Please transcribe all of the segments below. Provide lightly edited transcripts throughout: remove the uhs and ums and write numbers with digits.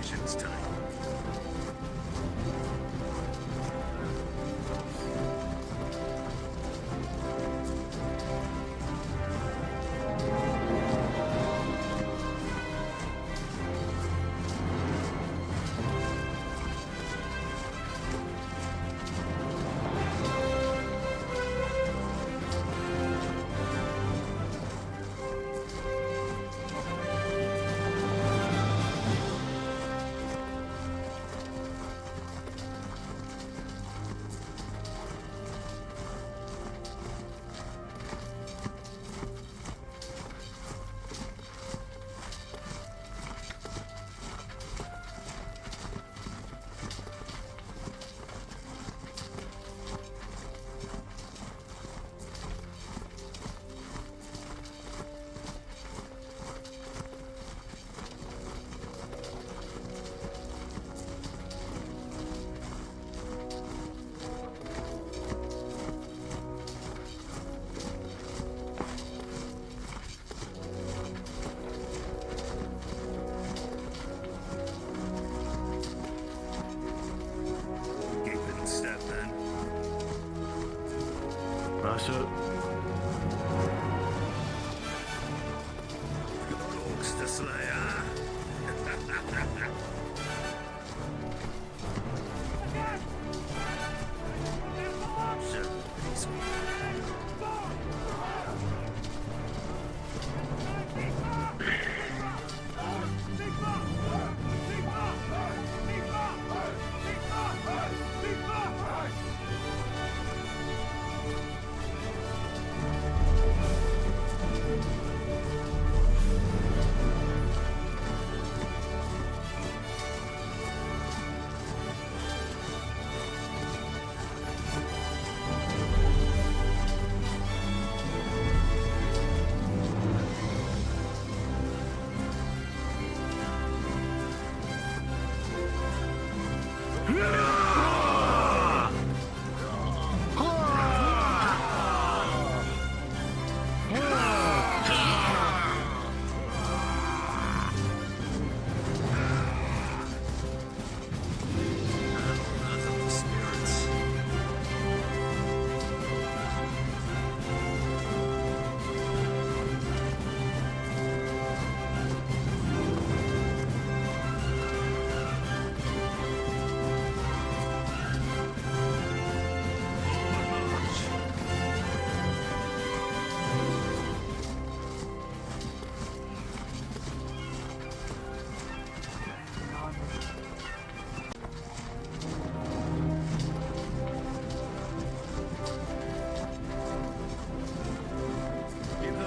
formations time. Russia. Orcs the Slayer.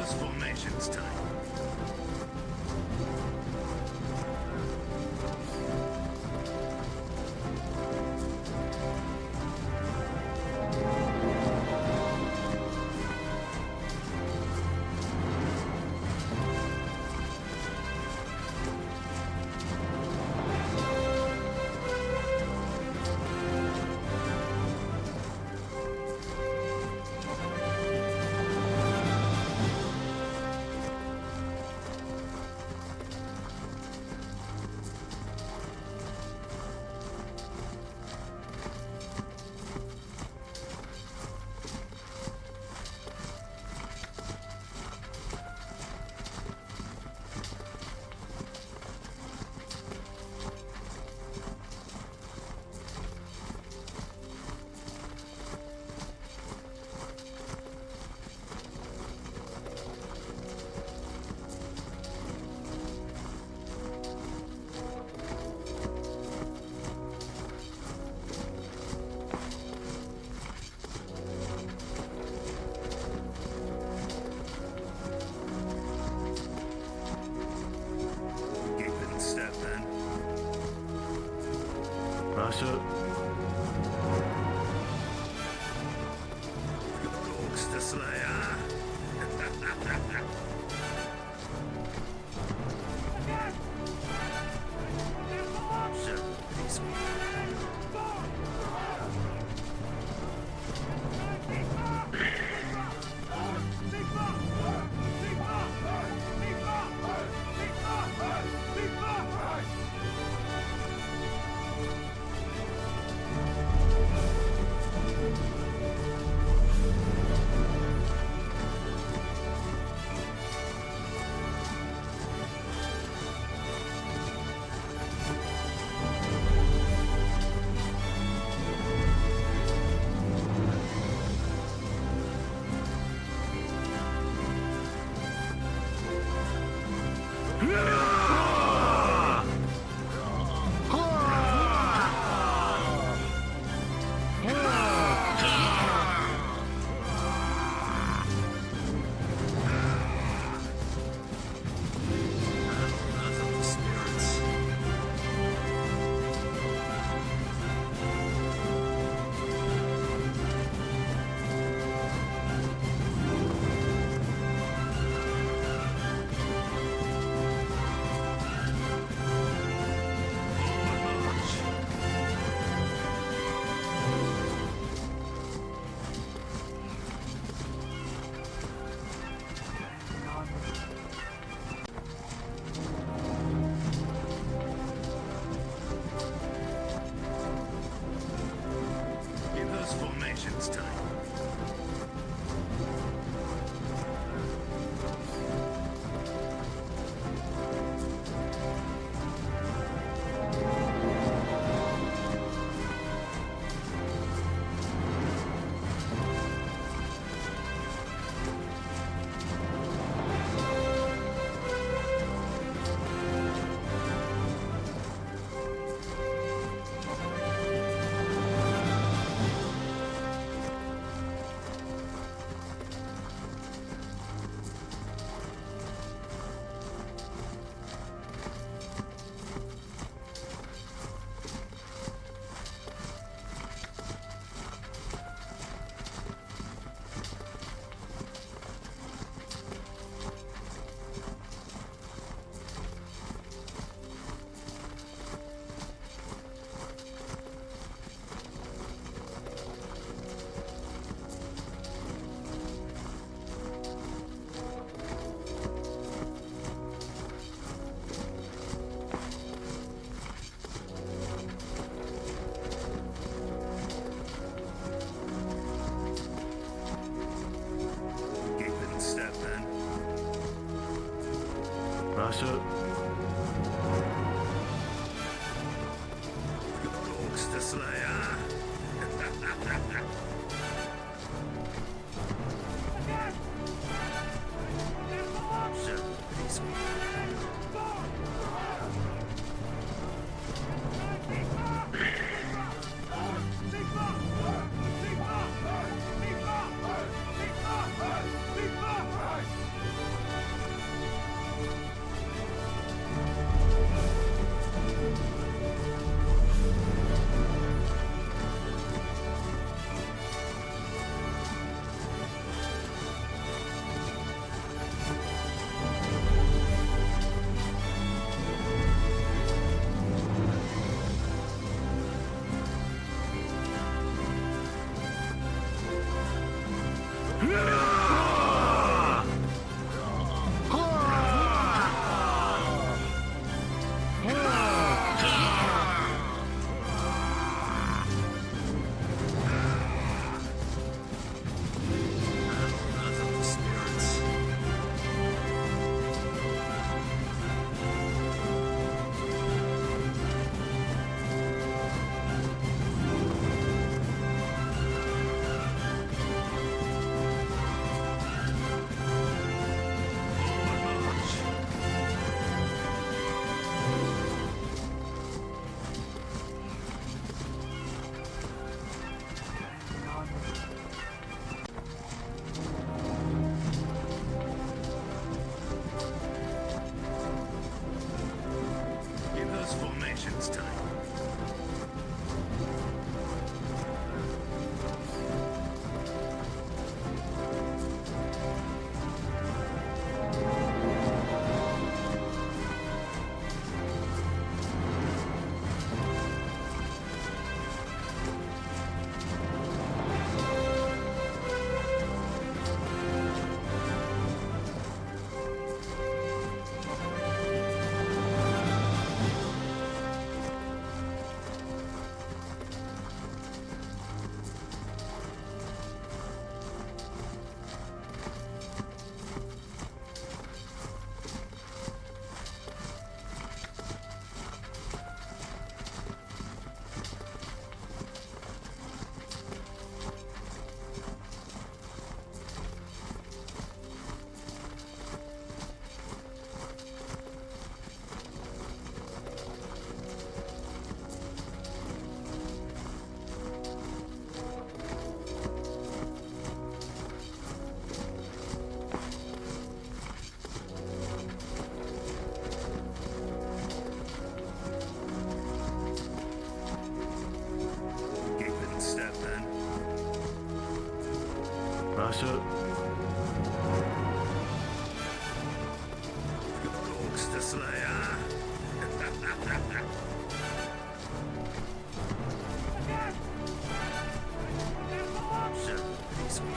Formations time. Russia. Orcs the Slayer. Give those formations time. Keep it in step then. Master. Orcs the Slayer. Sure, peaceful. Roger. Orcs the Slayer. Sure, pretty sweet.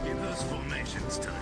Give those formations time.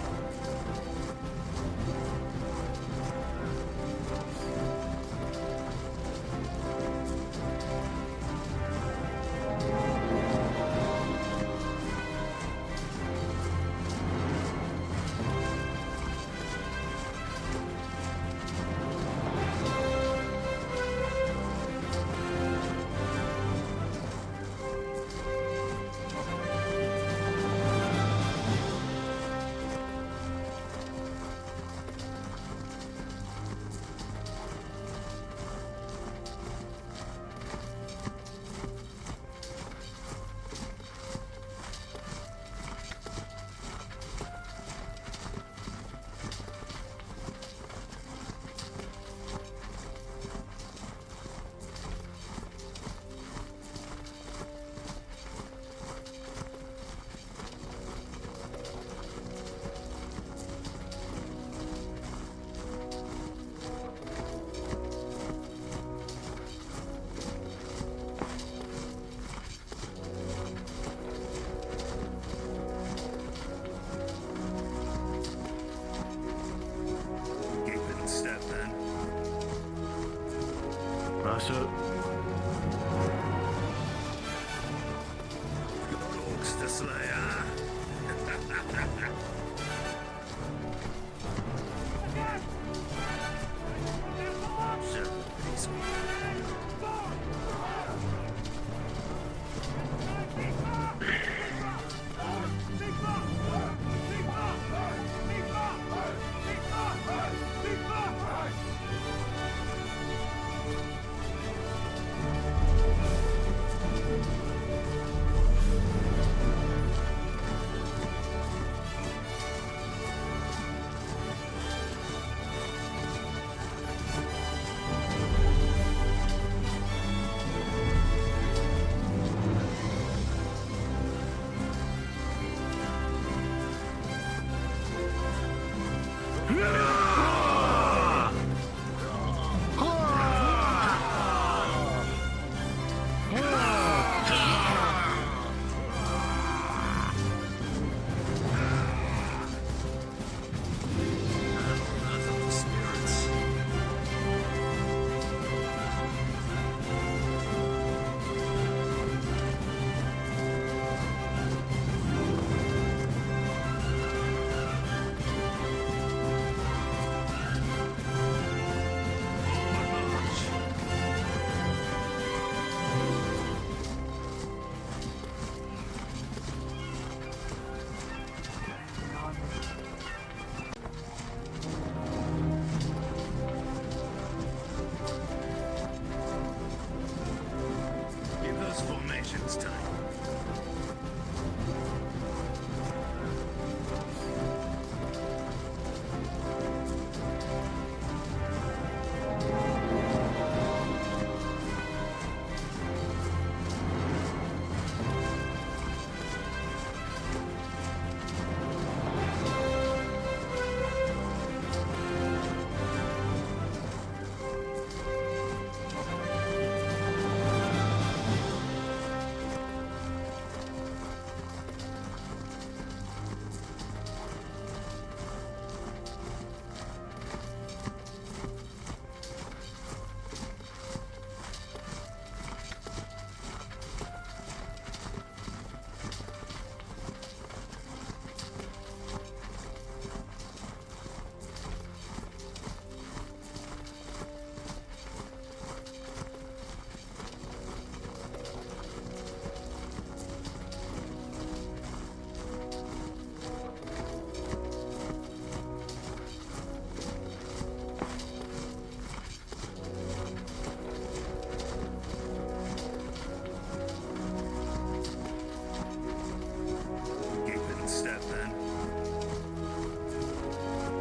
Keep it in step then. Roger. Orcs the Slayer. Sure, pretty sweet.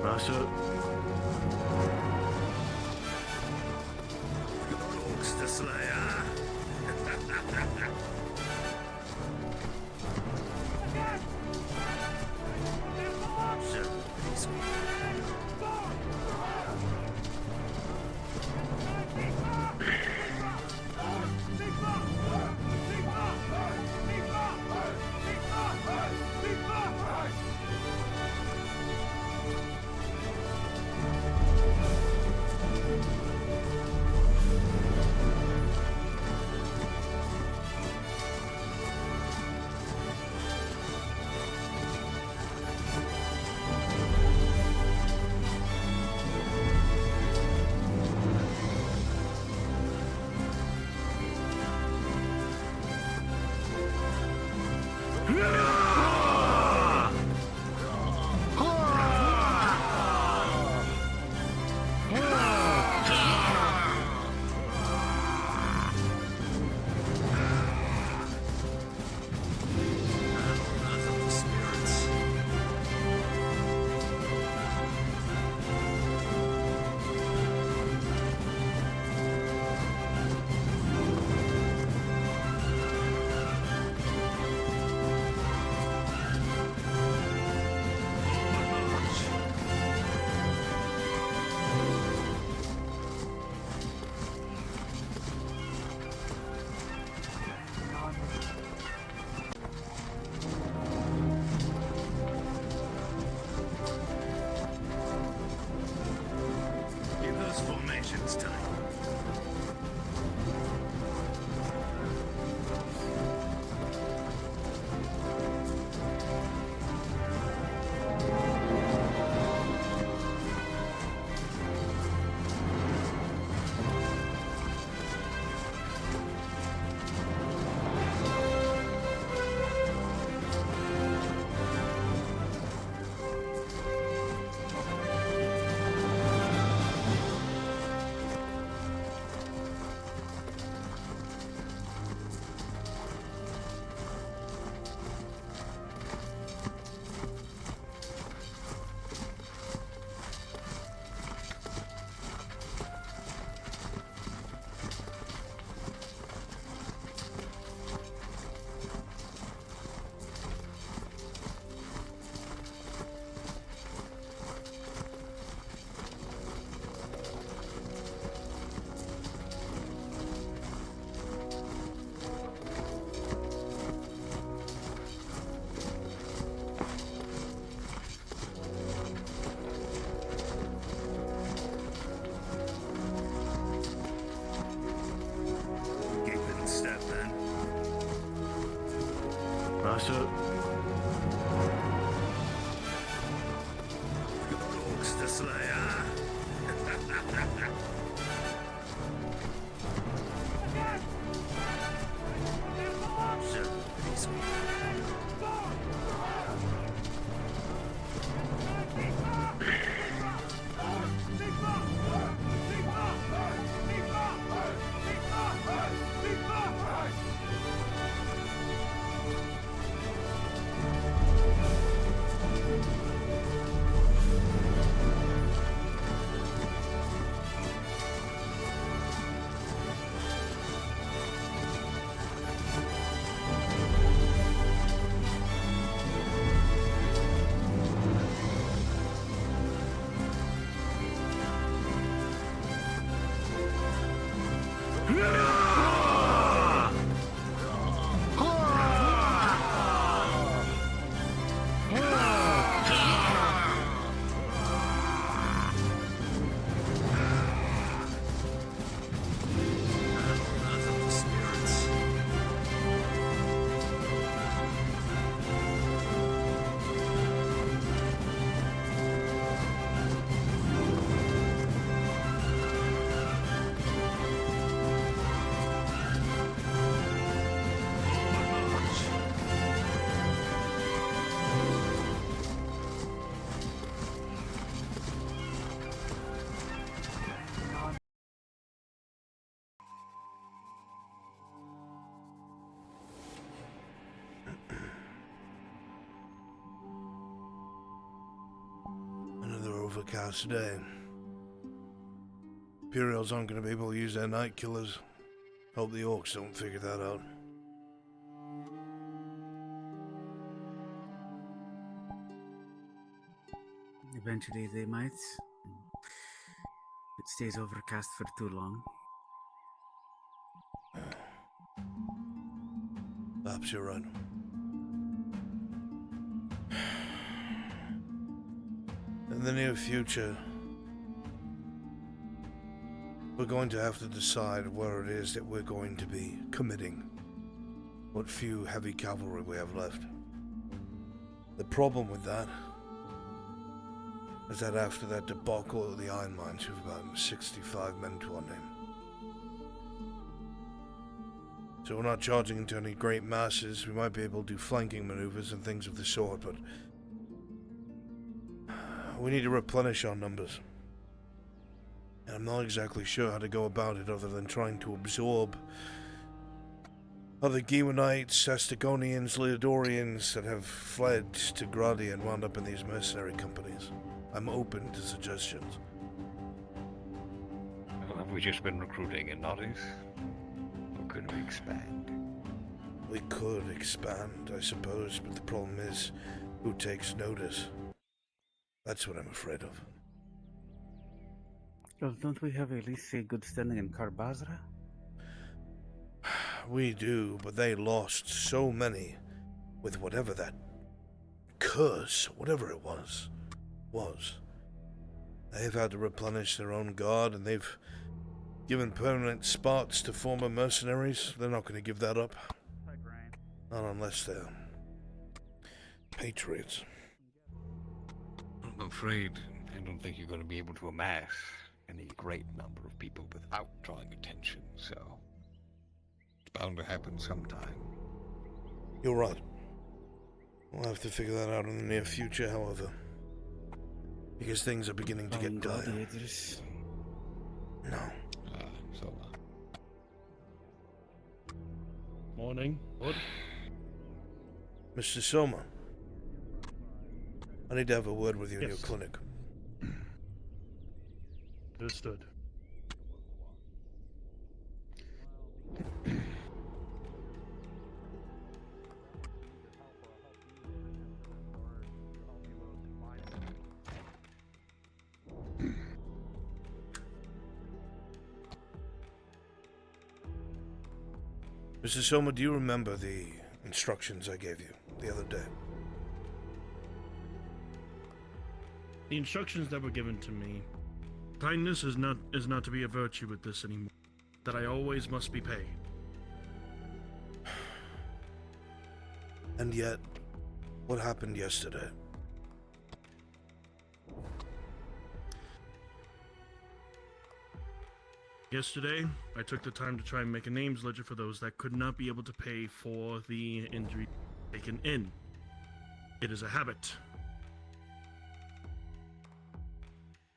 Russia. Orcs the Slayer. Serve them peacefully. Wrath of the spirits. Forward march. Keep those formations tight. Keep in step then. Russia. Orcs the Slayer. Serve them peacefully. Wrath of the spirits. overcast day. Imperials aren't going to be able to use their night killers. Hope the orcs don't figure that out. Eventually they might. If it stays overcast for too long. Perhaps you're right. In the near future, we're going to have to decide where it is that we're going to be committing what few heavy cavalry we have left. The problem with that is that after that debacle at the iron mines, we've about 65 men to our name. So we're not charging into any great masses. We might be able to do flanking maneuvers and things of the sort, but we need to replenish our numbers. And I'm not exactly sure how to go about it other than trying to absorb other Gewenites, Sasticonians, Leodorians that have fled to Gradi and wound up in these mercenary companies. I'm open to suggestions. Well, have we just been recruiting in Noddies? Or could we expand? We could expand, I suppose, but the problem is, who takes notice? That's what I'm afraid of. Well, don't we have at least a good standing in Karbazra? We do, but they lost so many with whatever that curse, whatever it was. They've had to replenish their own guard, and they've given permanent spots to former mercenaries. They're not going to give that up. Not unless they're patriots. I'm afraid I don't think you're going to be able to amass any great number of people without drawing attention, so it's bound to happen sometime. You're right. We'll have to figure that out in the near future, however. Because things are beginning to get dire. Gladiators. No. So Morning. What? Mr. Soma, I need to have a word with you in Yes. your clinic. Understood. Mr. Soma, do you remember the instructions I gave you the other day? The instructions that were given to me. Kindness is not to be a virtue with this anymore. That I always must be paid. And yet, what happened yesterday? Yesterday, I took the time to try and make a names ledger for those that could not be able to pay for the injury taken in. It is a habit.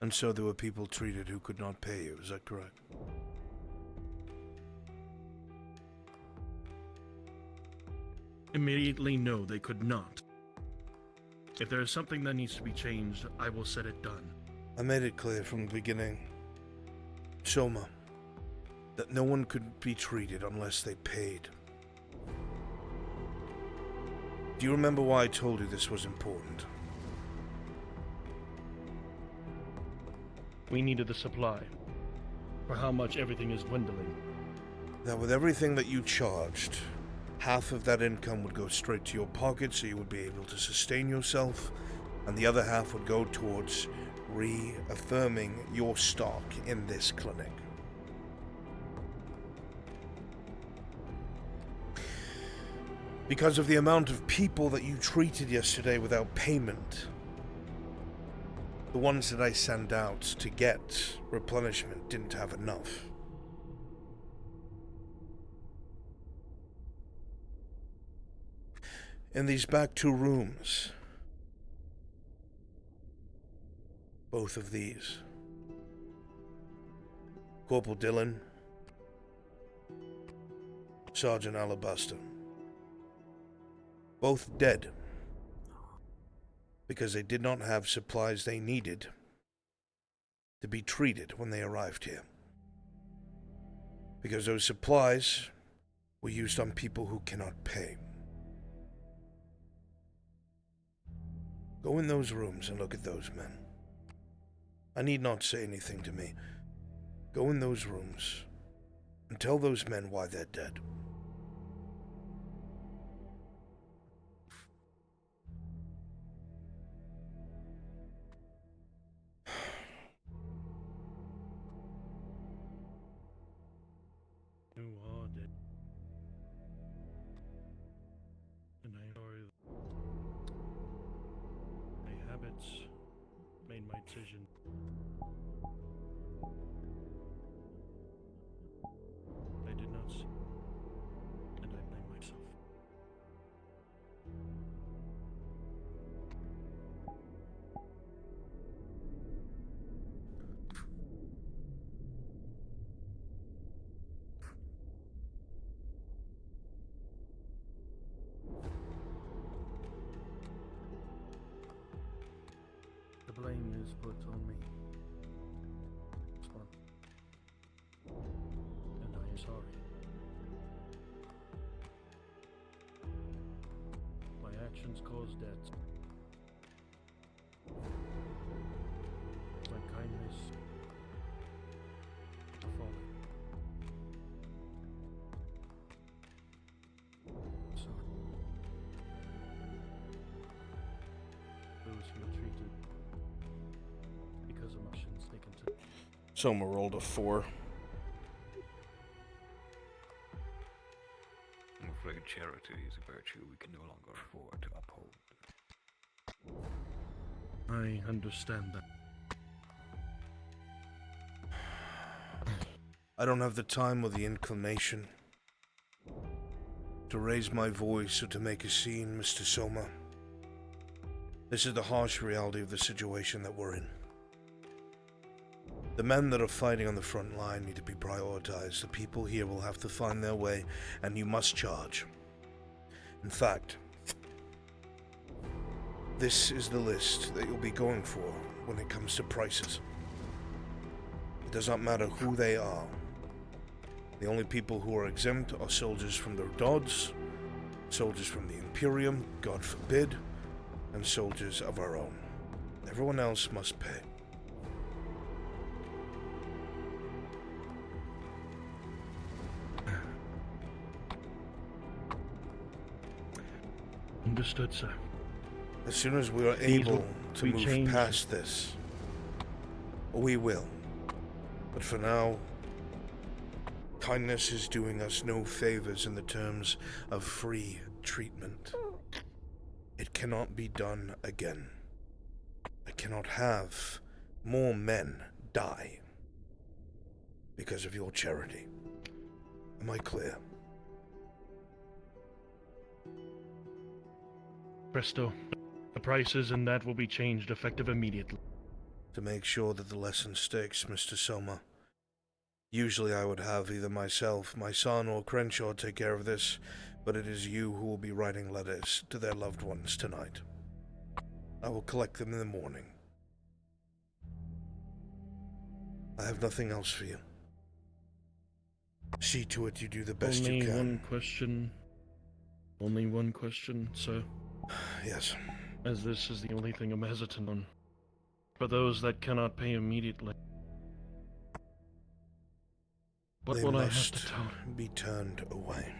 And so there were people treated who could not pay you, is that correct? Immediately, no, they could not. If there is something that needs to be changed, I will set it done. I made it clear from the beginning, Soma, that no one could be treated unless they paid. Do you remember why I told you this was important? We needed the supply. For how much everything is dwindling. That with everything that you charged, half of that income would go straight to your pocket so you would be able to sustain yourself, and the other half would go towards reaffirming your stock in this clinic. Because of the amount of people that you treated yesterday without payment, the ones that I sent out to get replenishment didn't have enough. In these back two rooms, both of these, Corporal Dillon, Sergeant Alabaster, both dead because they did not have supplies they needed to be treated when they arrived here. Because those supplies were used on people who cannot pay. Go in those rooms and look at those men. I need not say anything to me. Go in those rooms and tell those men why they're dead. You are dead. And I am sorry. My habits made my decision. I did not see, and I blame myself. The blame is put on me. Son. And I am sorry. My actions caused death. My kindness folly. Sorry. Those who are treated because of actions taken to. Soma rolled a 4. I'm afraid charity is a virtue we can no longer afford to uphold. I understand that. I don't have the time or the inclination to raise my voice or to make a scene, Mr. Soma. This is the harsh reality of the situation that we're in. The men that are fighting on the front line need to be prioritized. The people here will have to find their way, and you must charge. In fact, this is the list that you'll be going for when it comes to prices. It does not matter who they are. The only people who are exempt are soldiers from the Dodds, soldiers from the Imperium, God forbid, and soldiers of our own. Everyone else must pay. Understood, sir. As soon as we are These able will to be move changed. past this, we will. But for now, kindness is doing us no favors in the terms of free treatment. It cannot be done again. I cannot have more men die because of your charity. Am I clear? Presto. The prices and that will be changed effective immediately. To make sure that the lesson sticks, Mr. Soma. Usually I would have either myself, my son, or Crenshaw take care of this, but it is you who will be writing letters to their loved ones tonight. I will collect them in the morning. I have nothing else for you. See to it you do the best Only you can. one question. Only one question, sir. Yes. As this is the only thing I'm hesitant on. For those that cannot pay immediately. What They will I have must to tell? be turned away.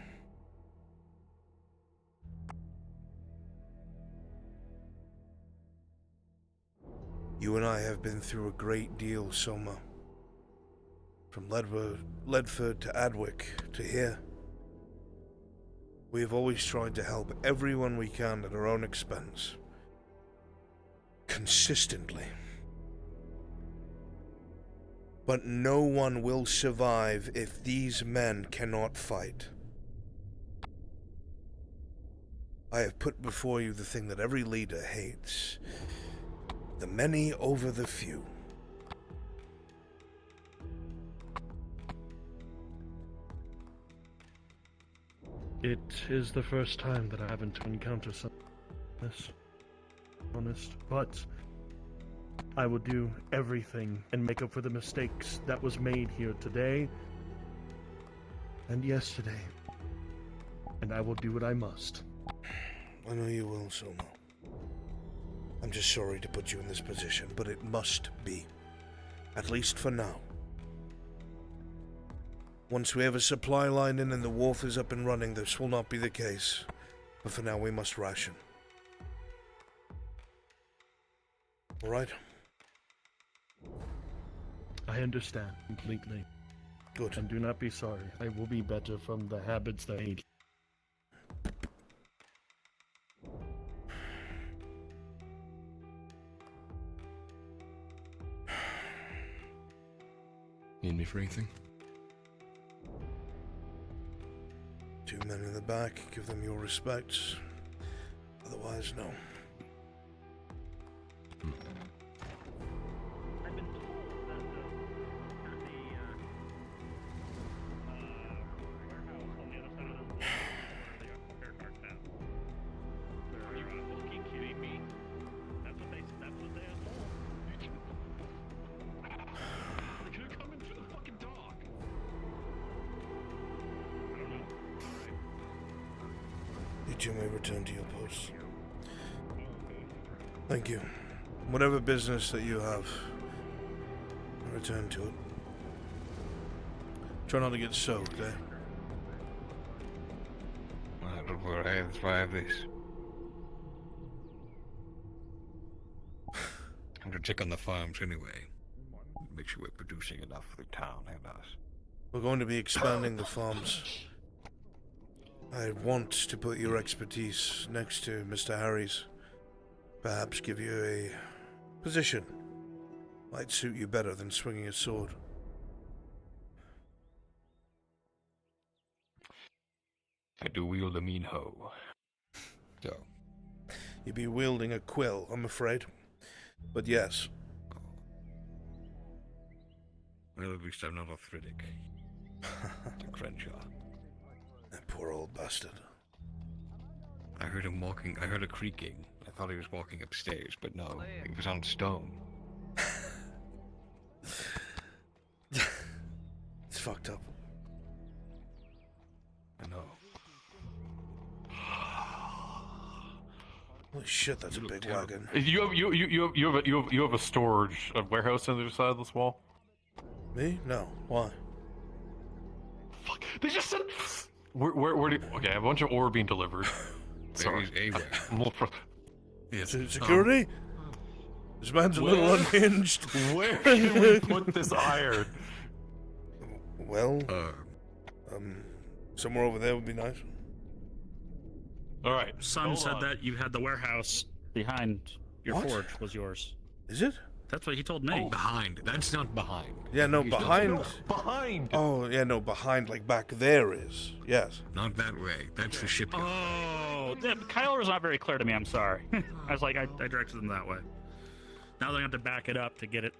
You and I have been through a great deal, Soma. From Ledford to Adwick to here. We have always tried to help everyone we can at our own expense. Consistently. But no one will survive if these men cannot fight. I have put before you the thing that every leader hates. The many over the few. It is the first time that I haven't to encounter something this honest, but I will do everything and make up for the mistakes that was made here today and yesterday. And I will do what I must. I know you will, Soma. I'm just sorry to put you in this position, but it must be. At least for now. Once we have a supply line in and the wharf is up and running, this will not be the case. But for now, we must ration. Alright? I understand completely. Good. And do not be sorry. I will be better from the habits that I made. Need me for anything? 2 men in the back, give them your respects. Otherwise, no. I've been told that at the warehouse on the other side of this wall, where the repair carts have. Are you fucking kidding me? That's what they had told. They could have come in through the fucking dock. I don't know. You two may return to your posts. Thank you. Whatever business that you have, return to it. Try not to get soaked, eh? Don't worry, that's why I have this. I'm to check on the farms anyway. Make sure we're producing enough for the town and us. We're going to be expanding the farms. I want to put your expertise next to Mr. Harry's. Perhaps give you a position. Might suit you better than swinging a sword. I do wield a mean hoe. So. You'd be wielding a quill, I'm afraid. But yes. Well, at least I'm not arthritic. To Crenshaw. That poor old bastard. I heard him walking, I heard a creaking. I thought he was walking upstairs, but no, he was on stone. It's fucked up. I know. Holy shit, that's a big wagon. You have a storage, a warehouse on the other side of this wall? Me? No. Why? Fuck! They just said. Where do? Okay, I have a bunch of ore being delivered. There is a way. I'm a little yes. Security? This man's a little unhinged. Where can we put this iron? Well, somewhere over there would be nice. All right. Son said that you had the warehouse behind your What? forge was yours. Is it? That's what he told me. Behind. That's not behind. Yeah, no, He's behind. Behind. Oh, yeah, no, behind, like back there is. Yes. Not that way. That's the shipyard. Oh, Kyler was not very clear to me. I'm sorry. I was like, I directed them that way. Now they're going to have to back it up to get it.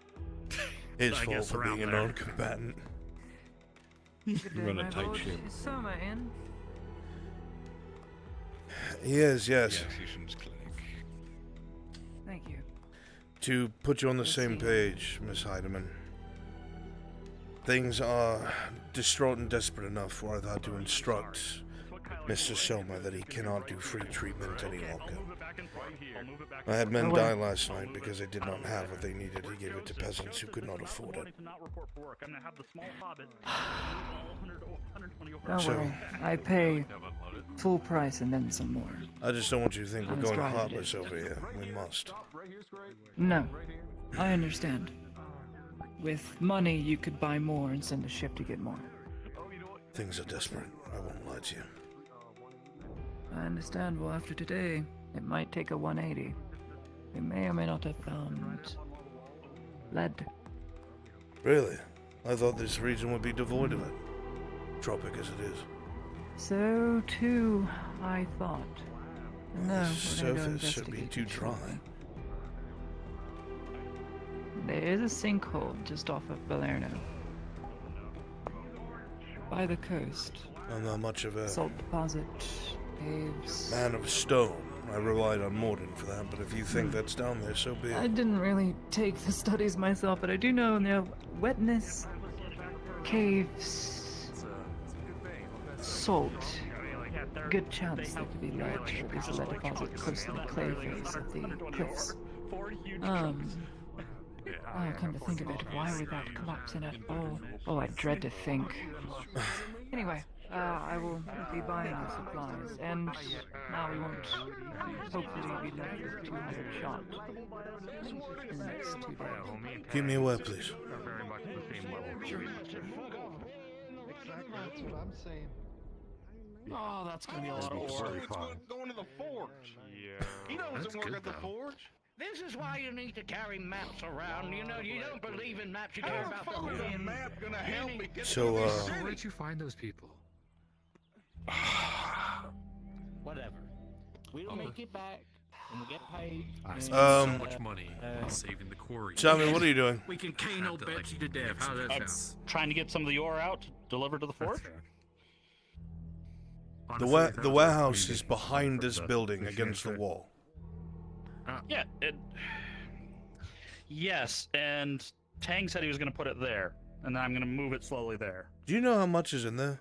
His I fault guess for around being a there. non-combatant. We run a tight ship. Is Soma in? He is, yes. Yeah, Fusion's clinic. Thank you. To put you on the same page, Miss Heidemann. Things are distraught and desperate enough where I've had to instruct Mr. Soma that he cannot do free treatment any longer. I had men die last night because they did not have what they needed. He gave it to peasants who could not afford it. Don't So- worry. I pay full price and then some more. I just don't want you to think we're I'm going sorry. heartless over here. We must. No. I understand. With money, you could buy more and send a ship to get more. Things are desperate. I won't lie to you. I understand. Well, after today, it might take a 180. We may or may not have found lead. Really? I thought this region would be devoid of it. Tropic as it is. So too, I thought. No, The we're gonna go surface should be investigate too it dry. shortly. There is a sinkhole just off of Balerno. By the coast. I'm not much of a Salt deposit, caves. man of stone, I relied on Morden for that, but if you think that's down there, so be I it. didn't really take the studies myself, but I do know there are wetness, caves, salt. Good chance there could be lead, or at least lead deposit close to the clay face of the cliffs. Oh, come to think of it, why would that collapse in at all? Oh, I dread to think. Anyway, I will be buying the supplies, and now we won't hopefully be left with 200 shot in the next 2 days. Keep me away, please. Oh, that's gonna be a lot of ore. Going to the forge. Yeah. He doesn't work at the forge. This is why you need to carry maps around. You know, you don't believe in maps, you care about the Fucking wind. map gonna help me get So, Where'd you find those people? Whatever. We'll make it back, and we'll get paid. I spent Um, so much money saving the quarry. Tommy, what are you doing? We can cane old Had to, Betsy like, to death. How does that I'm sound? trying to get some of the ore out, delivered to the forge. The warehouse is behind this building against the wall. Yeah, yes, and Tang said he was going to put it there, and then I'm going to move it slowly there. Do you know how much is in there?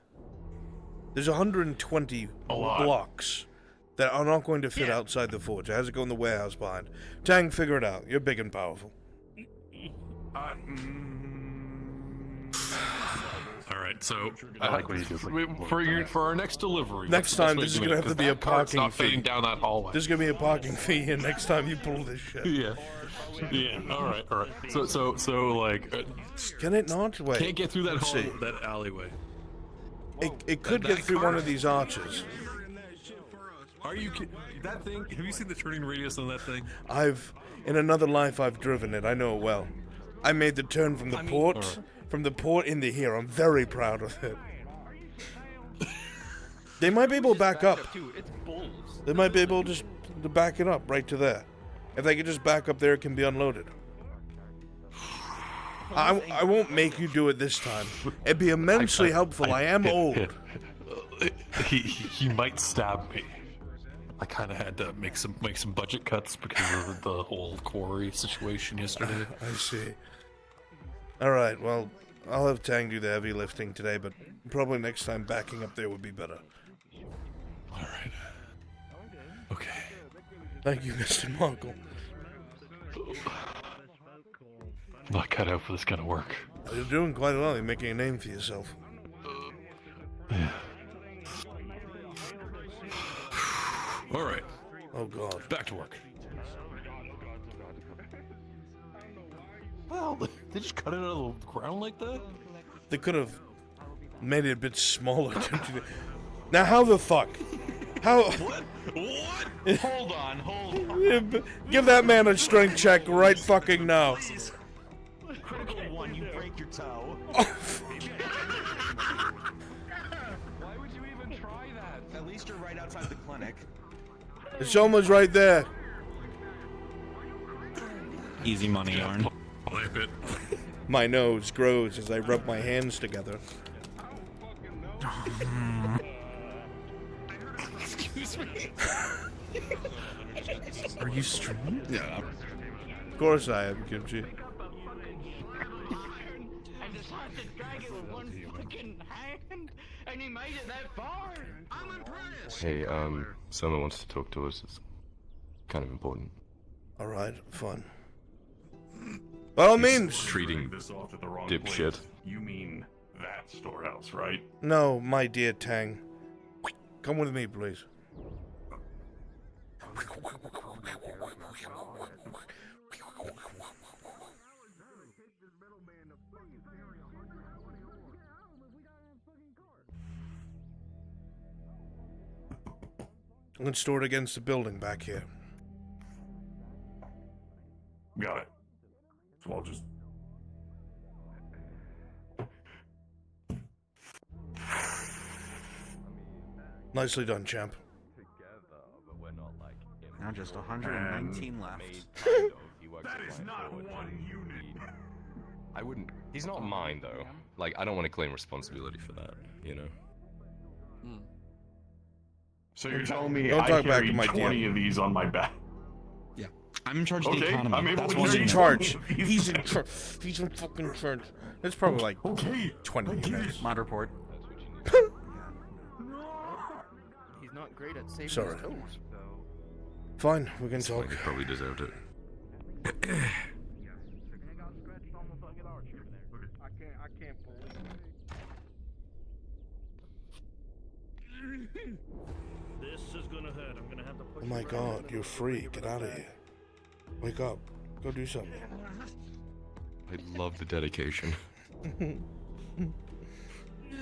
There's 120 A lot. blocks that are not going to fit Yeah. outside the forge. It has to go in the warehouse behind. Tang, figure it out. You're big and powerful. All right, so I like what he does. For our next delivery. Next time, this is gonna have to be a cart's parking not fitting fee. down that hallway. There's gonna be a parking fee here next time you pull this shit. Yeah. All right. So like, Can it not? Wait. can't get through that Let's see. that alleyway. It could get through one of these arches. Are you kidding? That thing? Have you seen the turning radius on that thing? In another life, I've driven it. I know it well. I made the turn from the port, into here. I'm very proud of it. They might be able to back up. They might be able just to back it up right to there. If they could just back up there, it can be unloaded. I won't make you do it this time. It'd be immensely helpful. I am old. He might stab me. I kind of had to make some budget cuts because of the whole quarry situation yesterday. I see. All right. Well, I'll have Tang do the heavy lifting today, but probably next time backing up there would be better. All right. Okay. Thank you, Mr. Markle. I'm not cut out for this kind of work. You're doing quite well. You're making a name for yourself. Yeah. All right. Oh God. Back to work. Well, they just cut it out of the ground like that? They could have made it a bit smaller. Don't you? Now, how the fuck? How? What? Hold on. Give that man a strength check right fucking now. Critical one, you break your toe. Why would you even try that? At least you're right outside the clinic. It's almost right there. Easy money, Yarn. Wipe it. My nose grows as I rub my hands together. Excuse me. Are you streaming? Yeah. Of course I am, Kimchi. I decided to drag it with one fucking hand, and he made it that far. I'm impressed. Hey, someone wants to talk to us. It's kind of important. All right, fun. By all means. Treating This off to the wrong dipshit. place. You mean that storehouse, right? No, my dear Tang. Come with me, please. I'm gonna store it against the building back here. Got it. So I'll just... Nicely done, champ. Now just 119 left. That is not one unit. I wouldn't. He's not mine, though. Like, I don't want to claim responsibility for that, you know? So you're telling me Don't I talk back carry to my 20 DM. of these on my back? Yeah. I'm in charge of the Okay, economy. I'm able That's to why He's I'm in there. charge. He's in charge. He's in fucking charge. It's probably like Okay. 20 minutes. Mod report. He's not great at saving Sorry. his toes. Fine, we can It's talk. like he probably deserved it. I can't believe This is gonna hurt. I'm gonna have to push Oh my you around god, and you're then free. give Get it out of back. here. Wake up. Go do something. I love the dedication.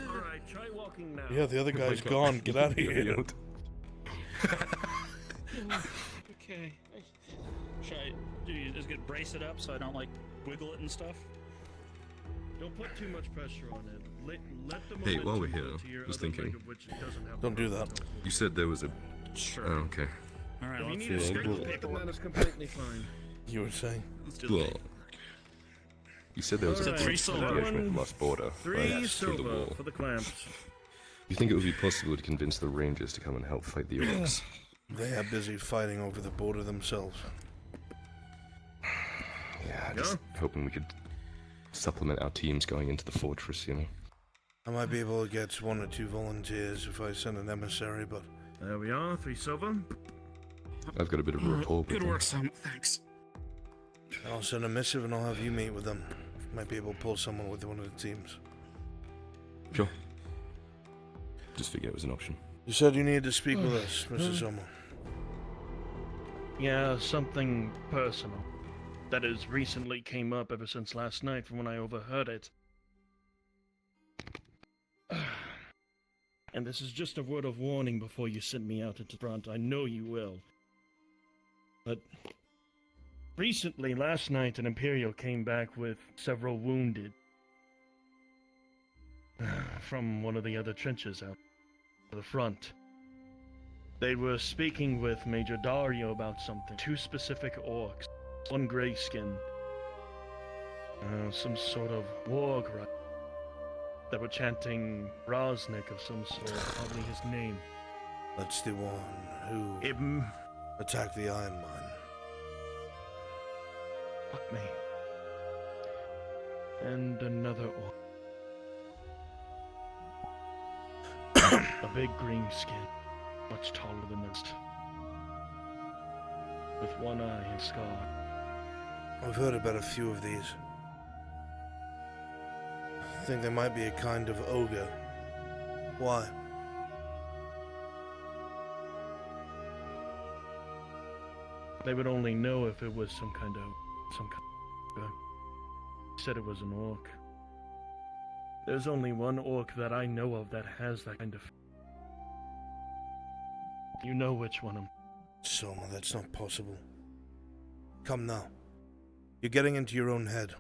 Alright, try walking now. Yeah, the other guy's gone. Get out of here. Okay. Should I just get brace it up so I don't like wiggle it and stuff? Don't put too much pressure on it. Let the Hey, while we're momentum here, go to your just other leg, thinking. of which it doesn't have Don't to do go that. to. You said there was a. Sure. Oh, okay. All right. If you Let's need do a it. schedule paper, that is completely fine. You were saying? Let's do Well, it. you said there was Alright, a three bridge silver. that the Ocean lost border Three right through the silver wall. for the clamps. You think it would be possible to convince the Rangers to come and help fight the orcs? They are busy fighting over the border themselves. Yeah, just hoping we could supplement our teams going into the fortress, you know? I might be able to get 1 or 2 volunteers if I send an emissary, but There we are, 3 silver. I've got a bit of a rapport with Good them. work, Sam. Thanks. I'll send a missive and I'll have you meet with them. Might be able to pull someone with one of the teams. Sure. Just figured it was an option. You said you needed to speak with us, Mr. Sommer. Yeah, something personal. That has recently came up ever since last night from when I overheard it. And this is just a word of warning before you send me out into front. I know you will. But recently, last night, an Imperial came back with several wounded from one of the other trenches out to the front. They were speaking with Major Dario about something. 2 specific orcs. 1 grayskin. Some sort of warg right. They were chanting Rosnik of some sort, probably his name. That's the one who attacked the Iron Mine. Fuck me. And another orc. A big green skin, much taller than the rest. With 1 eye and scar. I've heard about a few of these. I think they might be a kind of ogre. Why? They would only know if it was some kind of said it was an orc. There's only 1 orc that I know of that has that kind of. You know which one I'm. Soma, that's not possible. Come now. You're getting into your own head.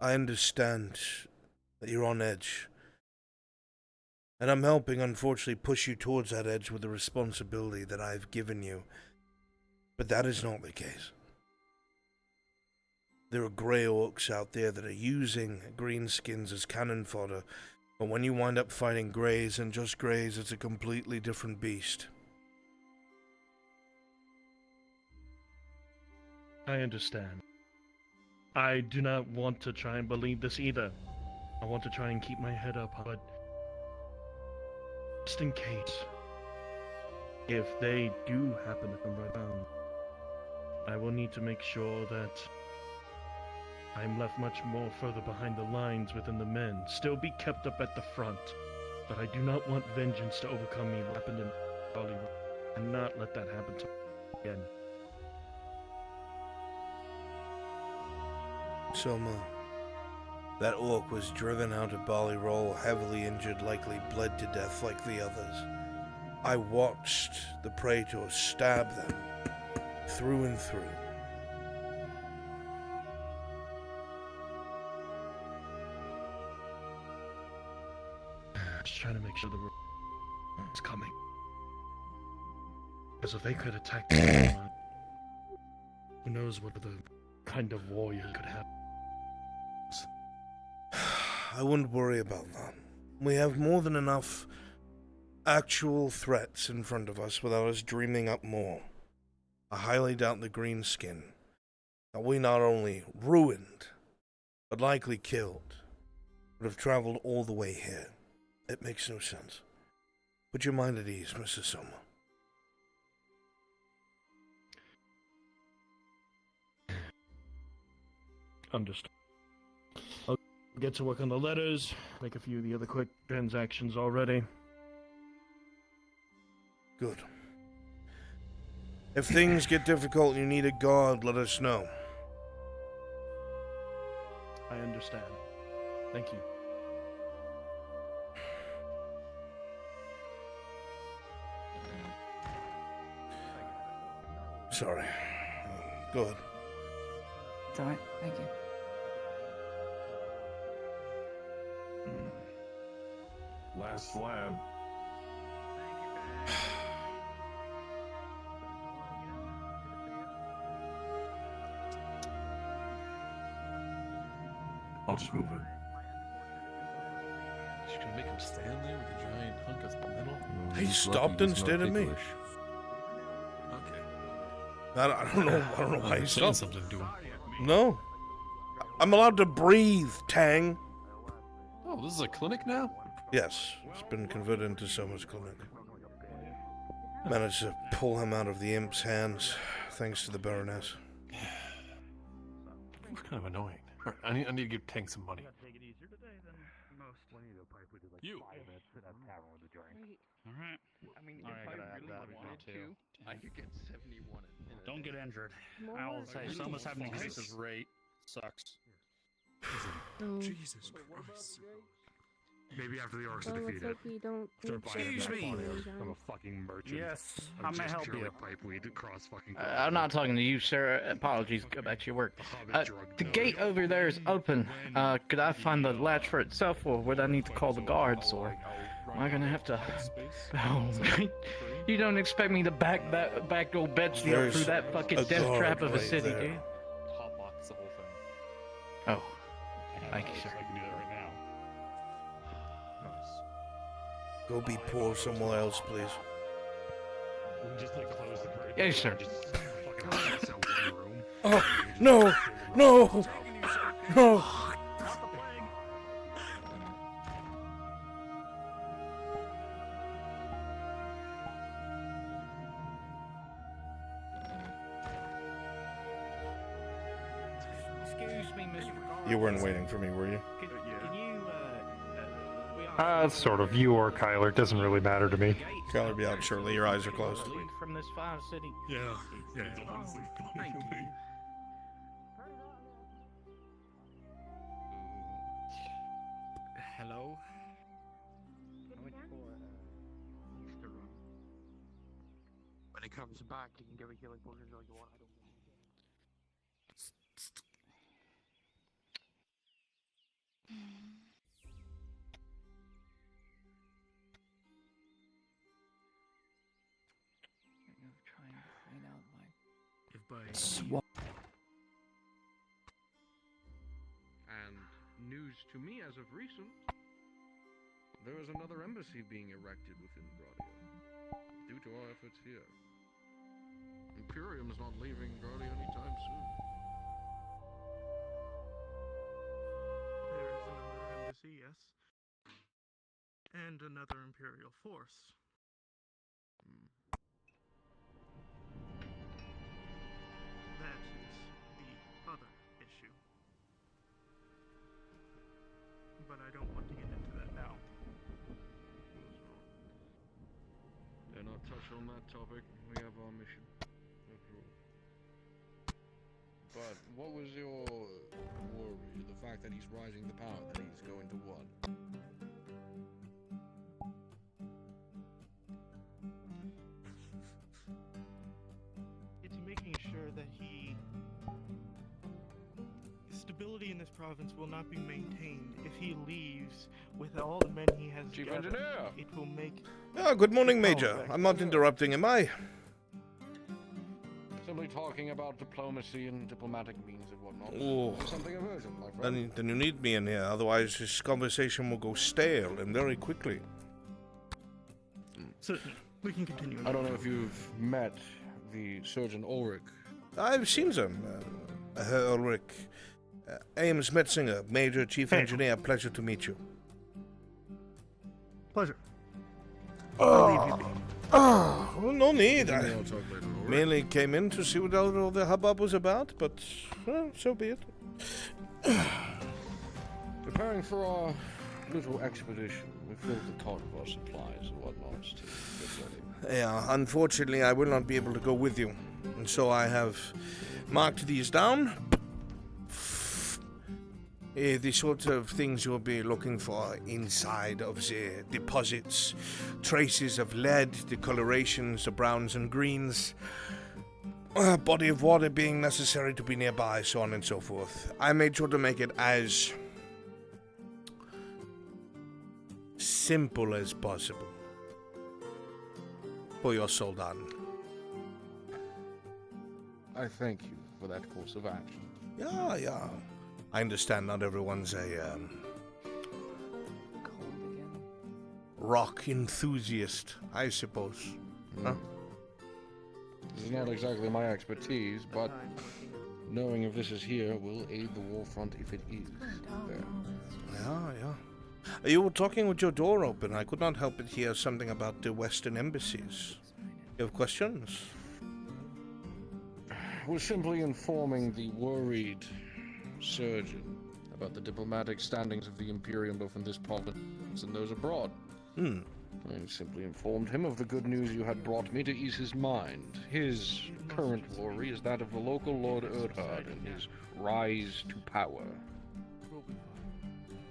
I understand that you're on edge. And I'm helping, unfortunately, push you towards that edge with the responsibility that I've given you. But that is not the case. There are grey orcs out there that are using greenskins as cannon fodder. But when you wind up fighting greys and just greys, it's a completely different beast. I understand. I do not want to try and believe this either. I want to try and keep my head up, but just in case, if they do happen to come right down, I will need to make sure that I'm left much more further behind the lines within the men, still be kept up at the front, but I do not want vengeance to overcome me what happened in Hollywood, and not let that happen to me again. Soma, that orc was driven out of Barley Roll, heavily injured, likely bled to death like the others. I watched the Praetors stab them through and through. Just trying to make sure the is coming. Because if they could attack the who knows what the kind of warrior could happen. I wouldn't worry about that. We have more than enough actual threats in front of us without us dreaming up more. I highly doubt the greenskin that we not only ruined, but likely killed, would have traveled all the way here. It makes no sense. Put your mind at ease, Mrs. Soma. Understood. I'll get to work on the letters, make a few of the other quick transactions already. Good. If things get difficult and you need a guard, let us know. I understand. Thank you. Sorry. Go ahead. It's alright, thank you. Last slab. I'll just move it. Just gonna make him stand there with a giant hunk of metal? He stopped instead of me. Okay. I don't know why he saying stopped. something to him. No. I'm allowed to breathe, Tang. Oh, this is a clinic now? Yes, it's been converted into Soma's clinic. Managed to pull him out of the imp's hands, thanks to the Baroness. It was kind of annoying. All right, I need to give Tank some money. You. All right. I mean, All right, if I gotta add really that wanted too. to, I could get 71 in a Don't day. get injured. More I'll say work. Soma's having to Fuck. increase his rate. Sucks. Oh. Jesus Christ. Maybe after the orcs are Well, let's defeated. hope you don't Start need buying that back much bodies money, from a guys. fucking merchant. Yes, Or I may just help purely you. pipeweed across fucking. I'm not talking to you, sir. Apologies. Go back to your work. Hobbit drug The dealer. gate over there is open. Could I find the latch for itself, or would I need to call the guards, or am I gonna have to? Oh, you don't expect me to back old Betsy up There's through that fucking a death guard trap of a right city, there. do you? Hotbox the whole thing. Oh, thank you, sir. I can do that right now. Go be poor somewhere else, please. We can just like close the curtain. Yes, sir. Just fucking lock us out one room. Oh, no! No! No! Excuse me, Mr. You weren't waiting for me, were you? Can you, Sort of. You or Kyler. It doesn't really matter to me. Kyler, be out shortly. Your eyes are closed. from this fine city? Yeah. Yeah. Thank you. Hello? When it comes back, you can give a healing potion all you want. I don't If by And news to me as of recent, there is another embassy being erected within Gradia, due to our efforts here. Imperium is not leaving Gradia anytime soon. There is another embassy, yes. And another Imperial force. That is the other issue. But I don't want to get into that now. Dare not touch on that topic. We have our mission. After all. But what was your worry? The fact that he's rising to power, that he's going to what? It's making sure that stability in this province will not be maintained if he leaves with all the men he has Chief gathered. Engineer! It will make... Ah, good morning, Major. I'm not interrupting, am I? Simply talking about diplomacy and diplomatic means and whatnot. Oh. Something urgent, my friend. Then you need me in here, otherwise this conversation will go stale and very quickly. Certainly. We can continue. I don't know if you've met the Surgeon Ulrich. I've seen them, Herr Ulrich. Ames Metzinger, Major Chief Engineer. Pleasure to meet you. Pleasure. Well, no need. I We'll talk later, all right? merely came in to see what all the hubbub was about, but so be it. Preparing for our little expedition, we filled the cart of our supplies and whatnot to get ready. Yeah, unfortunately, I will not be able to go with you, and so I have marked these down. The sort of things you'll be looking for inside of the deposits, traces of lead, the colorations, the browns and greens, body of water being necessary to be nearby, so on and so forth. I made sure to make it as simple as possible for your Soldan. I thank you for that course of action. Yeah. I understand not everyone's a rock enthusiast, I suppose. Huh? This is not exactly my expertise, but knowing if this is here will aid the war front if it is there. Yeah. You were talking with your door open. I could not help but hear something about the Western embassies. You have questions? We're simply informing the worried surgeon about the diplomatic standings of the Imperium both in this province and those abroad. I simply informed him of the good news you had brought me to ease his mind. His current worry is that of the local Lord Erdhard and his rise to power.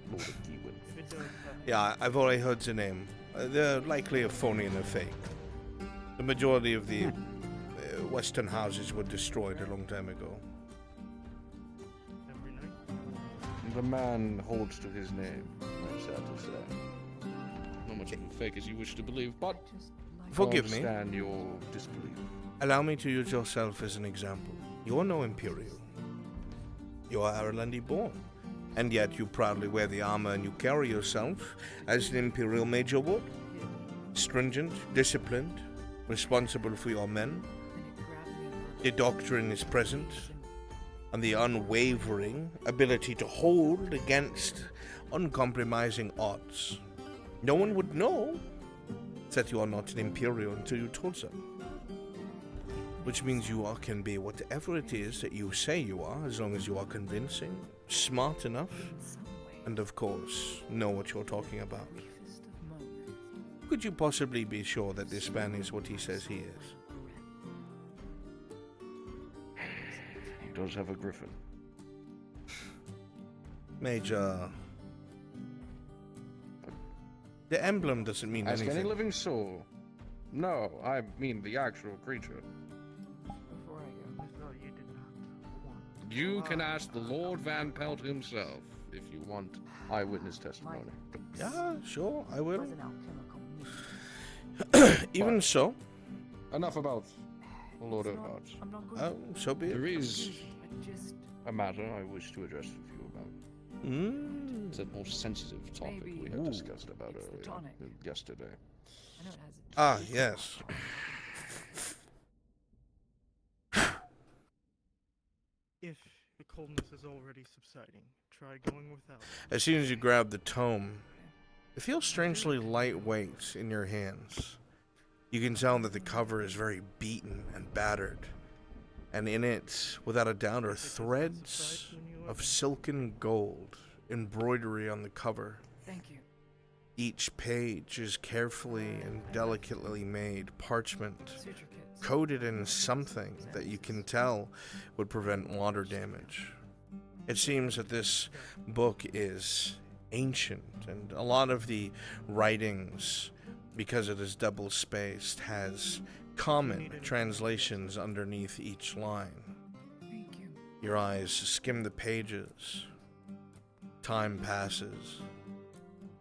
Lord of Gewin. Yeah, I've already heard the name. They're likely a phony and a fake. The majority of the Western houses were destroyed a long time ago. The man holds to his name, I'm sad to say. Not much of a fake as you wish to believe, but Forgive I me. understand your disbelief. Allow me to use yourself as an example. You're no Imperial. You are Irelandy born. And yet you proudly wear the armor and you carry yourself as an Imperial Major would. Stringent, disciplined, responsible for your men. The doctrine is present, and the unwavering ability to hold against uncompromising odds. No one would know that you are not an Imperial until you told them. Which means you can be whatever it is that you say you are, as long as you are convincing, smart enough, and of course, know what you're talking about. Could you possibly be sure that this man is what he says he is? He does have a griffin. Major... The emblem doesn't mean Ask anything. any living soul. No, I mean the actual creature. You can ask the Lord Van Pelt himself if you want eyewitness testimony. Yeah, sure, I will. Even so. Enough about the Lord Erdhard. So be it. There is a matter I wish to address with you about. It's that more sensitive topic we had discussed about yesterday. Ah, yes. If the coldness is already subsiding, try going without. As soon as you grab the tome, it feels strangely lightweight in your hands. You can tell that the cover is very beaten and battered, and in it, without a doubt, are threads of silken gold, embroidery on the cover. Thank you. Each page is carefully and delicately made parchment, coated in something that you can tell would prevent water damage. It seems that this book is ancient, and a lot of the writings, because it is double-spaced, has common translations underneath each line. Thank you. Your eyes skim the pages. Time passes.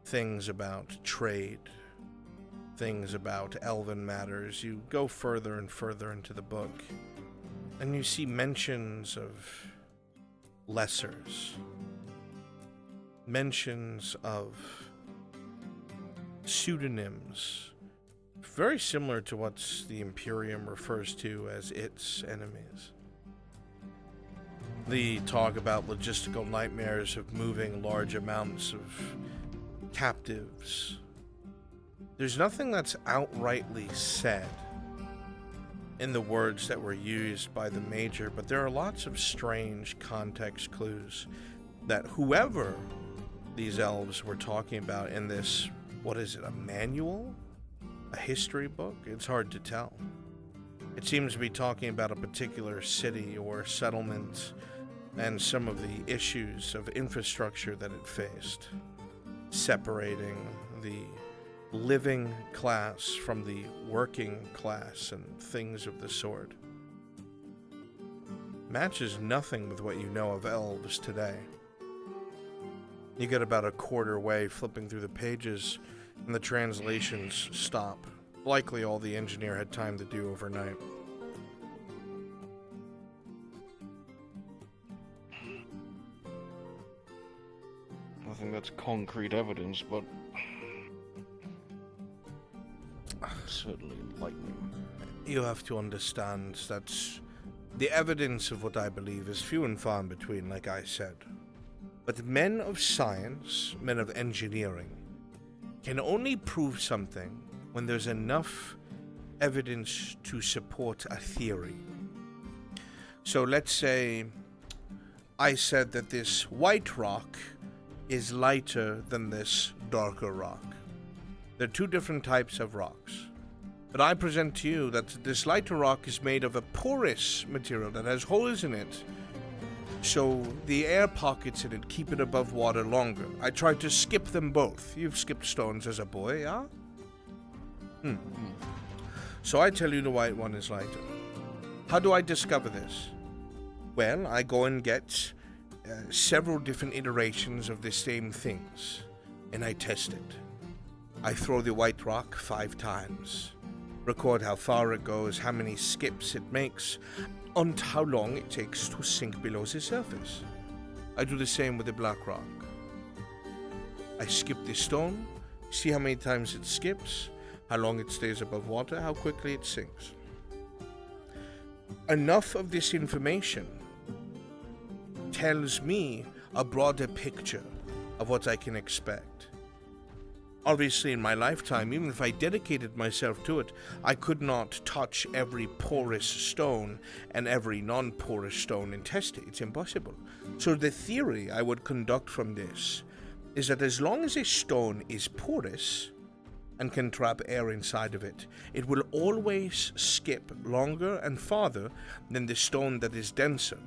Things about trade, things about elven matters. You go further and further into the book, and you see mentions of lessers, mentions of pseudonyms very similar to what the Imperium refers to as its enemies. The talk about logistical nightmares of moving large amounts of captives. There's nothing that's outrightly said in the words that were used by the Major, but there are lots of strange context clues that whoever these elves were talking about in this, what is it, a manual? A history book? It's hard to tell. It seems to be talking about a particular city or settlement and some of the issues of infrastructure that it faced, separating the living class from the working class and things of the sort. Matches nothing with what you know of elves today. You get about a quarter way flipping through the pages and the translations stop. Likely all the engineer had time to do overnight. Nothing that's concrete evidence, but certainly enlightening. You have to understand that the evidence of what I believe is few and far in between, like I said. But men of science, men of engineering, can only prove something when there's enough evidence to support a theory. So let's say I said that this white rock is lighter than this darker rock. They're two different types of rocks. But I present to you that this lighter rock is made of a porous material that has holes in it, so the air pockets in it keep it above water longer. I tried to skip them both. You've skipped stones as a boy, yeah? So I tell you the white one is lighter. How do I discover this? Well, I go and get several different iterations of the same things, and I test it. I throw the white rock 5 times, record how far it goes, how many skips it makes, and how long it takes to sink below the surface. I do the same with the black rock. I skip the stone, see how many times it skips, how long it stays above water, how quickly it sinks. Enough of this information tells me a broader picture of what I can expect. Obviously, in my lifetime, even if I dedicated myself to it, I could not touch every porous stone and every non-porous stone and test it. It's impossible. So the theory I would conduct from this is that as long as a stone is porous and can trap air inside of it, it will always skip longer and farther than the stone that is denser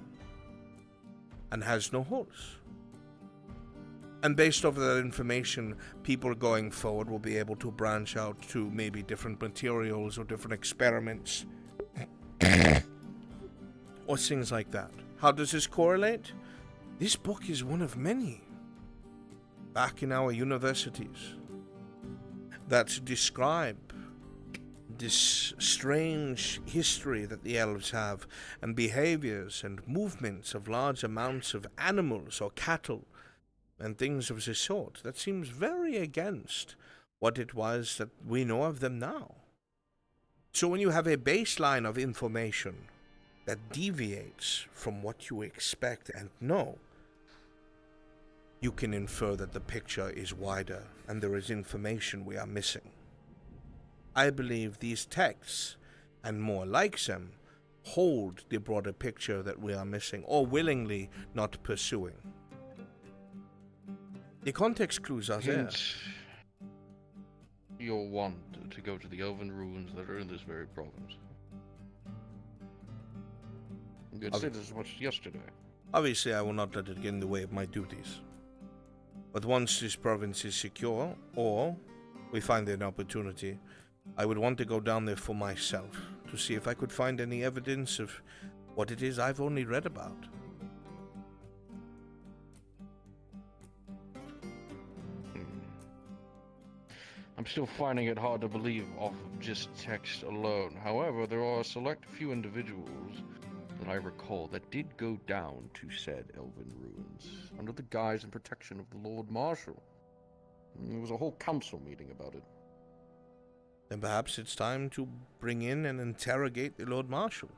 and has no holes. And based off of that information, people going forward will be able to branch out to maybe different materials or different experiments or things like that. How does this correlate? This book is one of many back in our universities that describe this strange history that the elves have and behaviors and movements of large amounts of animals or cattle and things of the sort. That seems very against what it was that we know of them now. So when you have a baseline of information that deviates from what you expect and know, you can infer that the picture is wider and there is information we are missing. I believe these texts, and more like them, hold the broader picture that we are missing or willingly not pursuing. The context clues are there. Hence, you'll want to go to the elven ruins that are in this very province. You had said as much yesterday. Obviously, I will not let it get in the way of my duties. But once this province is secure, or we find an opportunity, I would want to go down there for myself, to see if I could find any evidence of what it is I've only read about. I'm still finding it hard to believe off of just text alone. However, there are a select few individuals that I recall that did go down to said elven ruins under the guise and protection of the Lord Marshal. There was a whole council meeting about it. then perhaps it's time to bring in and interrogate the Lord Marshal.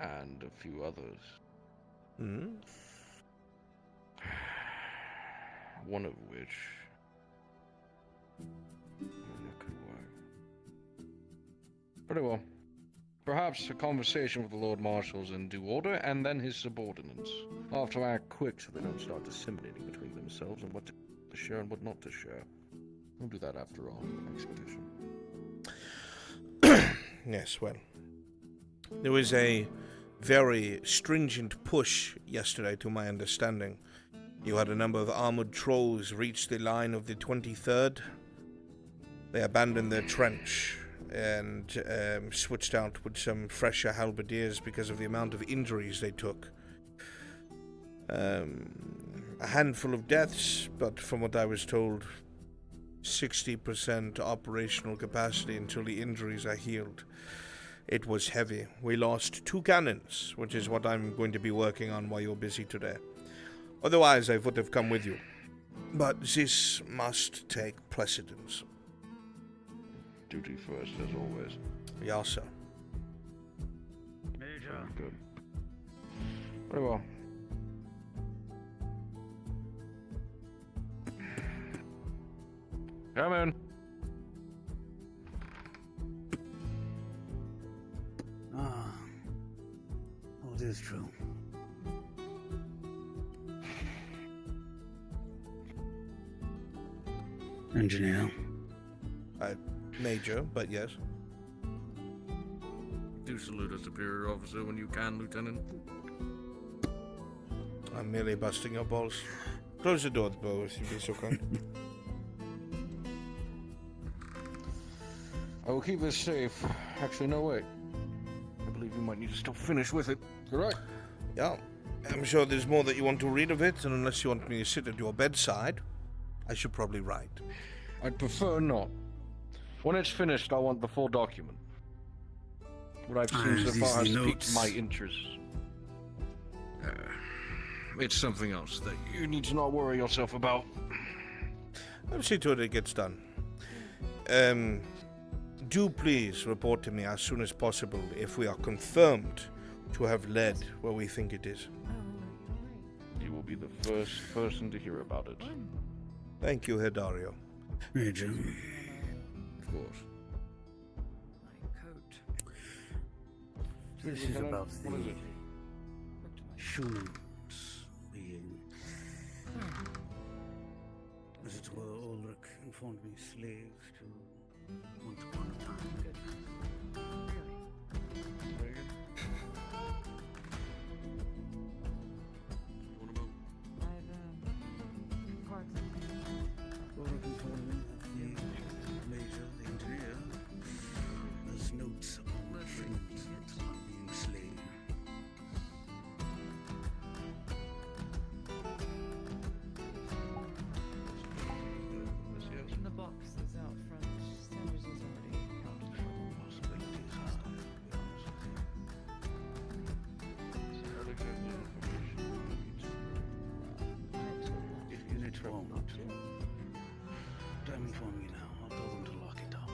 And a few others. Hmm? One of which could work. Very well. Perhaps a conversation with the Lord Marshals in due order, and then his subordinates. I'll have to act quick so they don't start disseminating between themselves on what to share and what not to share. We'll do that after our expedition. Yes, well, there was a very stringent push yesterday, to my understanding. You had a number of armored trolls reach the line of the 23rd. They abandoned their trench and switched out with some fresher halberdiers because of the amount of injuries they took. A handful of deaths, but from what I was told, 60% operational capacity until the injuries are healed. It was heavy. We lost 2 cannons, which is what I'm going to be working on while you're busy today. Otherwise, I would have come with you. But this must take precedence. Duty first, as always. Yes, sir. Major. Good. Very well. Come in. Ah. Oh, it is true. Engineer. Major, but yes. Do salute a superior officer when you can, Lieutenant. I'm merely busting your balls. Close the door, though, if you'd be so kind. I will keep this safe. Actually, no, wait. I believe you might need to still finish with it. Correct? Yeah. I'm sure there's more that you want to read of it, and unless you want me to sit at your bedside, I should probably write. I'd prefer not. When it's finished, I want the full document. What I've seen so far has piqued my interest. It's something else that you need to not worry yourself about. I'll see to it gets done. Do please report to me as soon as possible if we are confirmed to have led where we think it is. You will be the first person to hear about it. Thank you, Herr Dario. Major. Of course. This is about the humans being, as it were, Ulrich informed me, slaves to once upon a time. Ulrich informed me that the major, the engineer, has notes on the humans on being slain. In the boxes out front, Sanders has already accounted for them. If units won't, time inform me now. I'll tell them to lock it up.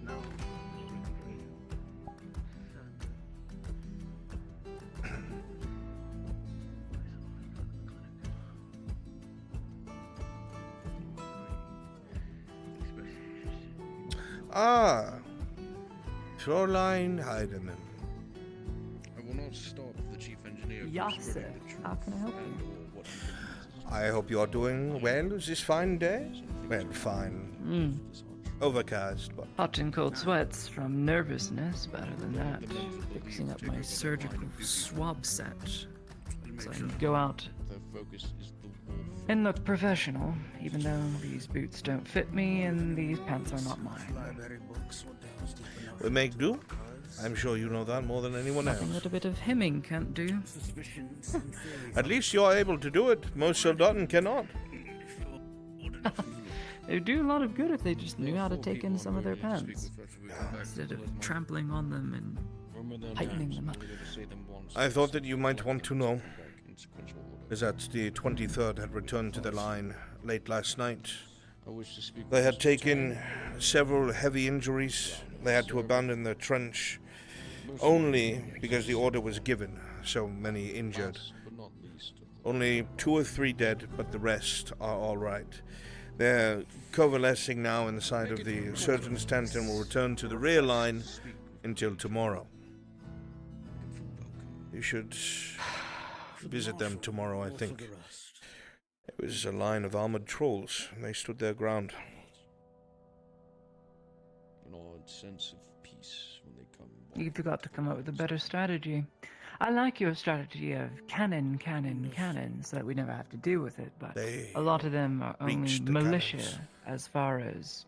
No. Ah, Fräulein Heidemann. I will not stop the chief engineer. Yes, sir. How can I help you? I hope you are doing well this fine day. Well, fine. Overcast, but Hot and cold sweats from nervousness, but other than that, fixing up my surgical swab set. So I can go out and look professional, even though these boots don't fit me and these pants are not mine. we make do. I'm sure you know that more than anyone else. Nothing that a bit of hemming can't do. At least you are able to do it. Most soldaten cannot. It would do a lot of good if they just knew how to take in some of their pants, instead of trampling on them and tightening them up. I thought that you might want to know is that the 23rd had returned to the line late last night. They had taken several heavy injuries. They had to abandon their trench only because the order was given. So many injured. Only 2 or 3 dead, but the rest are all right. They're coalescing now inside of the surgeon's tent and will return to the rear line until tomorrow. You should visit them tomorrow, I think. It was a line of armored trolls, and they stood their ground. An odd sense of peace when they come. You've got to come up with a better strategy. I like your strategy of cannon, so that we never have to deal with it, but a lot of them are only militia as far as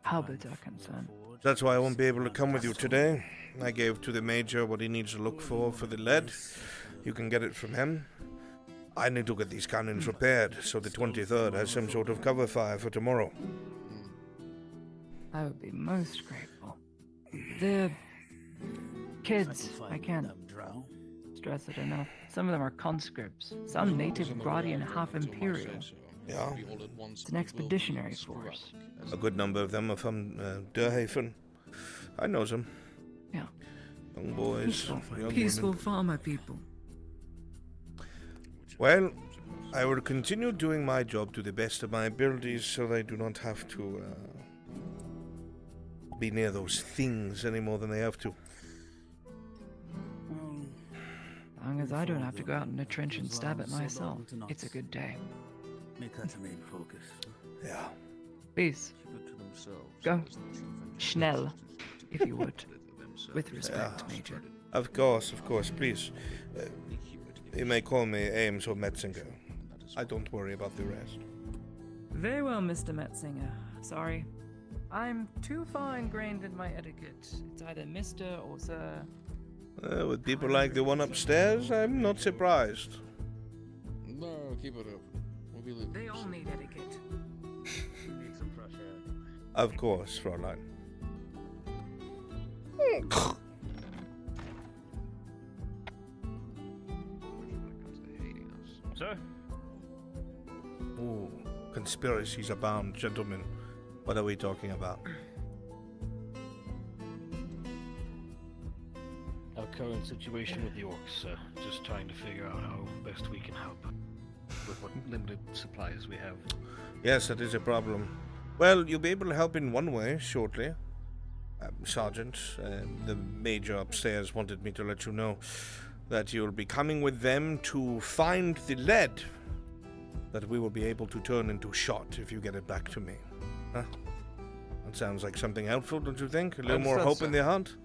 halberds are concerned. That's why I won't be able to come with you today. I gave to the Major what he needs to look for the lead. You can get it from him. I need to get these cannons repaired, so the 23rd has some sort of cover fire for tomorrow. I would be most grateful. The kids, I can't stress it enough. Some of them are conscripts, some native Gradian, half Imperial. Yeah. It's an expeditionary force. A good number of them are from Durhaven. I know them. Yeah. Young boys, young Peaceful women. farmer people. Well, I will continue doing my job to the best of my abilities so they do not have to be near those things any more than they have to. As long as I don't have to go out in a trench and stab it myself, it's a good day. Make that the main focus. Yeah. Please, go. Schnell, if you would. With respect, Major. Of course, please. You may call me Ames or Metzinger. I don't worry about the rest. Very well, Mr. Metzinger. Sorry. I'm too far ingrained in my etiquette. It's either Mr. or Sir. With people like the one upstairs, I'm not surprised. No, keep it up. We'll be leaving. They all need etiquette. Need some fresh air. Of course, Fräulein. Sir? Ooh, conspiracies abound, gentlemen. What are we talking about? Our current situation with the orcs, sir. Just trying to figure out how best we can help with what limited supplies we have. Yes, that is a problem. Well, you'll be able to help in one way shortly. Sergeant, the Major upstairs wanted me to let you know that you'll be coming with them to find the lead that we will be able to turn into shot if you get it back to me. Huh? That sounds like something helpful, don't you think? A little more hope in the hunt?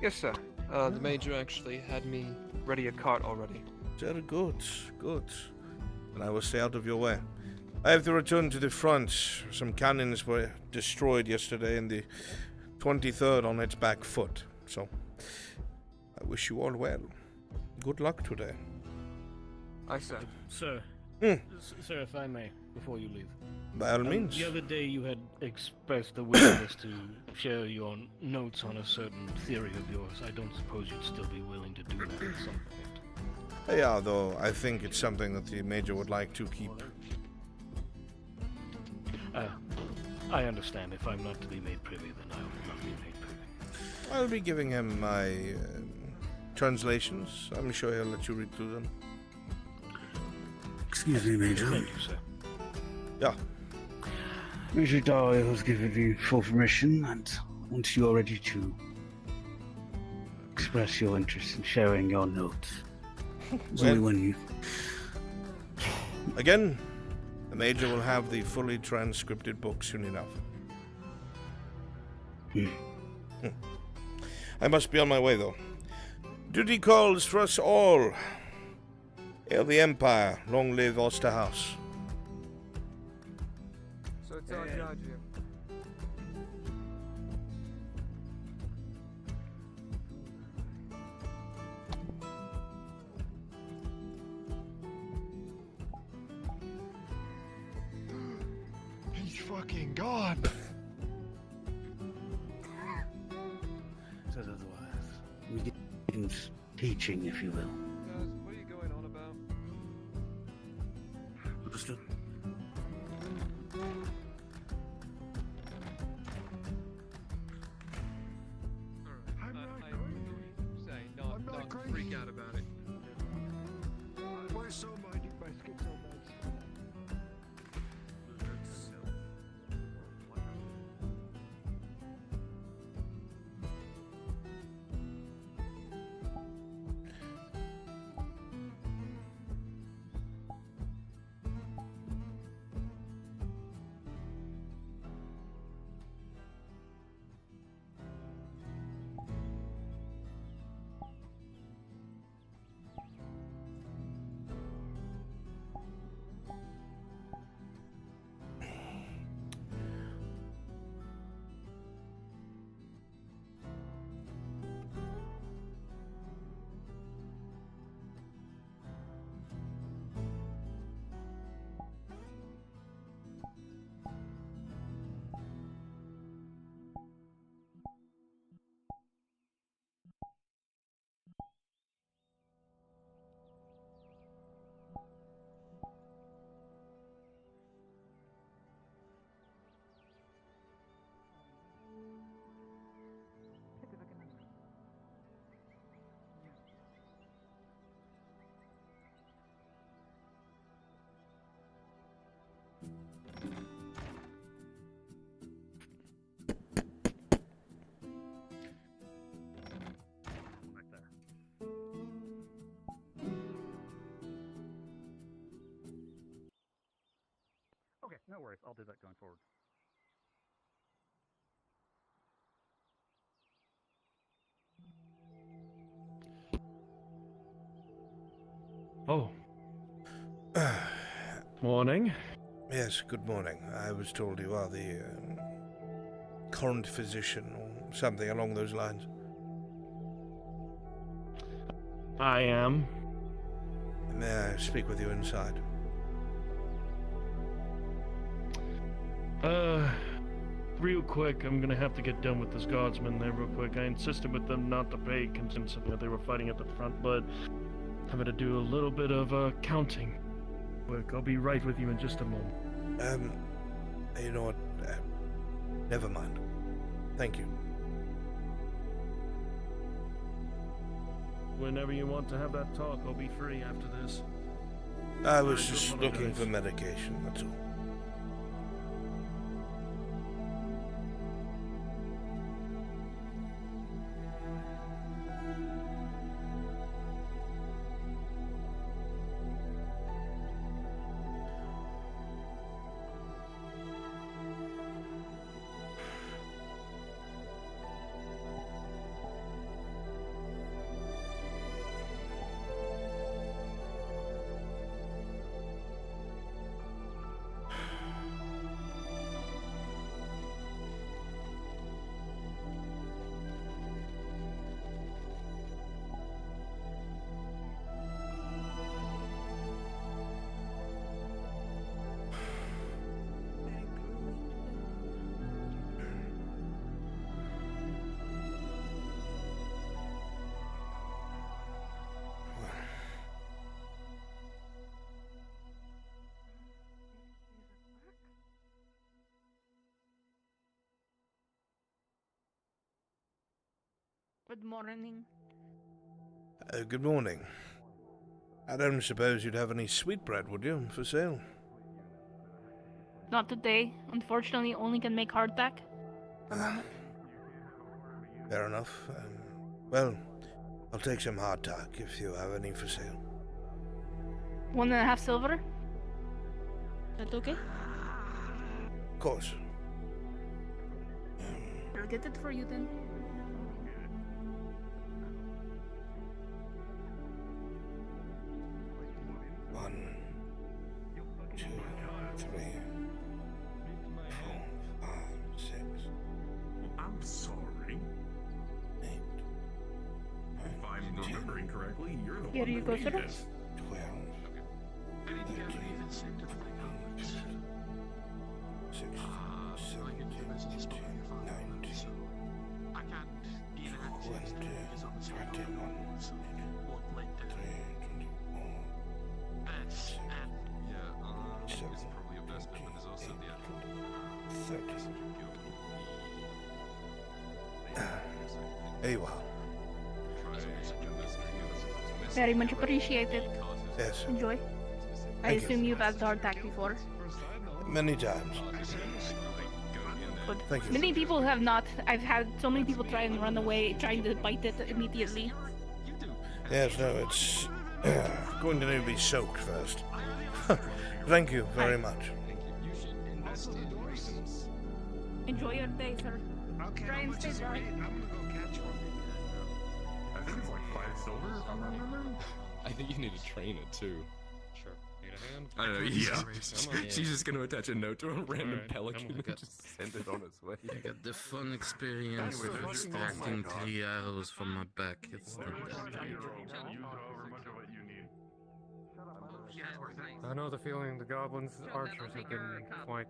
Yes, sir. The Major actually had me ready a cart already. Very good, good. And I will stay out of your way. I have to return to the front. Some cannons were destroyed yesterday and the 23rd on its back foot. So, I wish you all well. Good luck today. Aye, sir. Sir. Sir, if I may, before you leave. By all means. The other day you had expressed a willingness to share your notes on a certain theory of yours. I don't suppose you'd still be willing to do that at some point. Yeah, though I think it's something that the Major would like to keep. I understand. If I'm not to be made privy, then I will not be made privy. I'll be giving him my translations. I'm sure he'll let you read through them. Excuse me, Major. Thank you, sir. Yeah. Major Dario has given you full permission, and once you are ready to express your interest in sharing your notes, it's only when you... Again, the Major will have the fully transcripted book soon enough. I must be on my way, though. Duty calls for us all. Hail the Empire. Long live Osterhaus. So it's our judge. He's fucking gone. Satan's teaching, if you will. Guys, what are you going on about? Understood. I'm not say, not freak out about it. We're so minded by schizoids. Okay, no worries. I'll do that going forward. Oh. Morning. Yes, good morning. I was told you are the current physician or something along those lines. I am. May I speak with you inside? Real quick, I'm gonna have to get done with this guardsman there real quick. I insisted with them not to pay consistency that they were fighting at the front, but I'm gonna do a little bit of counting. Quick, I'll be right with you in just a moment. You know what? Never mind. Thank you. Whenever you want to have that talk, I'll be free after this. I was just looking for medication, that's all. Good morning. Good morning. I don't suppose you'd have any sweetbread, would you, for sale? Not today. Unfortunately, only can make hardtack. Fair enough. Well, I'll take some hardtack if you have any for sale. 1.5 silver. That okay? Of course. I'll get it for you then. One, 2, 3, 4, 5, 6. I'm sorry. 8. If I'm remembering correctly, you're the Here one you that go, made sir. this. 12. 16, 17, 18, 19, 20, 21. thank you. Very well. Very much appreciated. Yes. Enjoy. I Thank you. assume you've had hardtack before. Many times. But Thank you. many people have not. I've had so many people try and run away, trying to bite it immediately. Yes, no, it's going to need to be soaked first. Thank you very much. Enjoy your day, sir. Try and stay dry. I think it's like 5 silver, if I'm remembering. I think you need to train it too. Sure. Need a hand? I don't know. Yeah. She's just going to attach a note to a random Alright, pelican I'm and gonna just send it on its way. I got the fun experience Anyway, of extracting 3 arrows from my back. It's not that great. I know the feeling the goblins' archers have been quite,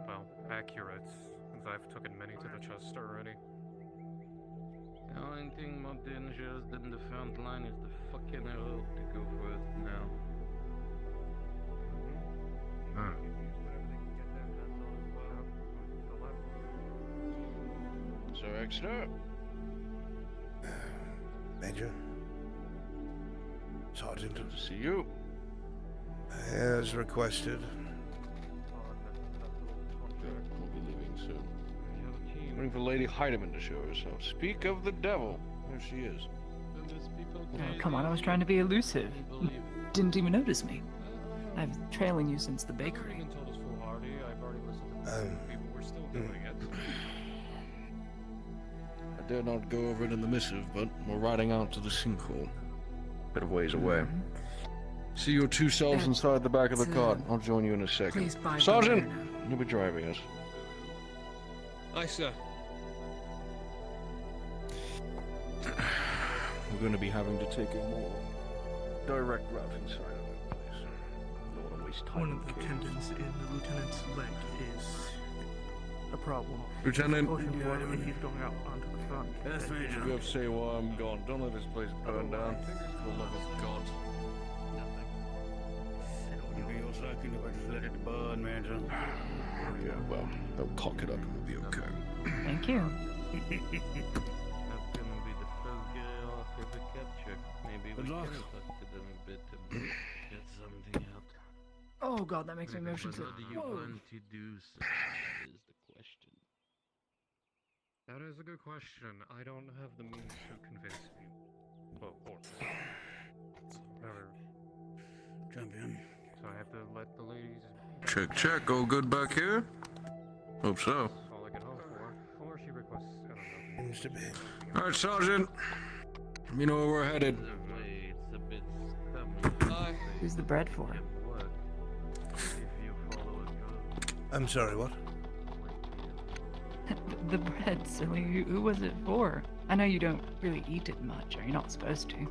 well, accurate, as I've taken many to the chest already. The only thing more dangerous than the front line is the fucking arrow to go first now. So, Exeter? Major. Sergeant. Good to see you. As requested. We'll be leaving soon. Waiting for Lady Heidemann to show herself. Speak of the devil. There she is. Oh, come on, I was trying to be elusive. Didn't even notice me. I've been trailing you since the bakery. I dare not go over it in the missive, but we're riding out to the sinkhole. Bit of ways away. See your 2 selves inside the back of the cart. I'll join you in a second. Please buy Sergeant, you'll be driving us. Aye, sir. We're going to be having to take a more direct route inside of that place. Don't want to waste time. One of the tendons in the lieutenant's leg is a problem. Lieutenant. Push him forward if he's going out onto the front. Yes, Major. You have to say while I'm gone. Don't let this place burn down. For the love of God. Wouldn't be your second if I just let it burn, Major. Yeah, well, they'll cock it up and we'll be okay. Thank you. That's gonna be the first guy off every capture. Maybe we can talk to them a bit and get something out. Oh god, that makes me motion sick. What do you want to do, sir? That is the question. That is a good question. I don't have the means to convince you. Well, or... Rather... Champion. So I have to let the ladies... Check. All good back here? Hope so. All I can hope for. Or she requests... I don't know. Seems to be. Alright, Sergeant. You know where we're headed. It's a bit scummy. Who's the bread for? If you follow a girl. I'm sorry, what? The bread, silly. Who was it for? I know you don't really eat it much, or you're not supposed to.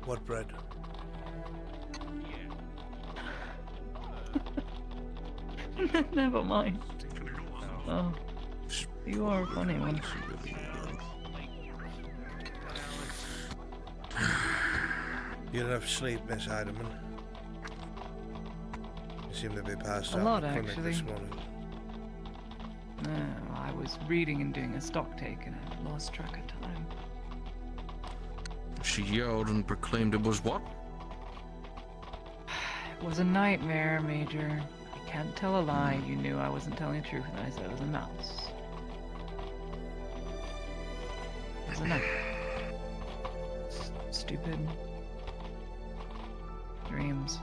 What bread? Never mind. Oh, you are a funny one. You had enough sleep, Miss Heidemann? You seem to be passed A out lot, in the clinic actually. this morning. No, I was reading and doing a stock take, and I lost track of time. She yelled and proclaimed it was what? It was a nightmare, Major. I can't tell a lie. You knew I wasn't telling the truth when I said it was a mouse. It was a nightmare. Stupid dreams.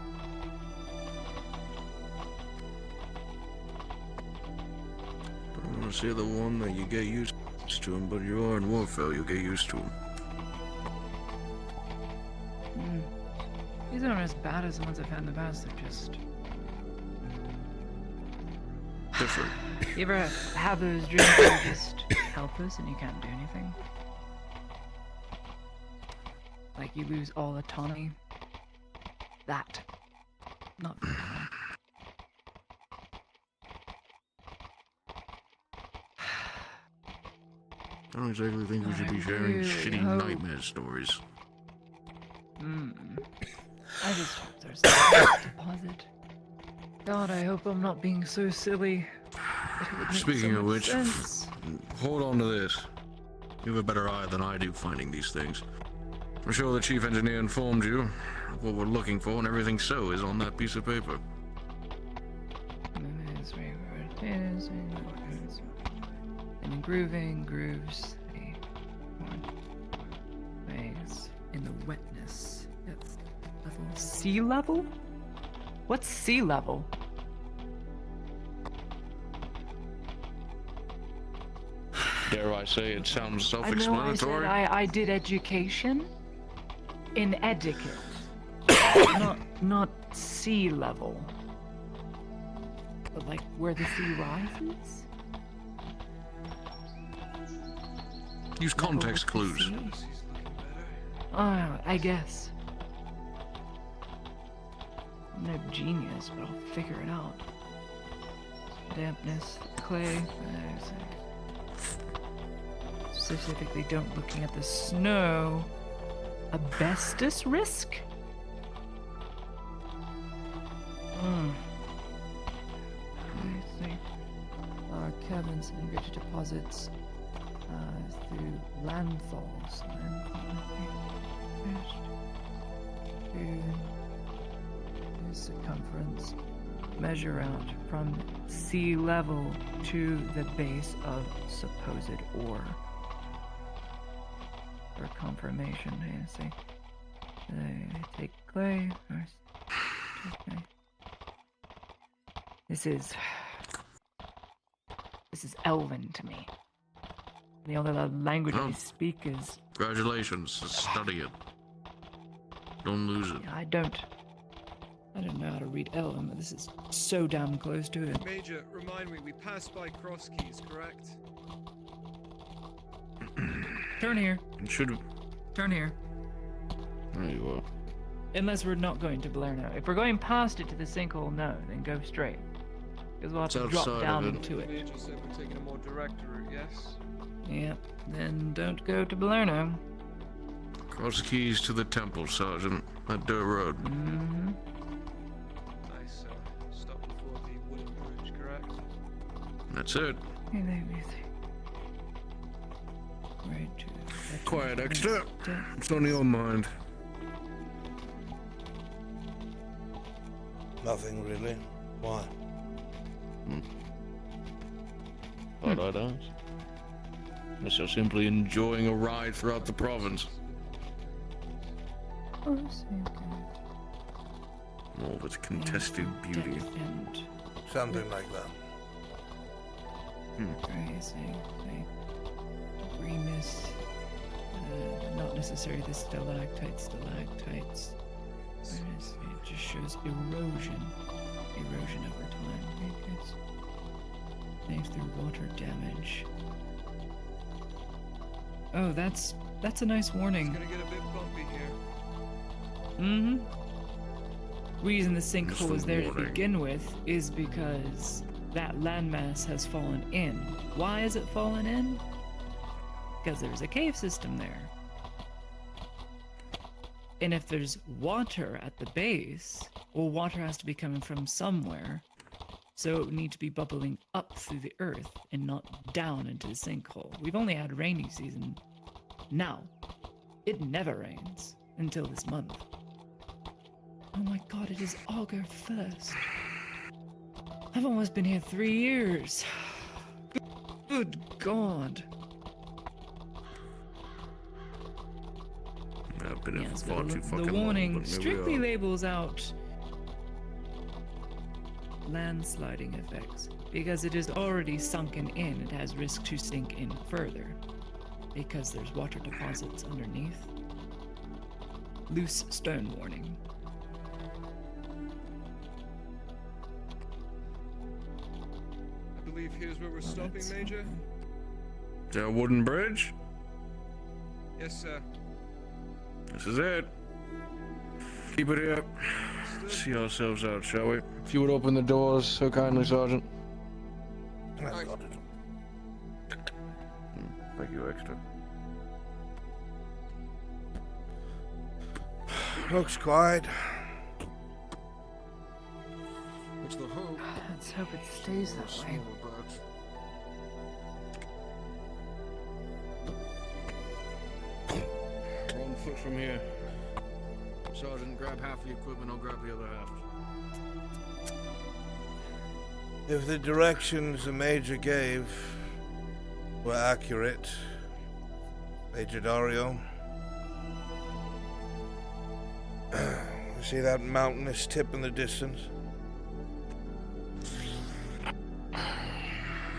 Don't want to say the one that you get used to him, but you are in warfare, you'll get used to him. These aren't as bad as the ones I've had in the past, they're just... Different. You ever have those dreams where you're just helpless and you can't do anything? Like you lose all autonomy? That. Not very fun. I don't exactly think we should be sharing really shitty hope- nightmare stories. I just hope there's a deposit. God, I hope I'm not being so silly. that it would make Speaking so of much which, sense. hold on to this. You have a better eye than I do finding these things. I'm sure the chief engineer informed you of what we're looking for, and everything so is on that piece of paper. And grooving grooves the ways in the wetness. Depth level. Sea level? What's sea level? Dare I say it sounds I know self-explanatory? I did education in etiquette. not sea level. But like where the sea rises? Use context clues. I guess. I'm no genius, but I'll figure it out. Dampness, clay. Specifically, don't looking at the snow. Asbestos risk? I see. Our caverns and rigid deposits through landfalls. To circumference. Measure out from sea level to the base of supposed ore. For confirmation, I see. They take clay first. Okay. This is Elven to me. The only language I speak is. Congratulations, study it. Don't lose it. I don't know how to read Elven, but this is so damn close to it. Major, remind me, we passed by cross keys, correct? Turn here. Should. Turn here. There you are. Unless we're not going to Balerno. If we're going past it to the sinkhole, no, then go straight. Because we'll have to drop down into it. Major said we're taking a more direct route, yes? Yep. Then don't go to Balerno. Cross keys to the temple, Sergeant. That dirt road. Mm-hmm. Nice, stop before the wooden bridge, correct? That's it. Right to Quiet, Exeter. It's on your mind. Nothing really. Why? Thought I'd ask. Unless you're simply enjoying a ride throughout the province. All of its contested beauty. Something like that. Greenness. Not necessarily the stalactites. Whereas it just shows erosion. Erosion over time. Because saves through water damage. Oh, that's a nice warning. It's gonna get a bit bumpy here. Mm-hmm. Reason the sinkhole is there to begin with is because that landmass has fallen in. Why has it fallen in? Because there's a cave system there. And if there's water at the base, well, water has to be coming from somewhere. So it would need to be bubbling up through the earth and not down into the sinkhole. We've only had rainy season now. It never rains until this month. Oh my god, it is Augur 1st. I've almost been here 3 years. Good god. I've been here Yes, for far too fucking the warning long, but here we strictly are. labels out landsliding effects because it is already sunken in. It has risk to sink in further because there's water deposits underneath. Loose stone warning. I believe here's where we're stopping, Major. Is that a wooden bridge? Yes, sir. This is it. Keep it here. See ourselves out, shall we? If you would open the doors so kindly, Sergeant. I got it. Thank you, Extra. Looks quiet. That's the hope. Let's hope it stays that way. Smaller birds. One foot from here. Sergeant, grab half the equipment, I'll grab the other half. If the directions the Major gave were accurate, Major Dario, you see that mountainous tip in the distance?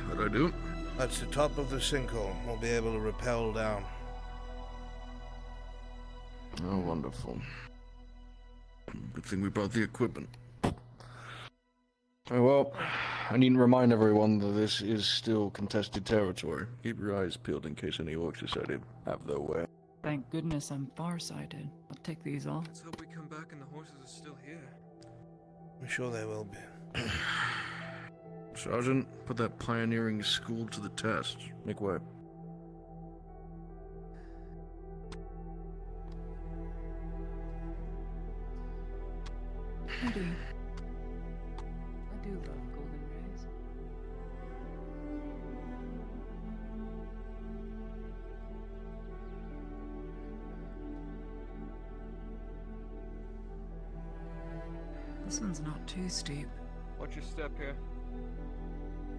What do I do? That's the top of the sinkhole. We'll be able to rappel down. Oh, wonderful. Good thing we brought the equipment. Well, I need to remind everyone that this is still contested territory. Keep your eyes peeled in case any orcs decide to have their way. Thank goodness I'm farsighted. I'll take these off. Let's hope we come back and the horses are still here. I'm sure they will be. Sergeant, put that pioneering school to the test. Make way. I do. I do love golden rays. This one's not too steep. Watch your step here.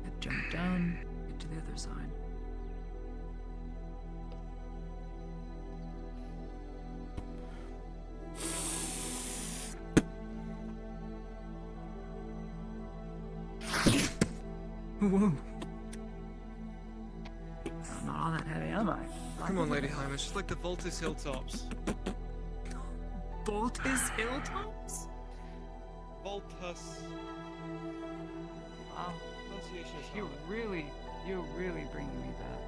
Could jump down, get to the other side. Whoa. I'm not all that heavy, am I? Come on, Lady Hamish. It's like the Voltus Hilltops. Voltus Hilltops? Voltus. Wow. Pronunciation is You're really bringing me back.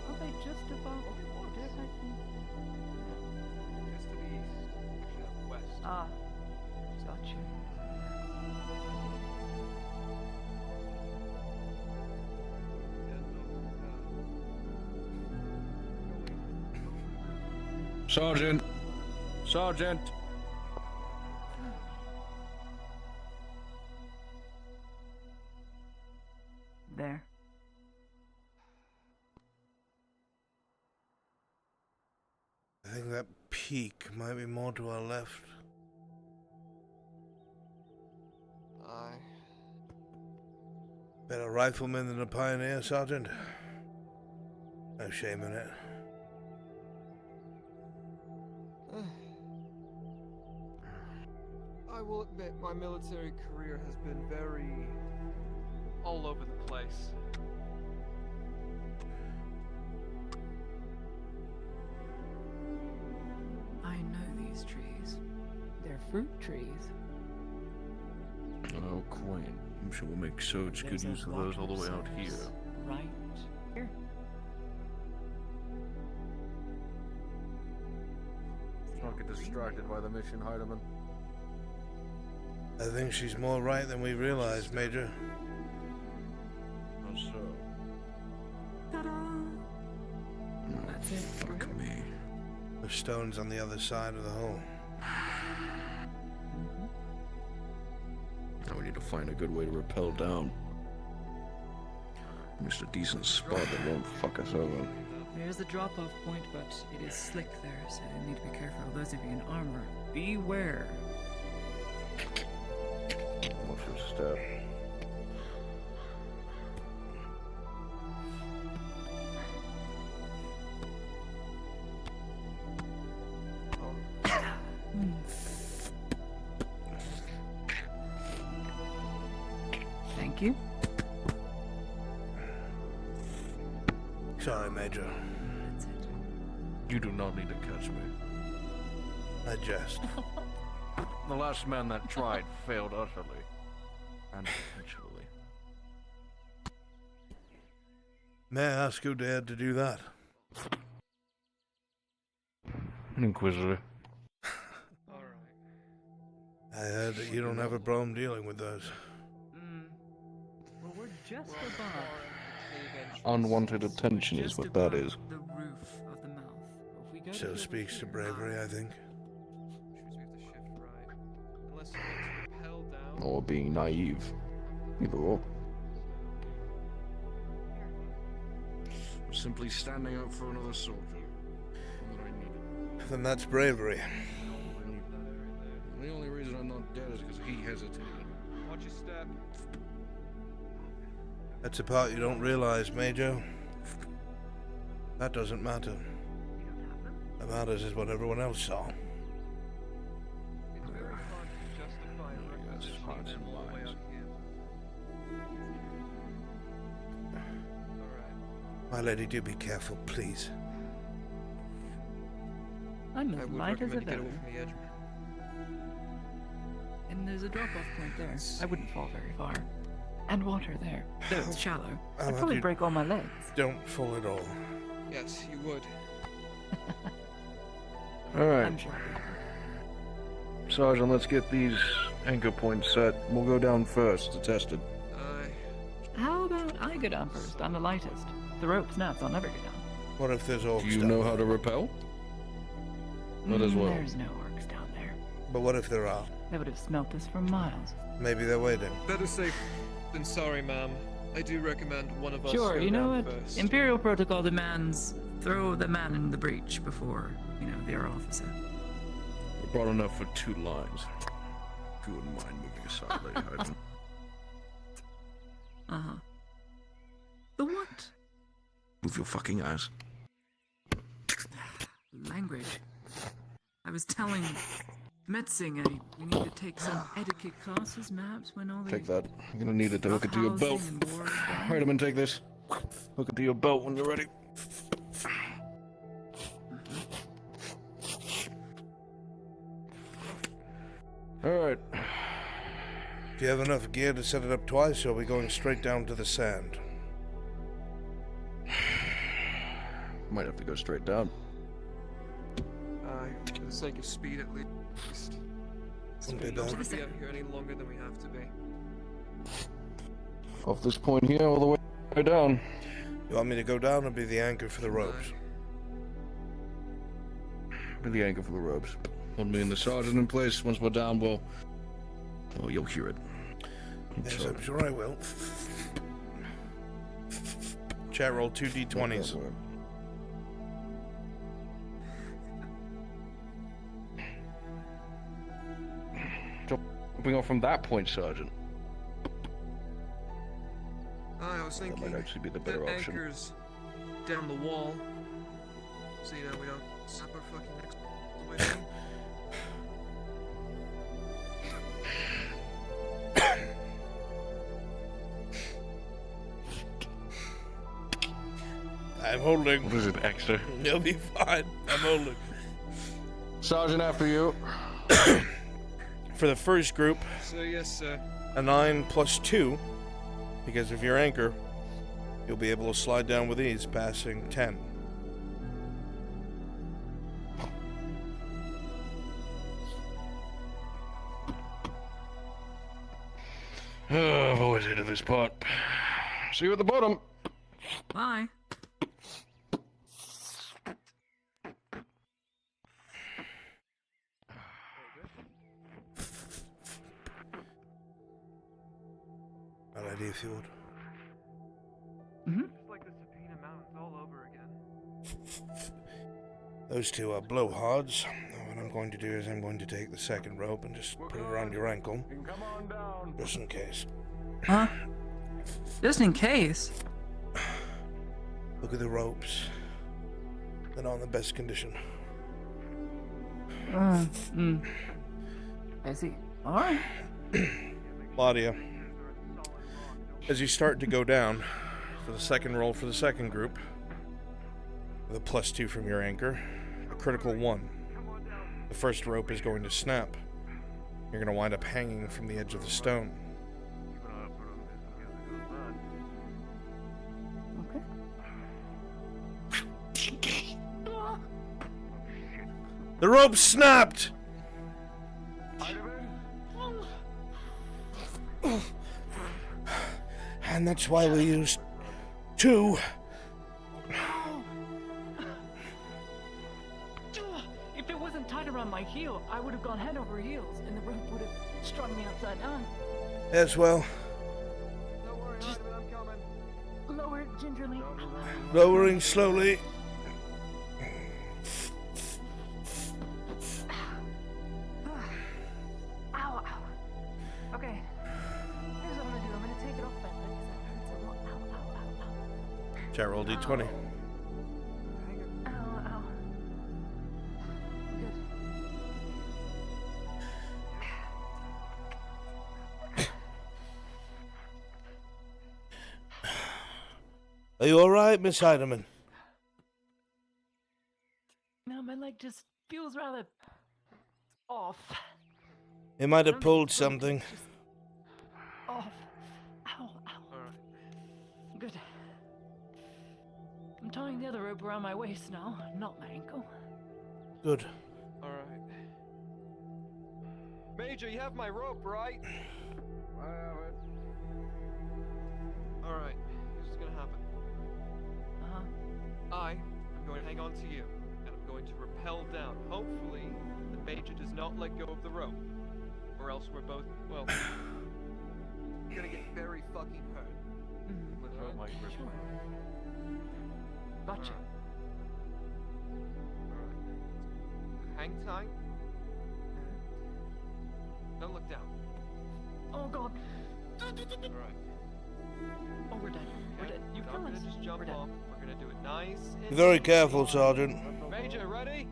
Are they just above? Just to the east. Actually, up west. Ah, got you. Sergeant! Sergeant! There. I think that peak might be more to our left. Aye. Better rifleman than a pioneer, Sergeant. No shame in it. I will admit my military career has been very all over the place. I know these trees. They're fruit trees. Oh, quaint. I'm sure we'll make such good There's a use of those all the way out water here. source right here. Don't get distracted by the mission, Heidemann. I think she's more right than we realize, Major. How so? Ta-da! That's it. Fuck me. The stone's on the other side of the hole. Now we need to find a good way to rappel down. Just a decent spot that won't fuck us over. There's the drop-off point, but it is slick there, so you need to be careful. Those of you in armor, beware. Watch your step. Thank you. Sorry, Major. That's it. You do not need to catch me. I jest. The last man that tried failed utterly. And potentially. May I ask who dared to do that? An inquisitor. I heard that you don't have a problem dealing with those. Well, we're just above. unwanted attention is what that is. The roof of the mouth. If we go So speaks to bravery, I think. Unless you want to rappel down. Or being naive. Either or. Simply standing up for another soldier. That I needed. Then that's bravery. The only reason I'm not dead is because he hesitated. Watch your step. That's a part you don't realize, Major. That doesn't matter. What matters is what everyone else saw. It's very hard to justify requisitioning them all the way up here. My lady, do be careful, please. I'm I as would light as a recommend you get feather. away from the edge. And there's a drop-off point there. I wouldn't fall very far. And water there, though it's shallow. I'd probably you break all my legs. don't fall at all. Yes, you would. Alright. I'm sure. Sergeant, let's get these anchor points set. We'll go down first to test it. How about I go down first? I'm the lightest. The rope snaps, I'll never go down. What if there's orcs Do you down know there? how to rappel? Not as well. There's no orcs down there. But what if there are? They would have smelt us from miles. Maybe they're waiting. Better safe than sorry, ma'am. I do recommend one of us Sure, go you know down what? first. Imperial protocol demands throw the man in the breach before, their officer. We're broad enough for 2 lines. If you wouldn't mind moving aside, Lady Hyden. Uh-huh. The what? Move your fucking ass. Language. I was telling Metzing we need to take some etiquette classes, maps, when all the... Take that. You're gonna need it to hook it to your belt. Hardiman, take this. Hook it to your belt when you're ready. Alright. Do you have enough gear to set it up twice, or are we going straight down to the sand? Might have to go straight down. For the sake of speed, at least. Wouldn't be We don't bad. want to be out here any longer than we have to be. Off this point here, all the way down. You want me to go down or be the anchor for the ropes? Be the anchor for the ropes. Hold me and the sergeant in place. Once we're down, you'll hear it. Yes, I'm sure I will. Chat roll 2 d20s. Jumping off from that point, Sergeant. I was thinking That might actually be the better that option. anchors down the wall, so we don't snap our fucking necks away from them. I'm holding. What is it, extra? You'll be fine. I'm holding. Sergeant, after you. For the first group, So yes, sir. a 9 plus 2, because of your anchor, you'll be able to slide down with ease, passing 10. Oh, I've always hated this part. See you at the bottom. Bye. Not idea, Fjord. Mm-hmm. Just like the Subpoena Mountains all over again. Those two are blowhards. What I'm going to do is I'm going to take the second rope and just put it around your ankle. Just in case. Huh? Just in case. Look at the ropes. They're not in the best condition. I see. Alright. Claudia, as you start to go down for the second roll for the second group, with a +2 from your anchor, a critical 1. The first rope is going to snap. You're going to wind up hanging from the edge of the stone. The rope snapped! And that's why we used 2. If it wasn't tied around my heel, I would have gone head over heels, and the rope would have strung me upside down. As well. Just lower it gingerly. Lowering slowly. Ow, ow. Okay. Here's what I'm gonna do. I'm gonna take it off my leg because that hurts a lot. Ow, ow, ow, ow. Chat roll D20. Ow, ow. Good. Are you alright, Miss Heidemann? No, my leg just feels rather off. You might have pulled something. Off. Ow, ow. Good. I'm tying the other rope around my waist now, not my ankle. Good. Alright. Major, you have my rope, right? I have it. Alright, here's what's gonna happen. I am going to hang on to you, and I'm going to rappel down. Hopefully, the Major does not let go of the rope, or else we're both, well, gonna get very fucking hurt. Alright? Sure. Gotcha. Alright. Hang tight. Don't look down. Oh god. Alright. Oh, we're dead. We're dead. You I'm kill gonna us. just jump off. We're gonna do it nice and Be very easy. careful, Sergeant. Major, ready?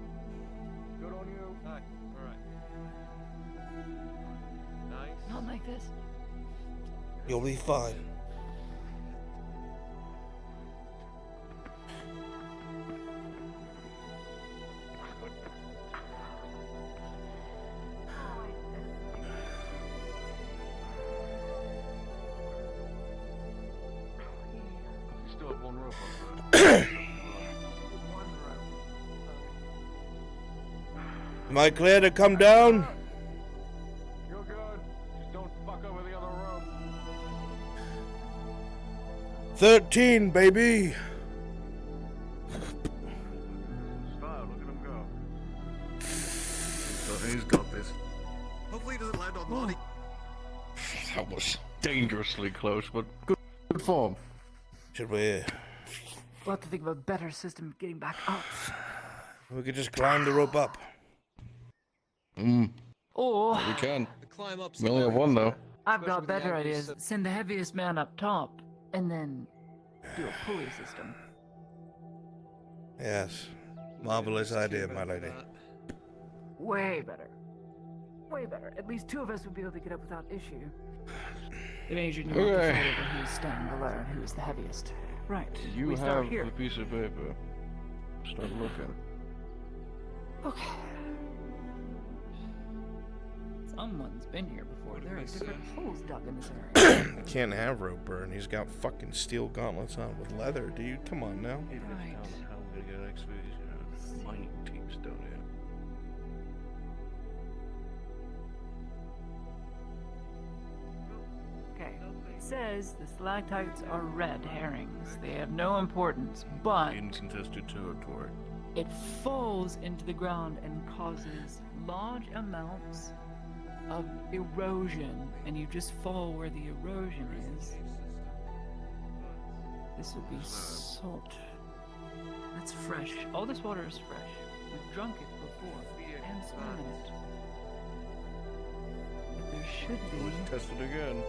Good on you. Alright. Nice. Not like this. You'll be fine. Still have one rope on Am I clear to come down? You're good. Just don't fuck over the other rope. 13, baby. Style, look at him go. He's got this. Hopefully he doesn't land on Lonnie. That was dangerously close, but good form. Should we? We'll have to think of a better system of getting back up. We could just climb the rope up. Or We can. The climb up's We only have one though. I've Especially got with the better angle ideas. set- Send the heaviest man up top, and then do a pulley system. Yes. Marvelous idea, my lady. Way better. Way better. At least 2 of us would be able to get up without issue. The Major knew what Okay. decided that he was standing below and who was the heaviest. Right. You we start have here. the piece of paper. Start looking. Okay. Someone's been here before. There are different holes dug in this area. Can't have rope burn. He's got fucking steel gauntlets on with leather, dude. Come on now. Right. How we're gonna get next week? Mining teams down here. Okay. It says the stalactites are red herrings. They have no importance, but In contested territory. it falls into the ground and causes large amounts of erosion, and you just fall where the erosion is. This would be salt. That's fresh. All this water is fresh. We've drunk it before and swum in it. But there should be. Let's test it again.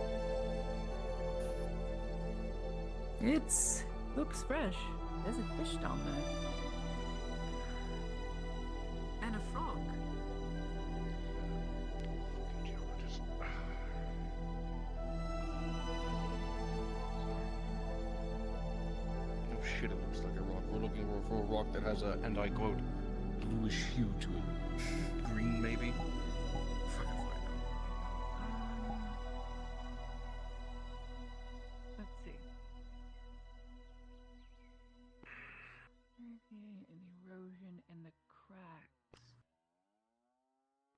It's looks fresh. There's a fish down there. And a frog. Oh shit, it looks like a rock. We're looking for a rock that has a, and I quote, bluish hue to it. Green, maybe? Let's see. And erosion in the cracks.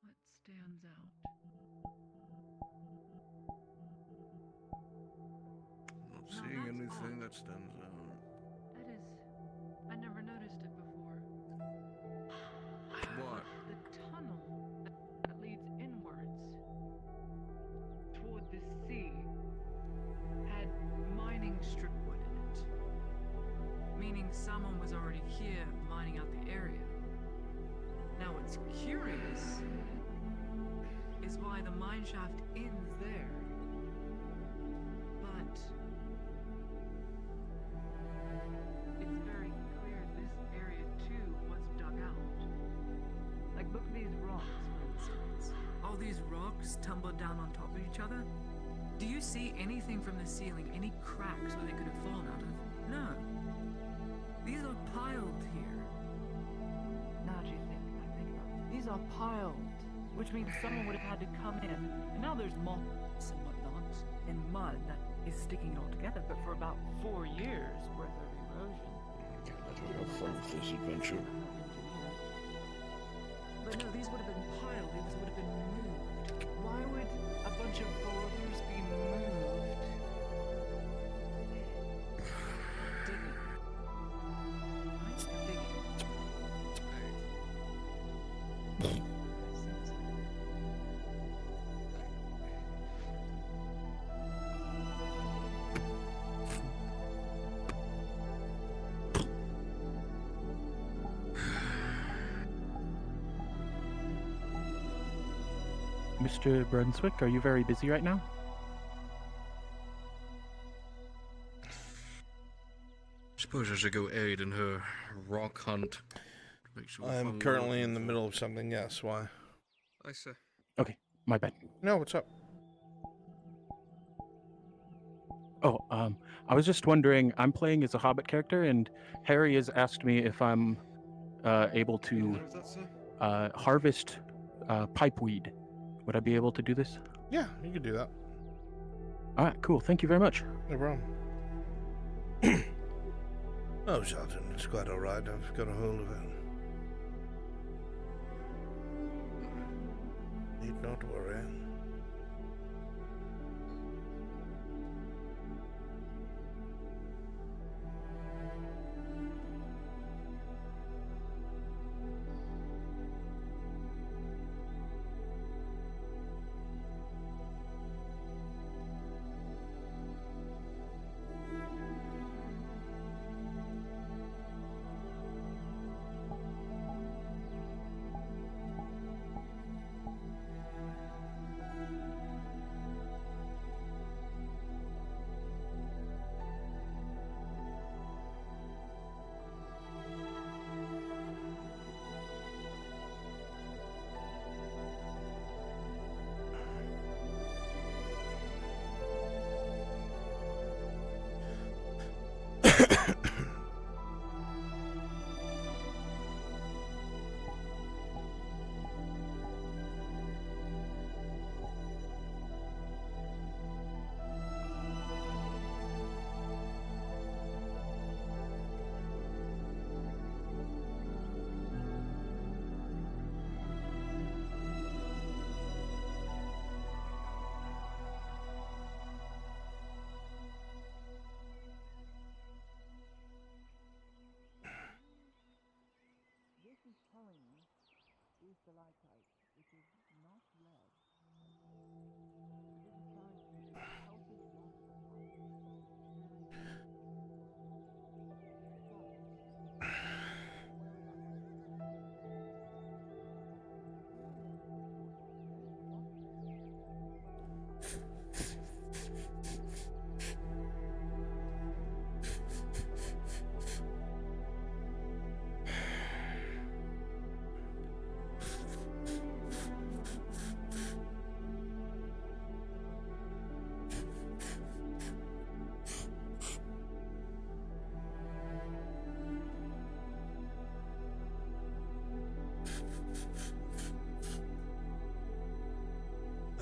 What stands out? Not seeing anything that stands out. someone was already here mining out the area. Now what's curious is why the mine shaft ends there. But it's very clear this area too was dug out. Like look at these rocks, for instance. All these rocks tumbled down on top of each other. Do you see anything from the ceiling, any cracks where they could have fallen out of? No. These are piled here. Now do you think? I think about it. These are piled, which means someone would have had to come in, and now there's moss and whatnot, and mud that is sticking it all together, but for about 4 years worth of erosion. Let's have fun with this adventure. But no, these would have been piled, these would have been moved. Why would a bunch of boulders be moved? Digging. Right? Digging. Mr. Brunswick, are you very busy right now? Suppose I should go aid in her rock hunt. Make sure we I'm find currently what in the we're middle of something, yes. Why? I see. Okay, my bad. No, what's up? Oh, I was just wondering, I'm playing as a Hobbit character, and Harry has asked me if I'm able to harvest pipeweed. Would I be able to do this? Yeah, you could do that. All right, cool. Thank you very much. No problem. Oh, Sergeant, it's quite all right. I've got a hold of it. Need not worry.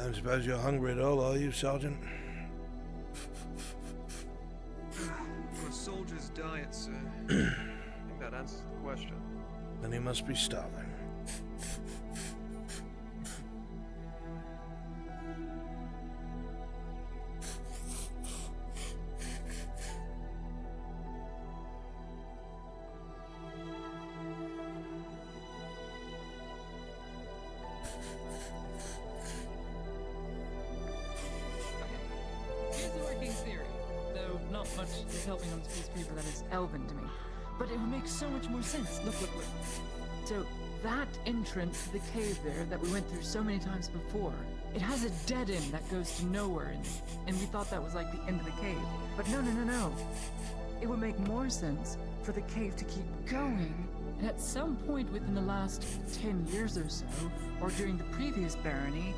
I suppose you're hungry at all, are you, Sergeant? On a soldier's diet, sir. I think that answers the question. Then he must be starving. Here's a working theory, though not much is helping on space fever that is elven to me. But it would make so much more sense. Look, look, look. So that entrance to the cave there that we went through so many times before, it has a dead end that goes to nowhere, and we thought that was like the end of the cave. But no, no, no, no. It would make more sense for the cave to keep going, and at some point within the last 10 years or so, or during the previous barony,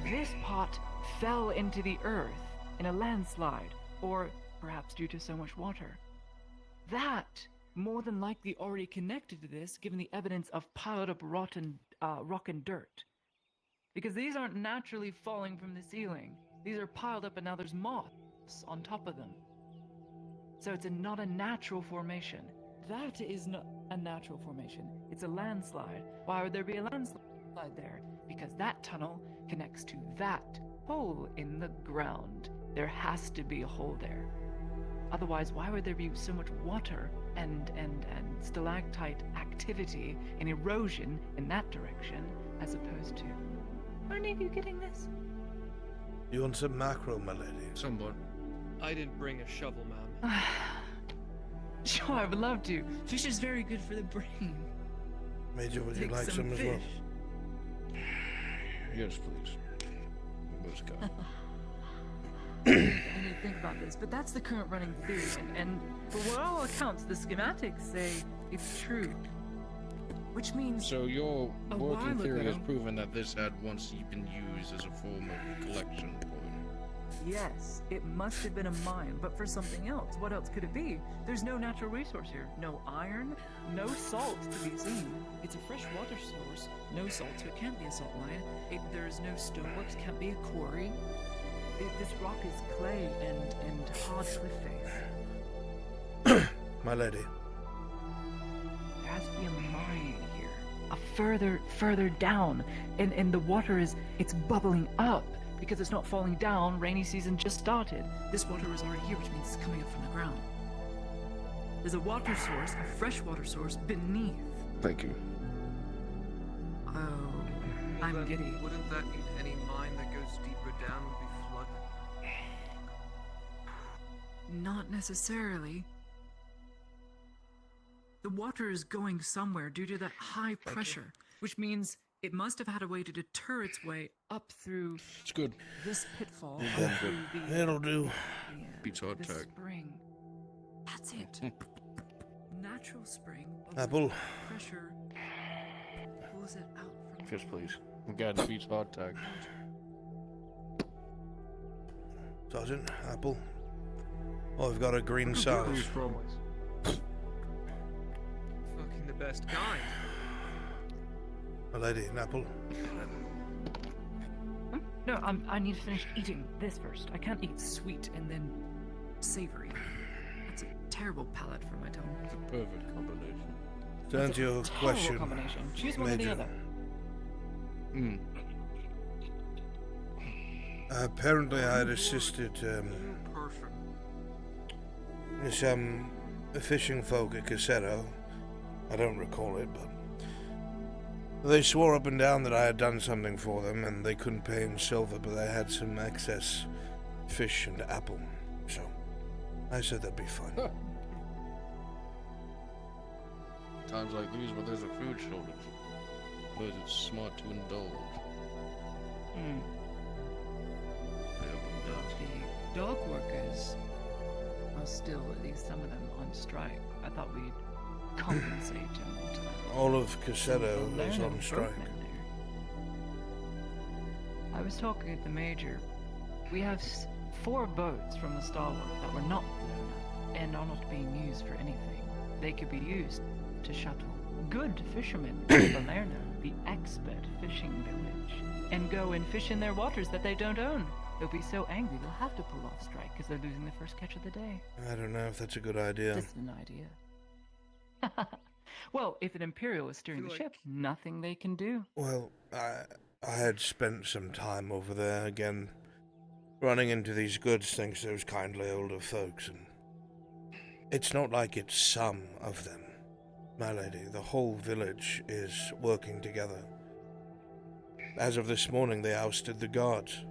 this pot fell into the earth in a landslide, or perhaps due to so much water. That, more than likely already connected to this, given the evidence of piled up rotten rock and dirt. Because these aren't naturally falling from the ceiling. These are piled up and now there's moss on top of them. So it's not a natural formation. That is not a natural formation. It's a landslide. Why would there be a landslide there? Because that tunnel connects to that hole in the ground. There has to be a hole there. Otherwise, why would there be so much water and stalactite activity and erosion in that direction as opposed to... Are any of you getting this? You want some mackerel, my lady? Somewhat. I didn't bring a shovel, ma'am. Sure, I would love to. Fish is very good for the brain. Major, would you Take like some as well? fish. Yes, please. Let's go. I need to think about this, but that's the current running theory, and for what all accounts, the schematics say it's true. Which means... So your a working while theory has ago- proven that this had once been used as a form of collection point. Yes, it must have been a mine, but for something else. What else could it be? There's no natural resource here. No iron, no salt to be seen. It's a fresh water source, no salt, so it can't be a salt mine. There's no stoneworks, can't be a quarry. This rock is clay and hard cliff face. My lady. There has to be a mine here. Further down. And the water it's bubbling up. Because it's not falling down, rainy season just started. This water is already here, which means it's coming up from the ground. There's a water source, a fresh water source, beneath. Thank you. Oh, I'm giddy. Wouldn't that mean any mine that goes deeper down would be flooded? Not necessarily. The water is going somewhere due to that high pressure, which means it must have had a way to deter its way up through It's good. this pitfall. Yeah, up through the, it'll do. Beats hard the tag. spring. That's it. Natural spring. Of Apple. Pressure pulls it out from Yes, please. God beats hard tag. Sergeant, apple. Oh, I've got a green size. Fucking the best kind. My lady, an apple. No, I need to finish eating this first. I can't eat sweet and then savory. That's a terrible palate for my tongue. It's a perfect combination. To That's answer a your terrible question, combination. Choose one or the Major. other. Apparently, I had assisted some fishing folk at Cassetto. I don't recall it, but they swore up and down that I had done something for them, and they couldn't pay in silver, but they had some excess fish and apple. So I said that'd be fine. Times like these where there's a food shortage, suppose it's smart to indulge. The dog workers are still, at least some of them, on strike. I thought we'd compensate and All of Cassetto is learn on and strike. improvement there. I was talking with the major. We have 4 boats from the Starwork that were not blown up and are not being used for anything. They could be used to shuttle good fishermen from Palermo, the expert fishing village, and go and fish in their waters that they don't own. They'll be so angry they'll have to pull off strike because they're losing the first catch of the day. I don't know if that's a good idea. Just an idea. Well, if an Imperial is steering the ship, nothing they can do. Well, I had spent some time over there again, running into these goods thanks to those kindly older folks, and it's not like it's some of them, my lady. The whole village is working together. As of this morning, they ousted the guards.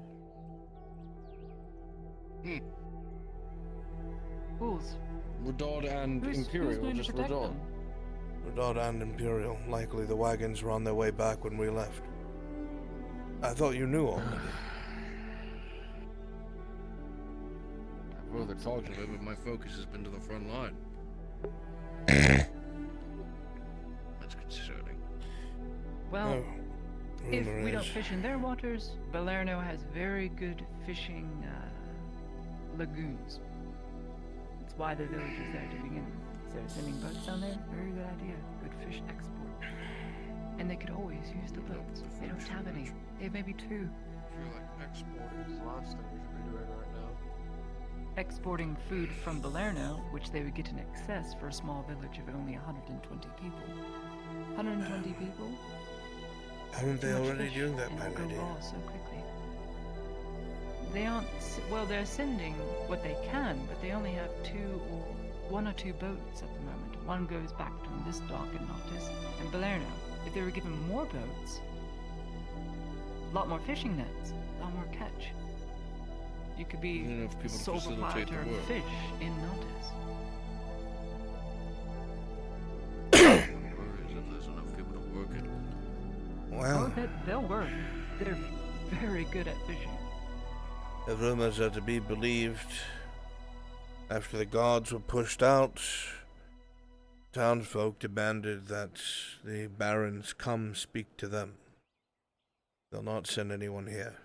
Fools. Redod and Who's Imperial, going to just protect Redod. them? Redod and Imperial. Likely the wagons were on their way back when we left. I thought you knew already. I've rather told you, but my focus has been to the front line. That's concerning. Well, if rumor we don't is- fish in their waters, Balerno has very good fishing lagoons. That's why the village is there to begin with. So sending boats down there, very good idea. Good fish export. And they could always use the boats. They don't have any. They have maybe 2. I feel like exporting is the last thing we should be doing right now. Exporting food from Balerno, which they would get in excess for a small village of only 120 people. 120 people? Aren't they Too much already fish, doing that and by it'll go idea? raw so quickly. They aren't. Well, they're sending what they can, but they only have 1 or 2 boats at the moment. One goes back between this dock and Nautis and Balerno. If they were given more boats, a lot more fishing nets, a lot more catch. You could be Enough people to sole facilitate the proprietor of work. fish in Nautis. Where is it? There's enough people to work it. Well, They'll work. They're very good at fishing. the rumors are to be believed. After the guards were pushed out, townsfolk demanded that the barons come speak to them. They'll not send anyone here.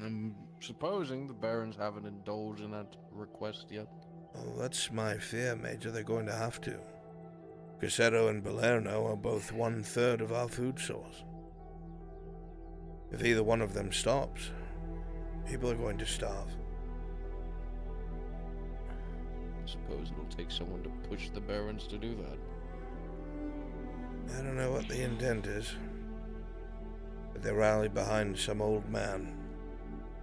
I'm supposing the barons haven't indulged in that request yet. Well, that's my fear, Major. They're going to have to. Casero and Balerno are both 1/3 of our food source. If either one of them stops, people are going to starve. I suppose it'll take someone to push the barons to do that. I don't know what the intent is, but they rally behind some old man,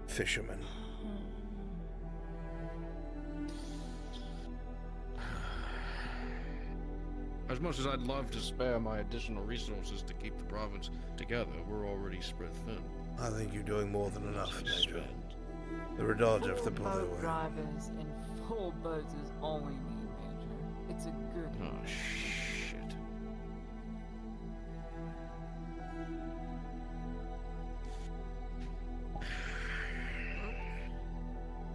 fisherman. As much as I'd love to Spare my additional resources to keep the province together, we're already spread thin. I think you're doing more than enough, Major. The Redards have to pull their Boat weight. drivers and full boats is only me, Major. It's a good. Oh, shit.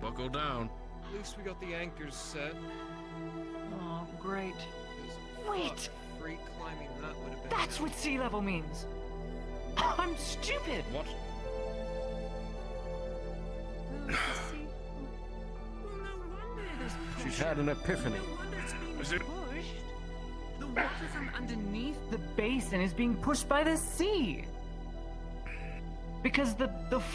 buckle down. At least we got the anchors set. Oh, great. Wait! Free climbing, that would have been. That's what sea level means! I'm stupid! What? She's had an epiphany. Is it pushed? The water from underneath the basin is being pushed by the sea! Because the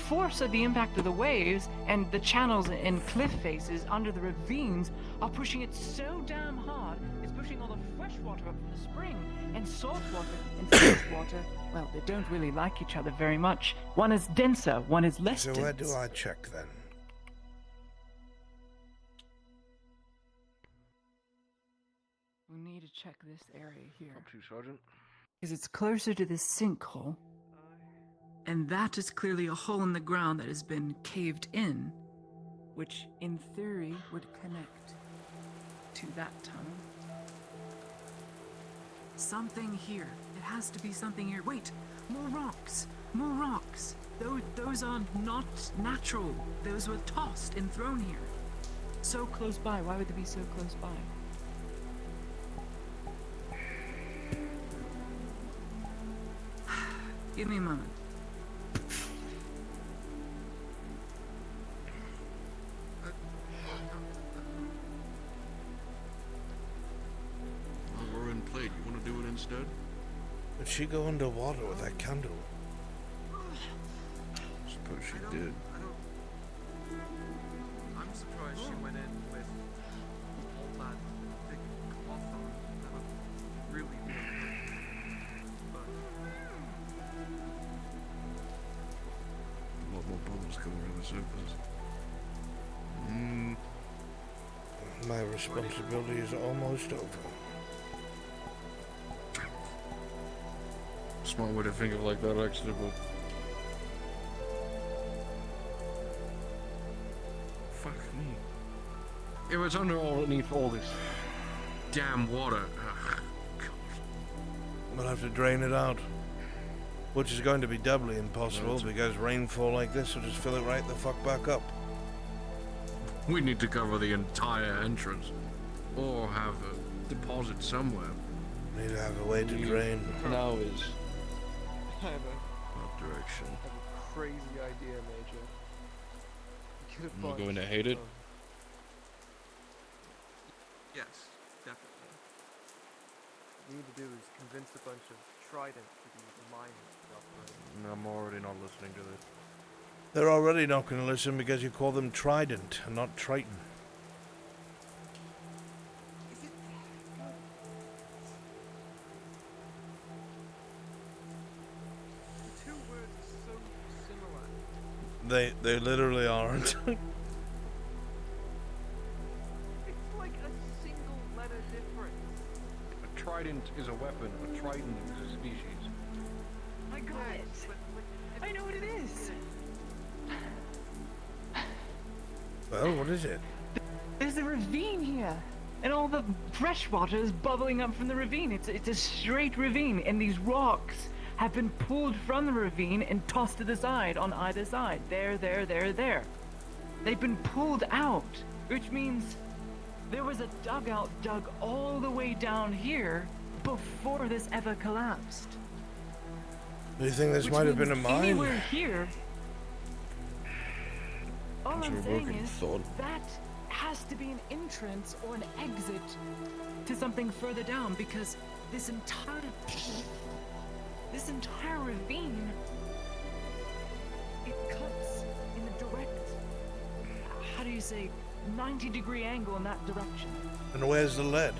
force of the impact of the waves and the channels and cliff faces under the ravines are pushing it so damn hard, it's pushing all the fresh water up from the spring, and salt water and fresh water, well, they don't really like each other very much. One is denser, one is less So dense. where do I check then? We need to check this area here. Up to Sergeant. Because it's closer to this sinkhole. And that is clearly a hole in the ground that has been caved in, which in theory would connect to that tunnel. Something here. It has to be something here. Wait, more rocks. More rocks. Those are not natural. Those were tossed and thrown here. So close by. Why would they be so close by? Give me a moment. We're in plate. You want to do it instead? Did she go underwater with that candle? Suppose she did. I'm surprised she went in with all that thick cloth on. That would really be but A lot more bubbles coming around the surface. My responsibility is almost over. Smart way to think of it like that, actually, but It was underneath all this damn water. Ugh, We'll have to drain it out. Which is going to be doubly impossible because rainfall like this will just fill it right the fuck back up. we need to cover the entire entrance. Or have a deposit somewhere. We need to have a way to drain. Now is I have What direction? a crazy idea, Major. Get a You're bunch going to hate it? of- Yes, definitely. What we need to do is convince a bunch of Trident to be the miners to operate. I'm already not listening to this. They're already not going to listen because you call them Trident and not Triton. The two words are so similar. They literally aren't. It's like a single letter difference. A trident is a weapon, a trident is a species. I got it. I know what it is. Well, what is it? There's a ravine here, and all the fresh water is bubbling up from the ravine. It's a straight ravine, and these rocks have been pulled from the ravine and tossed to the side on either side. There. They've been pulled out, which means there was a dugout dug all the way down here before this ever collapsed. Do you think this Which might have been a means mine? Anywhere here. All That's I'm a saying working is thought. that has to be an entrance or an exit to something further down, because this entire ravine, it cuts in a direct, how do you say, 90-degree angle in that direction. And where's the lead?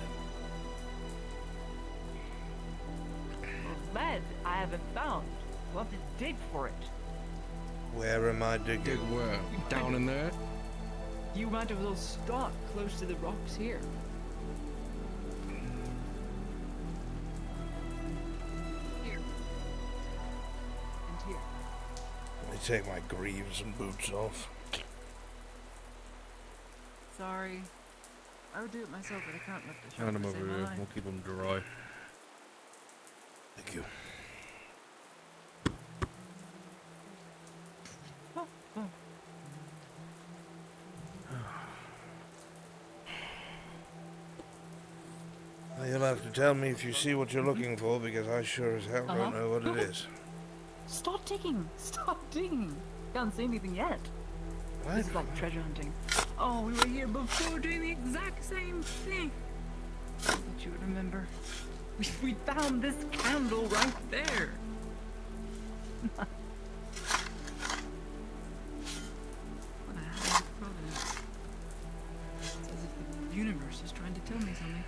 Lead I haven't found. We'll have to dig for it. Where am I digging? Dig where? Down in there? You might have well start close to the rocks here. Here. And here. Let me take my greaves and boots off. Sorry. I would do it myself, but I can't lift the shop Hand them to over save my here. life. We'll keep them dry. Thank you. Well, you'll have to tell me if you see what you're looking for, because I sure as hell don't know what it is. Stop digging! Stop digging! Can't see anything yet. This is like treasure hunting. Oh, we were here before doing the exact same thing. I thought you would remember. We found this candle right there. What a high providence. It's as if the universe is trying to tell me something.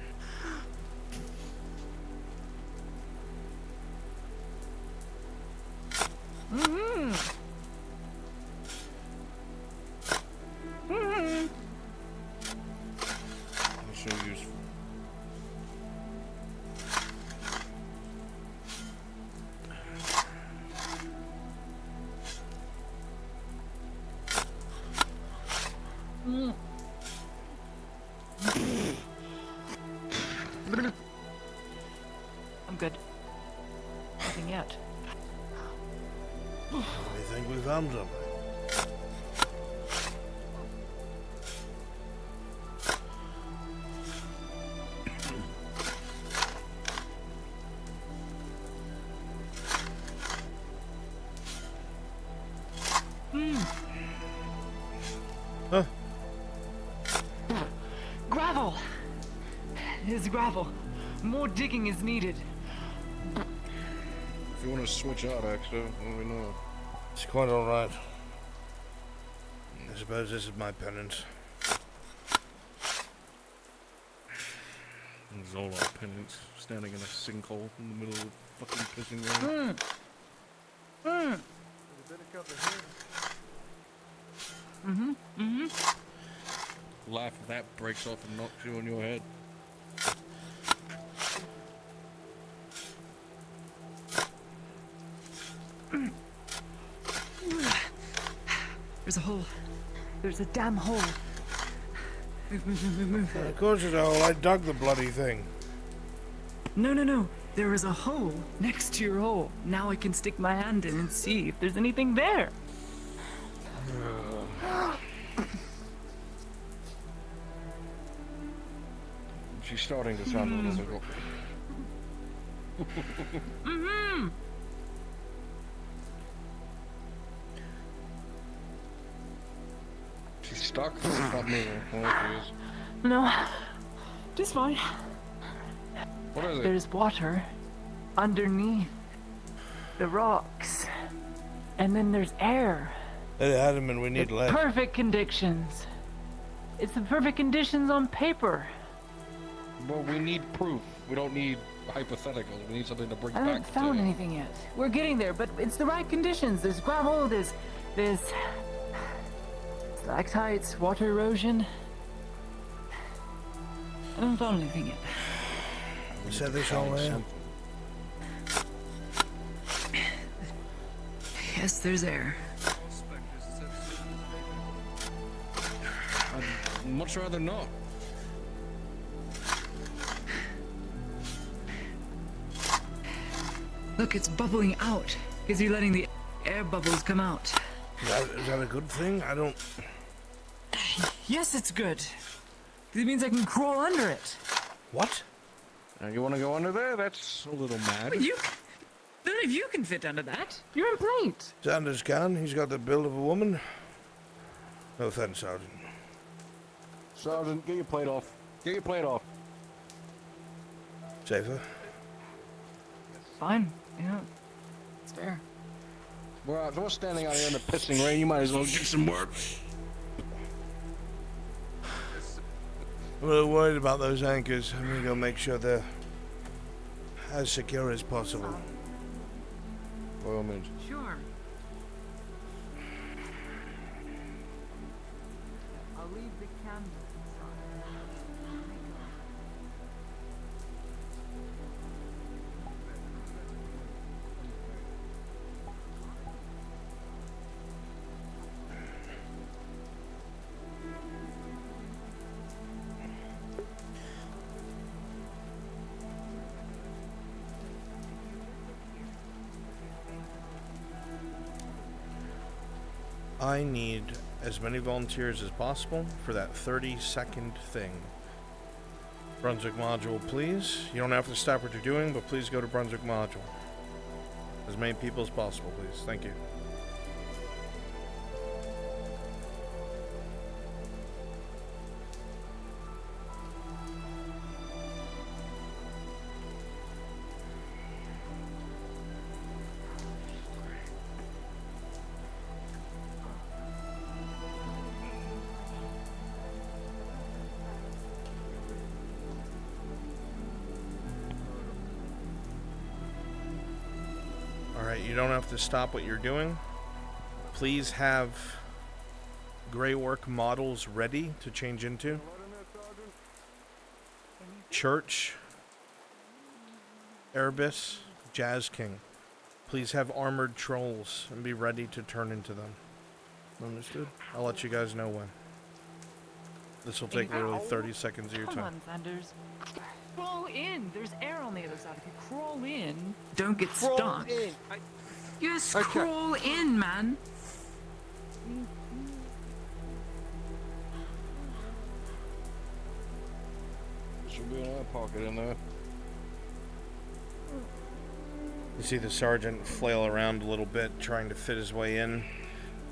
That's so useful. I'm good. Nothing yet. I think we found something. Huh? Gravel! It's gravel. More digging is needed. If you want to switch out, Axel, let me know. It's quite alright. I suppose this is my penance. It's all our penance, standing in a sinkhole in the middle of fucking pissing rain. There's a bit of cover here. Laugh if that breaks off and knocks you on your head. There's a hole. There's a damn hole. Move. Of course there's a hole. I dug the bloody thing. No. There is a hole next to your hole. Now I can stick my hand in and see if there's anything there. She's starting to sound a little difficult. Mm-hmm. She's stuck. Not moving. There she is. No, just fine. What is it? There's water underneath the rocks, and then there's air. Hey, Adam, we need lead. Perfect conditions. It's the perfect conditions on paper. Well, we need proof. We don't need hypotheticals. We need something to bring I back haven't found to... anything yet. We're getting there, but it's the right conditions. There's gravel, there's stalactites, water erosion. I haven't found anything yet. Set this all in. Yes, there's air. I'd much rather not. Look, it's bubbling out because you're letting the air bubbles come out. Is that a good thing? I don't... Yes, it's good. It means I can crawl under it. What? Now you want to go under there? That's a little mad. But none of you can fit under that. You're in plate. Sanders can. He's got the build of a woman. No offense, Sergeant. Sergeant, get your plate off. Get your plate off. Safer. Fine. Yeah. It's fair. We're standing out here in the pissing rain. You might as well get some work. I'm a little worried about those anchors. I'm gonna go make sure they're as secure as possible. By all means. Sure. I'll leave the candle I need as many volunteers as possible for that 30-second thing. Brunswick module, please. You don't have to stop what you're doing, but please go to Brunswick module. As many people as possible, please. Thank you. You don't have to stop what you're doing. Please have gray work models ready to change into. Church, Erebus, Jazz King. Please have armored trolls and be ready to turn into them. Understood? I'll let you guys know when. This will take literally 30 seconds of your Come time. on, Thunders. Crawl in. There's air on the other side. If you crawl in, don't get stuck. Just crawl in, man. Should be an air pocket in there. You see the sergeant flail around a little bit, trying to fit his way in.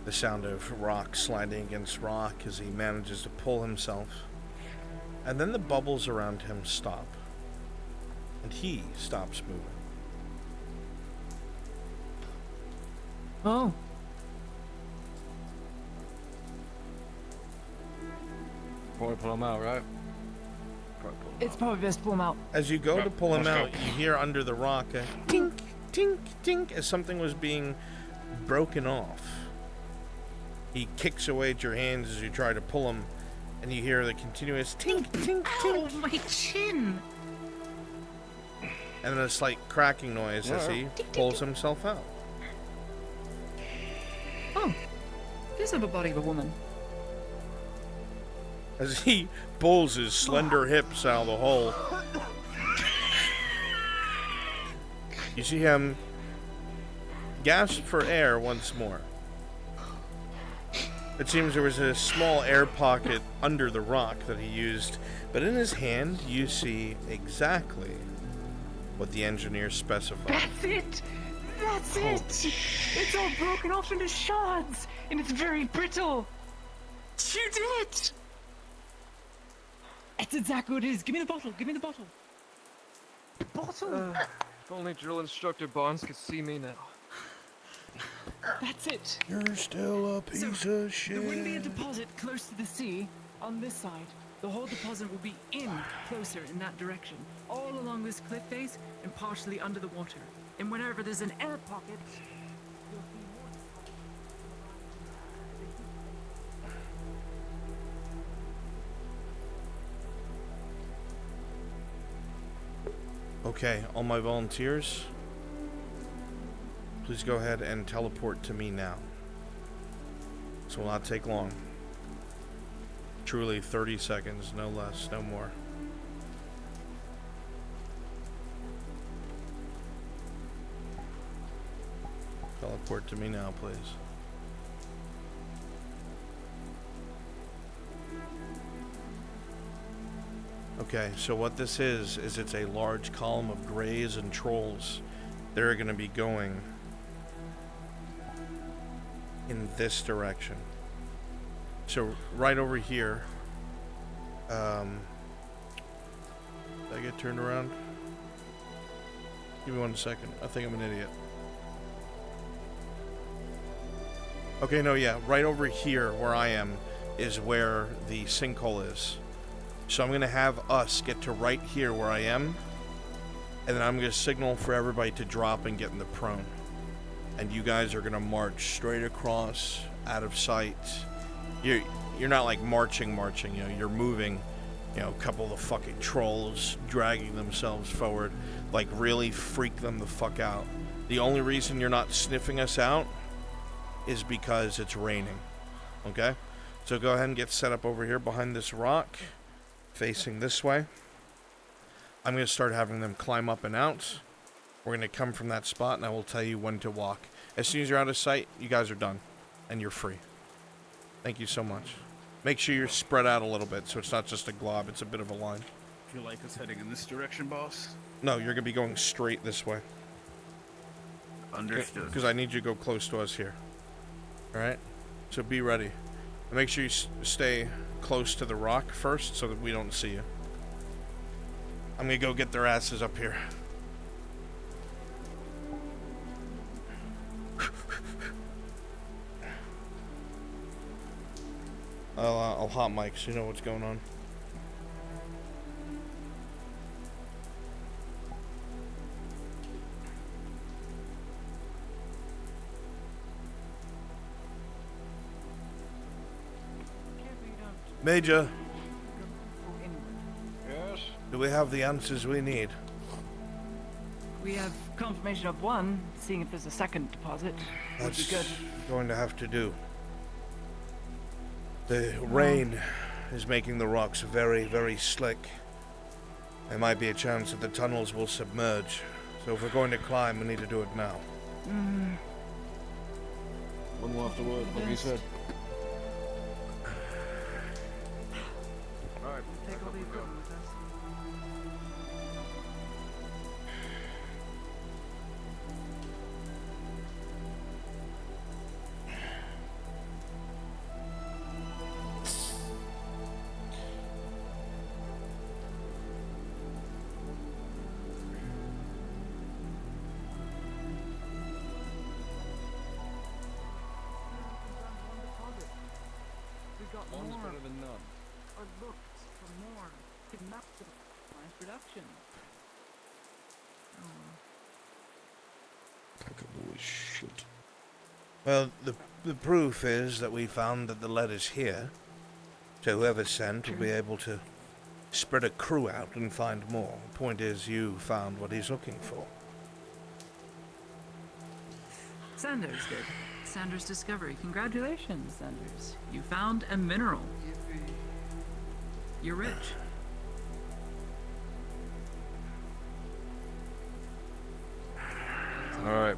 The sound of rock sliding against rock as he manages to pull himself. And then the bubbles around him stop. And he stops moving. Oh. Probably pull him out, right? It's probably best to pull him out. As you go to pull him out, you hear under the rock a tink, tink, tink as something was being broken off. He kicks away at your hands as you try to pull him, and you hear the continuous tink, tink, tink. Oh, my chin! And then a slight cracking noise as he pulls himself out. Oh, does have a body of a woman. as he pulls his slender hips out of the hole. You see him gasp for air once more. It seems there was a small air pocket under the rock that he used, but in his hand you see exactly what the engineer specified. That's it! That's it! It's all broken off into shards, and it's very brittle. You did it! That's exactly what it is. Give me the bottle. Give me the bottle. Bottle. If only drill instructor Barnes could see me now. That's it. You're still a piece of shit. There wouldn't be a deposit close to the sea on this side. The whole deposit will be closer in that direction, all along this cliff face and partially under the water. And whenever there's an air pocket, you'll see more. Okay, all my volunteers, please go ahead and teleport to me now. This will not take long. Truly 30 seconds, no less, no more. Teleport to me now, please. Okay, so what this is it's a large column of greys and trolls. They're going to be going in this direction. So right over here, did I get turned around? Give me 1 second. I think I'm an idiot. Okay, no, yeah, right over here where I am is where the sinkhole is. So I'm going to have us get to right here where I am, and then I'm going to signal for everybody to drop and get in the prone. And you guys are going to march straight across, out of sight. You're not like marching, you know, you're moving, you know, a couple of the fucking trolls dragging themselves forward, like really freak them the fuck out. The only reason you're not sniffing us out is because it's raining, okay? So go ahead and get set up over here behind this rock, facing this way. I'm going to start having them climb up and out. We're going to come from that spot, and I will tell you when to walk. As soon as you're out of sight, you guys are done, and you're free. Thank you so much. Make sure you're spread out a little bit, so it's not just a glob, it's a bit of a line. Do you like us heading in this direction, boss? No, you're going to be going straight this way. Understood. Because I need you to go close to us here. Alright? So be ready. And make sure you stay close to the rock first so that we don't see you. I'm going to go get their asses up here. I'll hot mic so you know what's going on. Major. Yes? Do we have the answers we need? We have confirmation of one, seeing if there's a second deposit. Would be good. Going to have to do. The rain is making the rocks very, very slick. There might be a chance that the tunnels will submerge. So if we're going to climb, we need to do it now. One more after word, like you said. Alright, Take all the equipment with us. One's better than none. Or looked for more. Could map the mass production. Shit. Well, the proof is that we found that the letter's here. So whoever sent will be able to spread a crew out and find more. The point is, you found what he's looking for. Sanders did. Sanders' discovery. Congratulations, Sanders. You found a mineral. You're rich. All right.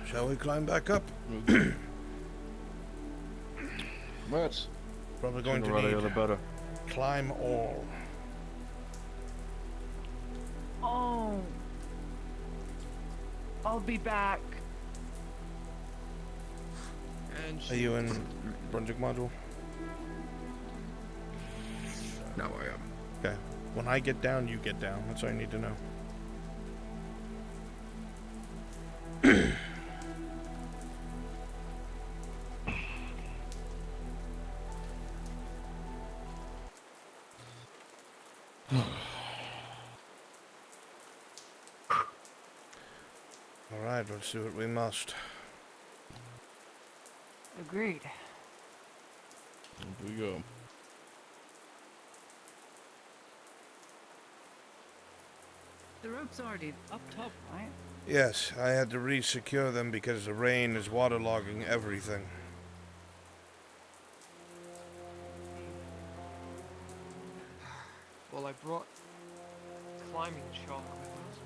Shall we climb back up? Let's. Probably going to Sooner rather need the better. climb all. Oh. I'll be back. And Are you in Brunswick module? No, I am. Okay. When I get down, you get down. That's all I need to know. All right, let's do what we must. Agreed. Here we go. The rope's already up top, right? Yes, I had to re-secure them because the rain is waterlogging everything. Well, I brought climbing chalk with us.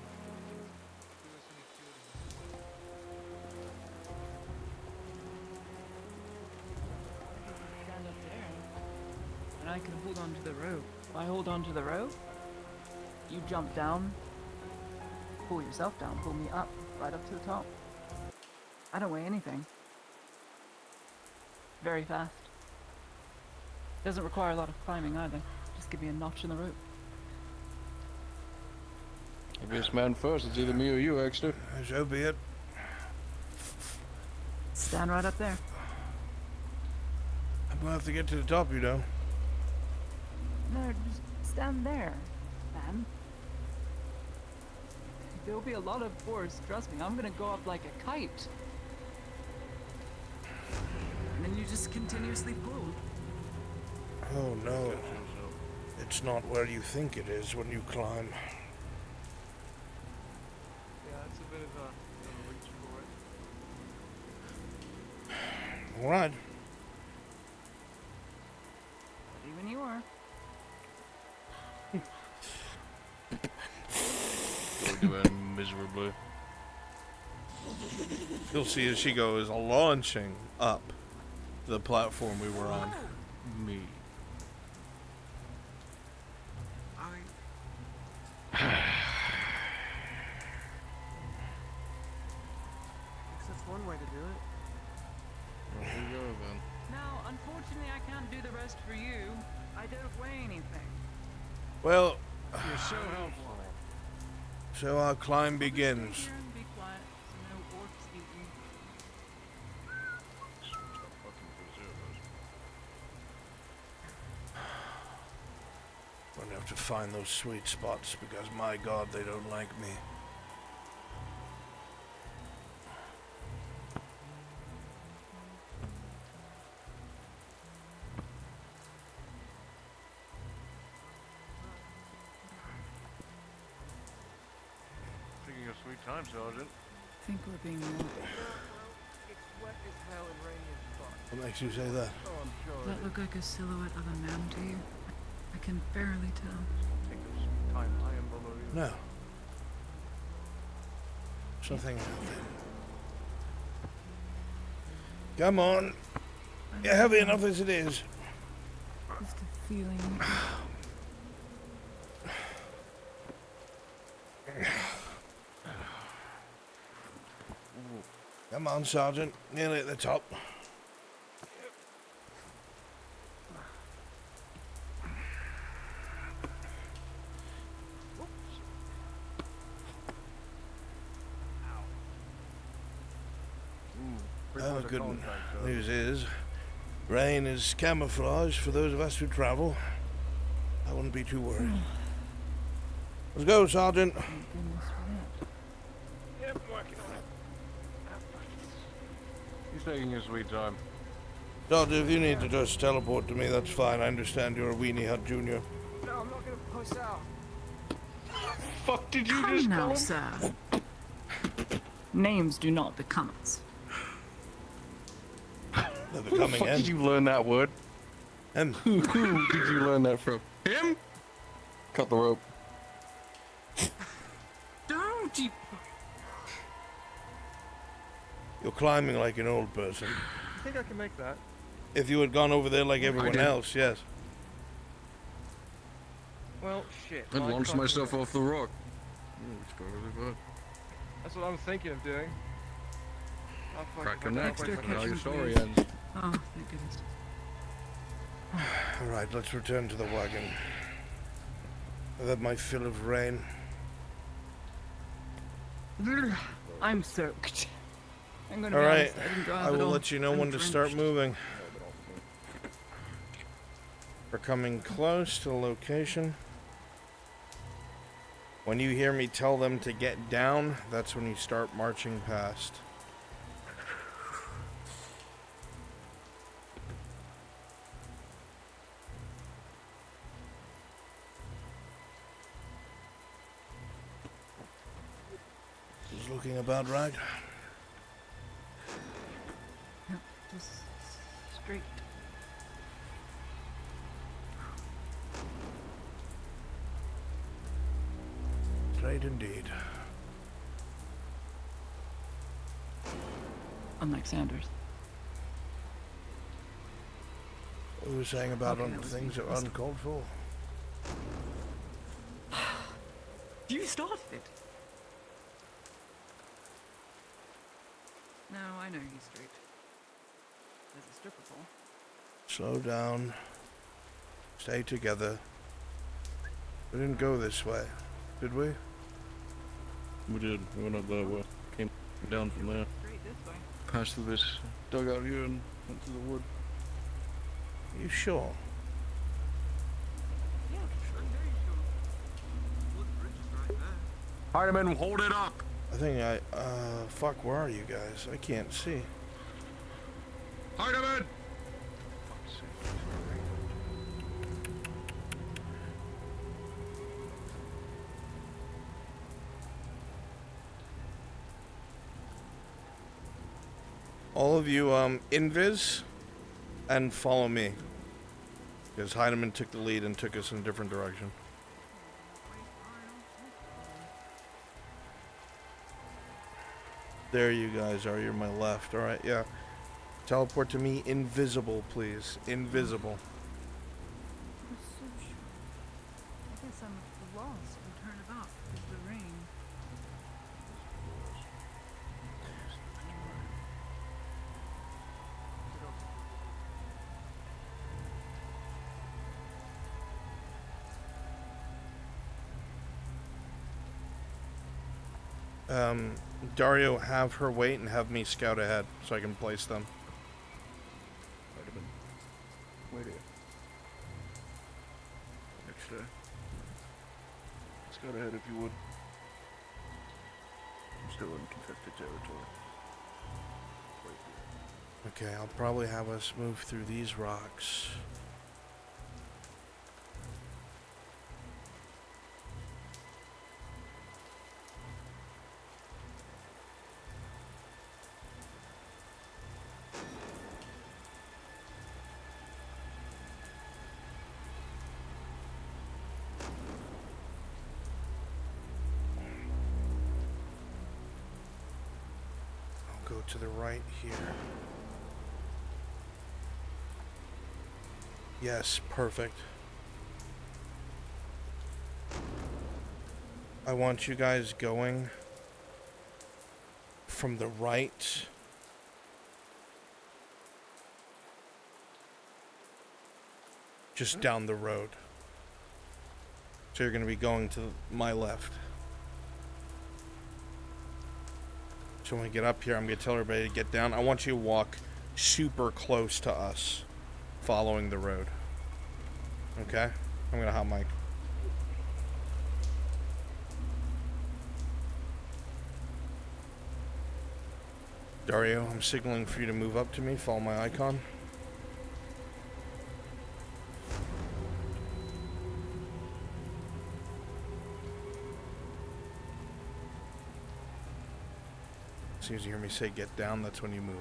Stand up there. And I can hold on to the rope. If I hold on to the rope, you jump down, pull yourself down, pull me up, right up to the top. I don't weigh anything. Very fast. Doesn't require a lot of climbing either. Just give me a notch in the rope. Heaviest man first. It's either me or you, Exter. So be it. Stand right up there. I'm gonna have to get to the top, you know. No, just stand there, man. There'll be a lot of force, trust me. I'm gonna go up like a kite. And then you just continuously pull. Oh no. It's not where you think it is when you climb. Yeah, that's a bit of a reach for it. Alright. Ready when you are. We're doing miserably. You'll see as she goes launching up the platform we were on. Me. That's one way to do it. There we go then. Now, unfortunately, I can't do the rest for you. I don't weigh anything. Well, You're so helpful. so our climb begins. Sit here and be quiet, so no orcs eat you. We're gonna have to find those sweet spots because my god, they don't like me. Taking a sweet time, Sergeant. I think we're being warned. It's wet as hell and rainy as fuck. What makes you say that? Oh, I'm sure. Does that look like a silhouette of a man to you? I can barely tell. Take a sweet time. I am below you. No. Something happened. Come on. You're heavy enough as it is. Just a feeling. Come on, Sergeant. Nearly at the top. Oh, good news is, rain is camouflage for those of us who travel. I wouldn't be too worried. Let's go, Sergeant. Yep, working on it. He's taking his sweet time. Sergeant, if you need to just teleport to me, that's fine. I understand you're a weenie hut junior. No, I'm not gonna push out. Fuck did you Come just now, call? sir. Names do not become us. They're Where the becoming fuck in. did you learn that word? Who did you learn that from? Him? Cut the rope. Don't you? You're climbing like an old person. I think I can make that. If you had gone over there like everyone did. else, yes. Well, shit. I'd I launch can't do myself that. off the rock. It's got really bad. That's what I'm thinking of doing. Oh, fuck, Crack if I your don't neck. break my Now neck. your story ends. Oh, thank goodness. Alright, let's return to the wagon. I've had my fill of rain. I'm soaked. I'm gonna be Alright, honest, I didn't drive I at will all. let you know I'm when to start drenched. moving. We're coming close to the location. When you hear me tell them to get down, that's when you start marching past. This is looking about right. Yep, just straight. Straight indeed. Unlike Sanders. What were we saying about Okay, that was things me. that were uncalled for? You started it. No, I know he's straight. There's a stripper pole. Slow down. Stay together. We didn't go this way, did we? We did. We went up that way. Came down from there. Straight this way. Passed through this dugout here and went through the wood. You sure? Yeah, I'm very sure. Look, the bridge is right there. Heineman, hold it up! I think fuck, where are you guys? I can't see. Heineman! All of you, invis and follow me. Because Heineman took the lead and took us in a different direction. There you guys are, you're my left. Alright, yeah. Teleport to me, invisible, please. Invisible. I'm so sure. I guess I'm lost and turn about because of the rain. Dario, have her wait and have me scout ahead so I can place them. Wait here. Next day. Let's go ahead if you would. I'm still in contested territory. Okay, I'll probably have us move through these rocks. I'll go to the right here. Yes, perfect. I want you guys going from the right. Just down the road. So you're going to be going to my left. So when we get up here, I'm going to tell everybody to get down. I want you to walk super close to us, following the road. Okay? I'm going to hot mic. Dario, I'm signaling for you to move up to me. Follow my icon. As soon as you hear me say get down, that's when you move.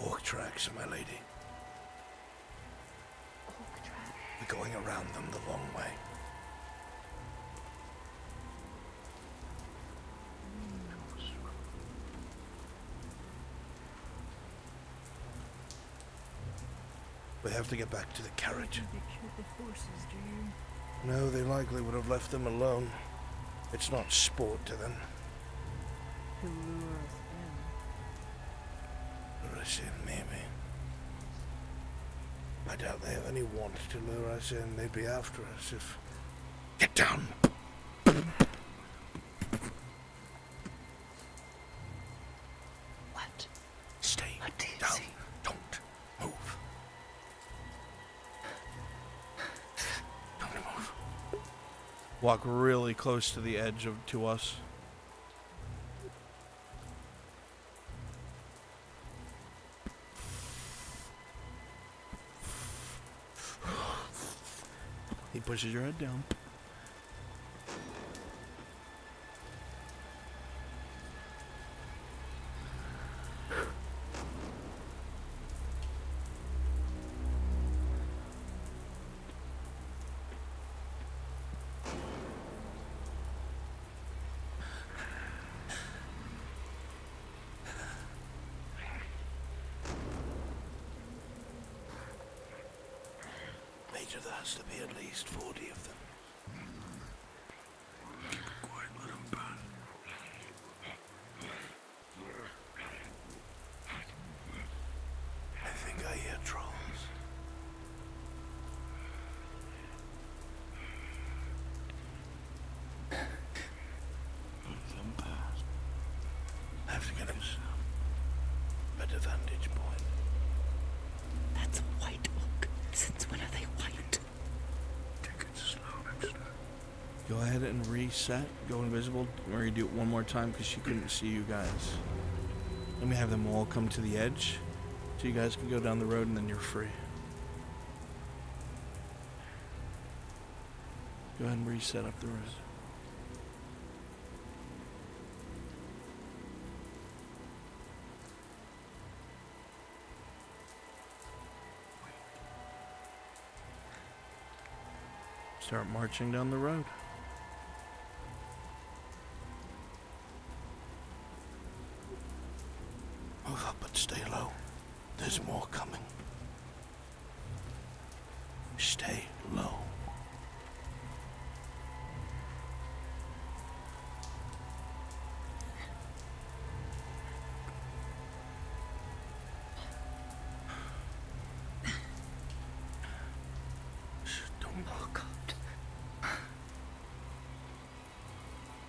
Orc tracks, my lady. Orc trap. We're going around them the long way. We have to get back to the carriage. They killed the horses, do you? No, they likely would have left them alone. It's not sport to them. To lure us Lure us in, maybe. I doubt they have any want to lure us in. They'd be after us if... Get down! What? Stay What do you down. see? Don't move. Don't move. Walk really close to the edge to us. He pushes your head down. Major, there has to be at least 40 of them. Keep it quiet, let them burn. I think I hear trolls. Let them pass. I have to get him a better vantage point. That's a white oak. Since when are they white? Take it slow next time. Go ahead and reset. Go invisible. We're gonna do it one more time because she couldn't see you guys. Let me have them all come to the edge, so you guys can go down the road and then you're free. Go ahead and reset up the road. Start marching down the road. Move up but stay low. There's more coming. Stay low. Oh God.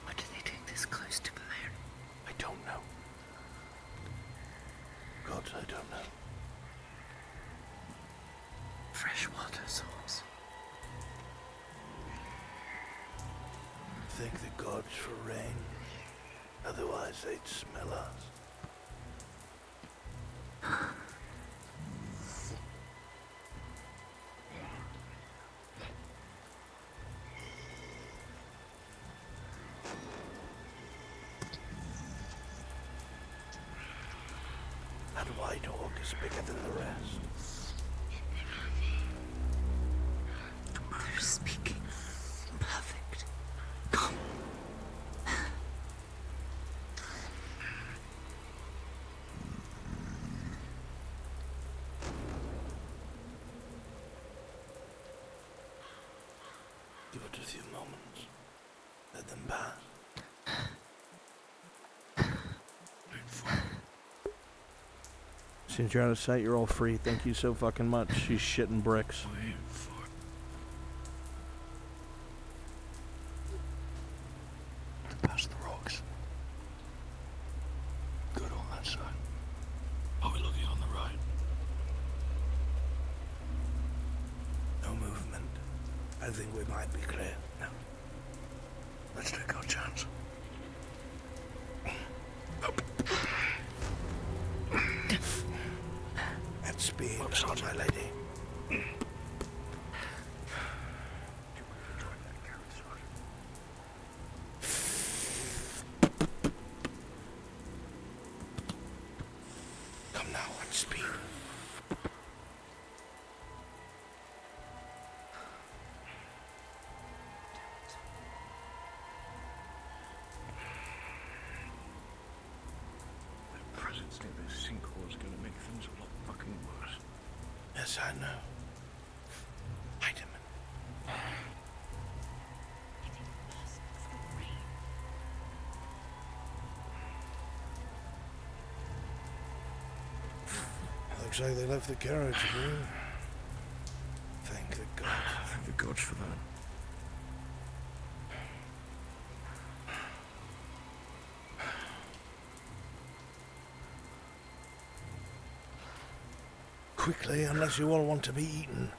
Why do they take this close to fire? I don't know. God, I don't know. Freshwater source. Thank the gods for rain. Otherwise they'd smell us. That white hawk is bigger than the rest. They're speaking. Perfect. Come. Give it a few moments. Let them pass. Since you're out of sight, you're all free. Thank you so fucking much. She's shitting bricks. Past the rocks. Good on that side. Are we looking on the right? No movement. I think we might be clear. No. Let's take our chance. At speed, my lady. Come Now what speed? The presence near this sinkhole is going to make things a lot fucking worse. Yes, I know. Hide him. Looks like they left the carriage again. Thank the God. Thank the gods for that. Quickly, unless you all want to be eaten.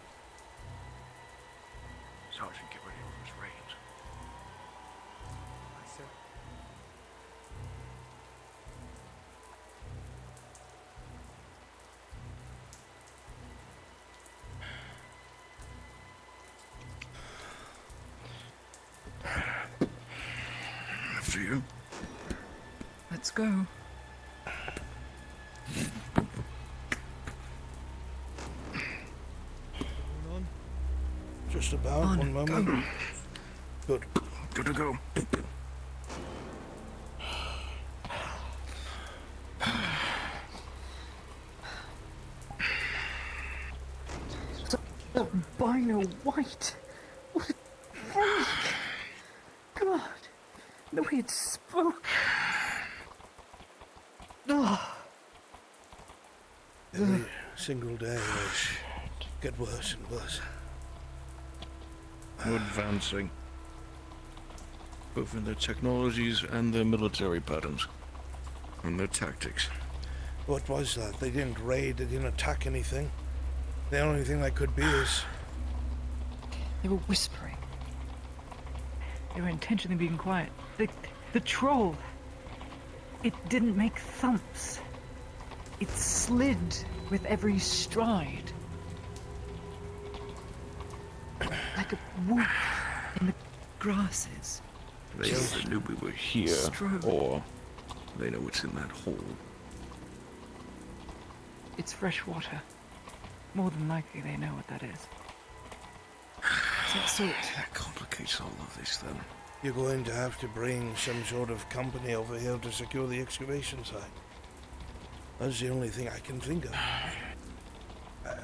Sergeant, get ready for those raids. Aye, sir. After you. Let's go. Just about. One moment. Good. Good to go. Albino white. What a freak! God, the way it spoke. Oh. Every single day they get worse and worse. We're advancing. Both in their technologies and their military patterns. And their tactics. What was that? They didn't raid, they didn't attack anything. The only thing that could be is... They were whispering. They were intentionally being quiet. The troll. It didn't make thumps. It slid with every stride. Like a whoop in the grasses. They either knew we were here, Stroke. or they know what's in that hole. It's fresh water. More than likely they know what that is. So that complicates all of this then. You're going to have to bring some sort of company over here to secure the excavation site. That's the only thing I can think of.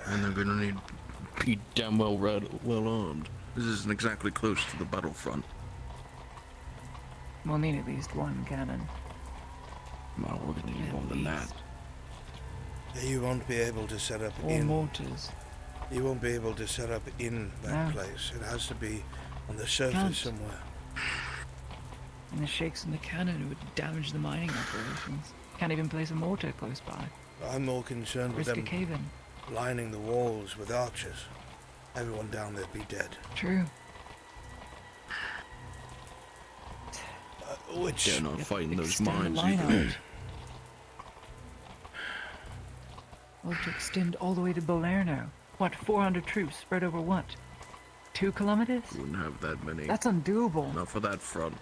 And they're gonna need be damn well armed. This isn't exactly close to the battlefront. we'll need at least one cannon. Well, we're gonna need more than that. You won't be able to set up Or in... mortars. You won't be able to set up in that No. place. It has to be on the surface Can't. somewhere. And the shakes in the cannon would damage the mining operations. Can't even place a mortar close by. I'm more concerned with Risk a them cave-in. lining the walls with archers. Everyone down there'd be dead. True. Which... They're not fighting those Extend the mines line either. out. Or to extend all the way to Balerno. What, 400 troops spread over what? 2 kilometers? We wouldn't have that many. That's undoable. Not for that front.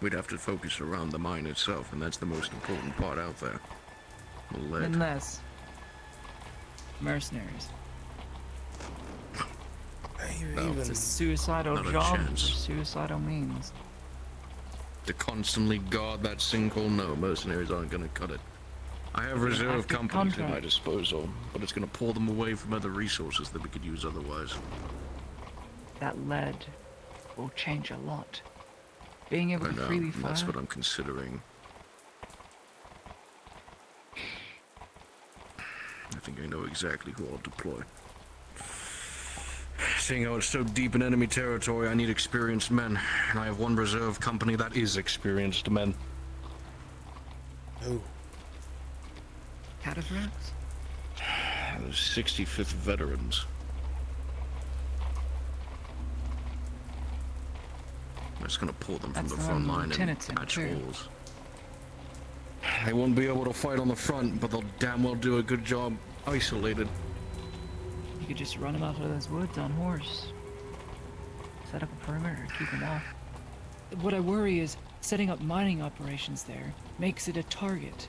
We'd have to focus around the mine itself, and that's the most important part out there. The lead. Unless... mercenaries. No, It's a suicidal not a job for chance. suicidal means. To constantly guard that sinkhole, no, mercenaries aren't gonna cut it. I have reserve Active companies at my contract. disposal, but it's gonna pull them away from other resources that we could use otherwise. That lead will change a lot. Being able I to know, freely and fire. that's what I'm considering. I think I know exactly who I'll deploy. Seeing how it's so deep in enemy territory, I need experienced men, and I have one reserve company that is experienced men. Who? Cataphracts? The 65th veterans. That's gonna pull them from That's the the front one line and lieutenant's in, patch too. holes. They won't be able to fight on the front, but they'll damn well do a good job isolated. You could just run them out of those woods on horse. Set up a perimeter, keep them off. What I worry is setting up mining operations there makes it a target.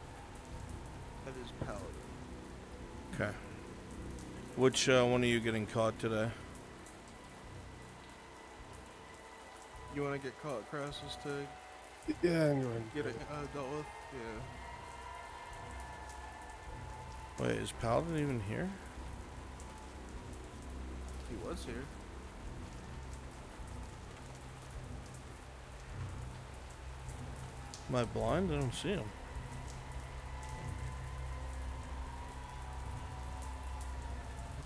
Okay. Which one are you getting caught today? You want to get caught, Crassus, to Yeah, I'm going. get it dealt with? Yeah. Wait, is Paladin even here? He was here. Am I blind? I don't see him.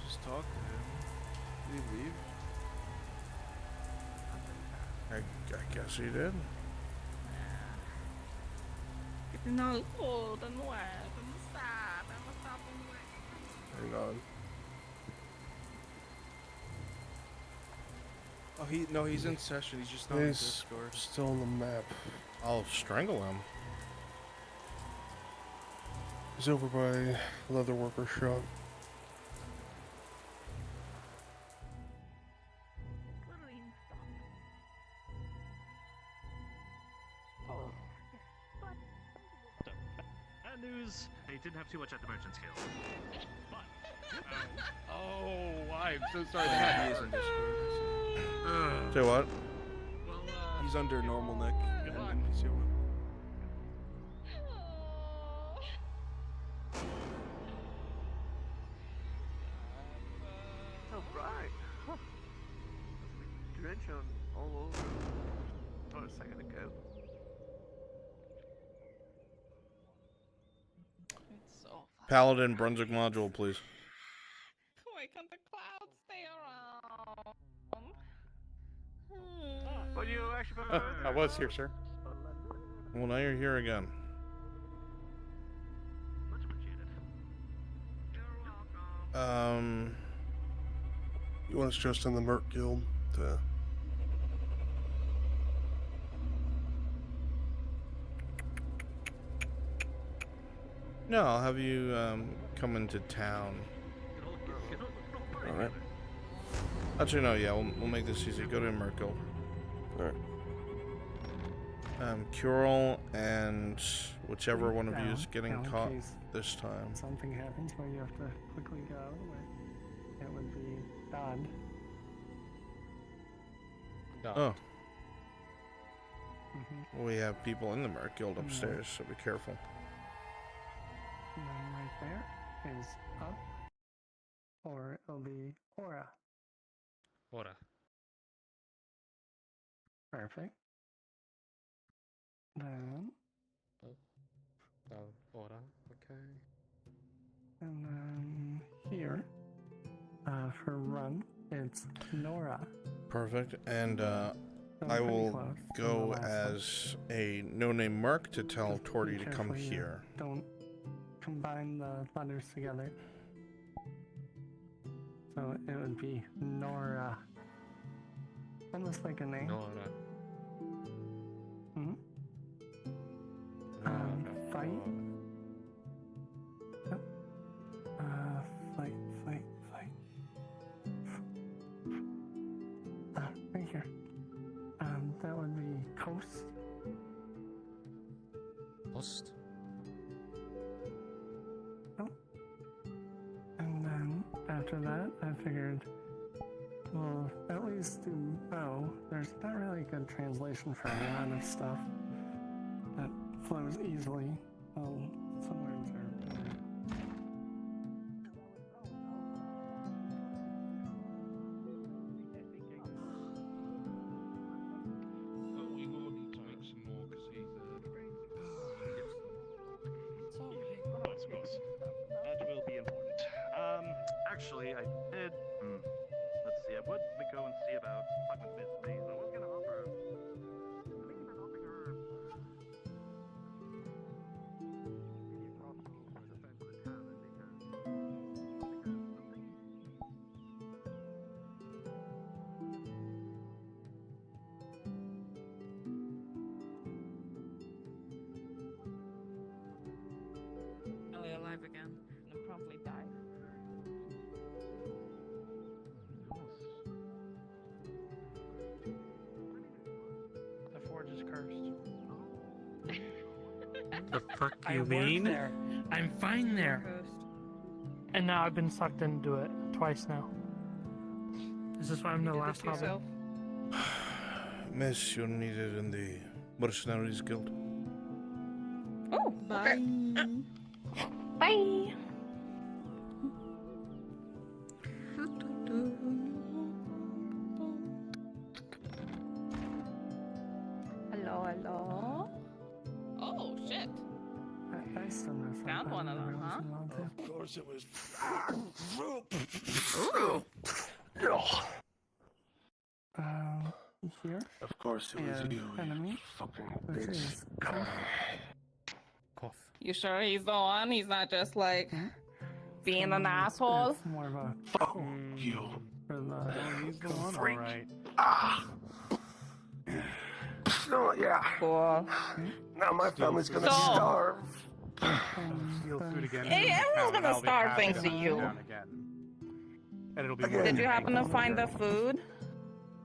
Just talk to him. Did he leave? I guess he did. No cold and wet and sad and what's happening? Hang on. Oh, he's in session. He's just not in He's Discord. still on the map. I'll strangle him. He's over by Leatherworker Shop. Bad news, they didn't have too much at the merchant's guild. But, Oh, I'm so sorry that he is in Discord. Say what? He's under normal Nick and NPC one. Oh, right. Huh. Drench on all over. Not a second ago. It's so fun. Paladin Brunswick module, please. Why can't the clouds stay around? But you actually I was here, sir. Well, now you're here again. much appreciated. You want us just in the Merc Guild to... No, I'll have you come into town. Alright. Actually, no, yeah, we'll make this easy. Go to Merkel. Alright. Curel and whichever one of you is getting in caught case this time. something happens where you have to quickly go, it would be done. Oh. Mhm. We have people in the Merc Guild upstairs, so be careful. And then right there is up, or it'll be aura. Aura. Perfect. Then, Aura. Okay. and then here, for run, it's Nora. Perfect. And So I pretty will close to the go last one. as a no-name Merc to tell Just Torty be to come careful you here. Don't combine the letters together. So it would be Nora. Almost like a name. Nora. Hmm? Fight. Yep. Fight. Right here. That would be coast. Post. Oh. And then after that, I figured, well, at least do bow. There's not really a good translation for the amount of stuff that flows easily. Well, some words are better. We will need to make some more because he's I suppose. That will be important. Actually, I did. Let's see. I would go and see about talking with Miss Maze. I was gonna offer. I'm thinking about offering her. Ellie alive again and promptly die. The forge is cursed. The fuck I you work mean? there. I'm fine there. And now I've been sucked into it twice now. Is this why I'm the last hobbit? Miss, you're needed in the Mercenaries Guild. Oh, bye. Bye. Hello, hello. Oh shit. I still miss Found one of them, huh? Of course it was. Here. Of course it was And you. enemy. Fucking Which bitch. is Cough. You sure he's the one? He's not just like being an asshole? It's more of a Fuck you. for the He's the one, freak. alright. Oh, yeah. Cool. Now my family's gonna So- starve. Steal food again. Hey, everyone's gonna I'll be starve happy thanks to hunt you. down again. And it'll be Again. more Did you than happen to find the food?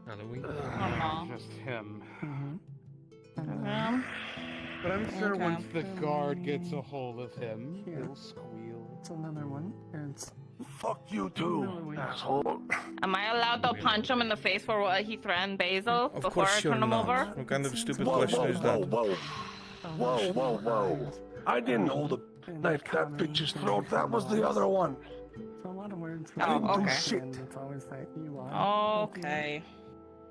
Halloween. Oh no. just him. But I'm sure Okay. once the guard gets a hold of him, he'll squeal. It's another one. It's Fuck you too, asshole. Am I allowed to punch him in the face for what he threatened Basil Of before course I you're turn him not. over? What kind of stupid Whoa, question whoa, is whoa, that? whoa. Whoa, whoa, whoa. I didn't hold a knife to that bitch's throat. That was the other one. a lot of words. Oh, didn't do okay. shit. And it's always that you are. Okay.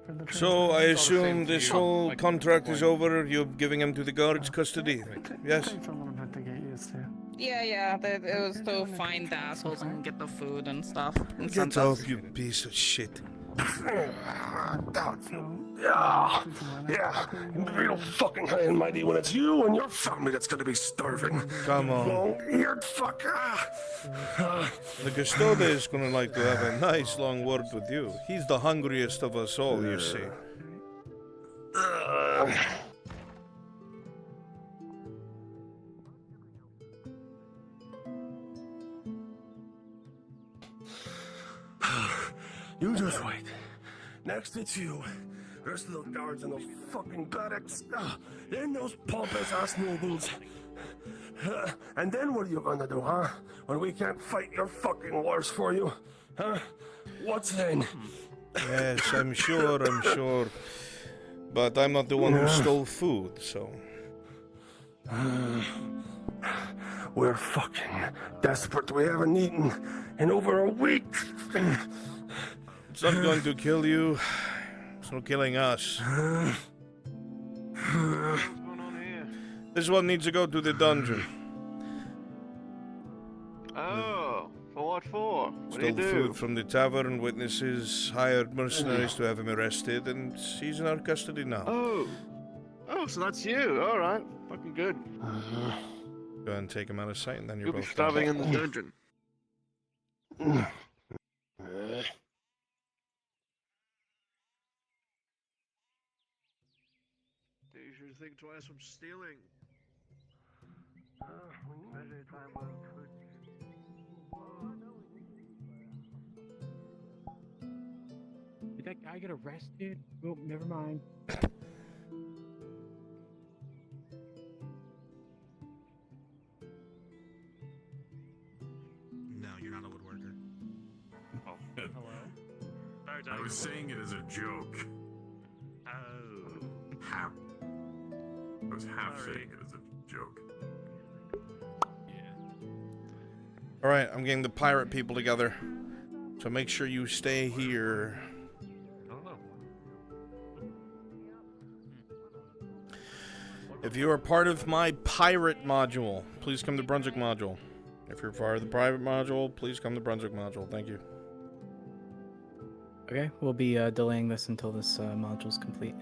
For the So I assume to this you. whole Like, contract is point. over. You're giving him to the guards' custody. Yes. Takes a little bit to get used to. Yeah, it was to find the assholes and get the food and stuff. And Get send off, us. you piece of shit. Yeah. Real fucking high and mighty when it's you and your family that's gonna be starving. Come on. Long-eared fuck. The Custode is gonna like to have a nice long word with you. He's the hungriest of us all, you see. You just wait. Next it's you. The rest of those guards and those fucking barracks. Then those pompous ass nobles. And then what are you gonna do, huh? When we can't fight your fucking wars for you? Huh? What's then? Yes, I'm sure. But I'm not the one who stole food, so. We're fucking desperate. We haven't eaten in over a week. It's not going to kill you. It's not killing us. This one needs to go to the dungeon. Oh, for what for? What do you Stole do? food from the tavern. Witnesses hired mercenaries to have him arrested, and he's in our custody now. Oh, so that's you. All right, fucking good. Go ahead and take him out of sight, and then you're You'll be both starving done. in the dungeon. You should think twice from stealing. Did that guy get arrested? Oh, never mind. No, you're not a woodworker. Oh, hello. Sorry, I was saying it as a joke. Oh. Half. I was half Sorry. saying it as a joke. All right, I'm getting the pirate people together. So make sure you stay here. If you are part of my pirate module, please come to Brunswick module. If you're part of the private module, please come to Brunswick module. Thank you. Okay, we'll be delaying this until this module's complete.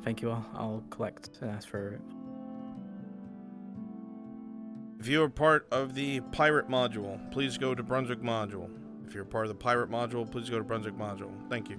Thank you all. I'll collect and ask for. If you are part of the pirate module, please go to Brunswick module. If you're part of the pirate module, please go to Brunswick module. Thank you.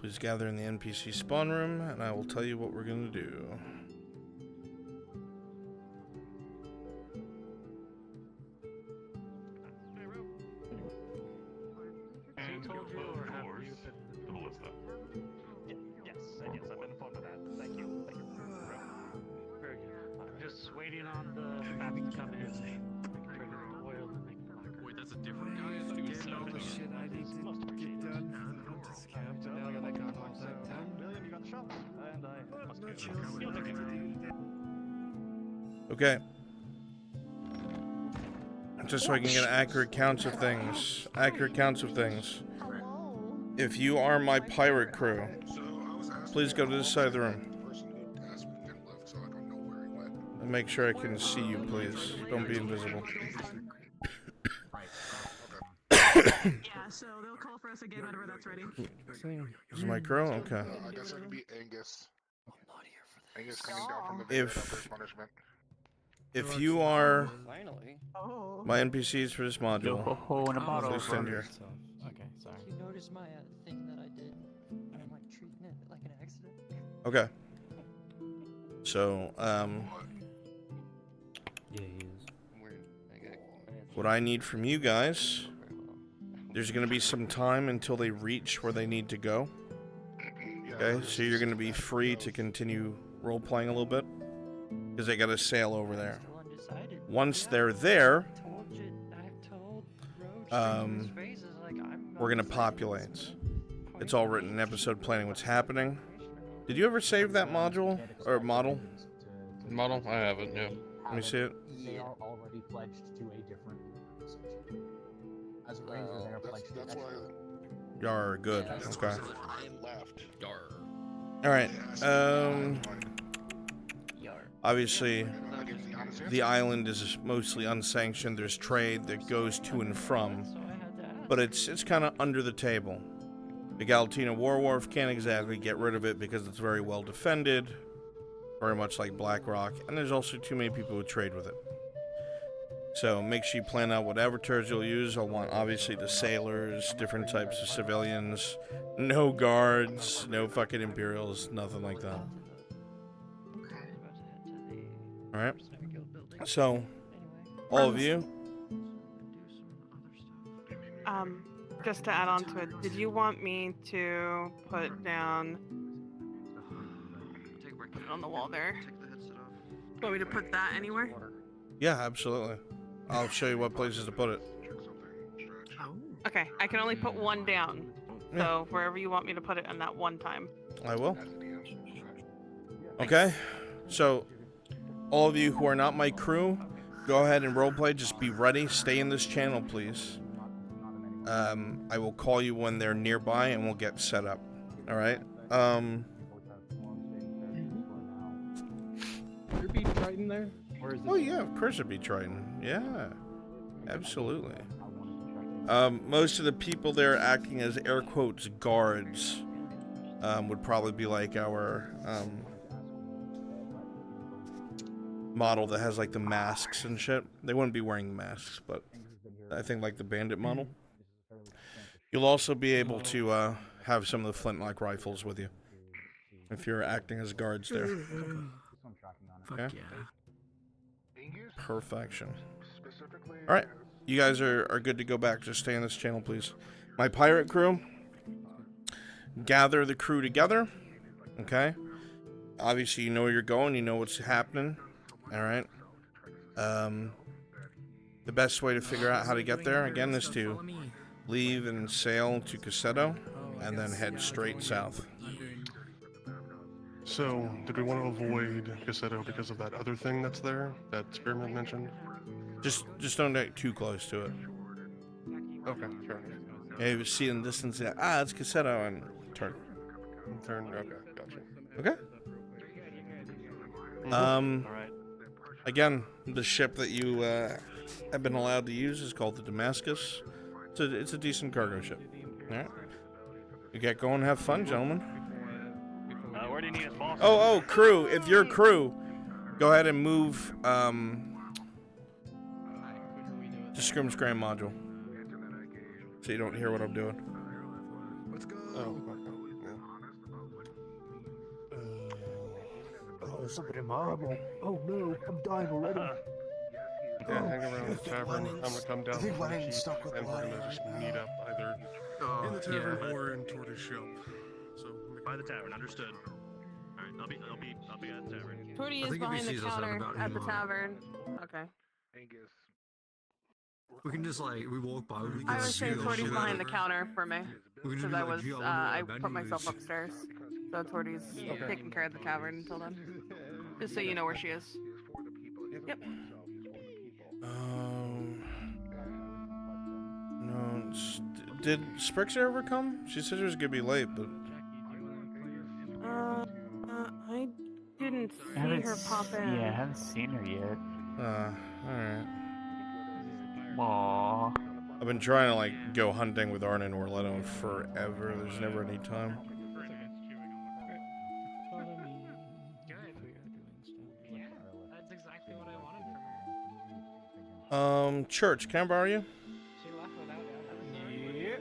Please gather in the NPC spawn room, and I will tell you what we're gonna do. And told you, or have you been the ballista? Yes, I've been informed of that. Thank you. Thank you. Very good. I'm just waiting on the map to come in. Trigger the oil and make the locker. Wait, that's a different guy. It's doing All the shit I need to get done for the Hunter's Camp, and now that I got all that done. William, you got the shop, and I must Not go. sure what You'll take to it. do. Okay. Just so I can get accurate counts of things. Accurate counts of things. If you are my pirate crew, please go to this side of the room. And make sure I can see you, please. Don't be invisible. Yeah, so they'll call for us again whenever that's ready. This is my crew? Okay. I guess I can be Angus. Angus coming down from the video for punishment. If you are Finally. my NPCs for this module, in a bottle. please stand here. Okay, sorry. You notice my thing that I did? I'm like treating it like an accident. Okay. So, Yeah, he is. what I need from you guys, there's going to be some time until they reach where they need to go. Okay, so you're going to be free to continue role-playing a little bit, because they got to sail over there. Once they're there, we're going to populate. It's all written in episode planning what's happening. Did you ever save that module, or model? Model? I haven't, yeah. Let me see it. They are already pledged to a different organization. As a ranger, they are pledged to That's why. Yar, good. Okay. I left. Alright, obviously, the island is mostly unsanctioned. There's trade that goes to and from, but it's kind of under the table. The Galatina War Wharf can't exactly get rid of it because it's very well defended, very much like Blackrock, and there's also too many people who trade with it. So make sure you plan out what avatars you'll use. I'll want, obviously, the sailors, different types of civilians, no guards, no fucking Imperials, nothing like that. Alright? So, all of you. Just to add on to it, did you want me to put down put it on the wall there? Want me to put that anywhere? Yeah, absolutely. I'll show you what places to put it. Okay, I can only put one down. So wherever you want me to put it on that one time. I will. Okay, so all of you who are not my crew, go ahead and roleplay. Just be ready. Stay in this channel, please. I will call you when they're nearby, and we'll get set up. All right. There be Triton there? Or is it... Oh yeah, of course it'd be Triton. Yeah, absolutely. Most of the people there acting as air quotes guards would probably be like our model that has like the masks and shit. They wouldn't be wearing masks, but I think like the bandit model. You'll also be able to have some of the flintlock rifles with you if you're acting as guards there. Okay. Perfection. Alright, you guys are good to go back. Just stay on this channel, please. My pirate crew, gather the crew together. Okay. Obviously, you know where you're going. You know what's happening. Alright. The best way to figure out how to get there, again, is to leave and sail to Cassetto, and then head straight south. So, did we want to avoid Cassetto because of that other thing that's there that Spearman mentioned? Just don't get too close to it. Okay, sure. Yeah, you see in the distance, it's Cassetto, and turn. Turn, okay, gotcha. Okay. Again, the ship that you have been allowed to use is called the Damascus. It's a decent cargo ship. Alright. You get going, have fun, gentlemen. Where do you need us, boss? Oh, crew. If you're crew, go ahead and move to Scrim's Grand Module. So you don't hear what I'm doing. Let's go. Oh, okay. something in my eyeball. Oh no, I'm dying already. Yeah, hang around the tavern. I'm gonna come down I think with my Lennon's keep, stuck with and we're Lonnie gonna just right meet now. up either in the tavern or in Tortoise shop. So By the tavern, understood. All right, I'll be at the tavern. Torty is behind the counter at the tavern. Okay. We can just like we walk by. We I can was saying steal Torty's shit behind the out of her. counter for me. We can just Because be I like, was, "Yo, I bad put myself news." upstairs. So Torty's taking care of the tavern until then. Just so you know where she is. Yep. No. Did Sprixer ever come? She said she was gonna be late, but. I didn't see her pop in. Yeah, I haven't seen her yet. Alright. Aww. I've been trying to, like, go hunting with Arn and Orletto forever. There's never any time. That's exactly what I wanted from her. Church, can I borrow you? She left without it. Yeah.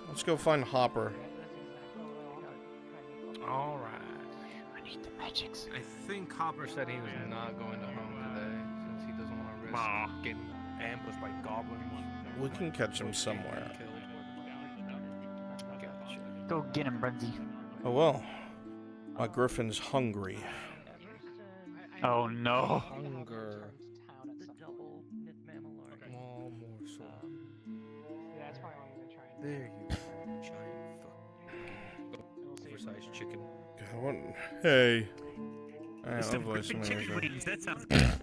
Let's go find Hopper. Alright. I need the magics. I think Hopper said he was not going to home today since he doesn't want to risk getting ambushed by goblins. We can catch him somewhere. Gotcha. Go get him, Brunsy. Oh well. My griffin's hungry. Oh no. Hunger. Small morsel. That's why I wanted to try and There you are, giant fucking oversized chicken. Hey. Alright, Some I'll voice crispy chicken manager. wings. That sounds good.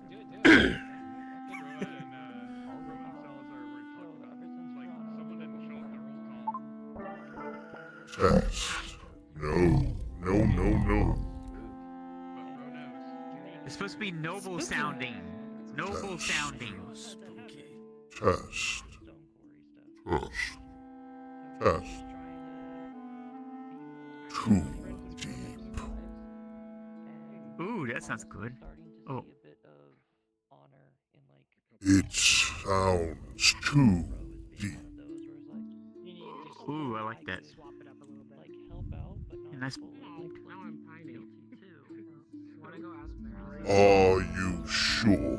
Test. No. It's supposed to be noble sounding. Noble sounding. Test. Too deep. Ooh, that sounds good. Oh. It sounds too deep. Ooh, I like that. And that's. Are you sure?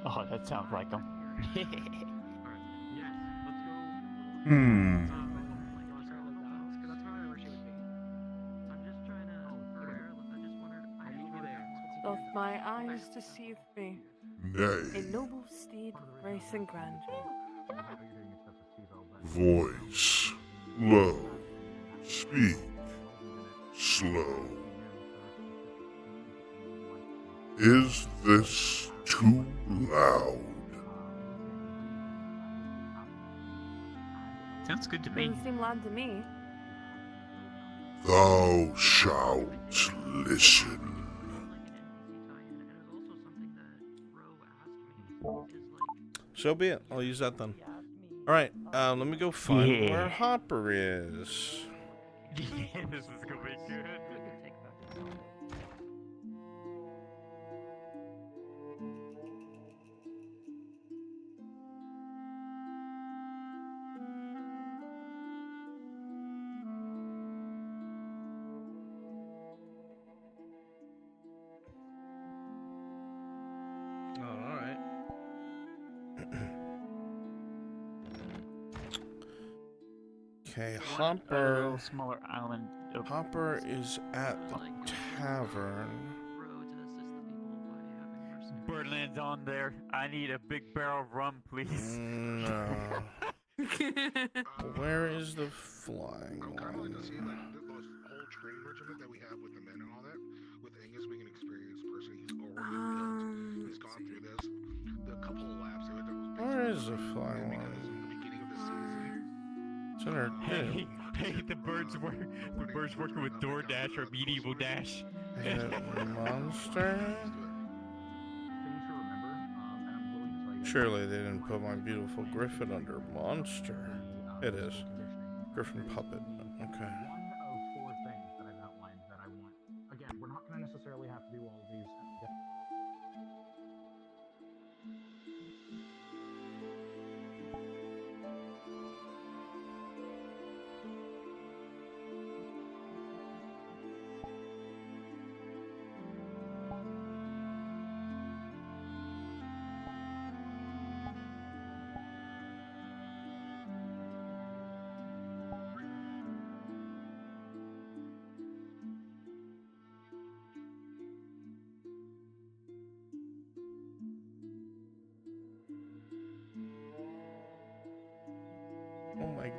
Oh, that sounds like him. Doth my eyes deceive me? Nay. A noble steed of grace and grandeur. Voice low. Speak slow. Is this too loud? Sounds good to me. Doesn't seem loud to me. Thou shalt listen. So be it. I'll use that then. Alright, let me go find where Hopper is. Yeah, this is gonna be good. Alright. Okay, Hopper. Smaller island. Hopper is at the tavern. Birdland's on there. I need a big barrel of rum, please. No. Where is the flying one? whole training regiment that we have with the men and all that. With Angus being an experienced person, he's already he's gone through this. The couple of laps that was Where is the flying one? beginning of the season. It's in her Hey, the birds working with DoorDash or Medieval Dash. Is it monster? Surely they didn't put my beautiful griffin under monster. It is. Griffin puppet. Okay. One of 4 things that I've outlined that I want. Again, we're not going to necessarily have to do all of these.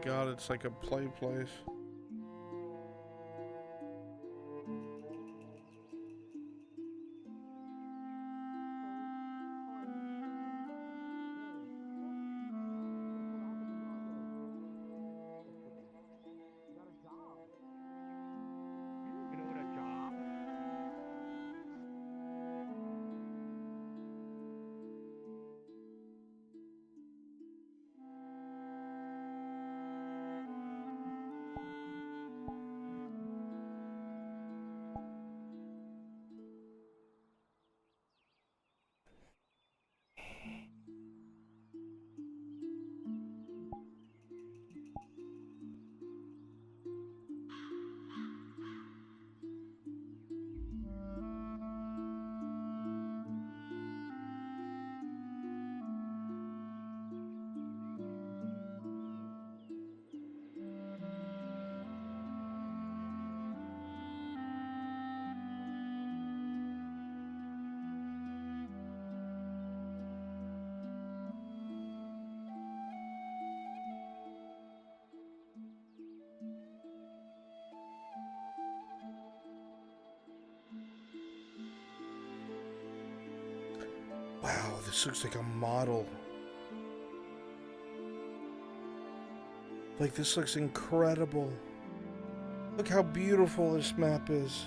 god, it's like a play place. You know what a job? Wow, this looks like a model. Like, this looks incredible. Look how beautiful this map is.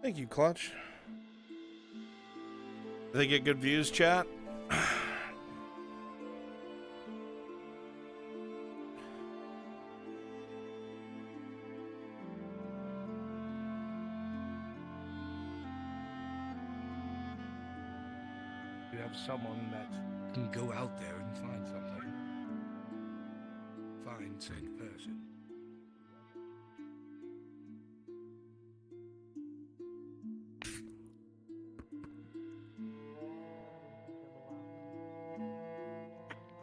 Thank you, Clutch. Did they get good views, chat? You have someone that can go out there and find something. Find said person.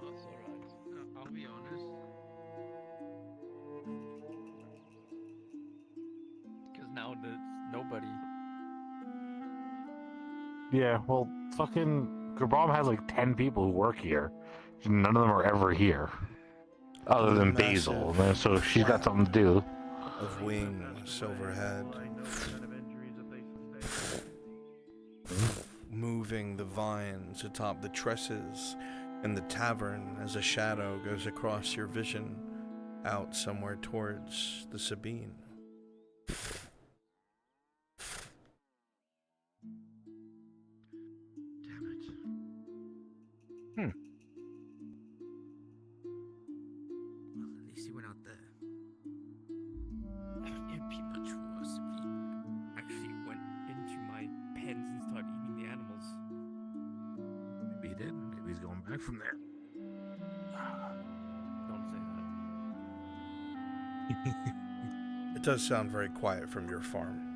That's alright. I'll be honest. Because now there's nobody. Yeah, well, fucking Gabram has like 10 people who work here. None of them are ever here. Other than Basil, and so she's got something to do. Of wings overhead. Moving the vines atop the tresses in the tavern as a shadow goes across your vision out somewhere towards the Sabine. Well, at least he went out there. It'd be much worse if he actually went into my pens and started eating the animals. Maybe he did. Maybe he's going back from there. Don't say that. It does sound very quiet from your farm.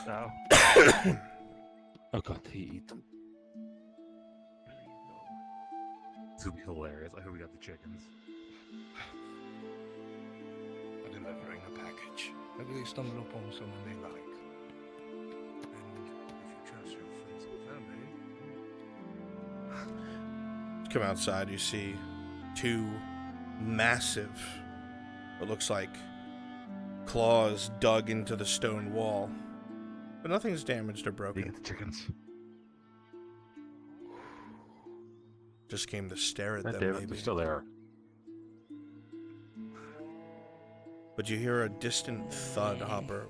No. Oh god, he eat them. This will be hilarious. I hope we got the chickens. Delivering a package. Maybe they stumble upon someone they like. And if you trust your friends and family. Come outside, you see two massive, what looks like claws dug into the stone wall. But nothing's damaged or broken. Get the chickens. Just came to stare at God them, damn it, maybe. they're still there. But you hear a distant thud, Hopper,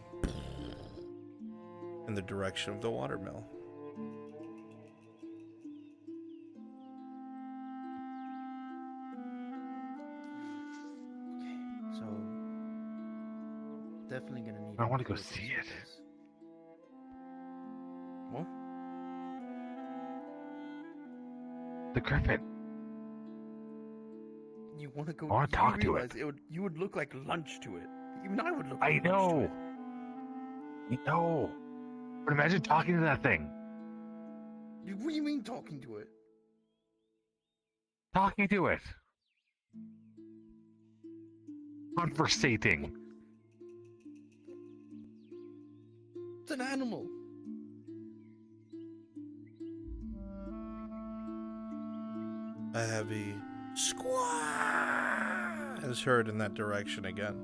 in the direction of the watermill. So, definitely gonna need. I want to go see it. What? The griffin. You want to go? I wanna talk you to realize you would look like lunch to it. Even I would look. I Like know. Lunch I know. But imagine talking to that thing. to it. What do you mean talking to it? Talking to it. Conversating. It's an animal. A heavy squawk is heard in that direction again.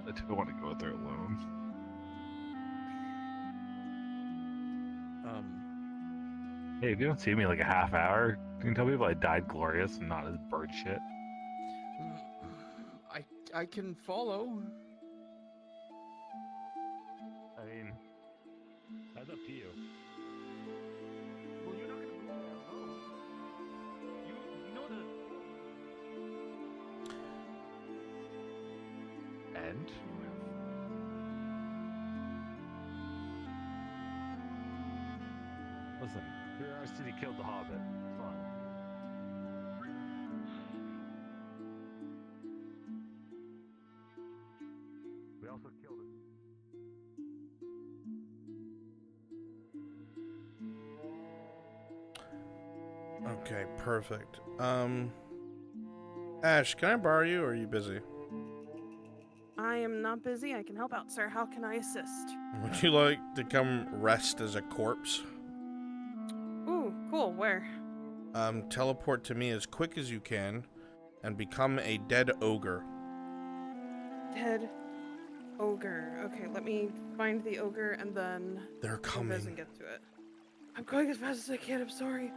I do want to go there alone. Hey, if you don't see me in like a half hour, you can tell people I died glorious and not as bird shit. I can follow. I mean, that's up to you. Well, you're not gonna go there alone. You know the. And? Listen, our city killed the Hobbit. It's fine. We also killed it. Okay, perfect. Ash, can I borrow you, or are you busy? I am not busy. I can help out, sir. How can I assist? Would you like to come rest as a corpse? Ooh, cool. Where? Teleport to me as quick as you can, and become a dead ogre. Dead ogre. Okay, let me find the ogre and then. They're coming. And get to it. I'm going as fast as I can. I'm sorry.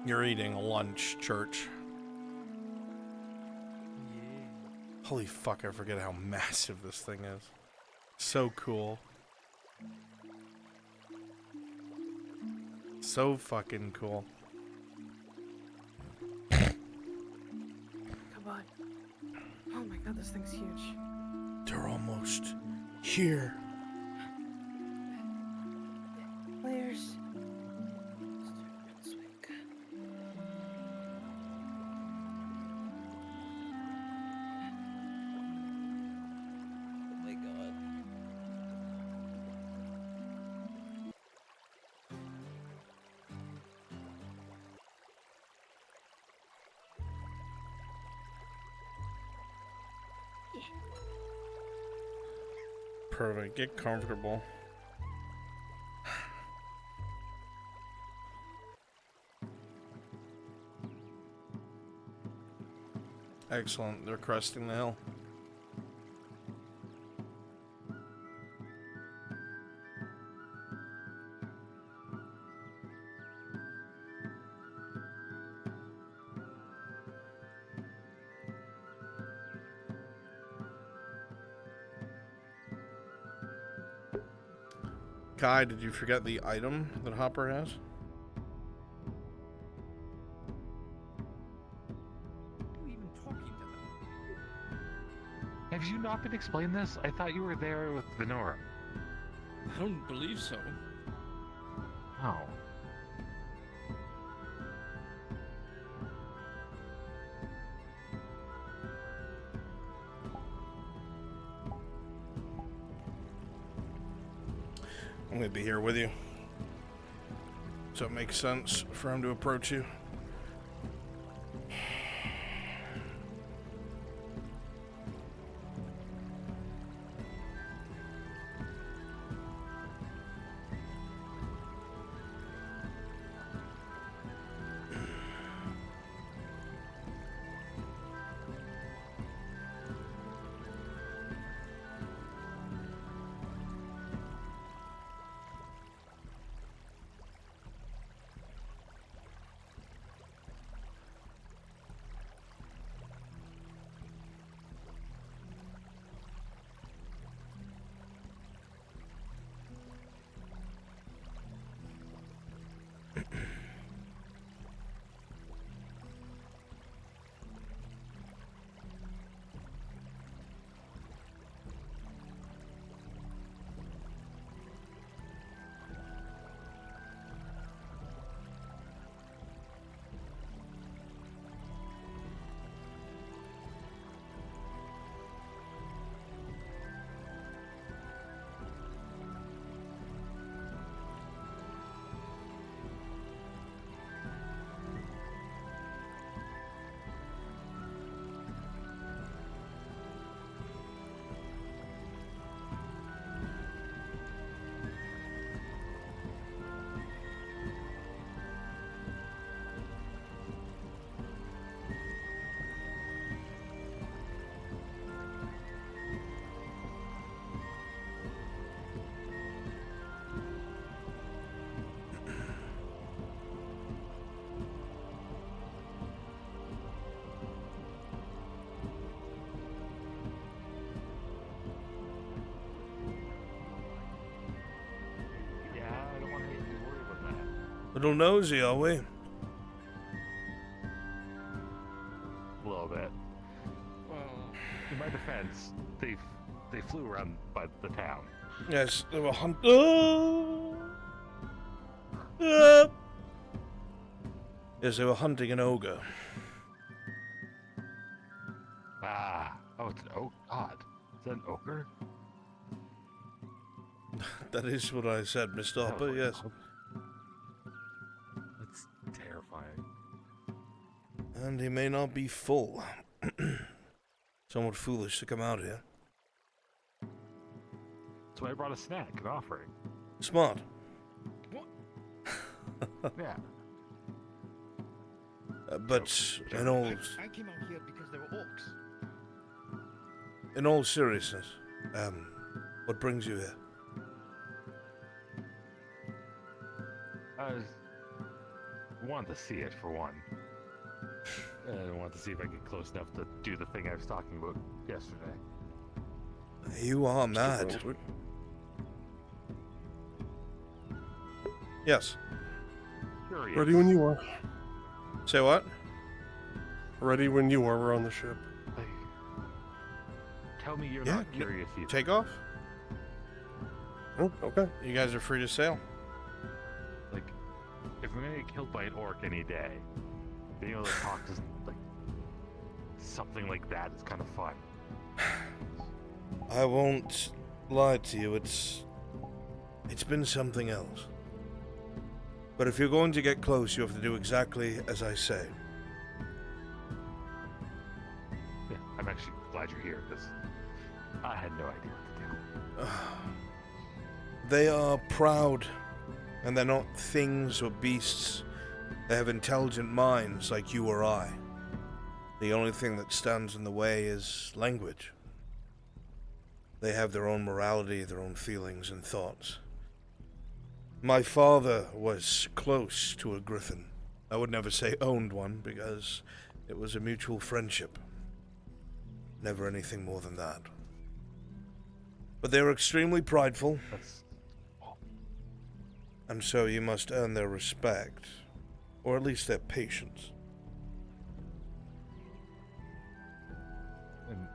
You're eating lunch, church. Holy fuck, I forget how massive this thing is. So cool. So fucking cool. Come on. Oh my god, this thing's huge. They're almost here. Players. Brunswick. Oh my god. Perfect. Get comfortable. Excellent. They're cresting the hill. Kai, did you forget the item that Hopper has? Have you not been explained this? I thought you were there with Venora. I don't believe so. Oh. I'm gonna be here with you. So it makes sense for him to approach you. Little nosy, are we? A little bit. Well, in my defense, they flew around by the town. Yes, they were Yes, they were hunting an ogre. Oh, it's an ogre. God, is that an ogre? That is what I said, Mr. Hopper, yes. That's terrifying. And he may not be full. Somewhat foolish to come out here. That's why I brought a snack, an offering. Smart. Yeah. But in all I came out here because there were orcs. in all seriousness, what brings you here? I wanted to see it for one. I wanted to see if I could get close enough to do the thing I was talking about yesterday. You are mad. Yes. Curious. Ready when you are. Say what? Ready when you are. We're on the ship. Tell me you're not curious either. Take off. Oh, okay. You guys are free to sail. Like, if I'm gonna get killed by an orc any day, being able to talk to like something like that is kind of fun. I won't lie to you, it's been something else. But if you're going to get close, you have to do exactly as I say. Yeah, I'm actually glad you're here, because I had no idea what to do. They are proud, and they're not things or beasts. They have intelligent minds like you or I. The only thing that stands in the way is language. They have their own morality, their own feelings and thoughts. My father was close to a griffin. I would never say owned one, because it was a mutual friendship. Never anything more than that. But they were extremely prideful. And so you must earn their respect, or at least their patience.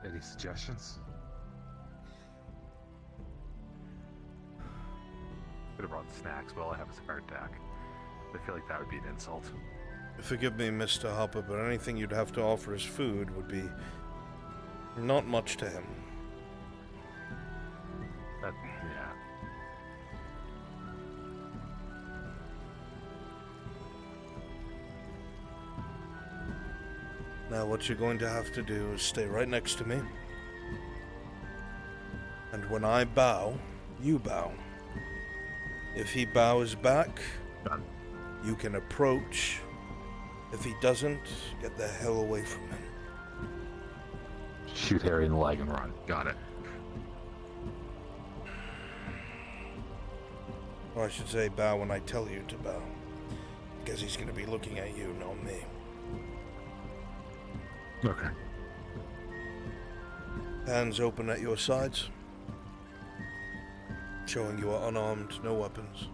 Any suggestions? Could have brought snacks while I have a heart attack. I feel like that would be an insult. Forgive me, Mr. Hopper, but anything you'd have to offer as food would be not much to him. Yeah. Now what you're going to have to do is stay right next to me. And when I bow, you bow. If he bows back, you can approach. If he doesn't, get the hell away from him. Shoot Harry in the leg and run. Got it. Or I should say bow when I tell you to bow. Because he's going to be looking at you, not me. Okay. Hands open at your sides. Showing you are unarmed, no weapons.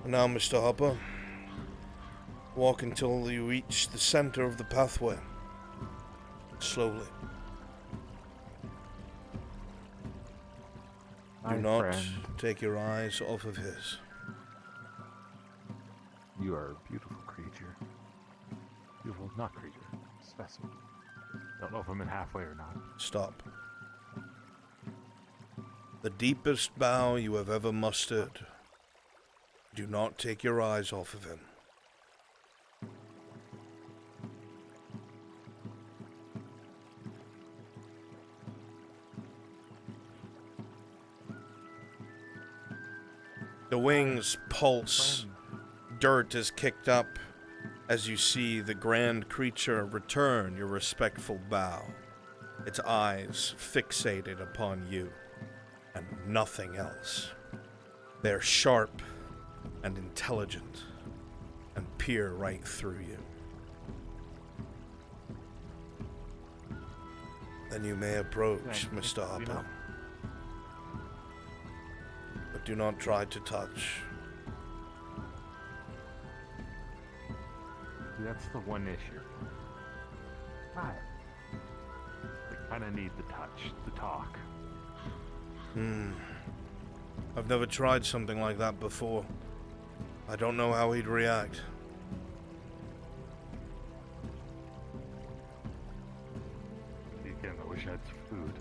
And now, Mr. Hopper, walk until you reach the center of the pathway. Slowly. Do My not friend. take your eyes off of his. You are a beautiful creature. Beautiful, not creature. Specimen. Don't know if I'm in halfway or not. Stop. The deepest bow you have ever mustered. Do not take your eyes off of him. The wings pulse. Dirt is kicked up as you see the grand creature return your respectful bow. Its eyes fixated upon you and nothing else. They're sharp and intelligent and peer right through you. Then you may approach, Mr. Hopper. But do not try to touch. That's the one issue. I kind of need the touch, the talk. I've never tried something like that before. I don't know how he'd react. Again, I wish I had some food.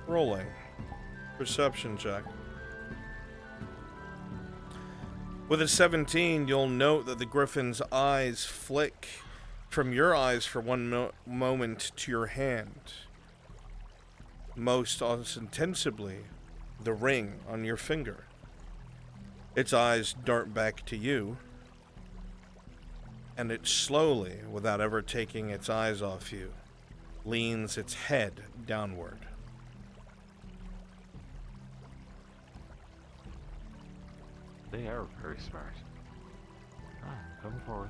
Rolling. Perception check. With a 17, you'll note that the griffin's eyes flick from your eyes for one moment to your hand. Most ostensibly, the ring on your finger. Its eyes dart back to you, and it slowly, without ever taking its eyes off you, leans its head downward. They are very smart. Come forward.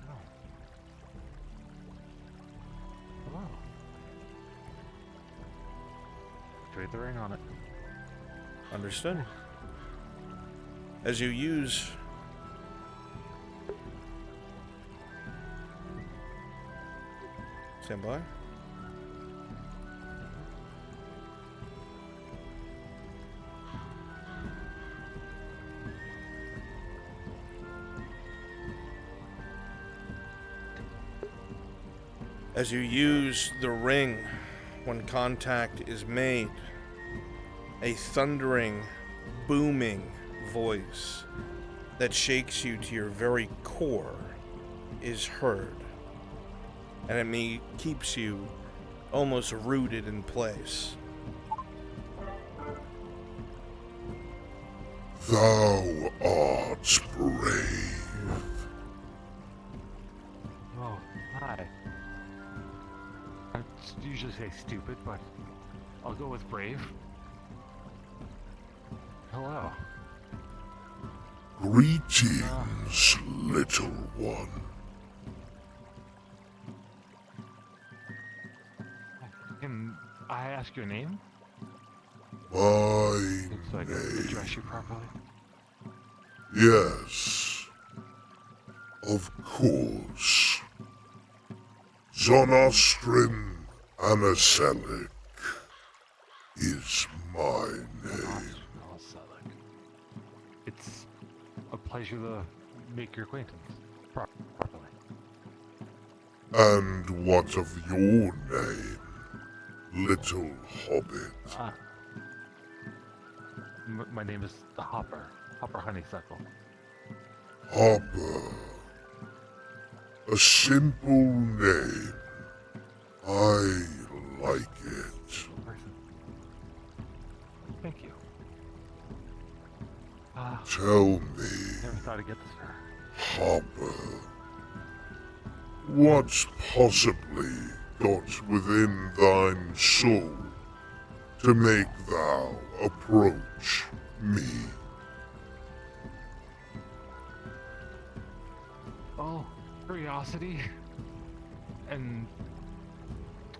Oh. Hello. Trade the ring on it. Understood. As you use stand by. As you use the ring, when contact is made, a thundering, booming voice that shakes you to your very core is heard. And it keeps you almost rooted in place. Thou art brave. Oh, hi. I usually say stupid, but I'll go with brave. Hello. Greetings, little one. Can I ask your name? My So I can name. address you properly? Yes. Of course. Zonostrin Anaselic is my name. It's a pleasure to make your acquaintance properly. And what of your name, little hobbit? My name is Hopper. Hopper Honeysuckle. Hopper. A simple name. I like it. Thank you. Tell me, Never thought I'd get this far. Hopper, what's possibly got within thine soul to make thou approach me? Oh, curiosity. And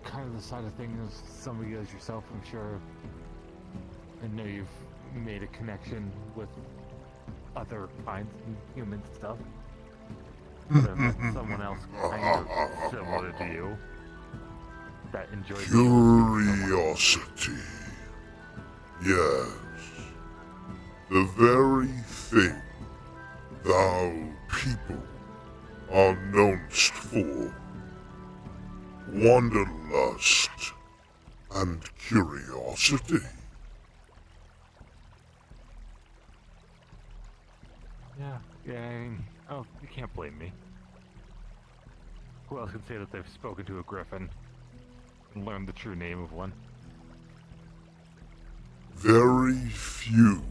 kind of the side of things, somebody as yourself, I'm sure. I know you've made a connection with other kinds of human stuff. But someone else kind of similar to you that enjoys Curiosity. Yes. The very thing thou people are knownst for. Wanderlust and curiosity. Yeah, I mean, oh, you can't blame me. Who else can say that they've spoken to a griffin and learned the true name of one? Very few.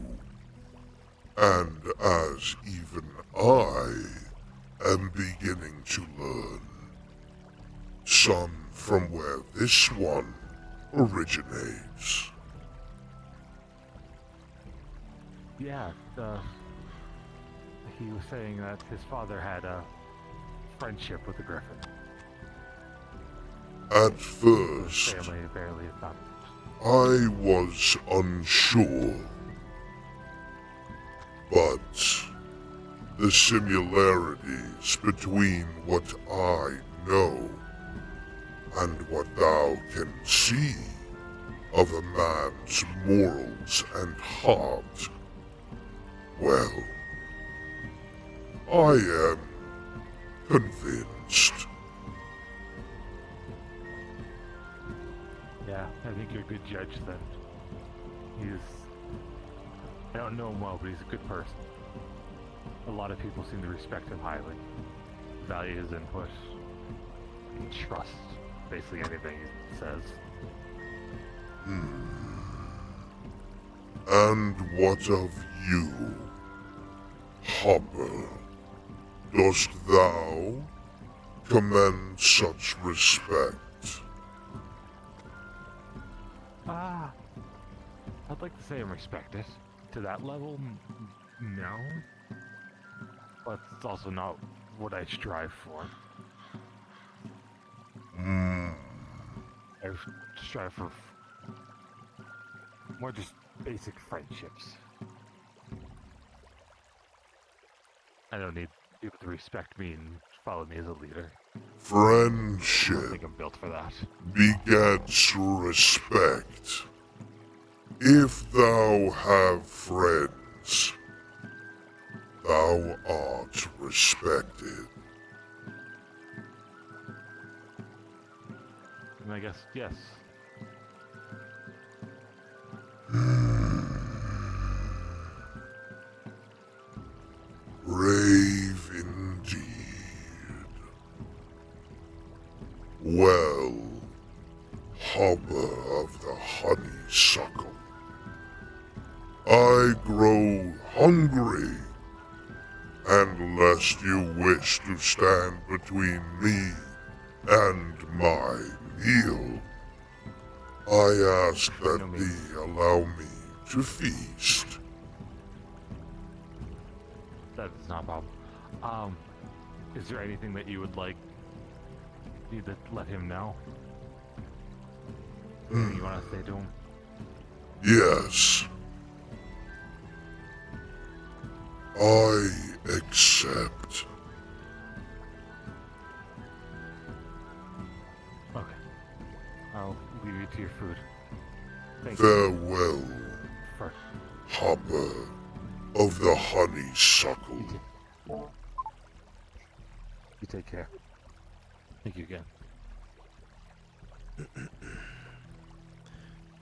And as even I am beginning to learn, some from where this one originates. Yeah, he was saying that his father had a friendship with the griffin. At first, Family barely thought. I was unsure, but the similarities between what I know and what thou can see of a man's morals and heart, well, I am convinced. Yeah, I think you're a good judge then. I don't know him well, but he's a good person. A lot of people seem to respect him highly, value his input, and trust basically anything he says. And what of you, Hopper? Dost thou commend such respect? I'd like to say I'm respected. To that level, no. But it's also not what I strive for. I strive for more just basic friendships. I don't need people to respect me and follow me as a leader. Friendship I think I'm built for that. begets respect. If thou have friends, thou art respected. And I guess, yes. Brave indeed. Well, Hopper of the Honeysuckle, I grow hungry, and lest you wish to stand between me and my meal, I ask that thee allow me to feast. That is not a problem. Is there anything that you would like me to let him know? Anything you want to say to him? Yes. I accept. Okay. I'll leave you to your food. Thank Farewell, you. Hopper of the Honeysuckle. You take care. Thank you again.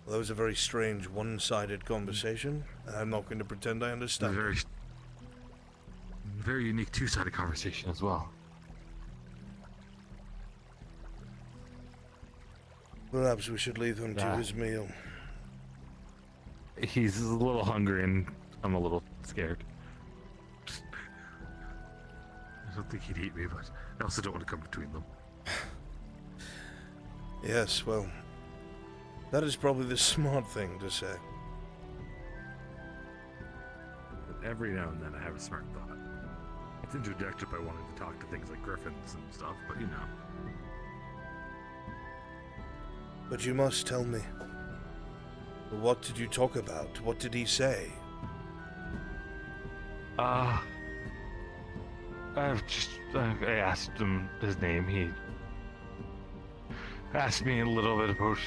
Well, that was a very strange, one-sided conversation, and I'm not going to pretend I understand. Very unique two-sided conversation as well. Perhaps we should leave him to his meal. He's a little hungry and I'm a little scared. I don't think he'd eat me, but I also don't want to come between them. Yes, well, that is probably the smart thing to say. But every now and then I have a smart thought. It's interjected by wanting to talk to things like griffins and stuff, but you know. But you must tell me. What did you talk about? What did he say? I asked him his name. He asked me a little bit about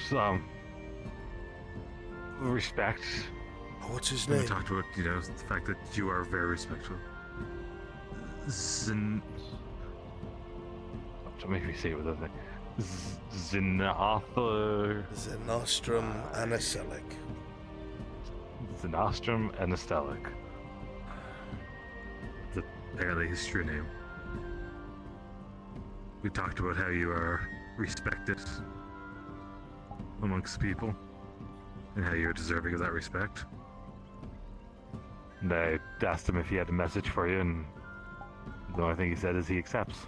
respect. What's his And name? we talked about, you know, the fact that you are very respectful. Don't make me say it with a thing. Zenostrum aniselic. Zenostrum aniselic. That's apparently his true name. We talked about how you are respected amongst people and how you're deserving of that respect. And I asked him if he had a message for you, and the only thing he said is he accepts.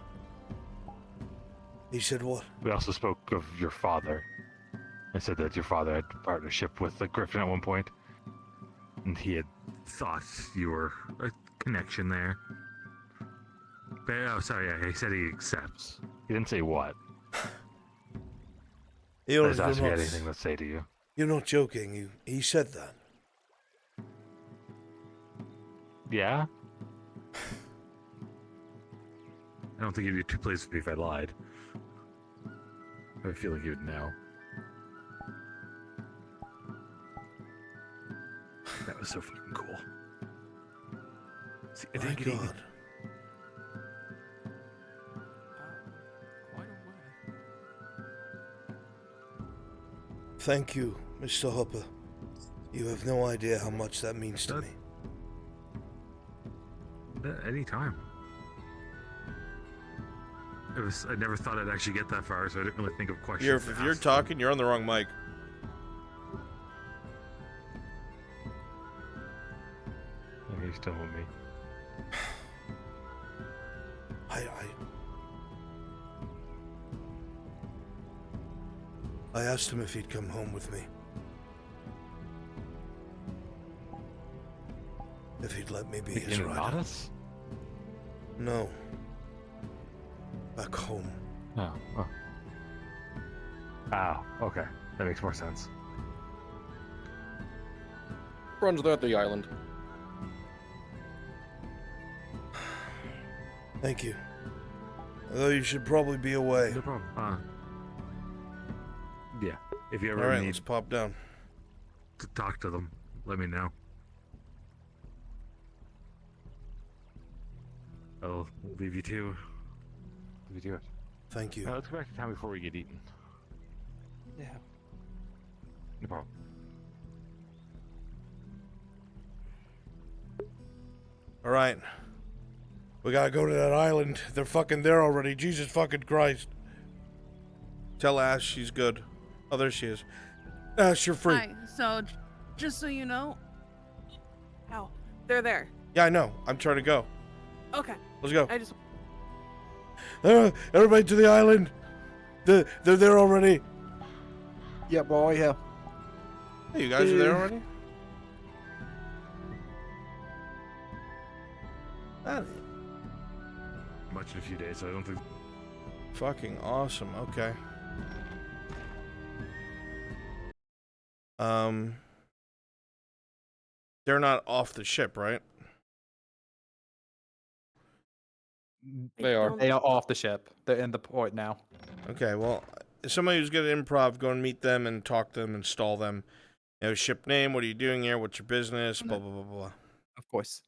He said what? We also spoke of your father. I said that your father had a partnership with the Griffin at one point, and he had thought you were a connection there. But, oh, sorry, yeah, he said he accepts. He didn't say what. I just asked if he had anything to say to you. You're not joking. He said that. Yeah? I don't think he'd be too pleased with me if I lied. I have a feeling he would know. That was so fucking cool. See, I didn't get eaten. Thank you, Mr. Hopper. You have no idea how much that means to me. Any time. I never thought I'd actually get that far, so I didn't really think of questions. If you're talking, you're on the wrong mic. Yeah, he's still with me. I asked him if he'd come home with me. If he'd let me be his rider. No. Back home. Oh. Ah, okay. That makes more sense. Runs at the island. Thank you. Although you should probably be away. No problem. Yeah. If you ever All right, need let's pop down to talk to them, let me know. I'll leave you to it. Thank you. Let's go back to town before we get eaten. Yeah. No problem. All right. We gotta go to that island. They're fucking there already. Jesus fucking Christ. Tell Ash she's good. Oh, there she is. Ash, you're free. Hi. So, just so you know, they're there. Yeah, I know. I'm trying to go. Okay. Let's go. I just. Everybody to the island. They're there already. Yeah, boy, yeah. Hey, you guys are there already? Much in a few days, so I don't think. Fucking awesome. Okay. They're not off the ship, right? They are. They are off the ship. They're in the port now. Okay, well, somebody who's good at improv, go and meet them and talk to them and stall them. You know, ship name, what are you doing here? What's your business? Blah, blah, blah, blah. Of course.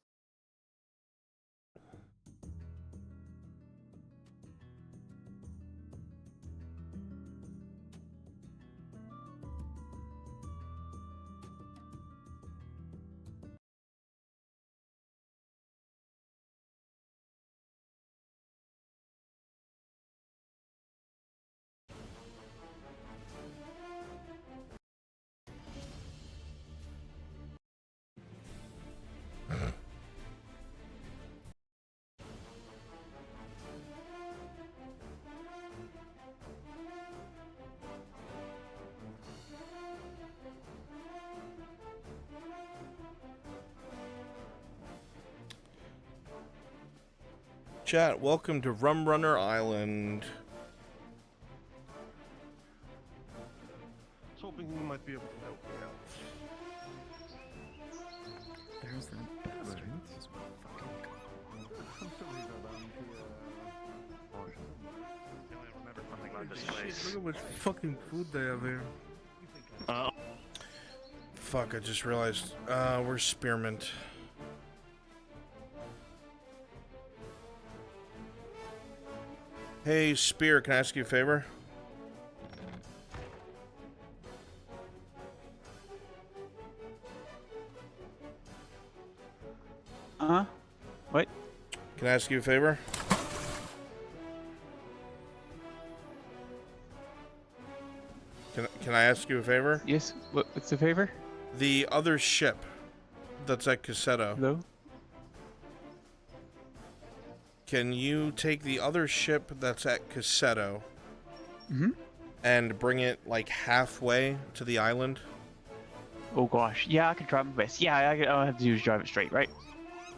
Chat, welcome to Rum Runner Island. I was hoping you might be able to help me out. There's that bastard. Place. Look how much fucking food they have here. Fuck, I just realized. We're spearmint. Hey, Spear, can I ask you a favor? What? Can I ask you a favor? Can I ask you a favor? Yes. What's the favor? The other ship that's at Cassetto. Hello? Can you take the other ship that's at Cassetto Mm-hmm. and bring it like halfway to the island? Oh gosh. Yeah, I can drive my best. Yeah, all I have to do is drive it straight, right?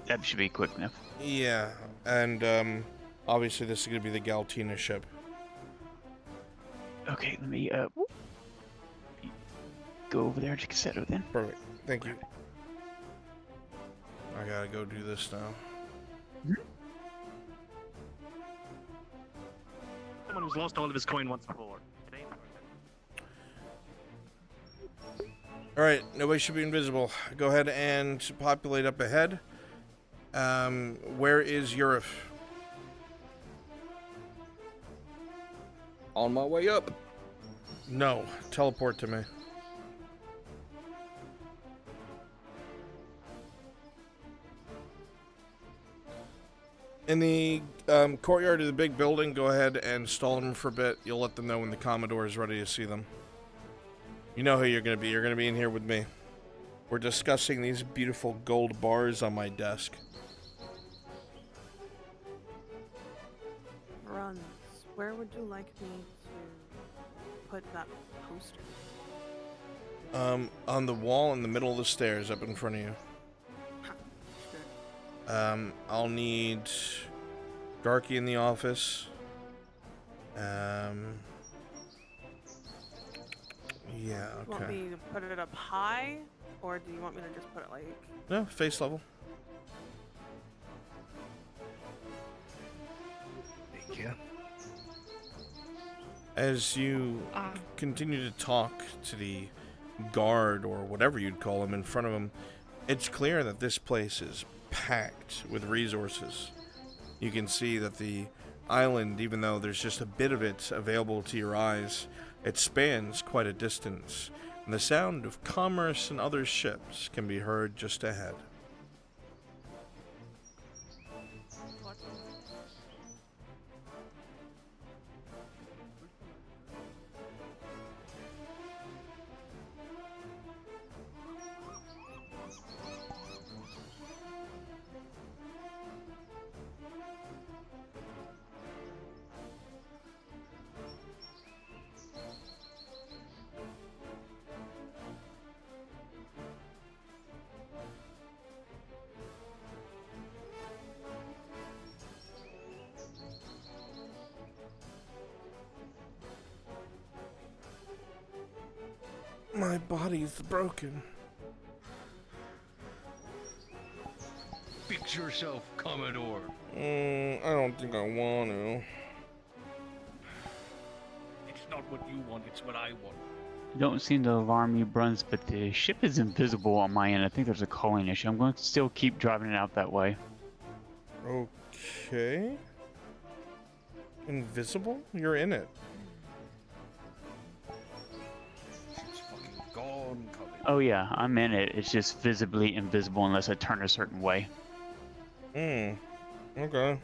That should be quick enough. Yeah, and obviously this is gonna be the Galtina ship. Okay, let me go over there to Cassetto then. Perfect. Thank you. I gotta go do this now. Someone who's lost all of his coin once before. Alright, nobody should be invisible. Go ahead and populate up ahead. Where is Eurif? On my way up. No, teleport to me. In the courtyard of the big building, go ahead and stall them for a bit. You'll let them know when the Commodore is ready to see them. You know who you're going to be. You're going to be in here with me. We're discussing these beautiful gold bars on my desk. Runs. Where would you like me to put that poster? On the wall in the middle of the stairs up in front of you. I'll need Darky in the office. Yeah, Do you want okay. me to put it up high, or do you want me to just put it like... No, face level. Thank you. As you continue to talk to the guard, or whatever you'd call him, in front of him, it's clear that this place is packed with resources. You can see that the island, even though there's just a bit of it available to your eyes, it spans quite a distance, and the sound of commerce and other ships can be heard just ahead. My body's broken. Fix yourself, Commodore. I don't think I want to. It's not what you want, it's what I want. Don't seem to alarm you, Bruns, but the ship is invisible on my end. I think there's a calling issue. I'm going to still keep driving it out that way. Okay. Invisible? You're in it. Gone, Commodore. Oh yeah, I'm in it. It's just visibly invisible unless I turn a certain way. Okay.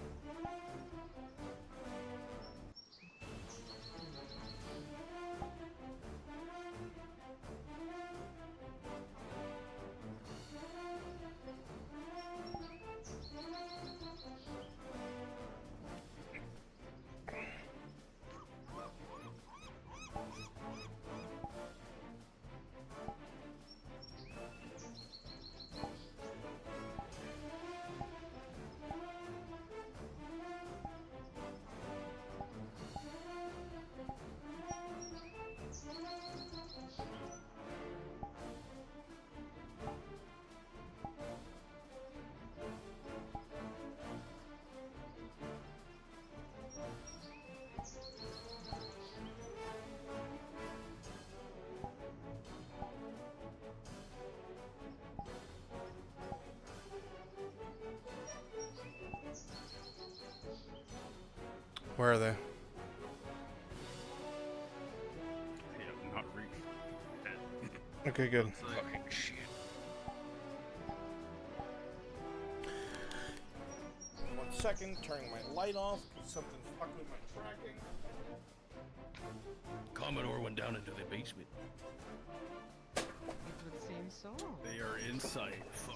Where are they? They have not reached that. Okay, good. Fucking shit. One second, turning my light off. Something's fucking with my tracking. Commodore went down into the basement. It would seem so. They are inside. Fuck.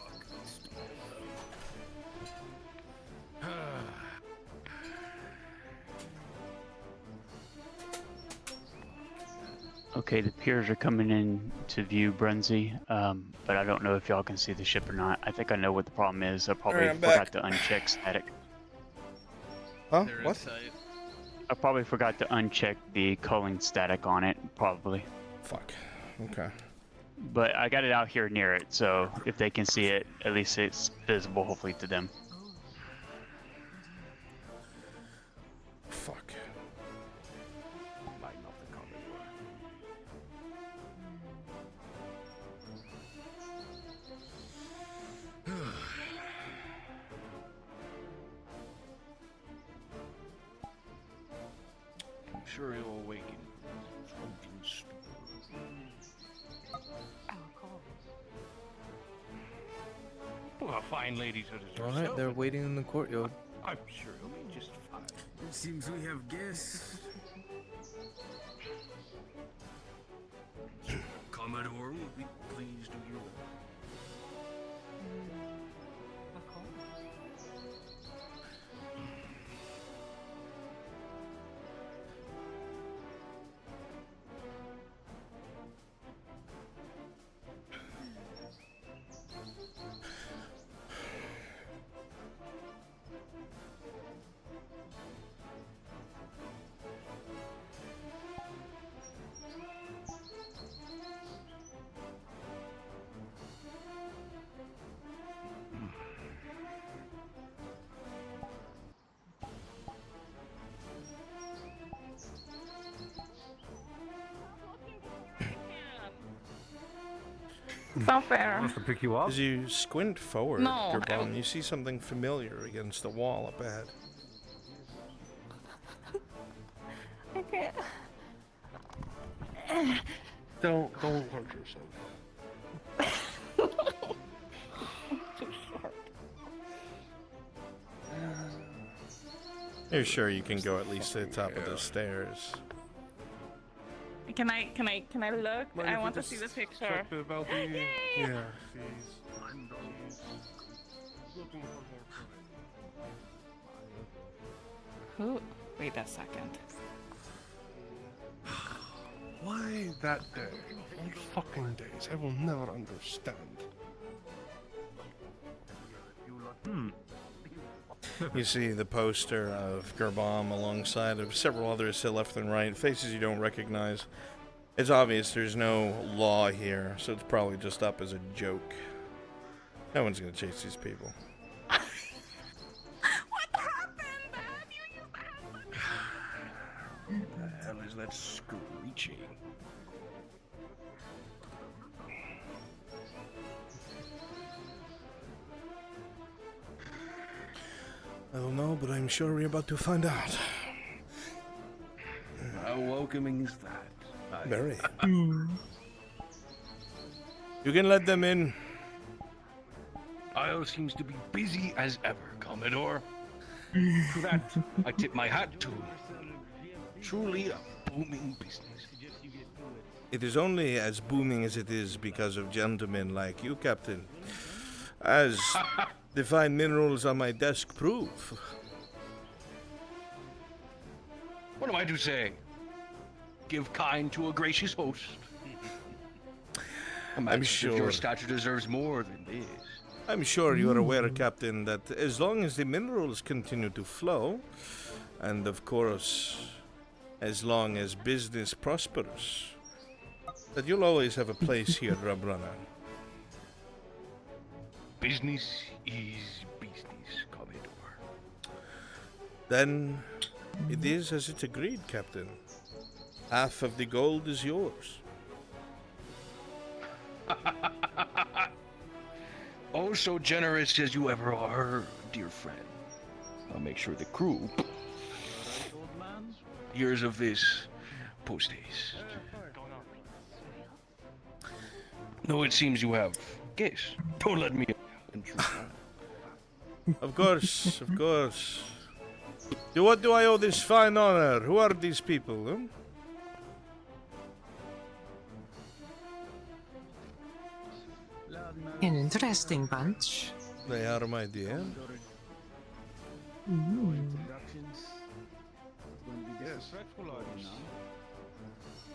Okay, the piers are coming in to view Brunswick, but I don't know if y'all can see the ship or not. I think I know what the problem is. I probably Alright, I'm forgot back. to uncheck static. Huh? They're What? inside. I probably forgot to uncheck the culling static on it, probably. Fuck. Okay. But I got it out here near it, so if they can see it, at least it's visible, hopefully, to them. Fuck. Lighten up the Commodore. I'm sure he'll awaken from drunken stupor. Well, fine ladies are deserved. Alright, they're waiting in the courtyard. I'm sure he'll be just fine. It seems we have guests. Commodore will be pleased to hear that. It's not fair. Wants to pick you up? As you squint forward, No, Gerbon, you see something familiar against the wall up ahead. I can't. Don't hurt yourself. Too sharp. You're sure you can go at least to the top of the stairs? Can I look? Mind I if want we to see the just picture. check about the... Yay! Yeah, she's... looking for more. Who? Wait a second. Why that day? All fucking days. I will never understand. You see the poster of Gerbom alongside of several others to left and right, faces you don't recognize. It's obvious there's no law here, so it's probably just up as a joke. No one's gonna chase these people. What happened? You What the hell is that screeching? I don't know, but I'm sure we're about to find out. How welcoming is that? Very. You can let them in. Isle seems to be busy as ever, Commodore. For that, I tip my hat to him. Truly a booming business. It is only as booming as it is because of gentlemen like you, Captain. As the fine minerals on my desk prove. What am I to say? Give kind to a gracious host. I'm sure your statue deserves more than this. I'm sure you are aware, Captain, that as long as the minerals continue to flow, and of course, as long as business prospers, that you'll always have a place here, Rabrana. Business is business, Commodore. Then it is as it's agreed, Captain. Half of the gold is yours. Oh, so generous as you ever are, dear friend. I'll make sure the crew Years of this post haste. No, it seems you have guests. Don't let me intrude. Of course, of course. To what do I owe this fine honor? Who are these people, huh? An interesting bunch. They are, my dear. Yes, of course.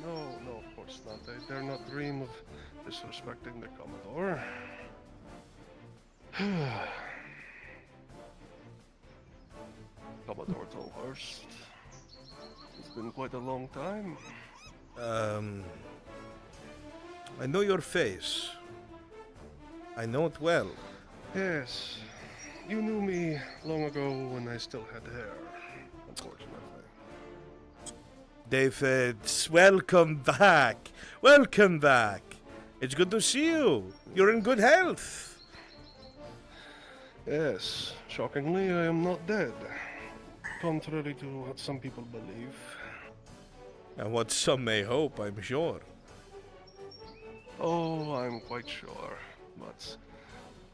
No, of course not. I dare not dream of disrespecting the Commodore. Commodore Tolhurst. It's been quite a long time. I know your face. I know it well. Yes, you knew me long ago when I still had hair, unfortunately. David, welcome back. Welcome back. It's good to see you. You're in good health. Yes, shockingly, I am not dead. Contrary to what some people believe. And what some may hope, I'm sure. Oh, I'm quite sure. But,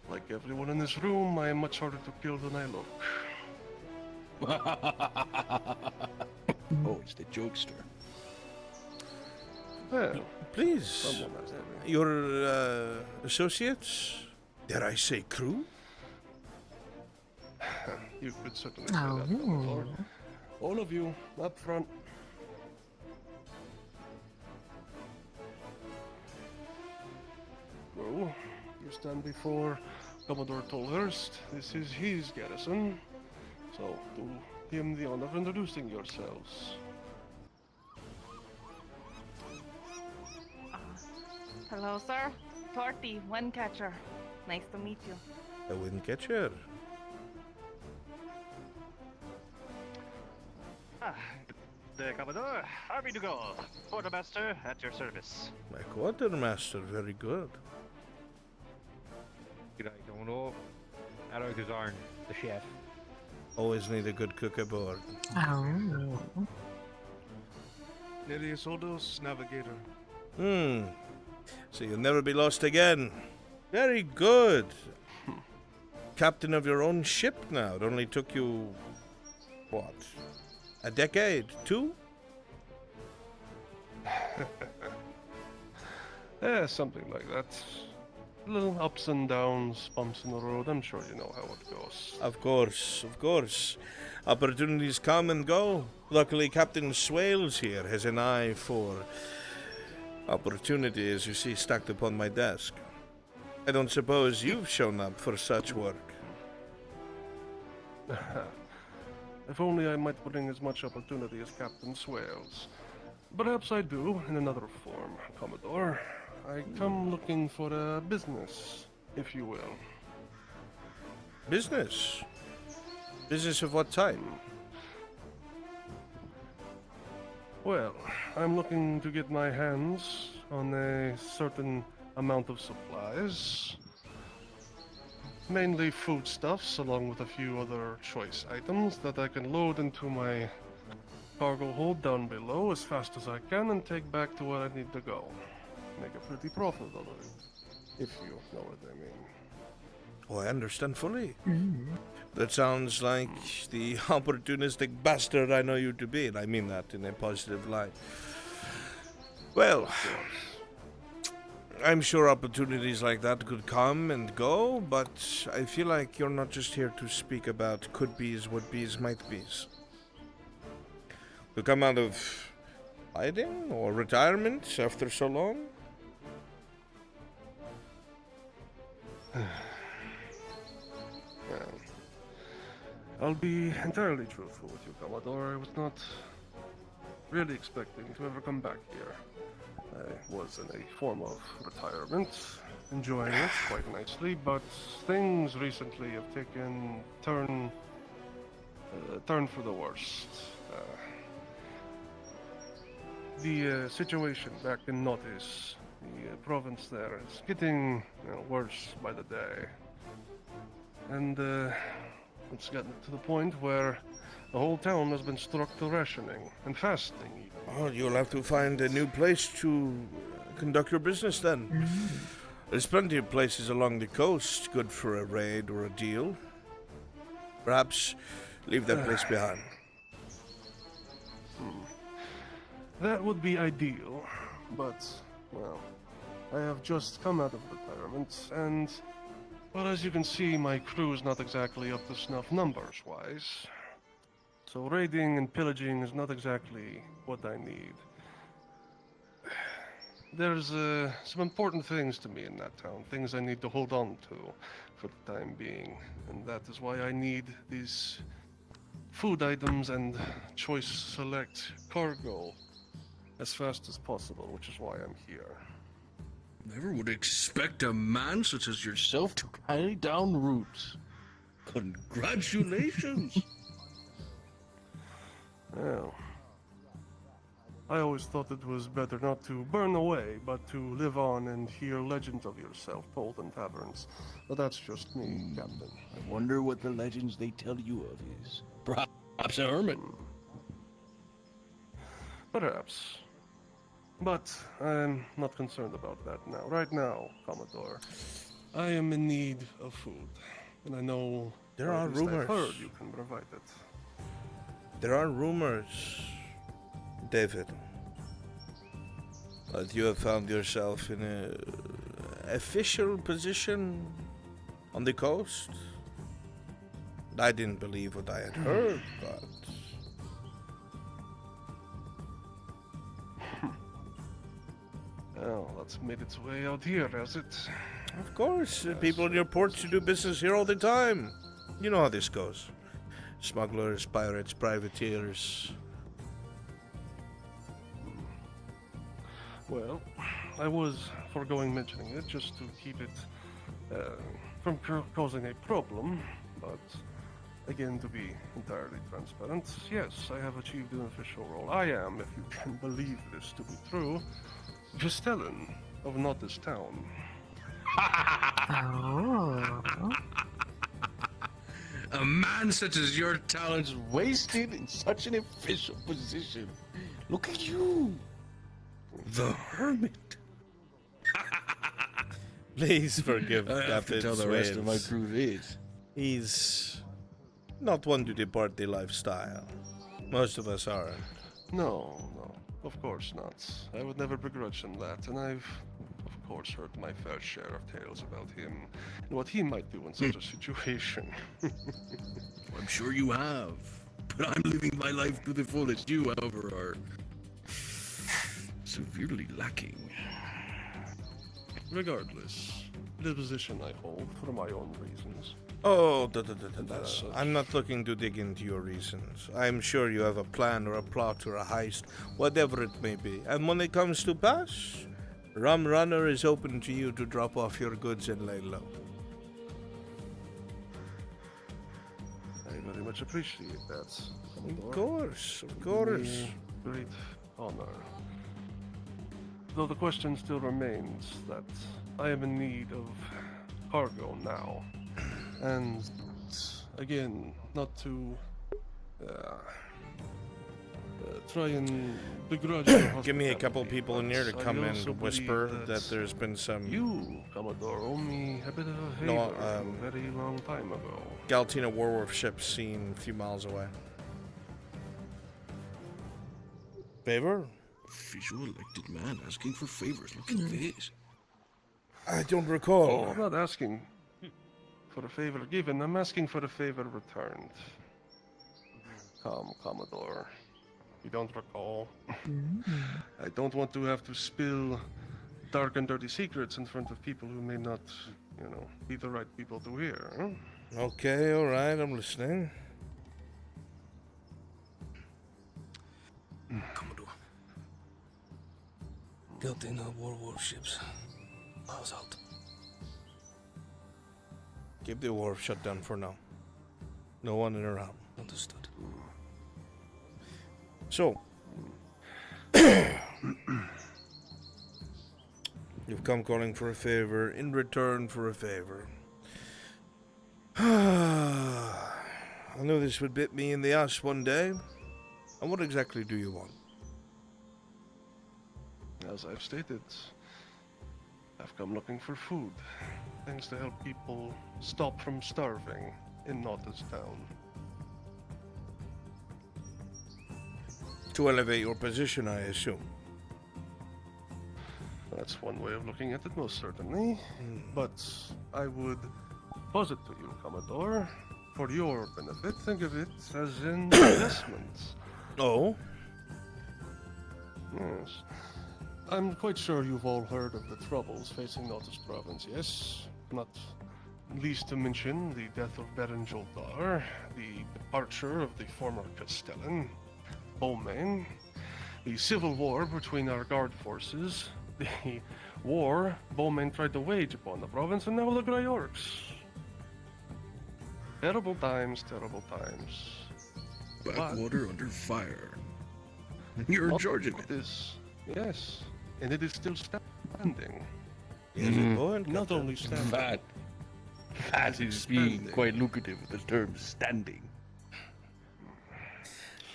like everyone in this room, I am much harder to kill than I look. Oh, it's the jokester. Well, please. someone has to be. Your associates? Dare I say crew? You could certainly say that, Commodore. All of you, up front. Go. You stand before Commodore Tolhurst. This is his garrison. So, do him the honor of introducing yourselves. Hello, sir. Torty, Windcatcher. Nice to meet you. A Windcatcher? The Commodore, army to go. Quartermaster at your service. My quartermaster, very good. G'day, Commodore. Hello, Kazarn, the chef. Always need a good cook aboard. Oh. Nerius Odos, navigator. So you'll never be lost again. Very good. Captain of your own ship now. It only took you, what, a decade? 2? Yeah, something like that. Little ups and downs, bumps in the road. I'm sure you know how it goes. Of course, of course. Opportunities come and go. Luckily, Captain Swales here has an eye for opportunity, as you see stacked upon my desk. I don't suppose you've shown up for such work. If only I might bring as much opportunity as Captain Swales. Perhaps I do, in another form, Commodore. I come looking for a business, if you will. Business? Business of what type? Well, I'm looking to get my hands on a certain amount of supplies. Mainly foodstuffs, along with a few other choice items that I can load into my cargo hold down below as fast as I can and take back to where I need to go. Make a pretty profit out of it, if you know what I mean. Oh, I understand fully. That sounds like the opportunistic bastard I know you to be, and I mean that in a positive light. Well, I'm sure opportunities like that could come and go, but I feel like you're not just here to speak about could-be's, would-be's, might-be's. To come out of hiding or retirement after so long? Well, I'll be entirely truthful with you, Commodore. I was not really expecting to ever come back here. I was in a form of retirement, enjoying it quite nicely, but things recently have taken turn for the worst. The situation back in Notis, the province there, is getting worse by the day. And it's gotten to the point where The whole town has been struck to rationing and fasting even. Oh, you'll have to find a new place to conduct your business then. There's plenty of places along the coast good for a raid or a deal. Perhaps leave that place behind. That would be ideal, but, well, I have just come out of retirement, and, well, as you can see, my crew is not exactly up to snuff numbers-wise. So raiding and pillaging is not exactly what I need. There's some important things to me in that town, things I need to hold on to for the time being, and that is why I need these food items and choice select cargo as fast as possible, which is why I'm here. Never would expect a man such as yourself to carry down roots. Congratulations! Well, I always thought it was better not to burn away, but to live on and hear legends of yourself told in taverns. But that's just me, Captain. I wonder what the legends they tell you of is. Perhaps a hermit. Perhaps. But I'm not concerned about that now. Right now, Commodore, I am in need of food. And I know There or are at least I've rumors. heard you can provide it. There are rumors, David, that you have found yourself in a official position on the coast. I didn't believe what I had heard, but Well, that's made its way out here, has it? of course, people in your ports do business here all the time. You know how this goes. Smugglers, pirates, privateers. Well, I was foregoing mentioning it just to keep it from causing a problem, but again, to be entirely transparent, yes, I have achieved an official role. I am, if you can believe this to be true, Castellan of not this town. A man such as your talents wasted in such an official position. Look at you, the hermit. Please forgive I have to Captain tell the rest of my Swains. crew this. He's not one to depart the lifestyle. Most of us aren't. No, of course not. I would never begrudge him that, and I've, of course, heard my fair share of tales about him and what he might do in such a situation. I'm sure you have, but I'm living my life to the fullest. You, however, are severely lacking. Regardless, the position I hold for my own reasons. Oh, That's such. I'm not looking to dig into your reasons. I'm sure you have a plan or a plot or a heist, whatever it may be. And when it comes to pass, Rum Runner is open to you to drop off your goods and lay low. I very much appreciate that. Of course, of course. Great honor. Though the question still remains that I am in need of cargo now. And again, not to try and begrudge your Give me a couple hospitality, people in here to but I come also and whisper believe that there's been some You, Commodore, owe me a bit of a favor No, a very long time ago. Galtina Warwolf ship seen a few miles away. Favor? Official elected man asking for favors. Look at this. I don't recall. I'm not asking for a favor given, I'm asking for a favor returned. Come, Commodore. You don't recall? I don't want to have to spill dark and dirty secrets in front of people who may not, be the right people to hear. Huh? Okay, alright, I'm listening. Commodore. Captain of Warwolf ships. Miles out. Keep the wharf shut down for now. No one in or out. Understood. So, you've come calling for a favor in return for a favor. I knew this would bit me in the ass one day. And what exactly do you want? As I've stated, I've come looking for food. Things to help people stop from starving in Naughty's town. To elevate your position, I assume. That's one way of looking at it, most certainly. But I would posit to you, Commodore, for your benefit, think of it as an investment. Oh? Yes. I'm quite sure you've all heard of the troubles facing Naughty's province, yes? Not least to mention the death of Baron Joldar, the departure of the former Castellan, Beaumain, the civil war between our guard forces, the war Beaumain tried to wage upon the province, and now the Grey Orcs. Terrible times, terrible times. Blackwater under fire. You're in charge of it. Yes, and it is still standing. Is it going? Not only standing. That is being quite lucrative with the term standing.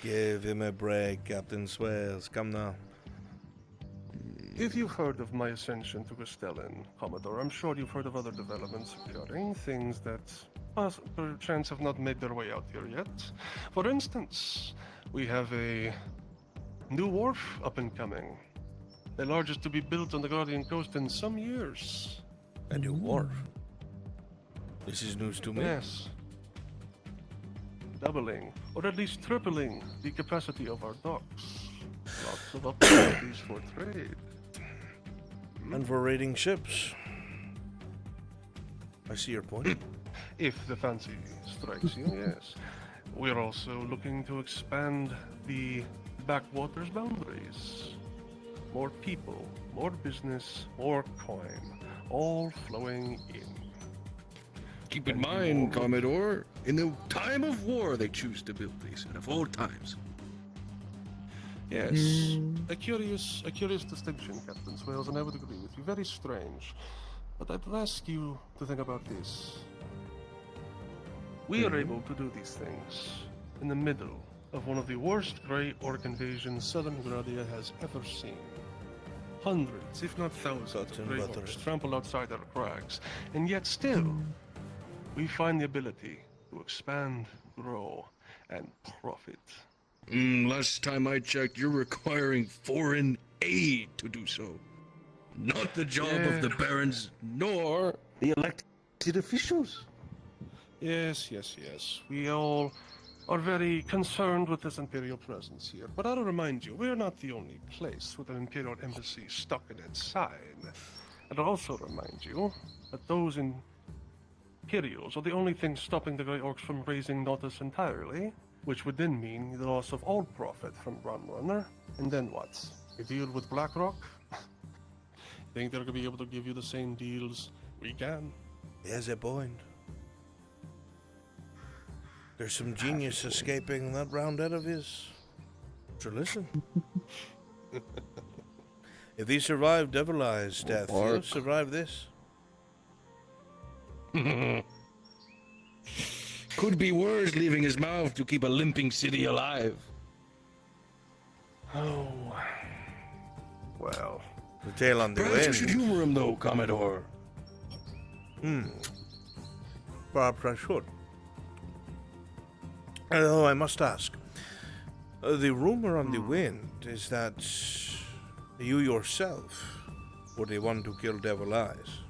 Give him a break, Captain Swales. Come now. If you've heard of my ascension to Castellan, Commodore, I'm sure you've heard of other developments occurring, things that perchance have not made their way out here yet. For instance, we have a new wharf up and coming. The largest to be built on the Guardian Coast in some years. A new wharf? This is news to me. Yes. Doubling, or at least tripling, the capacity of our docks. Lots of opportunities for trade. And for raiding ships. I see your point. If the fancy strikes you, yes. We're also looking to expand the backwaters boundaries. More people, more business, more coin, all flowing in. Keep in mind, Commodore, in the time of war they choose to build these, and of all times. Yes, a curious distinction, Captain Swales, and I would agree with you. Very strange. But I'd ask you to think about this. We are able to do these things in the middle of one of the worst Grey Orc invasions Southern Gradia has ever seen. Hundreds, if not thousands, of Grey Orcs trample outside our crags, and yet still, we find the ability to expand, grow, and profit. Last time I checked, you're requiring foreign aid to do so. Not the job of the barons, nor the elected officials. Yes. We all are very concerned with this Imperial presence here. But I'll remind you, we're not the only place with an Imperial embassy stuck in its side. And I'll also remind you that those Imperials are the only things stopping the Grey Orcs from raising Naughty entirely, which would then mean the loss of all profit from Runrunner. And then what? A deal with BlackRock? Think they're gonna be able to give you the same deals we can? There's a point. There's some genius escaping that round head of his. So listen. If he survived Devil Eye's death, he'll survive this. Could be worse leaving his mouth to keep a limping city alive. Oh. Well. The tail on the Perhaps wind. you should humor him though, Commodore. Perhaps I should. Although I must ask, the rumor on the wind is that you yourself were the one to kill Devil Eyes.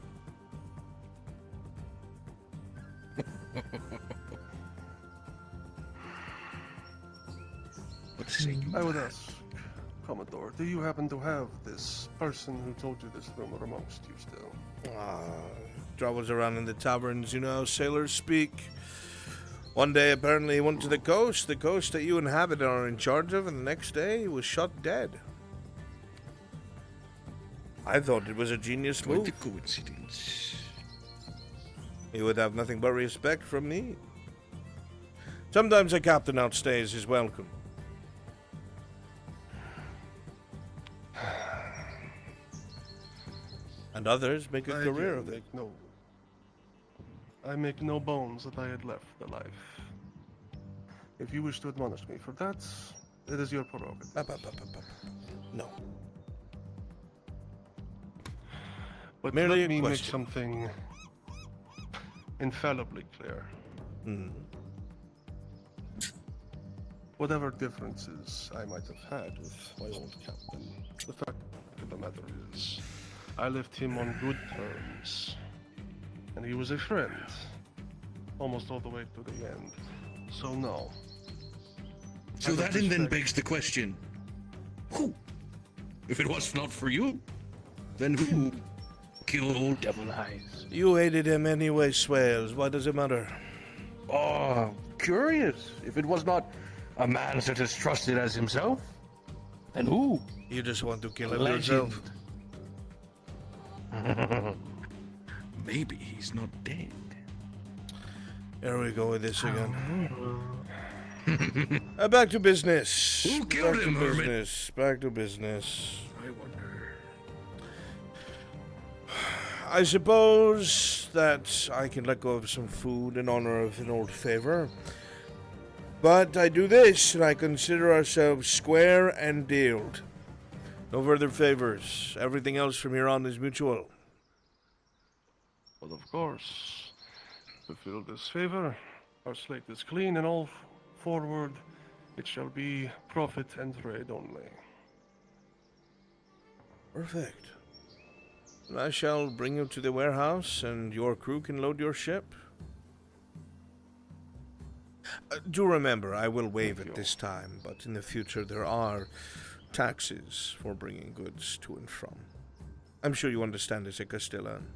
I would ask, Commodore, do you happen to have this person who told you this rumor amongst you still? Travels around in the taverns, you know, sailors speak. One day, apparently, he went to the coast that you inhabit and are in charge of, and the next day, he was shot dead. I thought it was a genius move. Quite a coincidence. He would have nothing but respect from me. Sometimes a captain outstays his welcome. And others make a career of it. I make no bones that I had left the life. If you wish to admonish me for that, it is your prerogative. No. But Merely let a me make question. something infallibly clear. Whatever differences I might have had with my old captain, the fact of the matter is, I left him on good terms. And he was a friend, almost all the way to the end. So no. So that then begs the question, who? If it was not for you, then who killed old Devil Eyes? You hated him anyway, Swales. Why does it matter? Oh, curious. If it was not a man such as trusted as himself, then who? You just want to kill him Legend. yourself. Maybe he's not dead. There we go with this again. Back to business. Who killed him, Hermit? Back to business. I wonder. I suppose that I can let go of some food in honor of an old favor. But I do this, and I consider ourselves square and dealed. No further favors. Everything else from here on is mutual. But of course, to fill this favor, our slate is clean and all forward. It shall be profit and trade only. Perfect. And I shall bring you to the warehouse, and your crew can load your ship. Do remember, I will waive it this time, but in the future there are taxes for bringing goods to and from. I'm sure you understand as a Castellan.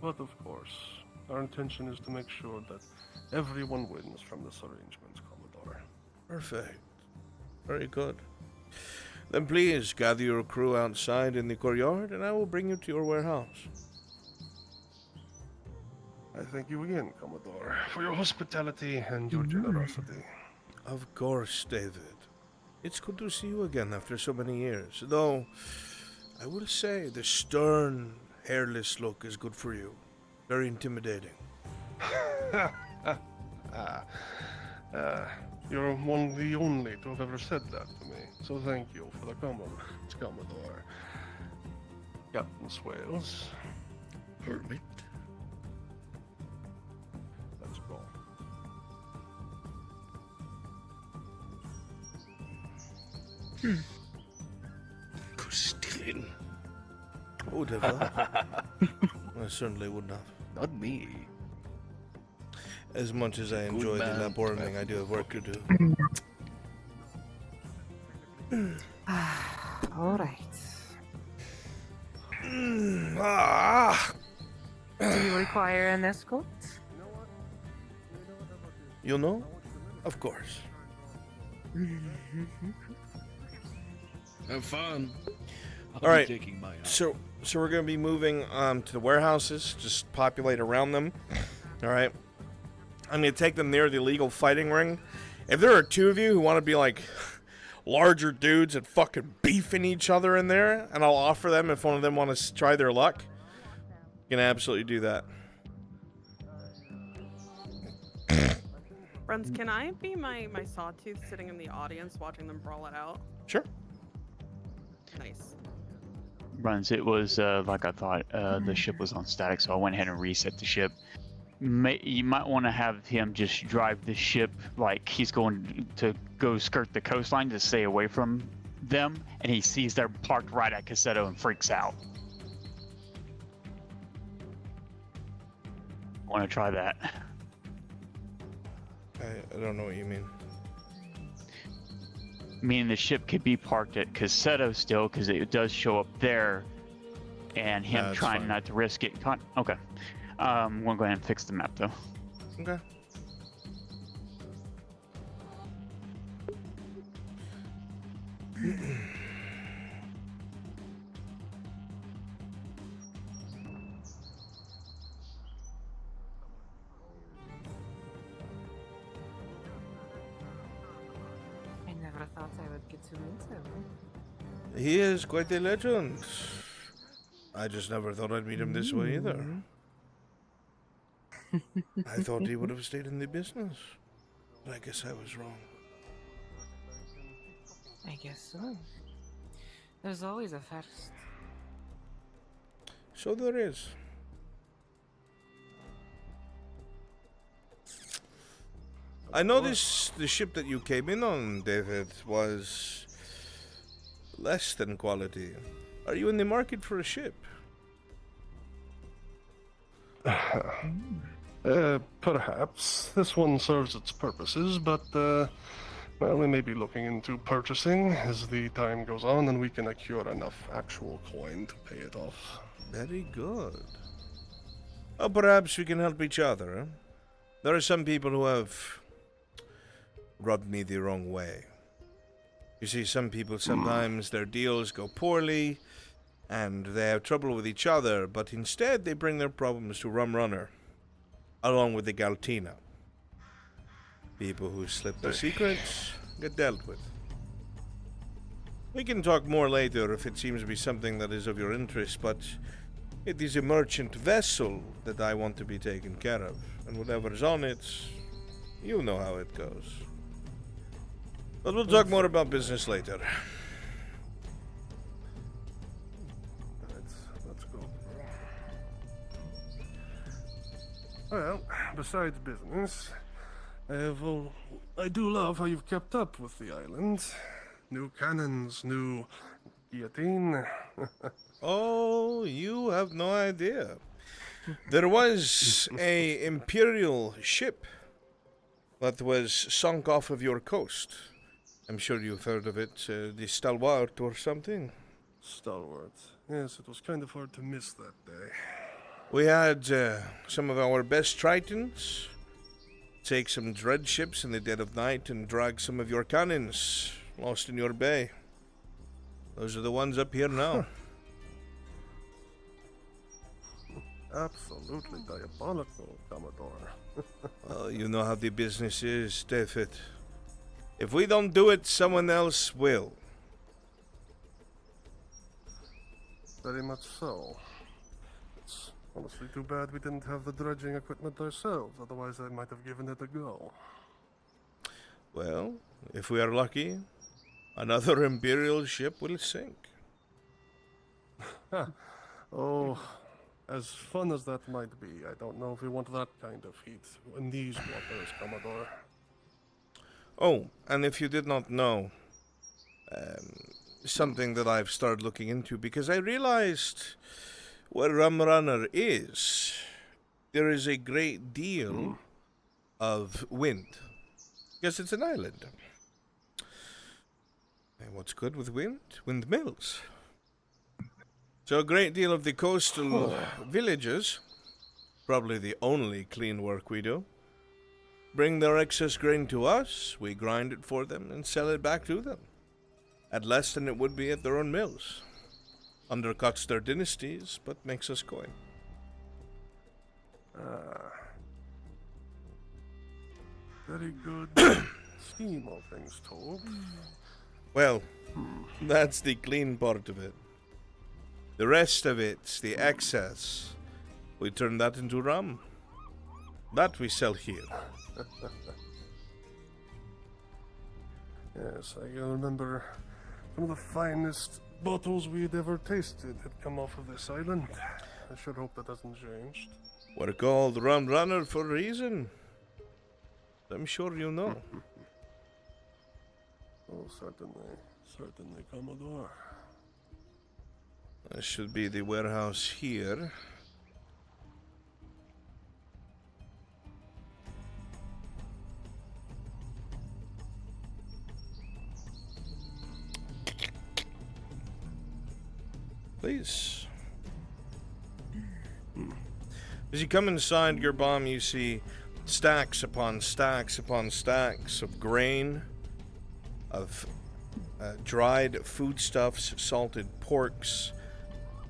But of course, our intention is to make sure that everyone wins from this arrangement, Commodore. Perfect. Very good. Then please gather your crew outside in the courtyard, and I will bring you to your warehouse. I thank you again, Commodore, for your hospitality and your generosity. Of course, David. It's good to see you again after so many years. Though, I will say the stern, hairless look is good for you. Very intimidating. You're the only to have ever said that to me. So thank you for the compliment, Commodore. Captain Swales. Hermit. Let's go. Castellan. Who would have thought? I certainly would not. Not me. As much as I enjoy the laboring, I do have work to do. All right. Do you require an escort? You know? Of course. Have fun. All right. Taking my So we're gonna be moving to the warehouses. Just populate around them. All right. I'm gonna take them near the illegal fighting ring. If there are two of you who want to be like larger dudes and fucking beefing each other in there, and I'll offer them if one of them want to try their luck, you can absolutely do that. Bruns, can I be my sawtooth sitting in the audience watching them brawl it out? Sure. Nice. Runs, it was like I thought. The ship was on static, so I went ahead and reset the ship. You might want to have him just drive the ship like he's going to go skirt the coastline to stay away from them, and he sees they're parked right at Cassetto and freaks out. Want to try that? I don't know what you mean. Meaning the ship could be parked at Cassetto still, because it does show up there, and him trying not to risk it. Okay. I'm gonna go ahead and fix the map though. Okay. I never thought I would get to meet him. He is quite a legend. I just never thought I'd meet him this way either. I thought he would have stayed in the business. But I guess I was wrong. I guess so. There's always a first. So there is. I noticed the ship that you came in on, David, was less than quality. Are you in the market for a ship? Perhaps. This one serves its purposes, but, well, we may be looking into purchasing as the time goes on and we can accrue enough actual coin to pay it off. Very good. Oh, perhaps we can help each other, huh? There are some people who have rubbed me the wrong way. You see, some people, sometimes their deals go poorly, and they have trouble with each other, but instead they bring their problems to Rum Runner, along with the Galtina. People who slip their secrets get dealt with. We can talk more later if it seems to be something that is of your interest, but it is a merchant vessel that I want to be taken care of, and whatever's on it, you know how it goes. But we'll talk more about business later. Let's go. Well, besides business, I do love how you've kept up with the island. New cannons, new guillotine. Oh, you have no idea. There was a imperial ship that was sunk off of your coast. I'm sure you've heard of it, the Stalwart or something. Stalwart. Yes, it was kind of hard to miss that day. We had some of our best Tritons take some dread ships in the dead of night and drag some of your cannons lost in your bay. Those are the ones up here now. Absolutely diabolical, Commodore. Well, you know how the business is, David. If we don't do it, someone else will. Very much so. It's honestly too bad we didn't have the dredging equipment ourselves, otherwise I might have given it a go. Well, if we are lucky, another Imperial ship will sink. Oh, as fun as that might be, I don't know if we want that kind of heat in these waters, Commodore. Oh, and if you did not know, something that I've started looking into, because I realized where Rum Runner is, there is a great deal of wind. Because it's an island. And what's good with wind? Windmills. So a great deal of the coastal villages, probably the only clean work we do, bring their excess grain to us, we grind it for them, and sell it back to them. At less than it would be at their own mills. Undercuts their dynasties, but makes us coin. Very good scheme, all things told. Well, that's the clean part of it. The rest of it, the excess, we turn that into rum. That we sell here. Yes, I can remember some of the finest bottles we'd ever tasted had come off of this island. I should hope that hasn't changed. We're called Rum Runner for a reason. I'm sure you know. Oh, certainly. Certainly, Commodore. This should be the warehouse here. Please. As you come inside your bomb, you see stacks upon stacks upon stacks of grain, of dried foodstuffs, salted porks,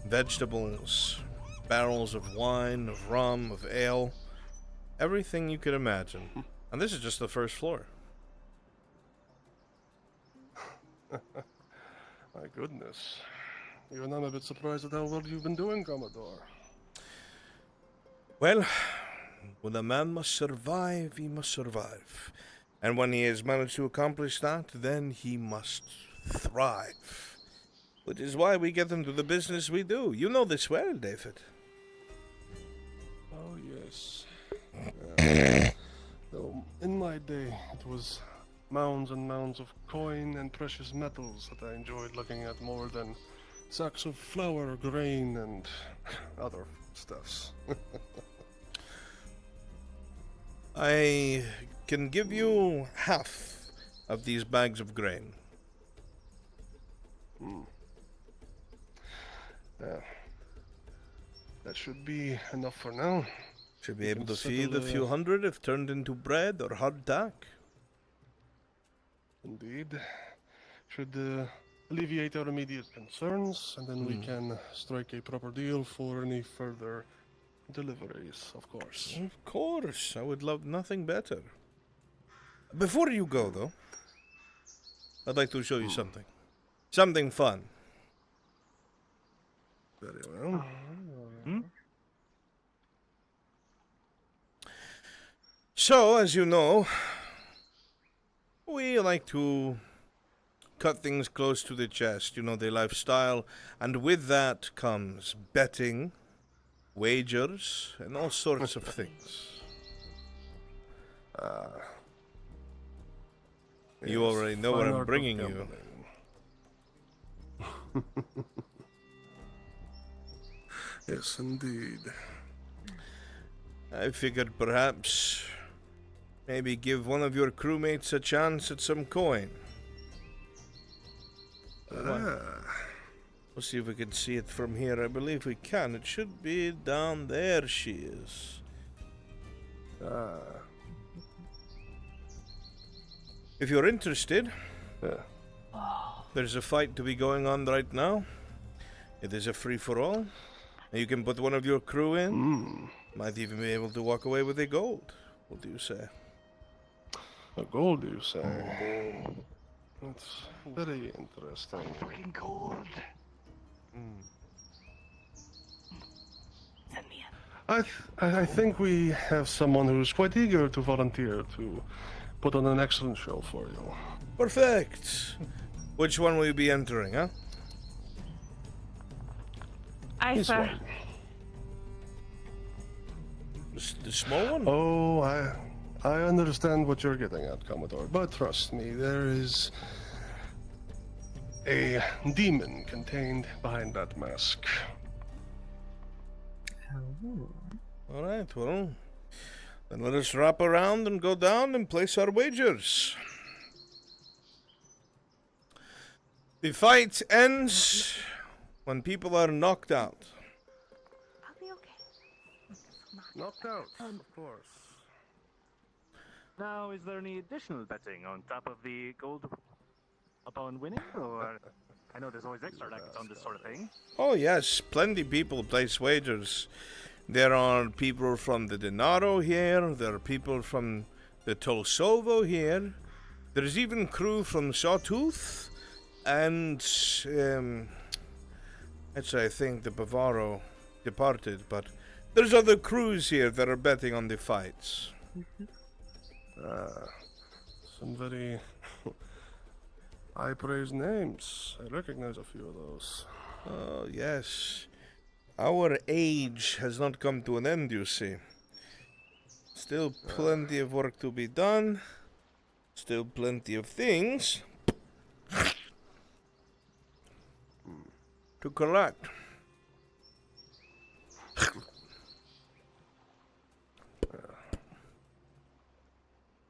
vegetables, barrels of wine, of rum, of ale, everything you could imagine. And this is just the first floor. My goodness. Even I'm a bit surprised at how well you've been doing, Commodore. Well, when a man must survive, he must survive. And when he has managed to accomplish that, then he must thrive. Which is why we get him to the business we do. You know this well, David. Oh, yes. Though in my day, it was mounds and mounds of coin and precious metals that I enjoyed looking at more than sacks of flour, grain, and other stuffs. I can give you half of these bags of grain. That should be enough for now. Should be able to feed a few hundred if turned into bread or hardtack. Indeed. Should alleviate our immediate concerns, and then we can strike a proper deal for any further deliveries, of course. Of course, I would love nothing better. Before you go, though, I'd like to show you something. Something fun. Very well. So, as you know, we like to cut things close to the chest, you know, the lifestyle, and with that comes betting, wagers, and all sorts of things. You already know what I'm bringing you. Yes, indeed. I figured perhaps maybe give one of your crewmates a chance at some coin. We'll see if we can see it from here. I believe we can. It should be down there. She is. If you're interested, there's a fight to be going on right now. It is a free-for-all. And you can put one of your crew in. Might even be able to walk away with a gold. What do you say? A gold, you say? That's very interesting. Fucking gold. I think we have someone who's quite eager to volunteer to put on an excellent show for you. Perfect. Which one will you be entering, huh? Aye, sir. The small one? Oh, I understand what you're getting at, Commodore, but trust me, there is a demon contained behind that mask. All right, well, then let us wrap around and go down and place our wagers. The fight ends when people are knocked out. Knocked out, of course. Now, is there any additional betting on top of the gold upon winning? Or I know there's always extra rackets on this sort of thing. Oh yes, plenty people place wagers. There are people from the Denaro here, there are people from the Tolsovo here, there's even crew from Sawtooth, and actually I think the Bavaro departed, but there's other crews here that are betting on the fights. Some very high-praised names. I recognize a few of those. Oh, yes. Our age has not come to an end, you see. Still plenty of work to be done. Still plenty of things to collect.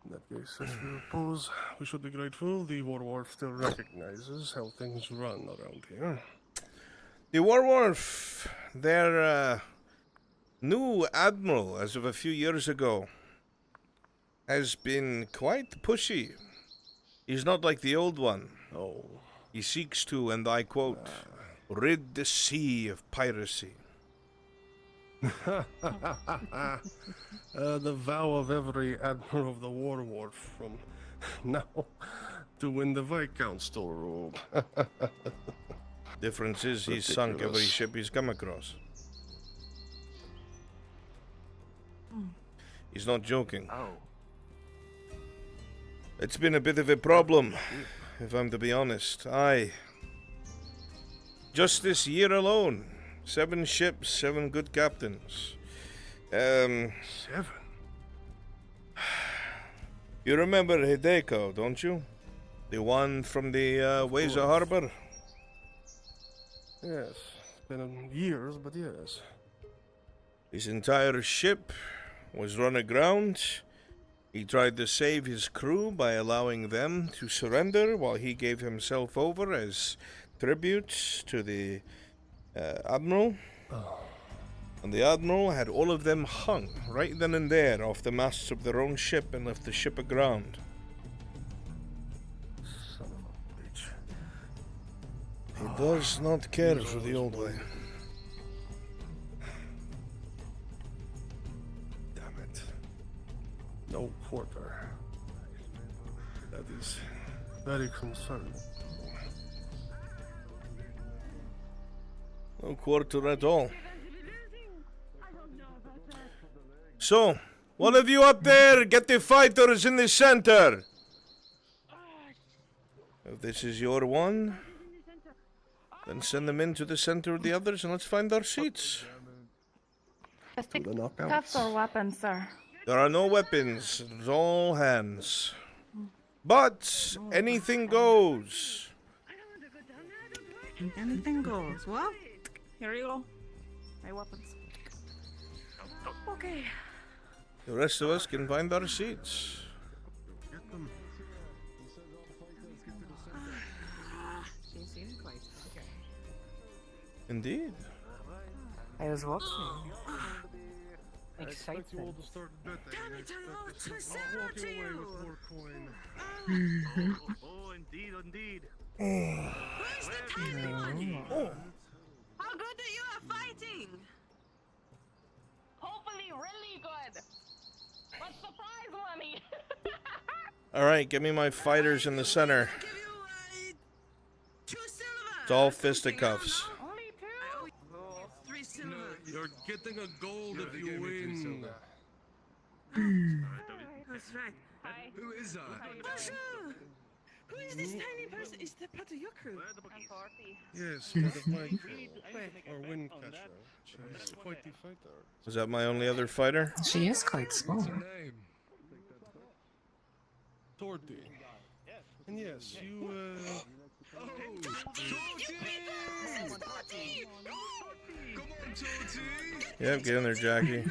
In that case, I suppose we should be grateful the Warwolf still recognizes how things run around here. The Warwolf, their new admiral as of a few years ago, has been quite pushy. He's not like the old one. Oh. He seeks to, and I quote, rid the sea of piracy. The vow of every admiral of the Warwolf from now to win the Viscount storerobe. Difference is he's sunk every ship he's come across. He's not joking. Oh. It's been a bit of a problem, if I'm to be honest. Just this year alone, 7 ships, 7 good captains. 7? You remember Hideko, don't you? The one from the Weza Harbor? Yes, it's been years, but yes. His entire ship was run aground. He tried to save his crew by allowing them to surrender while he gave himself over as tribute to the Admiral. And the Admiral had all of them hung right then and there off the masts of their own ship and left the ship aground. Son of a bitch. He does not care for the old way. Damn it. No quarter. That is very concerning. No quarter at all. So, one of you up there, get the fighters in the center. If this is your one, then send them into the center with the others and let's find our seats. Just take cuffs or weapons, sir. There are no weapons, it's all hands. But anything goes. Anything goes. Well, here you go. My weapons. Okay. The rest of us can find our seats. Indeed. I was watching. Excited. You all to start betting. Damn it, I lost my I'll walk to away you. with more coin. Oh, indeed, indeed. Where's the tiny money? How good are you at fighting? Hopefully really good. What's the prize money? Alright, give me my fighters in the center. It's all fisticuffs. Only 2? 3 silver. You're getting a gold if you win. That's right. Who is that? Bonjour! Who is this tiny person? Is that part of your crew? Yes, part of my crew. Or Windcatcher. She's quite the fighter. Is that my only other fighter? She is quite small. What's her name? Torty. And yes, you, Oh, Torty! Come on, Torty! Yep, get in there, Jackie.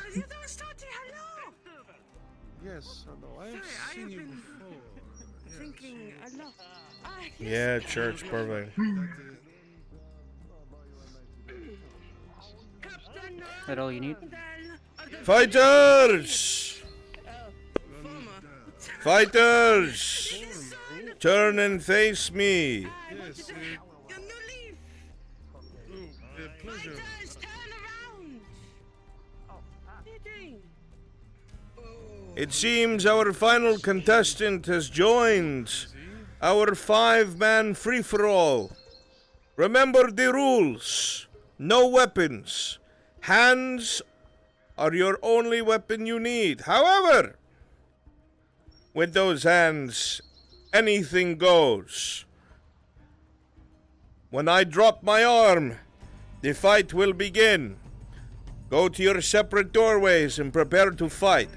Yes, I know. I have seen you before. Thinking a lot. Yeah, church, perfect. Is that all you need? Fighters! Fighters! Turn and face me. Yes, pleasure. It seems our final contestant has joined our 5-man free-for-all. Remember the rules. No weapons. Hands are your only weapon you need. However, with those hands, anything goes. When I drop my arm, the fight will begin. Go to your separate doorways and prepare to fight.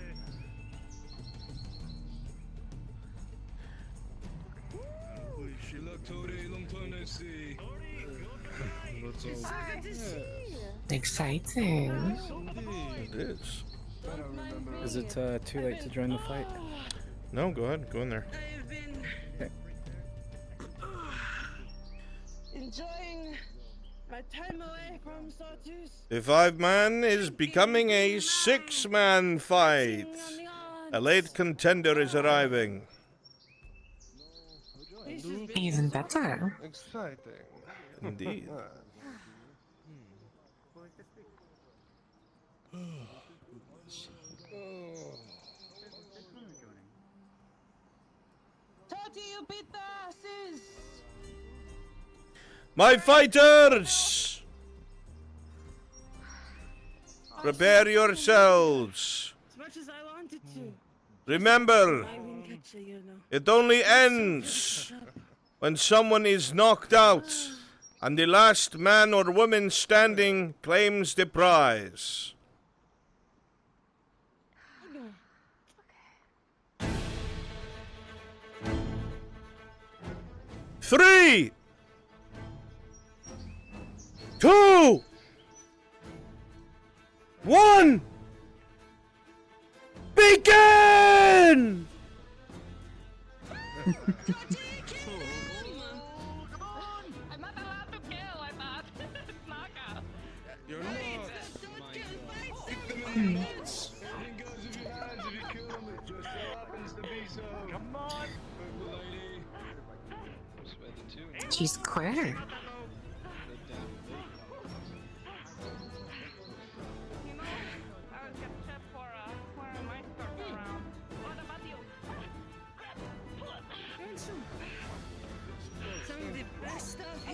Exciting. It is. Is it too late to join the fight? No, go ahead. Go in there. Enjoying my time away from Sartus. The 5-man is becoming a 6-man fight. A late contender is arriving. Even better. Exciting. Indeed. Toti, you beat the asses! My fighters! Prepare yourselves. As much as I wanted to. Remember, It only ends when someone is knocked out and the last man or woman standing claims the prize. Three, 2, 1, begin! You're not. Kick them in the nuts. Everything goes with your hands if you kill them. It just so happens to be so. Come on, purple lady. She's queer.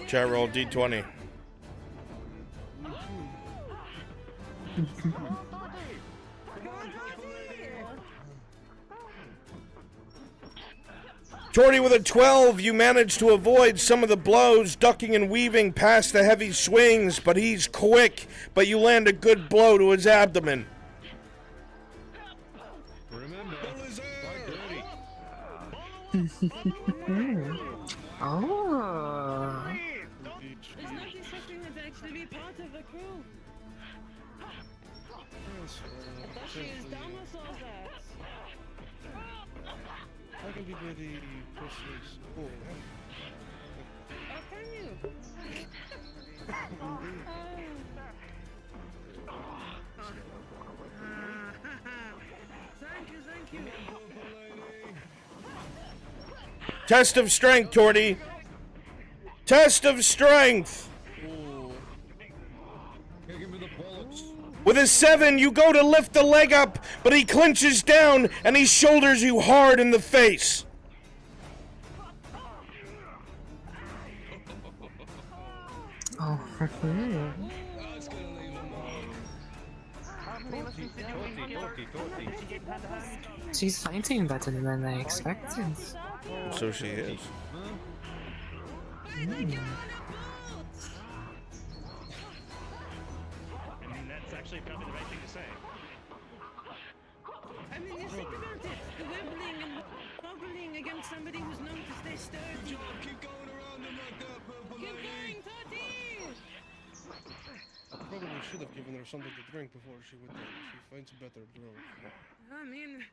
Chat roll D20. Jordy with a 12, you manage to avoid some of the blows, ducking and weaving past the heavy swings, but he's quick, but you land a good blow to his abdomen. Oh. It's not expecting her to actually be part of the crew. I thought she was dumb or so that. I can be very precise. Oh, can you? Thank you. Test of strength, Torty. Test of strength. With a 7, you go to lift the leg up, but he clinches down and he shoulders you hard in the face. Oh. She's fighting better than I expected. So she is. I mean, that's actually probably the right thing to say. I mean, you think about it. The wibbling and wobbling against somebody who's known to stay sturdy. keep going around them like that, purple Keep lady. going, Tati! I probably should have given her something to drink before she went in. She finds a better drug. I mean...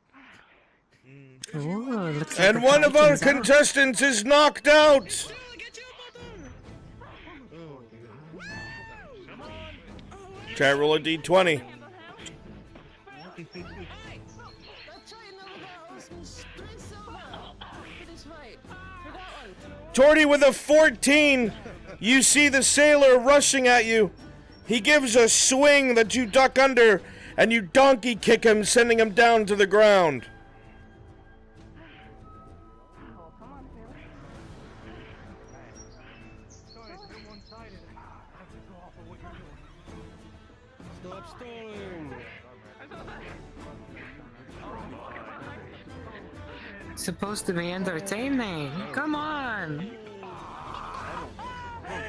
Ooh, looks like And we're one of our fighting out. contestants is knocked out. Chat roll a D20. Torty with a 14. You see the sailor rushing at you. He gives a swing that you duck under, and you donkey kick him, sending him down to the ground. Stop stalling. Supposed to be entertaining. Come on. I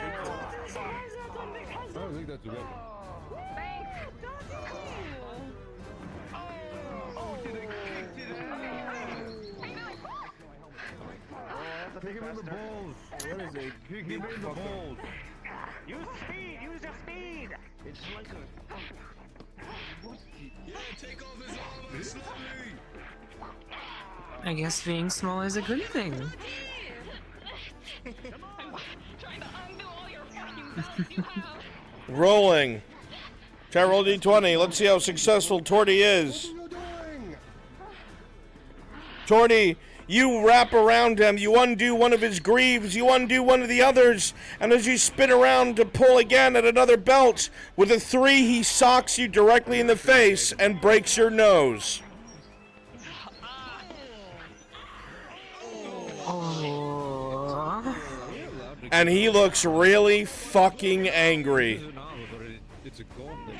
don't think that's a weapon. Kick him in the balls. That is a big Kick him in the fucker. balls. Use speed. Use your speed. It's like a. Yeah, take off his armor slowly. I guess being small is a good thing. Rolling. Chat roll D20. Let's see how successful Torty is. Torty, you wrap around him. You undo one of his greaves. You undo one of the others. And as you spin around to pull again at another belt, with a 3, he socks you directly in the face and breaks your nose. Oh. And he looks really fucking angry. It's a gauntlet.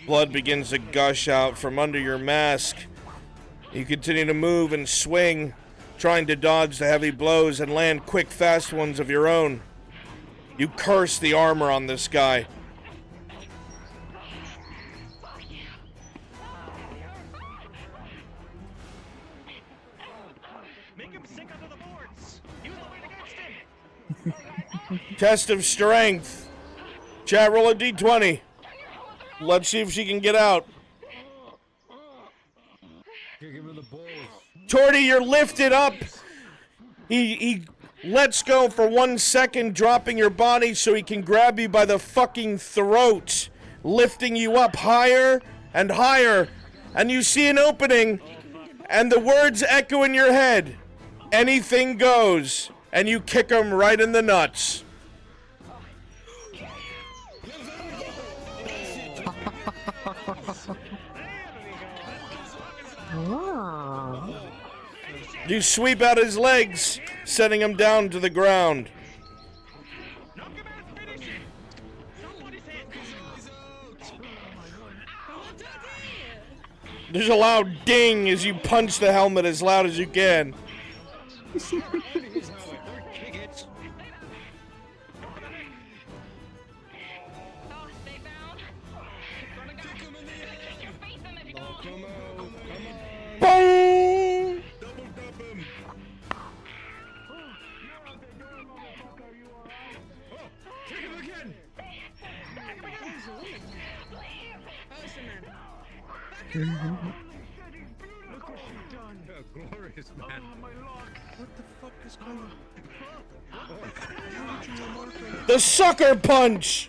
Blood begins to gush out from under your mask. You continue to move and swing, trying to dodge the heavy blows and land quick, fast ones of your own. You curse the armor on this guy. Make him sink under the boards. Use the weight against him. Test of strength. Chat, roll a d20. Let's see if she can get out. Torty, you're lifted up. He lets go for 1 second, dropping your body so he can grab you by the fucking throat, lifting you up higher and higher. And you see an opening, and the words echo in your head. Anything goes. And you kick him right in the nuts. You sweep out his legs, setting him down to the ground. There's a loud ding as you punch the helmet as loud as you can. Boom! Glorious, man. What the fuck is going on? The sucker punch!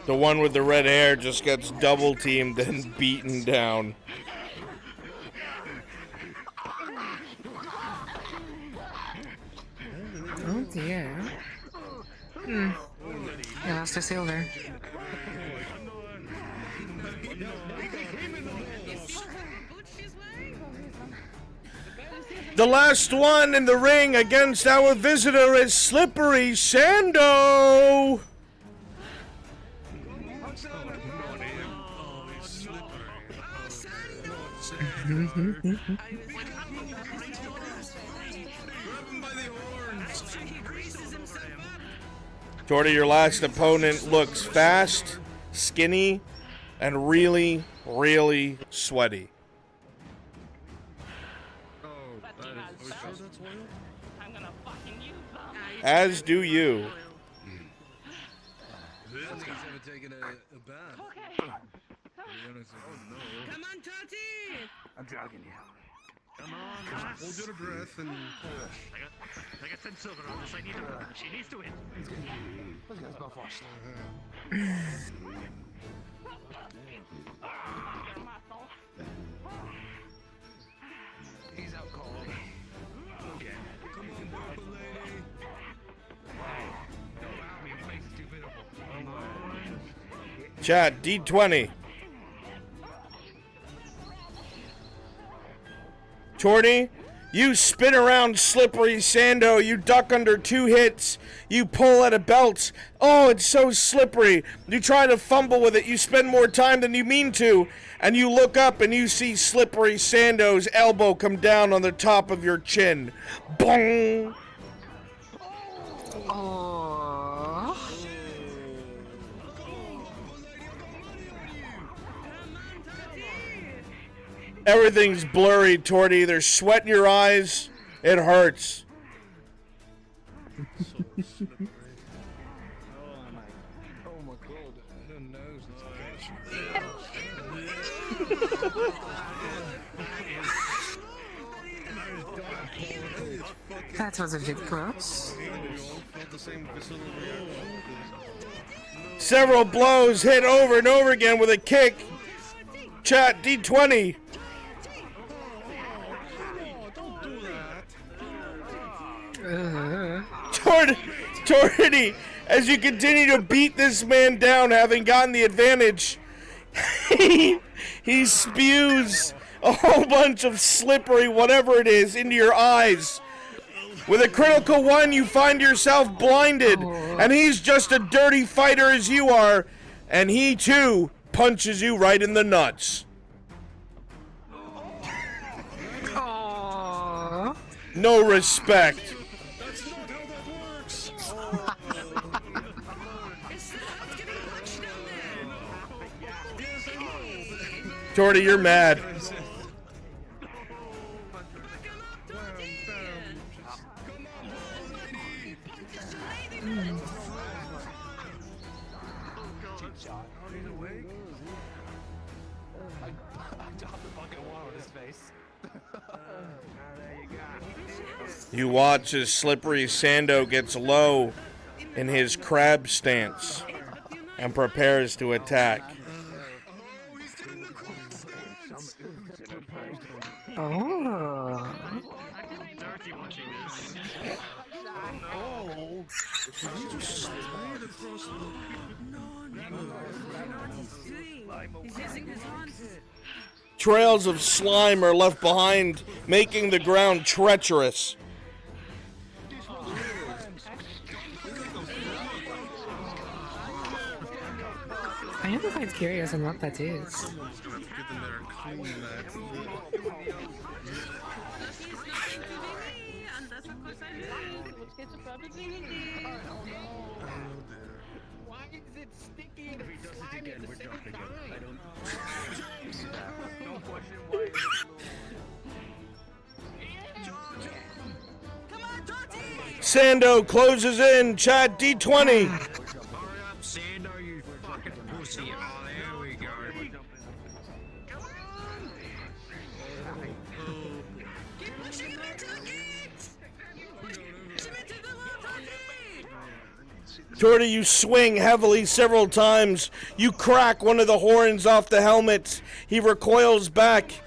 The one with the red hair just gets double teamed and beaten down. Oh dear. Hmm. Yeah, lost a silver. The last one in the ring against our visitor is Slippery Sando. Torty, your last opponent looks fast, skinny, and really, really sweaty. As do you. Come on, Tati! I'm jogging you. Come on, hold your breath and push. I got 10 silver on this. I need to. She needs to win. Let's go first. He's out cold. Okay. Come on, purple lady. Don't allow me to make it too pitiful. Come on. Chat, D20. Torty, you spin around Slippery Sando, you duck under 2 hits, you pull at a belt. Oh, it's so slippery. You try to fumble with it, you spend more time than you mean to, and you look up and you see Slippery Sando's elbow come down on the top of your chin. Boom! Everything's blurry, Torty. There's sweat in your eyes. It hurts. That was a bit gross. Several blows hit over and over again with a kick. Chat, D20. Torty, as you continue to beat this man down, having gotten the advantage, he spews a whole bunch of slippery whatever it is into your eyes. With a critical one, you find yourself blinded, and he's just a dirty fighter as you are, and he too punches you right in the nuts. No respect. Jordy, you're mad. You watch as Slippery Sando gets low in his crab stance and prepares to attack. Oh. Trails of slime are left behind, making the ground treacherous. I am quite curious on what that is. Why is it sticky and slimy at the same time? I don't. No question why. Sando closes in. Chad D20. Sando, you fucking pussy. Oh, there we go. Keep pushing him into the gate! Push him into the water! Jordy, you swing heavily several times. You crack one of the horns off the helmet. He recoils back.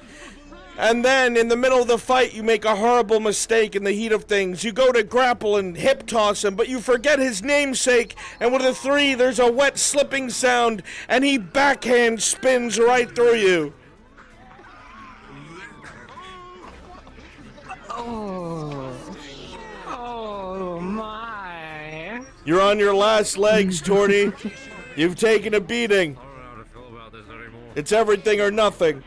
And then, in the middle of the fight, you make a horrible mistake in the heat of things. You go to grapple and hip toss him, but you forget his namesake. And with a 3, there's a wet slipping sound, and he backhand spins right through you. Oh. Oh my. You're on your last legs, Torty. You've taken a beating. It's everything or nothing.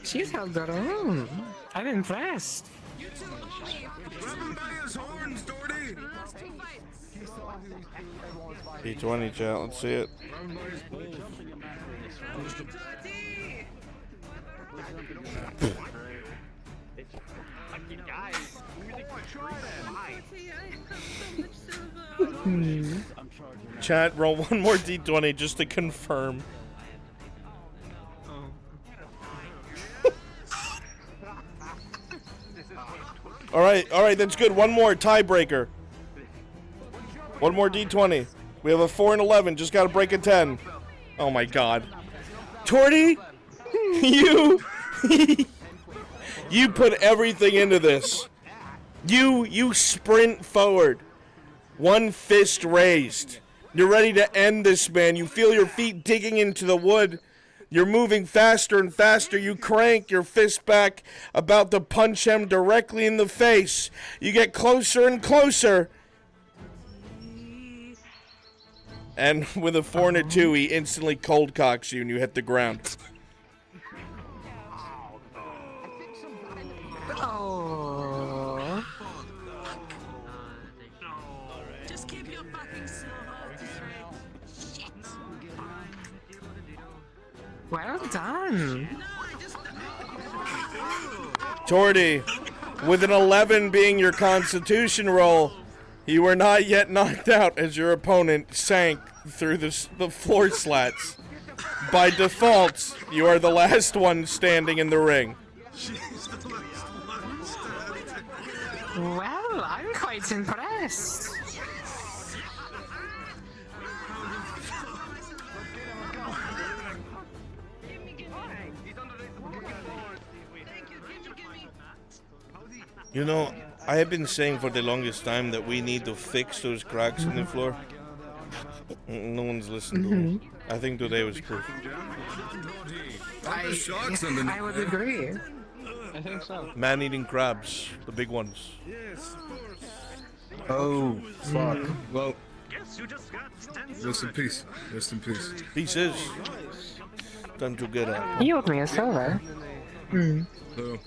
She's held her own. I'm impressed. D20 chat, let's see it. Chat, roll one more D20 just to confirm. All right, that's good. One more tiebreaker. One more D20. We have a 4 and 11. Just got to break a 10. Oh my God, Torty, you put everything into this. You sprint forward, one fist raised. You're ready to end this man. You feel your feet digging into the wood. You're moving faster and faster. You crank your fist back, about to punch him directly in the face. You get closer and closer. And with a 4 and a 2, he instantly cold cocks you and you hit the ground. Oh. Just keep your fucking silver. Shit. Well done. Torty, with an 11 being your constitution roll, you were not yet knocked out as your opponent sank through the floor slats. By default, you are the last one standing in the ring. Well, I'm quite impressed. You know, I have been saying for the longest time that we need to fix those cracks in the floor. No one's listened to me. I think today was proof. I would agree. I think so. Man-eating crabs, the big ones. Oh, fuck. Well, Yes, you just got 10 rest in peace. Rest in peace. Pieces. Time to get up. You owed me a silver. So,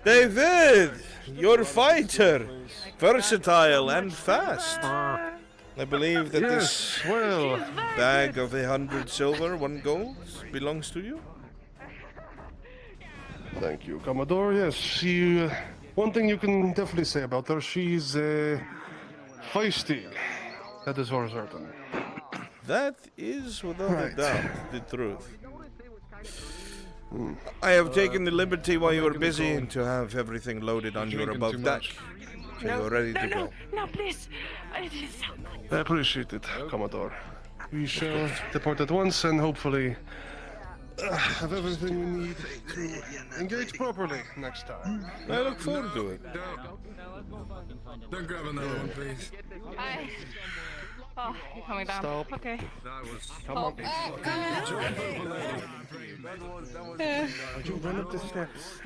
David, you're a fighter, versatile and fast. I believe that this bag of 100 silver, 1 gold, belongs to you. Thank you, Commodore. Yes, she. One thing you can definitely say about her, she's feisty. That is for certain. That is, without a doubt, the truth. I have taken the liberty while you were busy to have everything loaded on your above deck. So you're ready to go. No, please. I appreciate it, Commodore. We shall depart at once and hopefully have everything we need to engage properly next time. I look forward to it. don't grab another one, please. Oh, you're coming down. Stop. Okay. Come on. You run up the steps.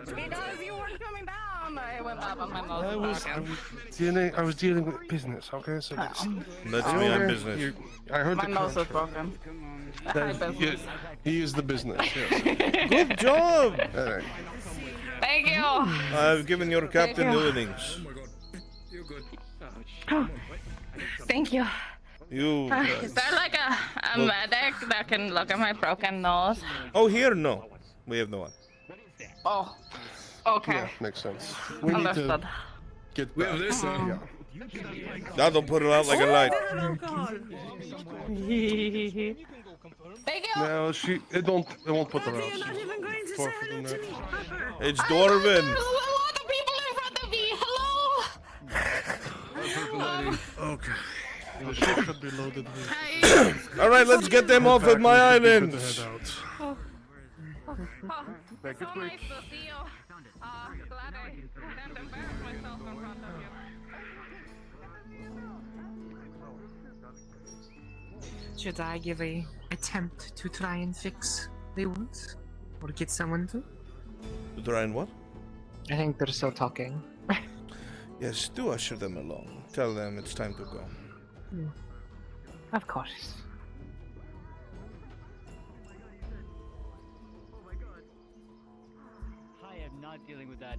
Because you weren't coming down. I went up on my nose. I was dealing with business, okay? So That's me on business. I heard My the nose is contract. broken. He is the business, yes. Good job! Alright. Thank you. I've given your captain the innings. Thank you. You. Is there like a medic that can look at my broken nose? Oh, here? No. We have no one. Oh. Okay. Yeah, makes sense. We need Understood. to get back. We have this, huh? Yeah. That'll put it out like a light. Thank you. No, it won't put her out. You're not even going to say hello to me, Pepper. It's Dwarven. There's a lot of people in front of me. Hello. Okay. The ship should be loaded with. All right, let's get them off of my island. So nice to see you. Glad I didn't embarrass myself in front of you. Should I give a attempt to try and fix the wounds? Or get someone to? To try and what? I think they're still talking. Yes, do usher them along. Tell them it's time to go. Of course. I am not dealing with that.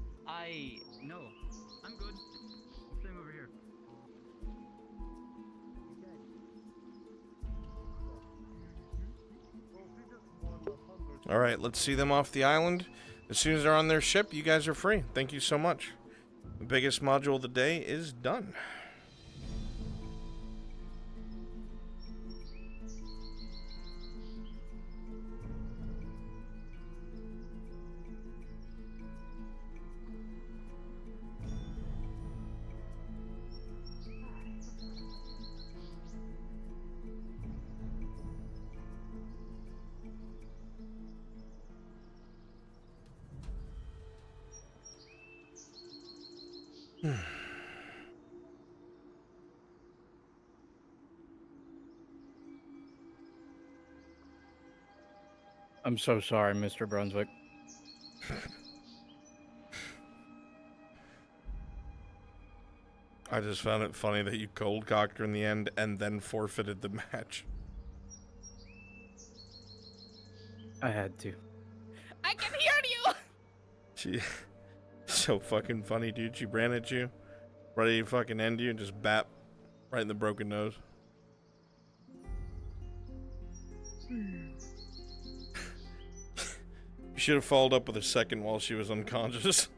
No. I'm good. Same over here. All right, let's see them off the island. As soon as they're on their ship, you guys are free. Thank you so much. The biggest module of the day is done. I'm so sorry, Mr. Brunswick. I just found it funny that you cold-cocked her in the end and then forfeited the match. I had to. I can hear you. She... So fucking funny, dude. She ran at you, ready to fucking end you, and just bap right in the broken nose. You should have followed up with a second while she was unconscious.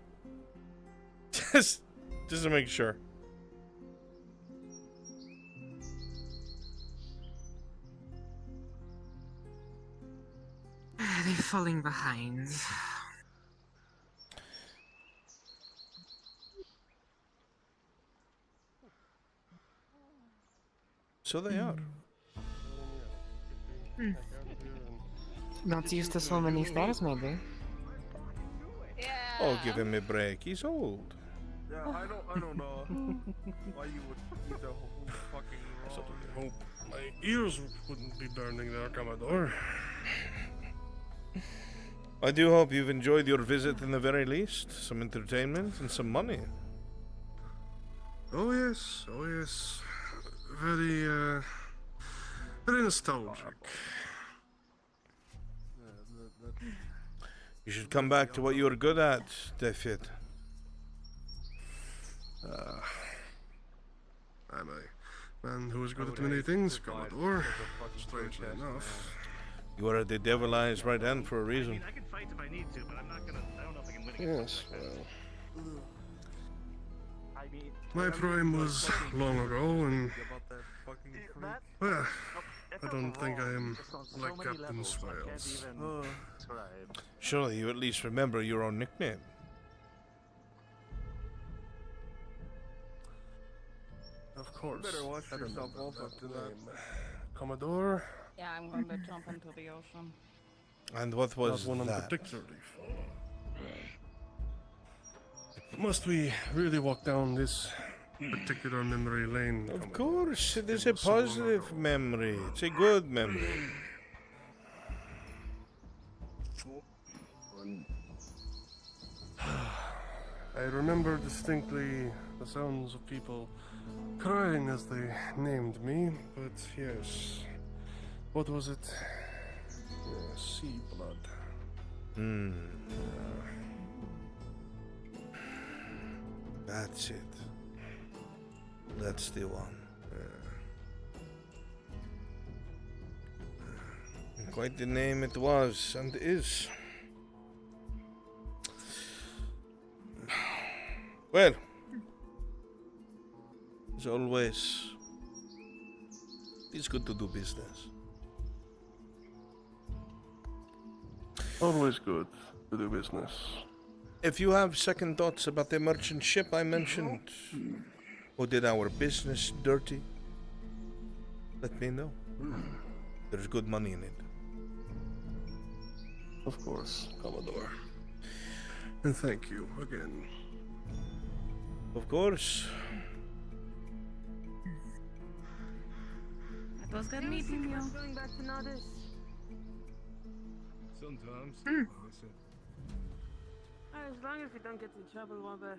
just to make sure. They're falling behind. So they are. Not used to so many stairs, maybe. Oh, give him a break. He's old. Yeah, I don't know why you would eat the whole fucking raw. Hope my ears wouldn't be burning there, Commodore. I do hope you've enjoyed your visit in the very least. Some entertainment and some money. Oh yes. Very nostalgic. You should come back to what you were good at, David. I'm a man who is good at many things, Commodore. Strangely enough. You are the Devil Eyes right hand for a reason. I mean, I can fight if I need to, but I'm not gonna. I don't know if I can win against Yes, well. I mean, My prime was long ago, and well, I don't think I am like Captain Swales. Surely you at least remember your own nickname. Of course. Better wash I yourself remember off after that that. name. Commodore. Yeah, I'm going to jump into the ocean. And what was Not one that? particularly fond. Must we really walk down this particular memory lane? Of course, it is a positive memory. It's a good memory. I remember distinctly the sounds of people crying as they named me, but yes. What was it? Sea blood. That's it. That's the one. Quite the name it was and is. Well, as always, it's good to do business. Always good to do business. If you have second thoughts about the merchant ship I mentioned, who did our business dirty, let me know. There's good money in it. Of course, Commodore. And thank you again. Of course. It was good meeting you. Going back to Nardis. Sometimes. As long as we don't get in trouble, Wobber.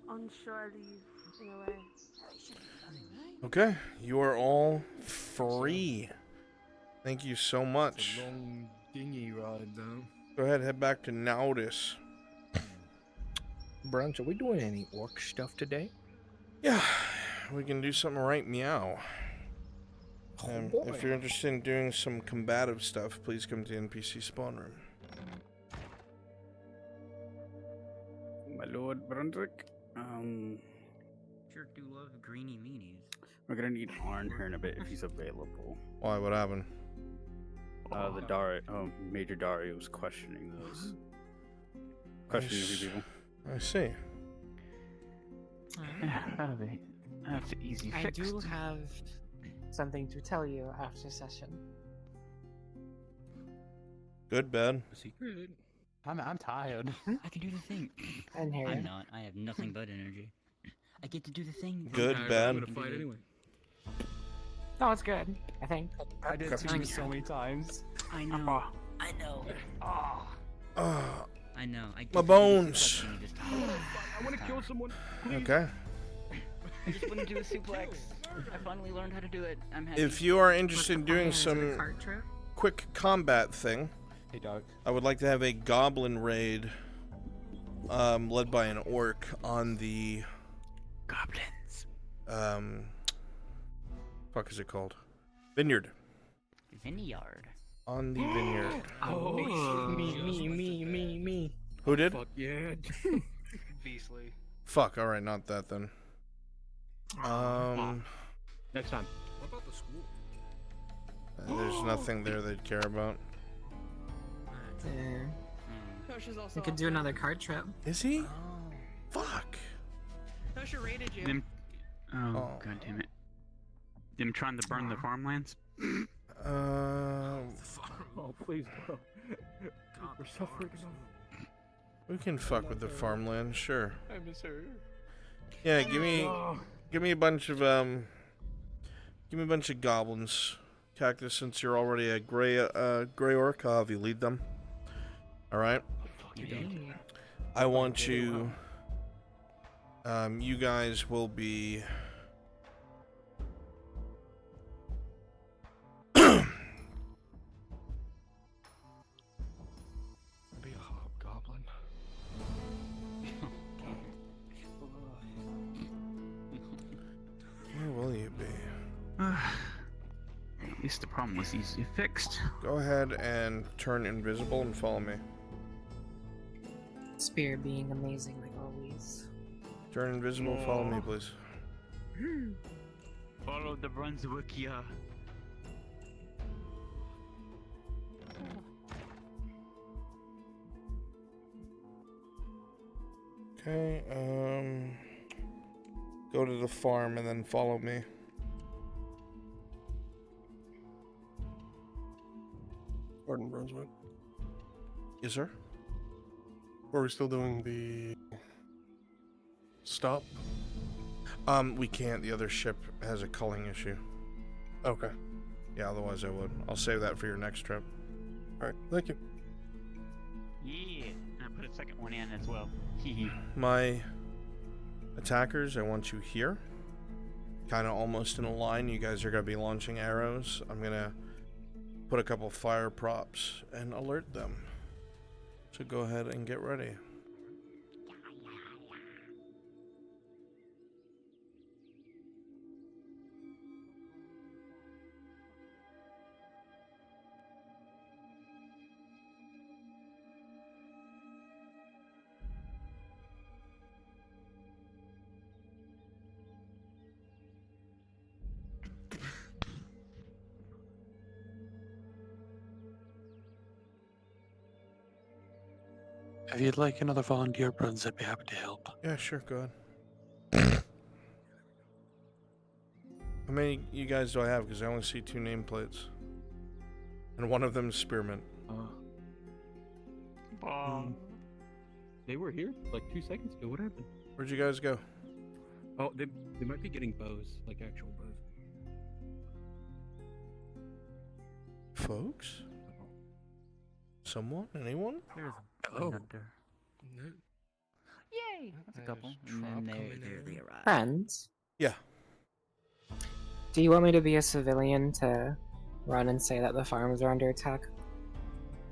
Onshore leave thing away. Okay, you are all free. Thank you so much. Long dinghy ride down. Go ahead, head back to Naudis. Bruns, are we doing any orc stuff today? Yeah, we can do something right meow. If you're interested in doing some combative stuff, please come to the NPC spawn room. My lord Brunswick, Sure do love greeny meanies. we're gonna need Arn here in a bit if he's available. Why? What happened? Major Dario was questioning those. Questioning a few people. I see. That's easy I fixed. do have something to tell you after session. Good, bad. Secret. I'm tired. I can do the thing. I'm here. I'm not. I have nothing but energy. I get to do the thing. Good, bad. I'm gonna fight anyway. No, it's good, I think. I did Okay. it so many times. I know. I know. Oh. I know. I My bones. I want to kill someone. Okay. I just want to do a suplex. I finally learned how to do it. I'm happy. If you are interested in doing some cart trip? quick combat thing, hey dog, I would like to have a goblin raid led by an orc on the goblins. Fuck is it called? Vineyard. Vineyard. On the vineyard. Oh, me. Who did? Fuck yeah. Beastly. Fuck, alright, not that then. Next time. What about the school? There's nothing there they'd care about. Yeah. Kosha's also We could do another cart trip. Is he? Fuck. Kosha raided you. Oh, god damn it. them trying to burn the farmlands? Oh, please, bro. We're suffering enough. We can fuck with the farmland, sure. I miss her. Yeah, give me a bunch of goblins, Cactus. Since you're already a gray orc, I'll have you lead them. All right. I want you. You guys will be. Be a hobgoblin. Where will you be? At least the problem was easily fixed. Go ahead and turn invisible and follow me. Spear being amazing like always. Turn invisible, follow me, please. Follow the Brunswick, yeah. Okay, go to the farm and then follow me. Pardon, Brunswick. Yes, sir? Are we still doing the stop? We can't. The other ship has a culling issue. Okay. Yeah, otherwise I would. I'll save that for your next trip. Alright, thank you. Yeah, and I put a second one in as well. My attackers, I want you here. Kind of almost in a line. You guys are going to be launching arrows. I'm going to put a couple fire props and alert them. So go ahead and get ready. If you'd like another volunteer, Bruns, I'd be happy to help. Yeah, sure, go ahead. How many you guys do I have? Because I only see 2 nameplates. And one of them is Spearmint. They were here like 2 seconds ago. What happened? Where'd you guys go? Oh, they might be getting bows, like actual bows. Folks? Someone? Anyone? There's Hello. Yay! That's a couple. And then there they arrive. Friends? Yeah. Do you want me to be a civilian to run and say that the farms are under attack?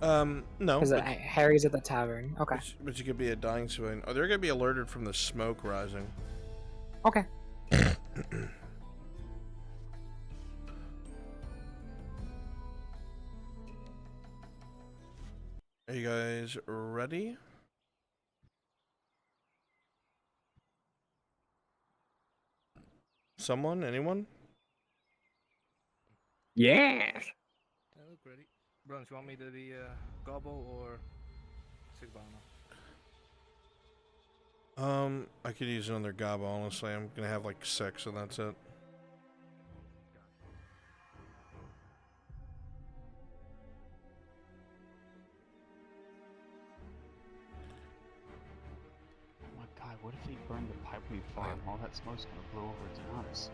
No. Because Harry's at the tavern. Okay. But you could be a dying civilian. Oh, they're going to be alerted from the smoke rising. Okay. Are you guys ready? Someone? Anyone? Yes! I look ready. Bruns, you want me to be Gobble or Sigbana? I could use another Gaba, honestly. I'm gonna have like 6 and that's it. Oh my god, what if they burn the pipe we farm? All that smoke's gonna blow over to us.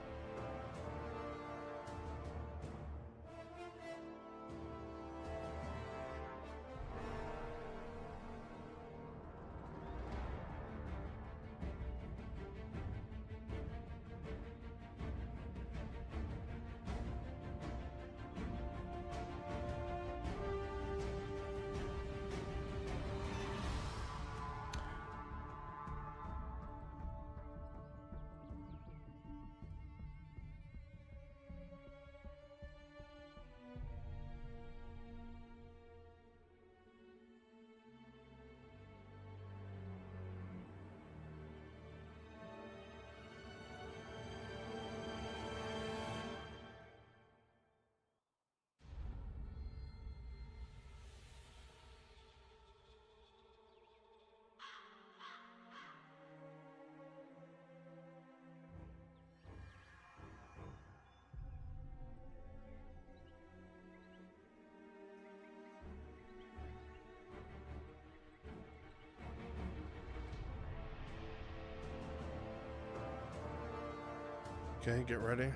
Okay, get ready.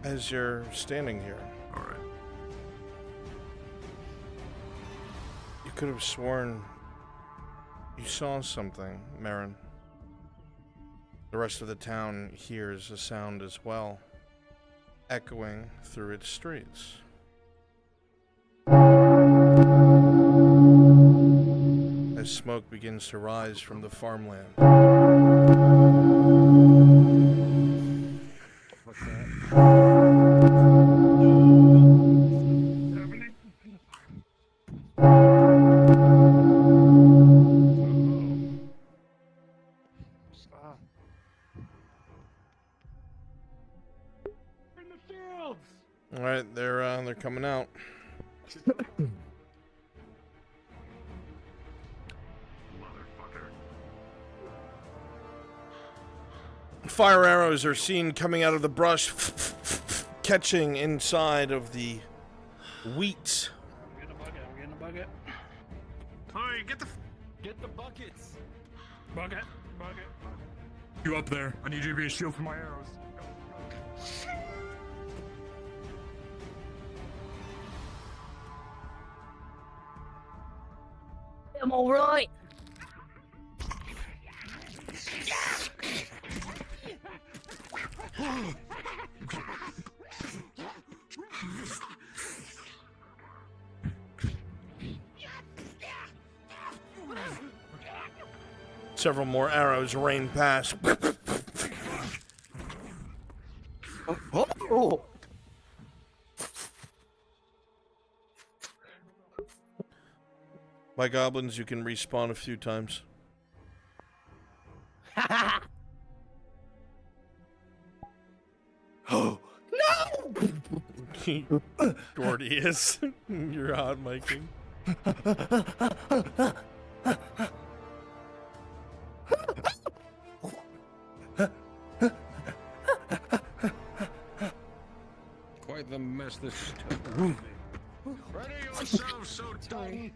As you're standing here, you could have sworn you saw something, Marin. The rest of the town hears a sound as well, echoing through its streets. As smoke begins to rise from the farmland. What's that? In the fields! All right, they're coming out. Fire arrows are seen coming out of the brush, catching inside of the wheat. I'm getting a bucket. Alright, get the buckets. Bucket. You up there? I need you to be a shield for my arrows. I'm alright. Several more arrows rain past. My goblins, you can respawn a few times. Oh no! Gordius, you're hot, Mikey. Quite the mess this. Ready yourself, so dumb.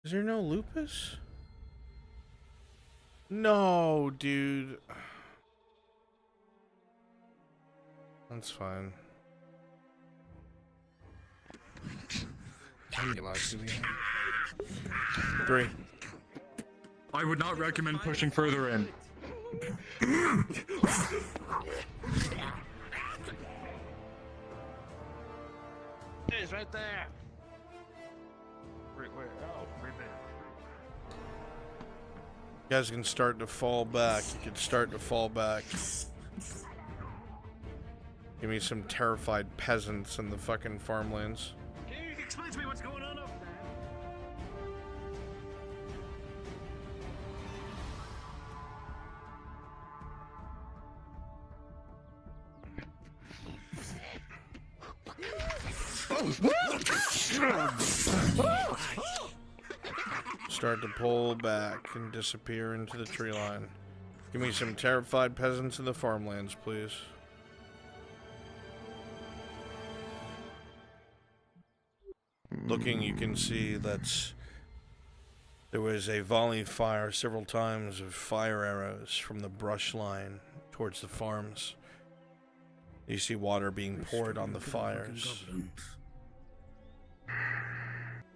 Is there no lupus? No, dude. That's fine. How many lives do we have? 3. I would not recommend pushing further in. It's right there. Where? Oh, right there. You guys can start to fall back. You can start to fall back. Give me some terrified peasants in the fucking farmlands. Can you explain to me what's going on up there? Start to pull back and disappear into the tree line. Give me some terrified peasants in the farmlands, please. Looking, you can see that there was a volley fire several times of fire arrows from the brush line towards the farms. You see water being poured on the fires.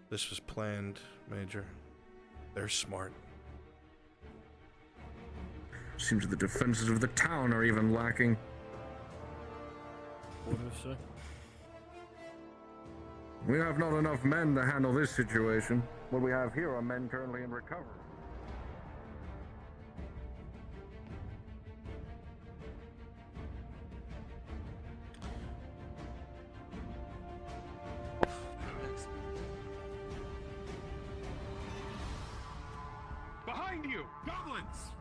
This was planned, Major. They're smart. Seems the defenses of the town are even lacking. What did I say? We have not enough men to handle this situation. What we have here are men currently in recovery. behind you! Goblins!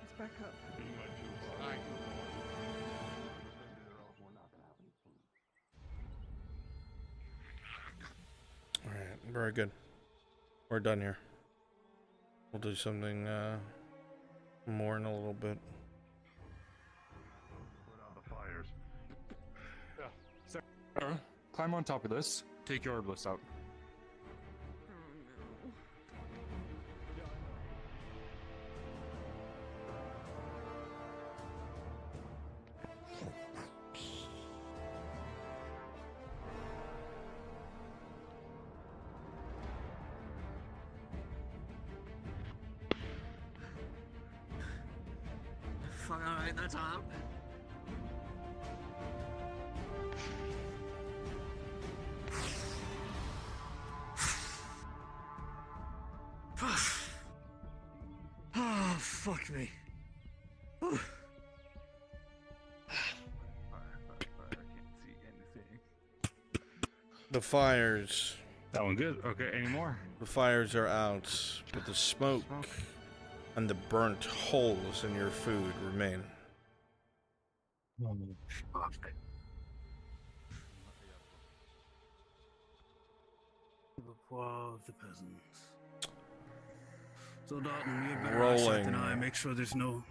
Let's back up. Alright, very good. We're done here. We'll do something more in a little bit. Put out the fires. Yeah. Sarah, climb on top of this. Take your herbalist out. Fuck, alright, that's out. Oh, fuck me. The fires. That one good. Okay, any more? The fires are out, but the smoke and the burnt holes in your food remain. Oh, fuck. The poor of the peasants. So Dalton, you better Rolling. an eye. Make sure there's no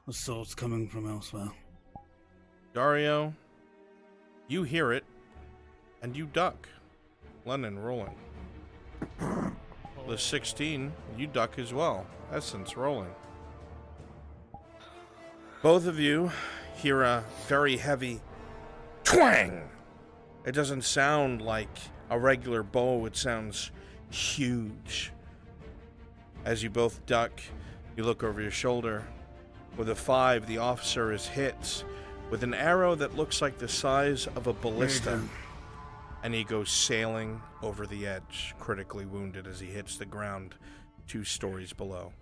assaults coming from elsewhere. Dario, you hear it, and you duck. Lennon rolling. The 16, you duck as well. Essence rolling. Both of you hear a very heavy twang. It doesn't sound like a regular bow, it sounds huge. As you both duck, you look over your shoulder. With a 5, the officer is hit with an arrow that looks like the size of a ballista. And he goes sailing over the edge, critically wounded as he hits the ground 2 stories below.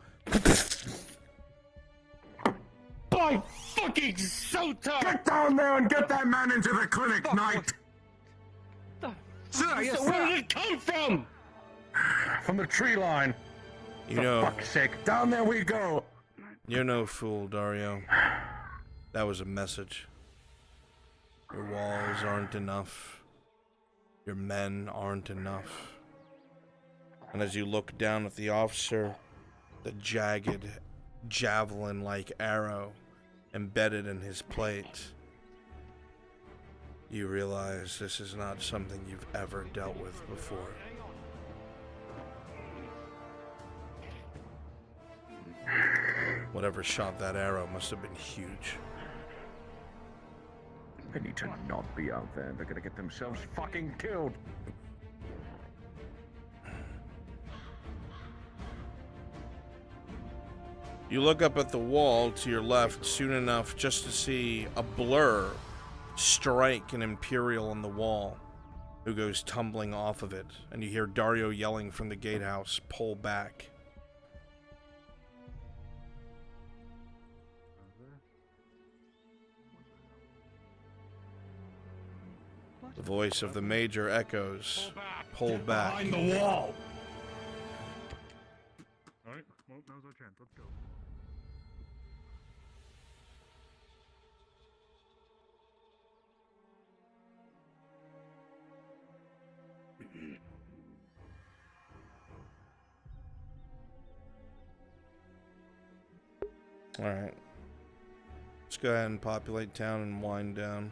By fucking Sota! Get down there and get that man into the clinic, Knight! Sir, yes, where did it come from? From the tree line. You For know, fuck's sake, down there we go! you're no fool, Dario. That was a message. Your walls aren't enough. Your men aren't enough. And as you look down at the officer, the jagged, javelin-like arrow embedded in his plate, you realize this is not something you've ever dealt with before. Whatever shot that arrow must have been huge. They need to not be out there. They're gonna get themselves fucking killed. You look up at the wall to your left soon enough just to see a blur strike an Imperial on the wall, who goes tumbling off of it, and you hear Dario yelling from the gatehouse, "Pull back." The voice of the Major echoes, "Pull back." Behind the wall! Alright, well, now's our chance. Let's go. Alright. Let's go ahead and populate town and wind down.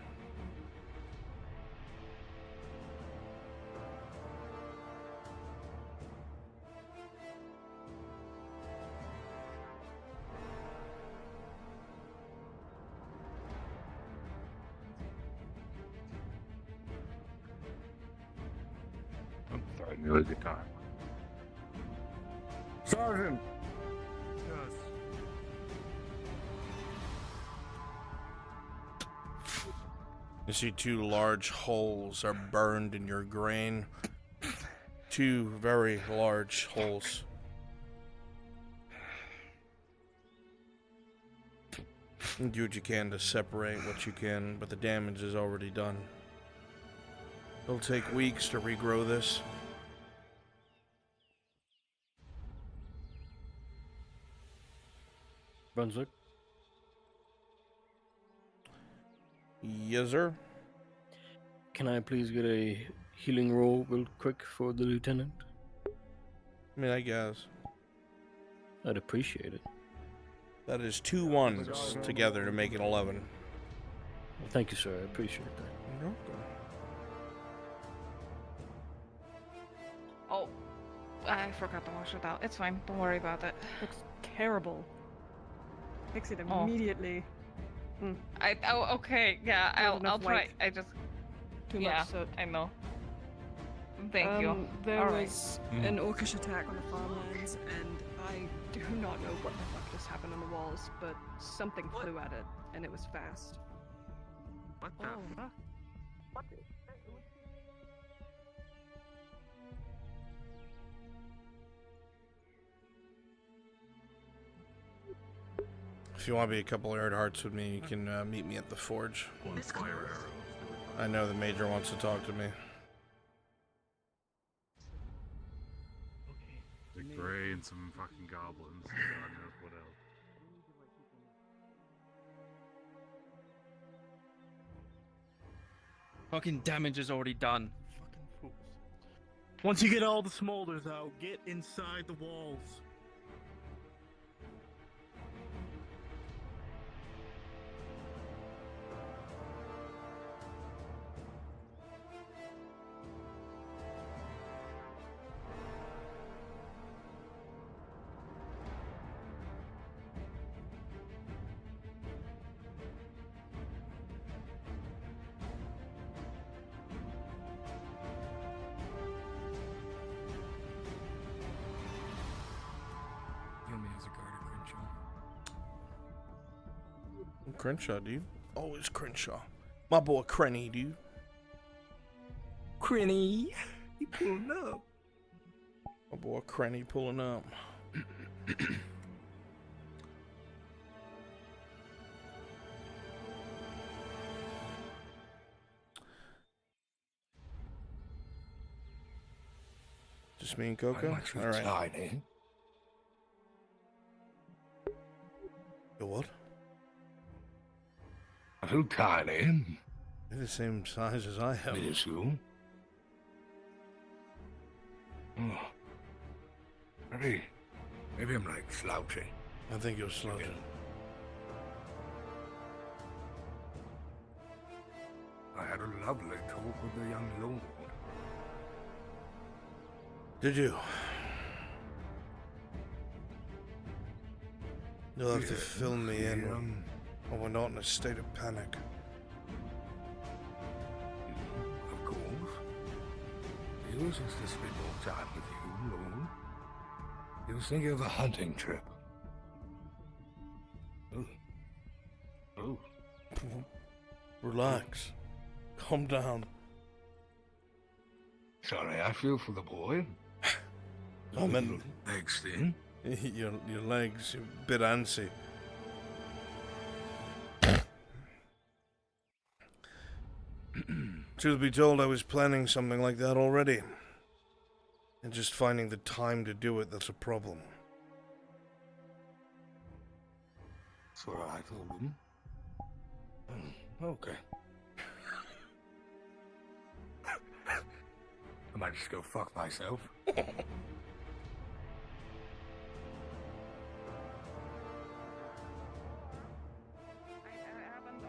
I'm sorry, really good time. Sergeant! Yes. You see 2 large holes are burned in your grain. 2 very large holes. And do what you can to separate what you can, but the damage is already done. It'll take weeks to regrow this. Brunswick? Yes, sir. Can I please get a healing roll real quick for the lieutenant? I mean, I guess. I'd appreciate it. That is 2 1s together to make it 11. Well, thank you, sir. I appreciate that. You're welcome. Oh, I forgot to wash it out. It's fine. Don't worry about it. Looks terrible. Fix it Oh. immediately. Okay. Yeah, I'll try. White. I just. Too yeah, much soot. I know. Thank you. There All right. was an orcish attack on the farmlands, and I do not know what the fuck just happened on the walls, but something flew at it, and it was fast. What the fuck? What? If you want to be a couple of Earnhardts with me, you can meet me at the forge. One fire arrow. I know the major wants to talk to me. The gray and some fucking goblins. God knows what else. Fucking damage is already done. Fucking fools. Once you get all the smolders out, get inside the walls. Crenshaw, dude. Always Crenshaw. My boy Crenny, dude. Crenny, he pulling up. My boy Crenny pulling up. Just me and Coco? Alright. Tiny. The what? Too tiny. You're the same size as I am. Is you? Oh. Maybe I'm like slouching. I think you're slouching. I had a lovely talk with the young lord. Did you? You'll have to fill me in when we're not in a state of panic. Of course. He wishes to spend more time with you, Lord. He was thinking of a hunting trip. Oh. Relax. Calm down. Sorry, I feel for the boy. I meant legs thin. your legs, you're a bit antsy. Truth be told, I was planning something like that already. And just finding the time to do it, that's a problem. That's what I told him. Okay. I might just go fuck myself.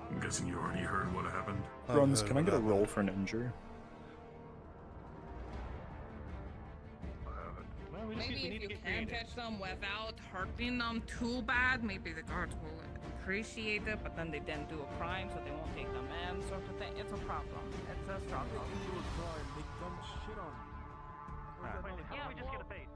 I'm guessing you already heard what happened. Bruns, can I get a roll for an injury? Maybe if you can catch them without hurting them too bad, maybe the guards will appreciate it, but then they didn't do a crime, so they won't take them in, sort of thing. It's a problem. It's a struggle. How about we just get a face?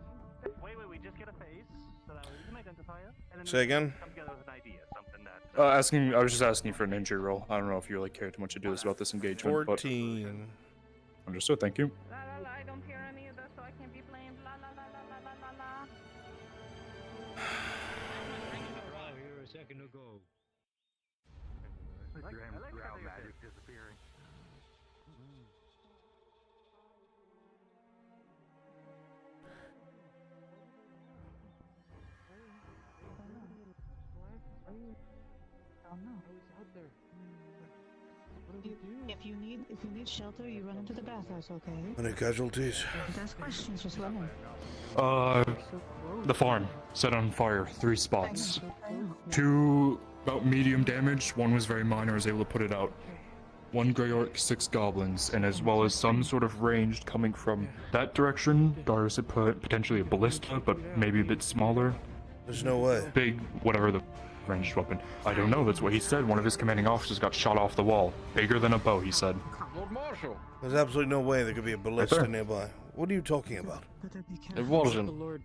Wait, we just get a face so that way we can identify it. And then Say again? come together with an idea, something that. I was just asking you for an injury roll. I don't know if you really care too much to do this about this engagement. 14. But understood. Thank you. I don't hear any of this, so I can't be blamed. La la la la la la la la. Here a second ago. Drow magic disappearing. If you need shelter, you run into the bathhouse, okay? Any casualties? Don't ask questions, just run in. The farm set on fire, 3 spots. 2 about medium damage, 1 was very minor, I was able to put it out. 1 Grey Orc, 6 goblins, and as well as some sort of ranged coming from that direction. Darius had put potentially a ballista, but maybe a bit smaller. There's no way. Big, whatever the ranged weapon. I don't know, that's what he said. One of his commanding officers got shot off the wall. Bigger than a bow, he said. Lord Marshal. There's absolutely no way there could be a ballista nearby. What are you talking about? It wasn't. You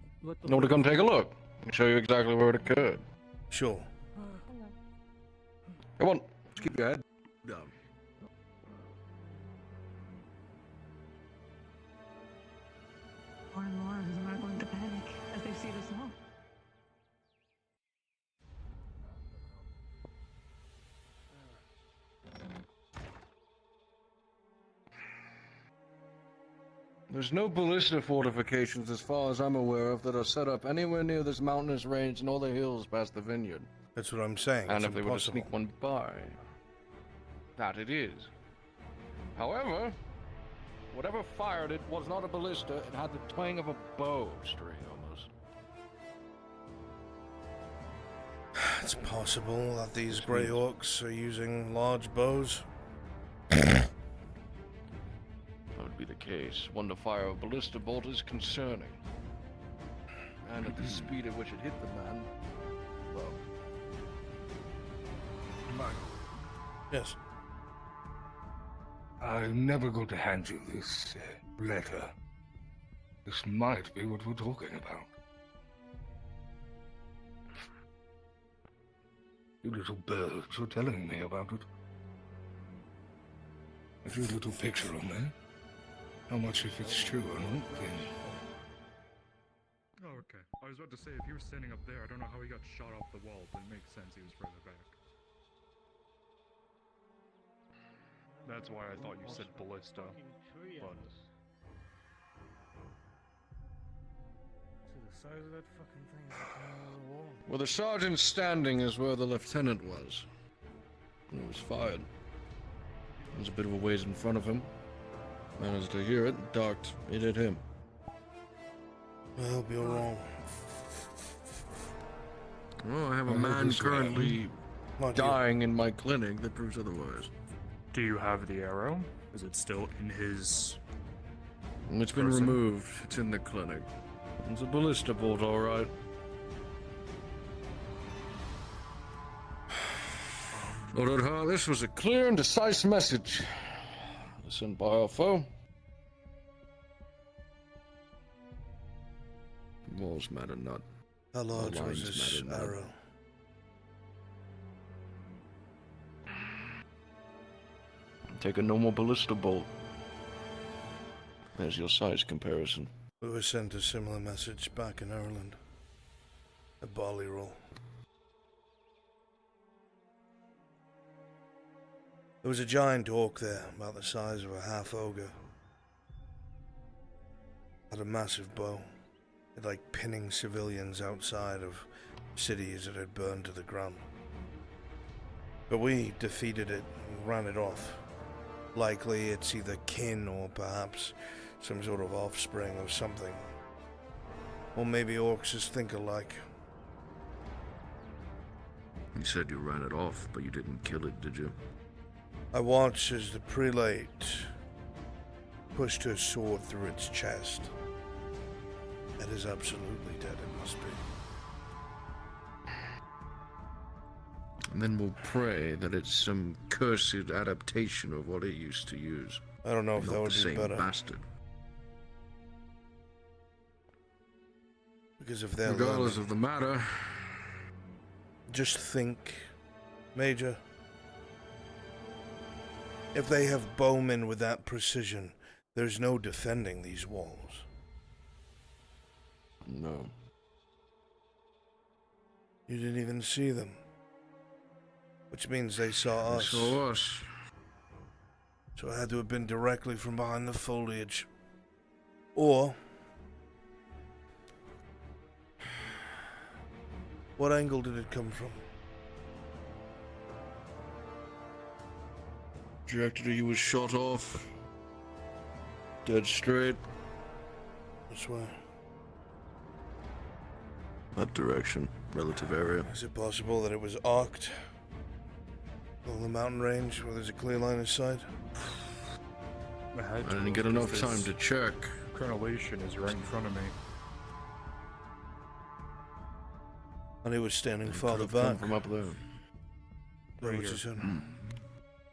want to come take a look? I can show you exactly where it occurred. Sure. Come on. Just keep your head down. More and more of them are going to panic as they see the smoke. There's no ballista fortifications, as far as I'm aware of, that are set up anywhere near this mountainous range nor the hills past the vineyard. That's what I'm saying. And It's if they were to impossible. sneak one by, that it is. However, whatever fired it was not a ballista. It had the twang of a bow string, almost. It's possible that these Grey Orcs are using large bows. That would be the case. One to fire a ballista bolt is concerning. And at the speed at which it hit the man, well... Yes. I'm never going to hand you this letter. This might be what we're talking about. You little birds are telling me about it. Is your little picture on there? How much if it's true or not, then... Oh, okay. I was about to say, if he was standing up there, I don't know how he got shot off the wall, but it makes sense he was further back. That's why I thought you said ballista, but... To the size of that fucking thing on the wall. Well, the sergeant standing is where the lieutenant was. When it was fired. It was a bit of a ways in front of him. Managed to hear it, ducked. It hit him. I hope you're wrong. Well, I have a I hope man it's currently Not dying in my clinic that proves otherwise. Do you have the arrow? Is it still in his... It's been person? removed. It's in the clinic. It's a ballista bolt, all right. Lord Hart, this was a clear and decisive message. Sent by our foe. Walls matter not. How large Our was lines this matter not. arrow? Take a normal ballista bolt. There's your size comparison. We were sent a similar message back in Ireland. A barley roll. There was a giant orc there, about the size of a half ogre. Had a massive bow. It like pinning civilians outside of cities that had burned to the ground. But we defeated it and ran it off. Likely it's either kin or perhaps some sort of offspring of something. Or maybe orcs just think alike. You said you ran it off, but you didn't kill it, did you? I watched as the prelate pushed her sword through its chest. It is absolutely dead, it must be. And then we'll pray that it's some cursed adaptation of what it used to use. I don't know if Not that would the be same better. bastard. Because if they're Regardless learning, of the matter, just think, Major. If they have bowmen with that precision, there's no defending these walls. no. You didn't even see them. which means they saw us. They saw us. So it had to have been directly from behind the foliage. Or... what angle did it come from? Trajectory he was shot off. Dead straight. That's why. That direction. Relative area. Is it possible that it was arced along the mountain range where there's a clear line of sight? I didn't get enough time to check. Crenellation is right in front of me. And he was standing It farther could have come back. from up there. Right what you said. Then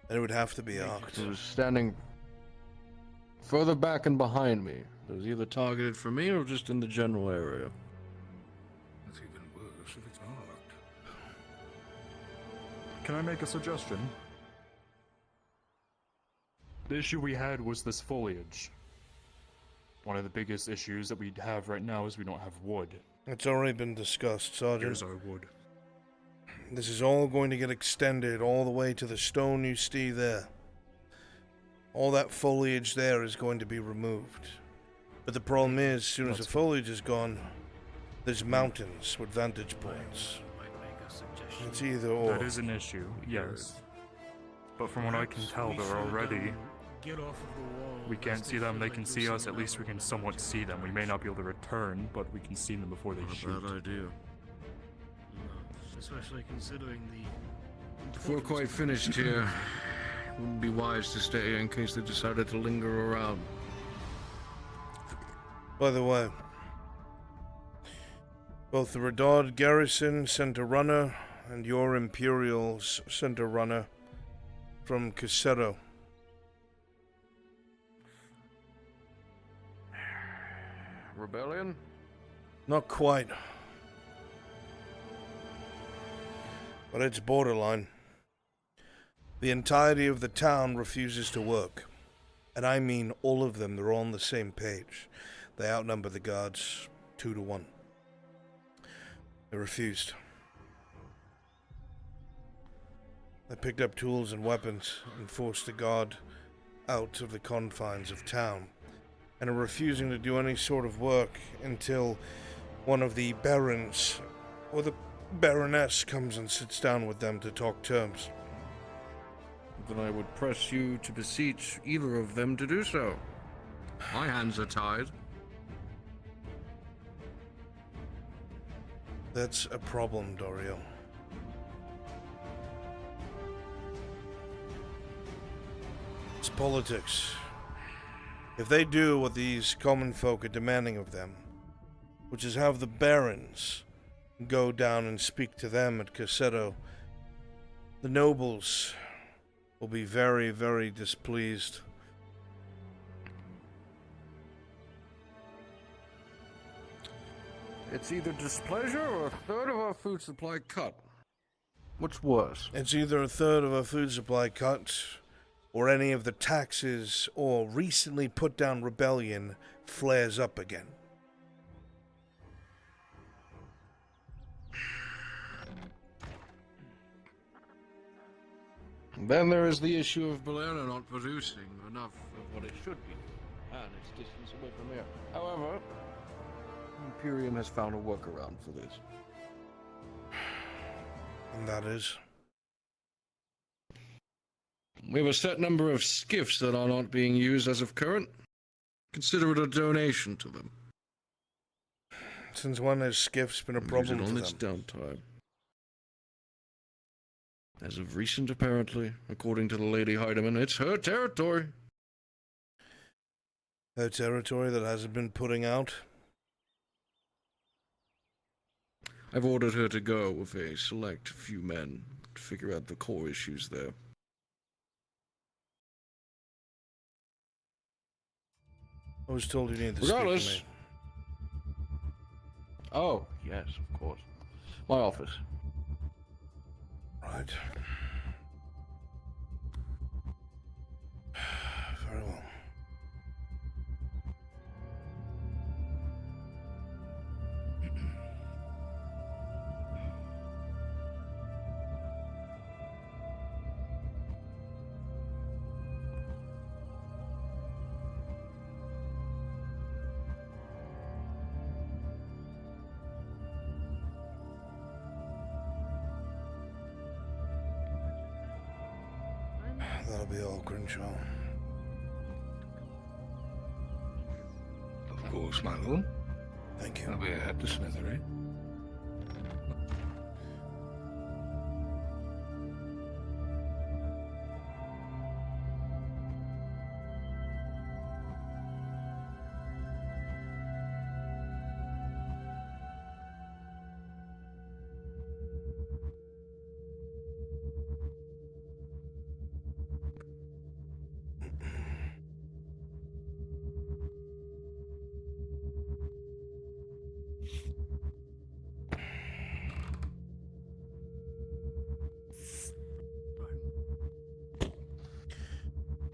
it would have to be arced. It was standing further back and behind me. It was either targeted for me or just in the general area. That's even worse if it's arced. Can I make a suggestion? The issue we had was this foliage. One of the biggest issues that we have right now is we don't have wood. It's already been discussed, Sergeant. Here's our wood. This is all going to get extended all the way to the stone you see there. All that foliage there is going to be removed. But the problem is, as soon as the foliage is gone, there's mountains with vantage points. It's either or. That is an issue, yes. But from what I can tell, they're already... Get off of the wall. We can't see them, they can see us, at least we can somewhat see them. We may not be able to return, but we can see them before they shoot. Bad idea. Especially considering the... If we're quite finished here, it wouldn't be wise to stay here in case they decided to linger around. By the way, both the Redard Garrison sent a runner, and your Imperials sent a runner from Casero. Rebellion? Not quite. But it's borderline. The entirety of the town refuses to work. And I mean all of them, they're all on the same page. They outnumber the guards 2 to 1. They refused. They picked up tools and weapons and forced the guard out of the confines of town, and are refusing to do any sort of work until one of the barons or the baroness comes and sits down with them to talk terms. Then I would press you to beseech either of them to do so. My hands are tied. That's a problem, Dario. It's politics. If they do what these common folk are demanding of them, which is have the barons go down and speak to them at Casero, the nobles will be very, very displeased. It's either displeasure or a third of our food supply cut. What's worse? It's either a third of our food supply cut, or any of the taxes or recently put down rebellion flares up again. Then there is the issue of Bolero not producing enough of what it should be, and its distance away from here. However, Imperium has found a workaround for this. And that is? We have a set number of skiffs that are not being used as of current. Consider it a donation to them. Since when has skiffs been a problem Use it to on them? its downtime. As of recent, apparently, according to the Lady Heidemann, it's her territory. Her territory that hasn't been putting out? I've ordered her to go with a select few men to figure out the core issues there. I was told you needed to speak to Regardless. me. Oh, yes, of course. My office. Right. Very well. That'll be all, Crenshaw. Of course, my lord. Thank you. I'll be at the smithery.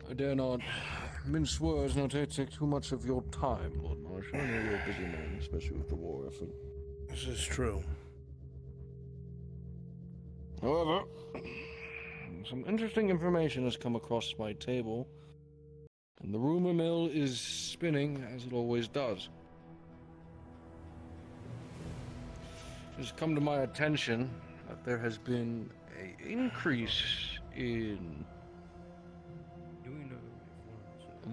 I dare not mince words, nor take too much of your time, Lord Marshal. I know you're a busy man, especially with the war effort. This is true. However, some interesting information has come across my table, and the rumor mill is spinning as it always does. It has come to my attention that there has been an increase in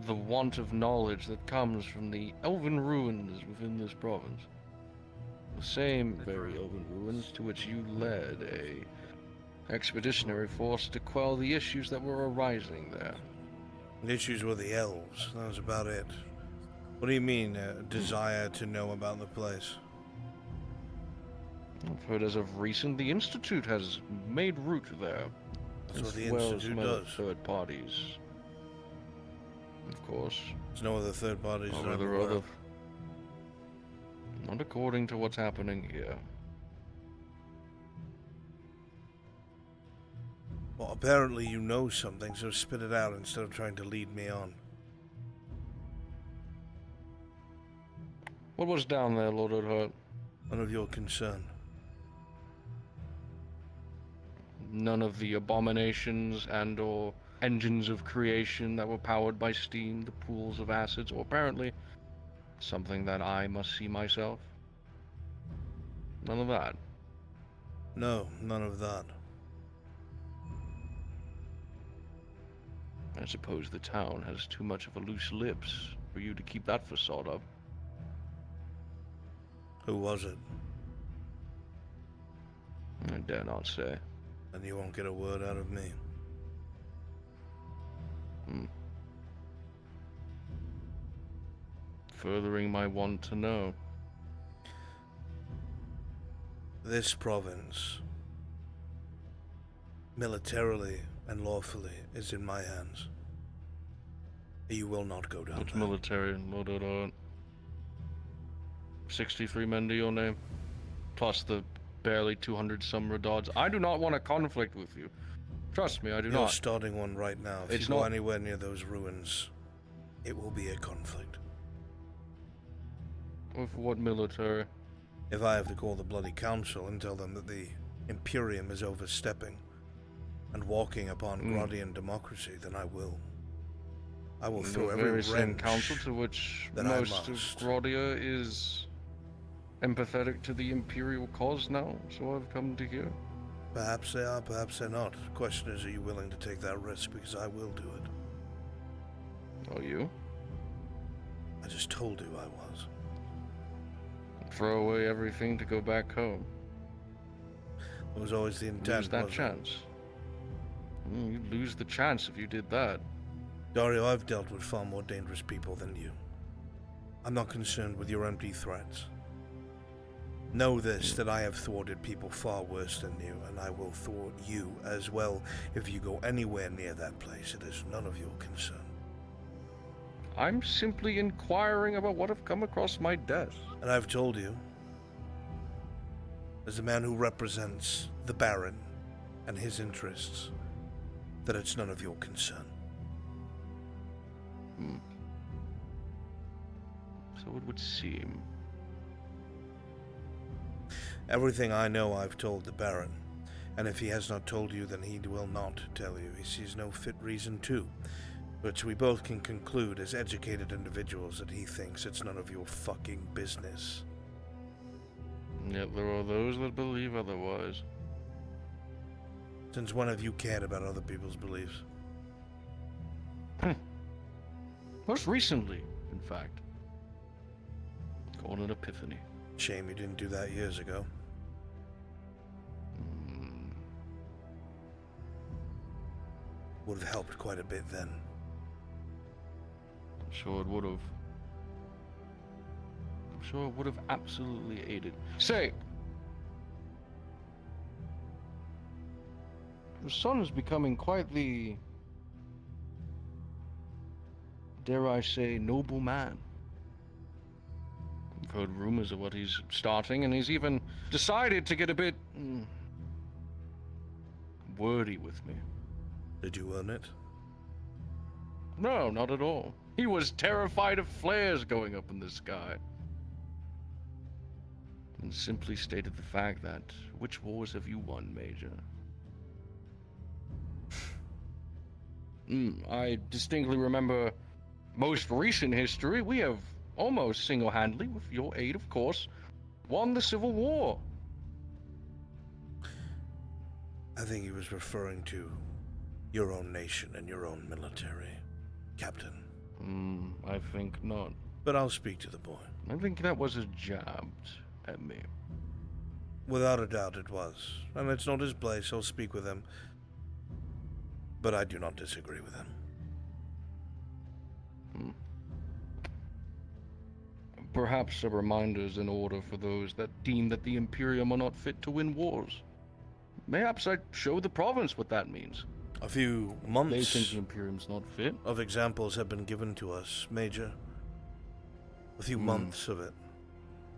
the want of knowledge that comes from the elven ruins within this province. The same very elven ruins to which you led a expeditionary force to quell the issues that were arising there. The issues were the elves. That was about it. What do you mean, a desire to know about the place? I've heard as of recent the Institute has made root there. That's what the as well as Institute some other does. third parties. Of course. There's no other third parties that I'm Other, aware other, of. not according to what's happening here. Well, apparently you know something, so spit it out instead of trying to lead me on. What was down there, Lord Odhart? None of your concern. None of the abominations and or engines of creation that were powered by steam, the pools of acids, or apparently something that I must see myself? None of that. No, none of that. I suppose the town has too much of a loose lips for you to keep that facade up. Who was it? I dare not say. And you won't get a word out of me. Furthering my want to know. This province, militarily and lawfully, is in my hands. You will not go down It's there. military, Lord Odhart. 63 men to your name, plus the barely 200 some redards. I do not want a conflict with you. Trust me, I do You're not. starting one right now. If It's you go not- anywhere near those ruins, it will be a conflict. With what military? If I have to call the bloody council and tell them that the Imperium is overstepping and walking upon Grodian democracy, then I will. I will throw the every very same wrench council to which that I most of must. Grodia is empathetic to the Imperial cause now, so I've come to hear. Perhaps they are, perhaps they're not. The question is, are you willing to take that risk? Because I will do it. Are you? I just told you I was. Throw away everything to go back home. It was always the intent, Lose that wasn't it? chance. You'd lose the chance if you did that. Dario, I've dealt with far more dangerous people than you. I'm not concerned with your empty threats. Know this, that I have thwarted people far worse than you, and I will thwart you as well if you go anywhere near that place. It is none of your concern. I'm simply inquiring about what have come across my desk. And I've told you, as a man who represents the Baron and his interests, that it's none of your concern. So it would seem. Everything I know I've told the Baron, and if he has not told you, then he will not tell you. He sees no fit reason to, which we both can conclude as educated individuals that he thinks it's none of your fucking business. Yet there are those that believe otherwise. Since when have you cared about other people's beliefs? Most recently, in fact. Called an epiphany. Shame you didn't do that years ago. Would have helped quite a bit then. I'm sure it would have. I'm sure it would have absolutely aided. Say, your son is becoming quite the, dare I say, noble man. I've heard rumors of what he's starting, and he's even decided to get a bit wordy with me. Did you earn it? No, not at all. He was terrified of flares going up in the sky. And simply stated the fact that, which wars have you won, Major? I distinctly remember most recent history. We have almost single-handedly, with your aid of course, won the Civil War. I think he was referring to your own nation and your own military, Captain. I think not. But I'll speak to the boy. I think that was a jab at me. Without a doubt it was. And it's not his place, I'll speak with him. But I do not disagree with him. Perhaps a reminder is in order for those that deem that the Imperium are not fit to win wars. Perhaps I show the province what that means. A few months They think the Imperium's not fit. of examples have been given to us, Major. A few months of it.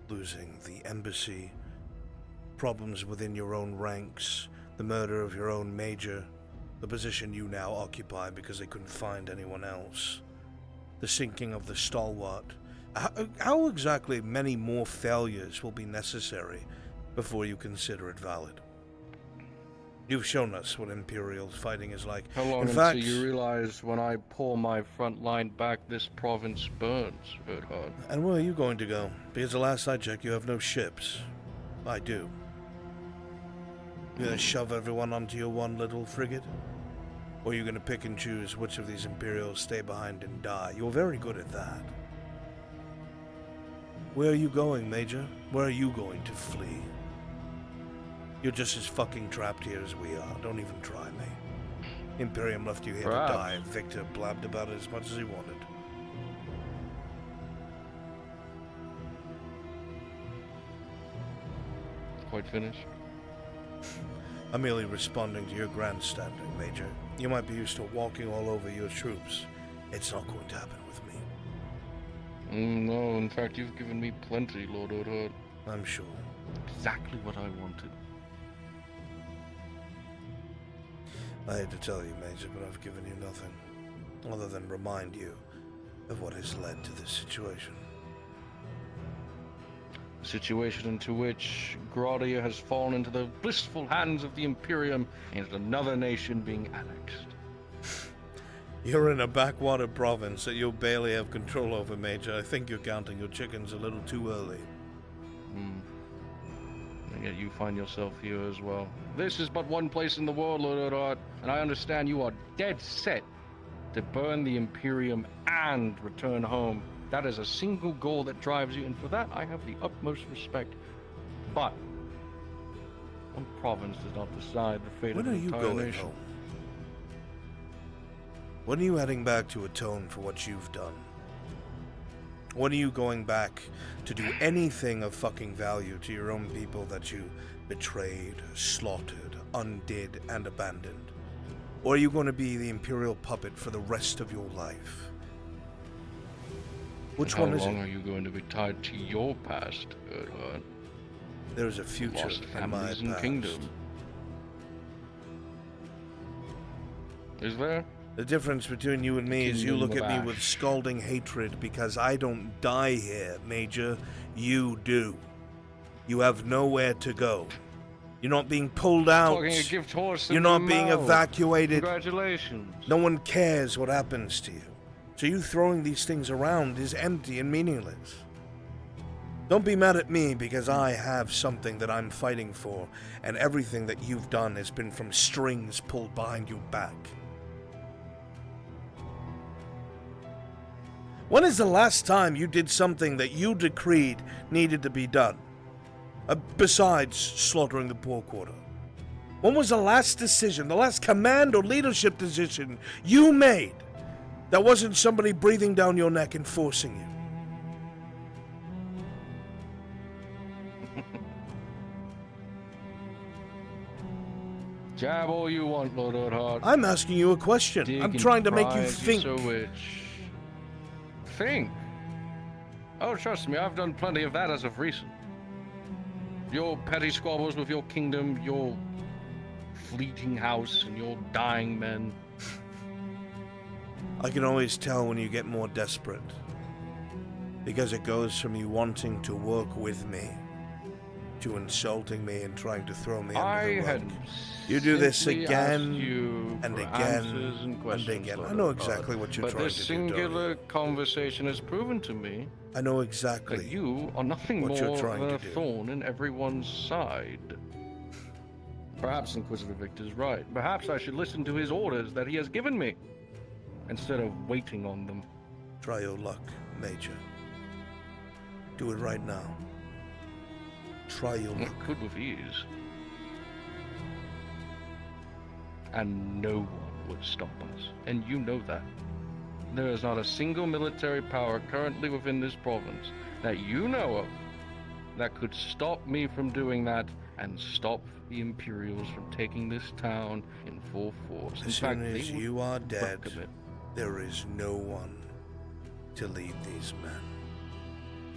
Losing the embassy, problems within your own ranks, the murder of your own major, the position you now occupy because they couldn't find anyone else, the sinking of the Stalwart. How exactly many more failures will be necessary before you consider it valid? You've shown us what Imperial fighting is like. How long In until fact, you realize when I pull my front line back, this province burns, Earthard? And where are you going to go? Because the last I checked, you have no ships. I do. You gonna shove everyone onto your one little frigate? Or are you gonna pick and choose which of these Imperials stay behind and die? You're very good at that. Where are you going, Major? Where are you going to flee? You're just as fucking trapped here as we are. Don't even try me. Imperium left you here Perhaps. to die. Victor blabbed about it as much as he wanted. Quite finished? I'm merely responding to your grandstanding, Major. You might be used to walking all over your troops. It's not going to happen with me. No, in fact, you've given me plenty, Lord Earthard. I'm sure. Exactly what I wanted. I hate to tell you, Major, but I've given you nothing. Other than remind you of what has led to this situation. A situation into which Gradia has fallen into the blissful hands of the Imperium and another nation being annexed. You're in a backwater province that you'll barely have control over, Major. I think you're counting your chickens a little too early. And yet you find yourself here as well. This is but one place in the world, Lord Earthard, and I understand you are dead set to burn the Imperium and return home. That is a single goal that drives you, and for that I have the utmost respect. But one province does not decide the fate When of are the you entire going nation. home? When are you heading back to atone for what you've done? When are you going back to do anything of fucking value to your own people that you betrayed, slaughtered, undid, and abandoned? Or are you going to be the Imperial puppet for the rest of your life? Which one is How long it? are you going to be tied to your past, Earthard? There is a future Lost in my families and past. kingdom. Is there? The difference between you and me is you Kingdom look of at me Ash. with scalding hatred because I don't die here, Major. You do. You have nowhere to go. You're not being pulled out. Talking a gift horse in You're your not being mouth. evacuated. Congratulations. No one cares what happens to you. So you throwing these things around is empty and meaningless. Don't be mad at me because I have something that I'm fighting for, and everything that you've done has been from strings pulled behind your back. When is the last time you did something that you decreed needed to be done? Besides slaughtering the poor quarter. When was the last decision, the last command or leadership decision you made that wasn't somebody breathing down your neck and forcing you? Jab all you want, Lord Oddhart. I'm asking you a question. Dig I'm and trying to make you pry think. so itch. Think? Oh, trust me, I've done plenty of that as of recent. Your petty squabbles with your kingdom, your fleeting house, and your dying men. I can always tell when you get more desperate. Because it goes from you wanting to work with me to insulting me and trying to throw me under the rug. You do this again and again and again. I know exactly what you're trying to do. But this singular conversation has proven to me I know exactly that you are nothing what more you're trying than a to do. thorn in everyone's side. Perhaps Inquisitor Victor's right. Perhaps I should listen to his orders that he has given me, instead of waiting on them. Try your luck, Major. Do it right now. Try your luck. It could with ease. And no one would stop us. And you know that. There is not a single military power currently within this province that you know of that could stop me from doing that and stop the Imperials from taking this town in full force. As soon as you are dead, there is no one to lead these men.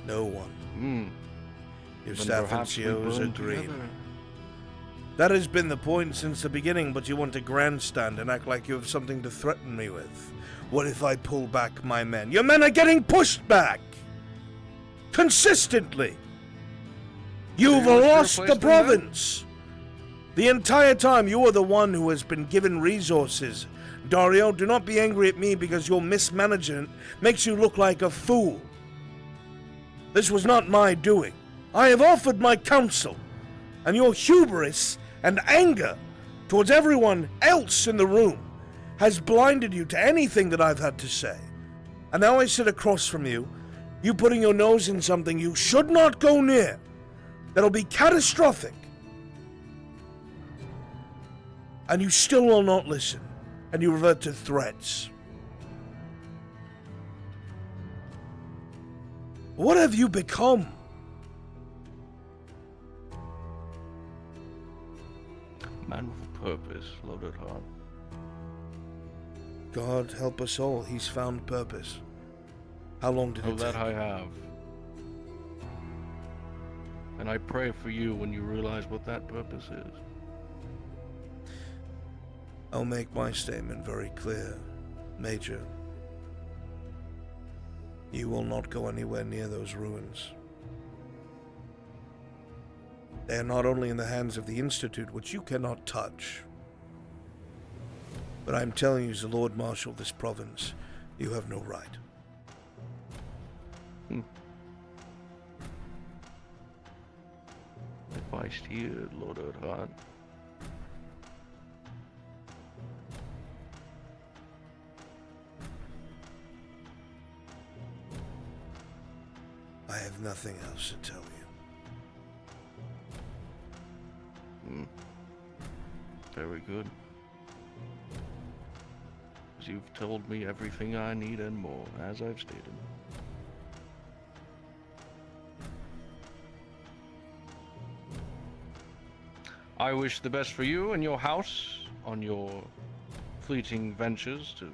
No one. Your staff NCOs agreed. That has been the point since the beginning, but you want to grandstand and act like you have something to threaten me with. What if I pull back my men? Your men are getting pushed back! Consistently! You've lost the province! The entire time you are the one who has been given resources. Dario, do not be angry at me because your mismanagement makes you look like a fool. This was not my doing. I have offered my counsel, and your hubris and anger towards everyone else in the room has blinded you to anything that I've had to say. And now I sit across from you, you putting your nose in something you should not go near, that'll be catastrophic. And you still will not listen, and you revert to threats. What have you become? Man with a purpose, loaded heart. God help us all, he's found purpose. How long did it take? That I have. And I pray for you when you realize what that purpose is. I'll make my statement very clear, Major. You will not go anywhere near those ruins. They are not only in the hands of the Institute, which you cannot touch, but I'm telling you as the Lord Marshal of this province, you have no right. Advice to you, Lord Oddhart. I have nothing else to tell you. Very good. You've told me everything I need and more, as I've stated. I wish the best for you and your house on your fleeting ventures to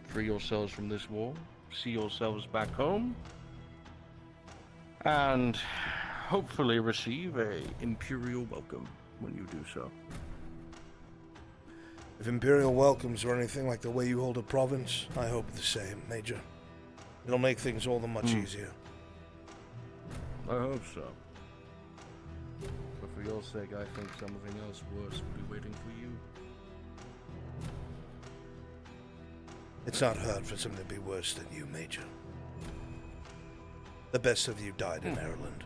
free yourselves from this war, see yourselves back home, and hopefully receive a Imperial welcome when you do so. If Imperial welcomes are anything like the way you hold a province, I hope the same, Major. It'll make things all the much easier. I hope so. But for your sake, I think something else worse will be waiting for you. It's not hard for something to be worse than you, Major. The best of you died in Ireland.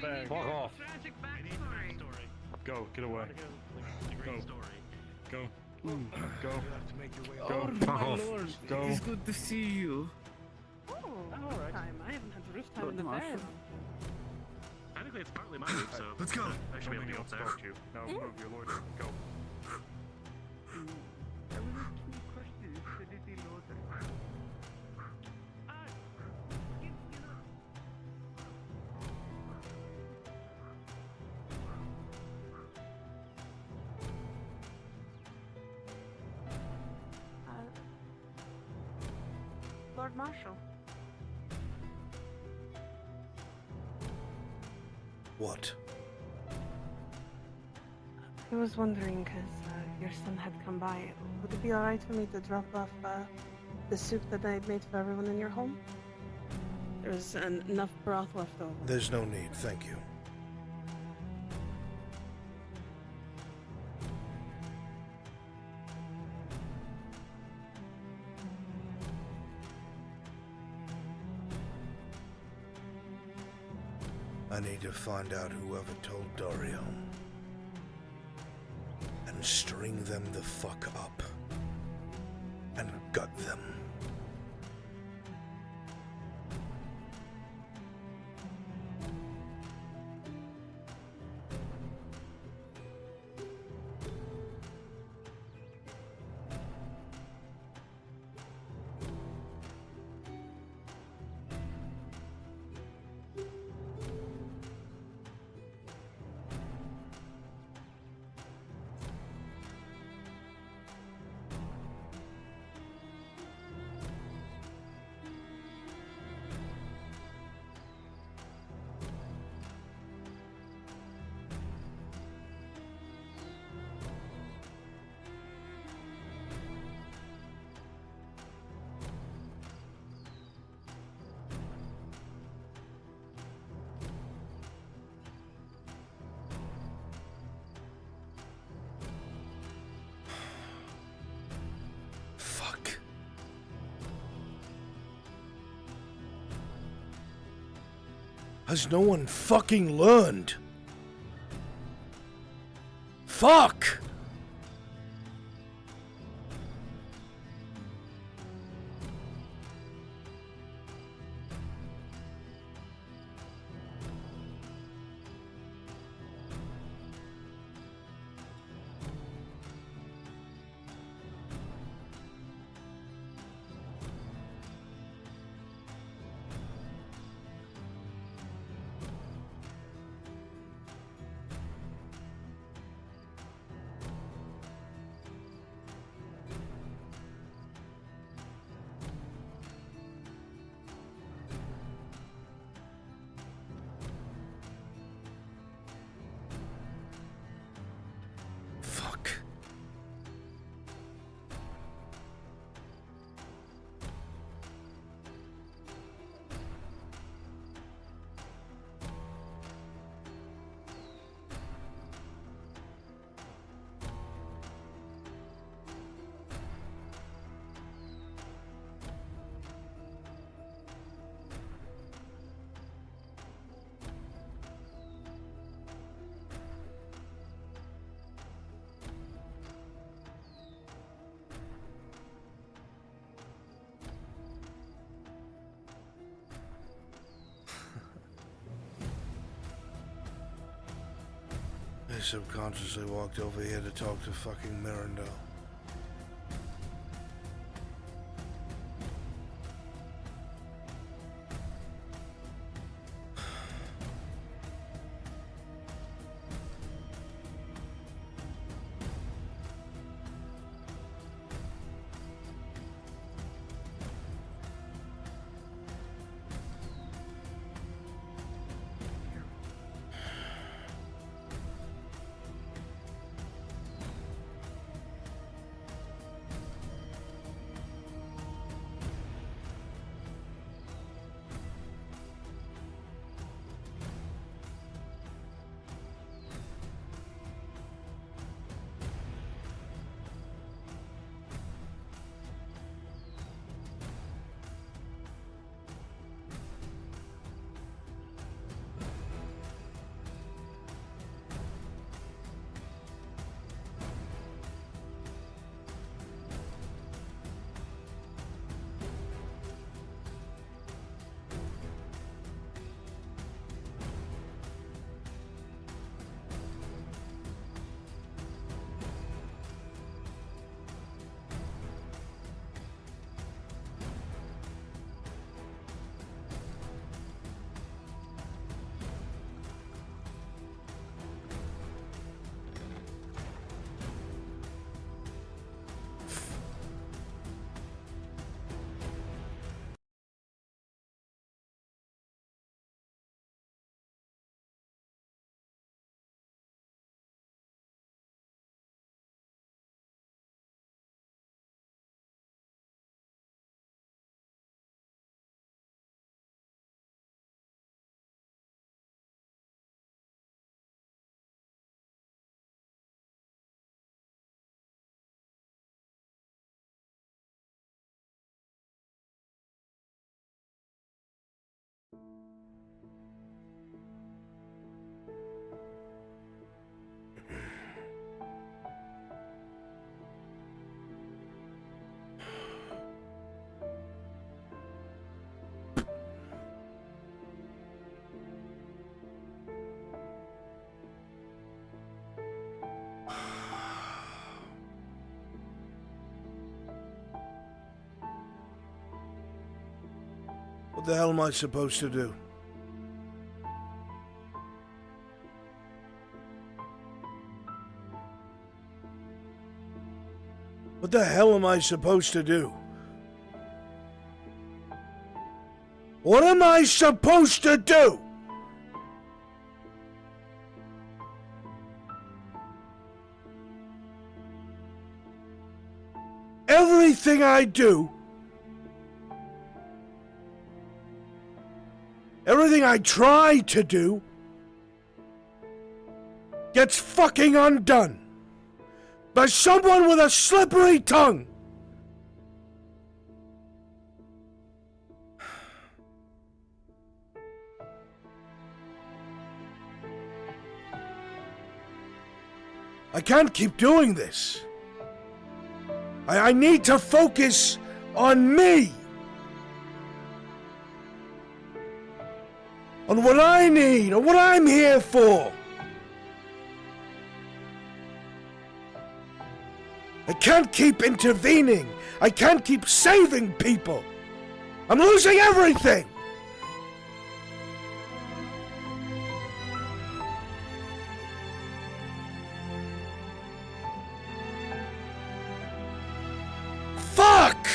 bag. Fuck off. Tragic backstory. Go, get away. Go. Go. Go. Oh, Go. my lord. Go. It is good to see you. Oh, roof time. I haven't had roof time in the Marshall. bed. Technically, it's partly my roof, so Let's go. I should be able to go up there. You. Now move your lord. Go. Lord Marshal. What? I was wondering, because your son had come by, would it be alright for me to drop off the soup that I had made for everyone in your home? There's enough broth left over. There's no need, thank you. I need to find out whoever told Dario. And string them the fuck up. And gut them. Has no one fucking learned? Fuck! I subconsciously walked over here to talk to fucking Miranda. What the hell am I supposed to do? What the hell am I supposed to do? What am I supposed to do? Everything I do, everything I try to do, gets fucking undone by someone with a slippery tongue. I can't keep doing this. I need to focus on me. On what I need, on what I'm here for. I can't keep intervening. I can't keep saving people. I'm losing everything. Fuck!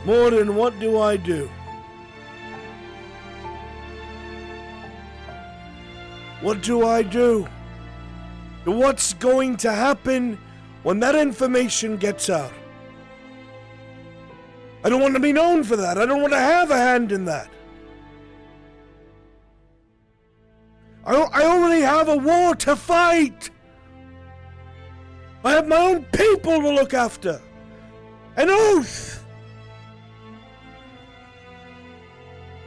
Morden, what do I do? What do I do? What's going to happen when that information gets out? I don't want to be known for that. I don't want to have a hand in that. I already have a war to fight. I have my own people to look after. An oath.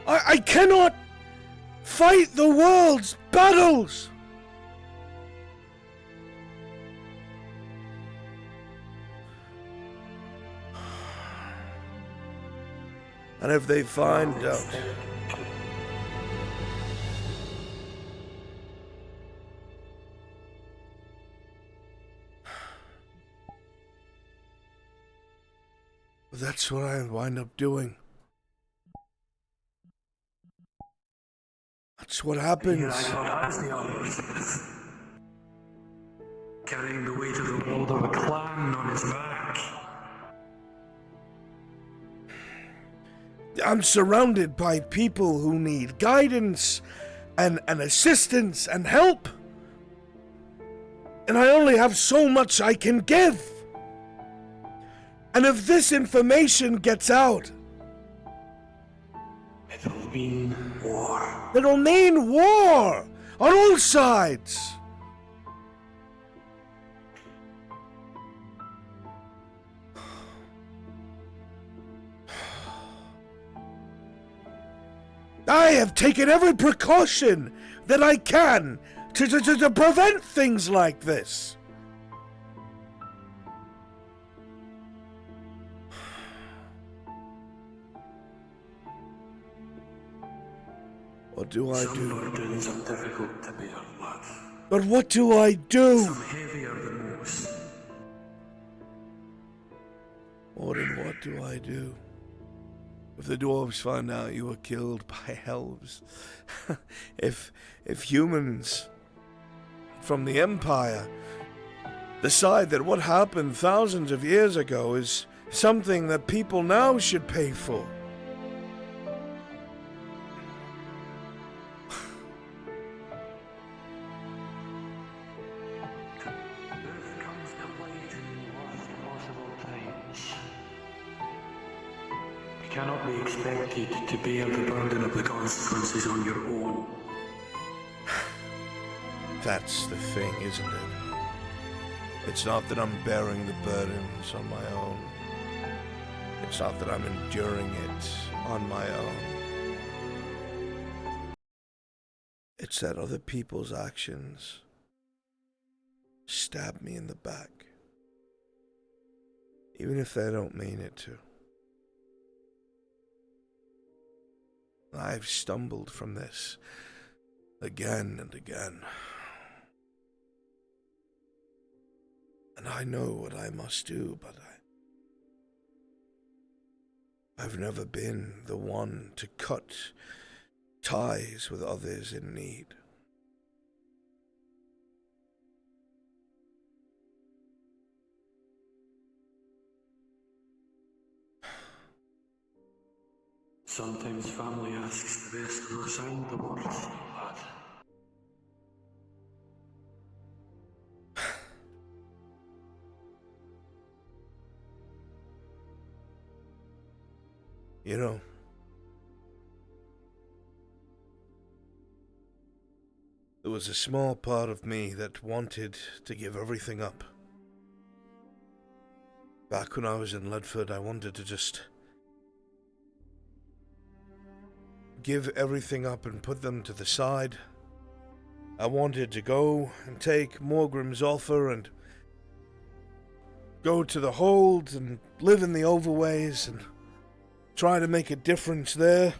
I cannot fight the world's battles. And if they find out, that's what I wind up doing. That's what happens. Here I thought I was the others, carrying the weight of the world of a clan on his back. I'm surrounded by people who need guidance and assistance and help. And I only have so much I can give. And if this information gets out, it'll mean war. It'll mean war on all sides. I have taken every precaution that I can to prevent things like this. What do I do? Some burdens are difficult to bear, lad. But what do I do? Some heavier than most. Morden, what do I do? If the dwarves find out you were killed by elves, if humans from the Empire decide that what happened thousands of years ago is something that people now should pay for. You cannot be expected to bear the burden of the consequences on your own. That's the thing, isn't it? It's not that I'm bearing the burdens on my own. It's not that I'm enduring it on my own. It's that other people's actions stab me in the back, even if they don't mean it to. I've stumbled from this again and again. And I know what I must do, but I've never been the one to cut ties with others in need. Sometimes family asks the best of us and the worst, lad. You know, there was a small part of me that wanted to give everything up. Back when I was in Ledford, I wanted to just give everything up and put them to the side. I wanted to go and take Morgrim's offer and go to the hold and live in the overways and try to make a difference there.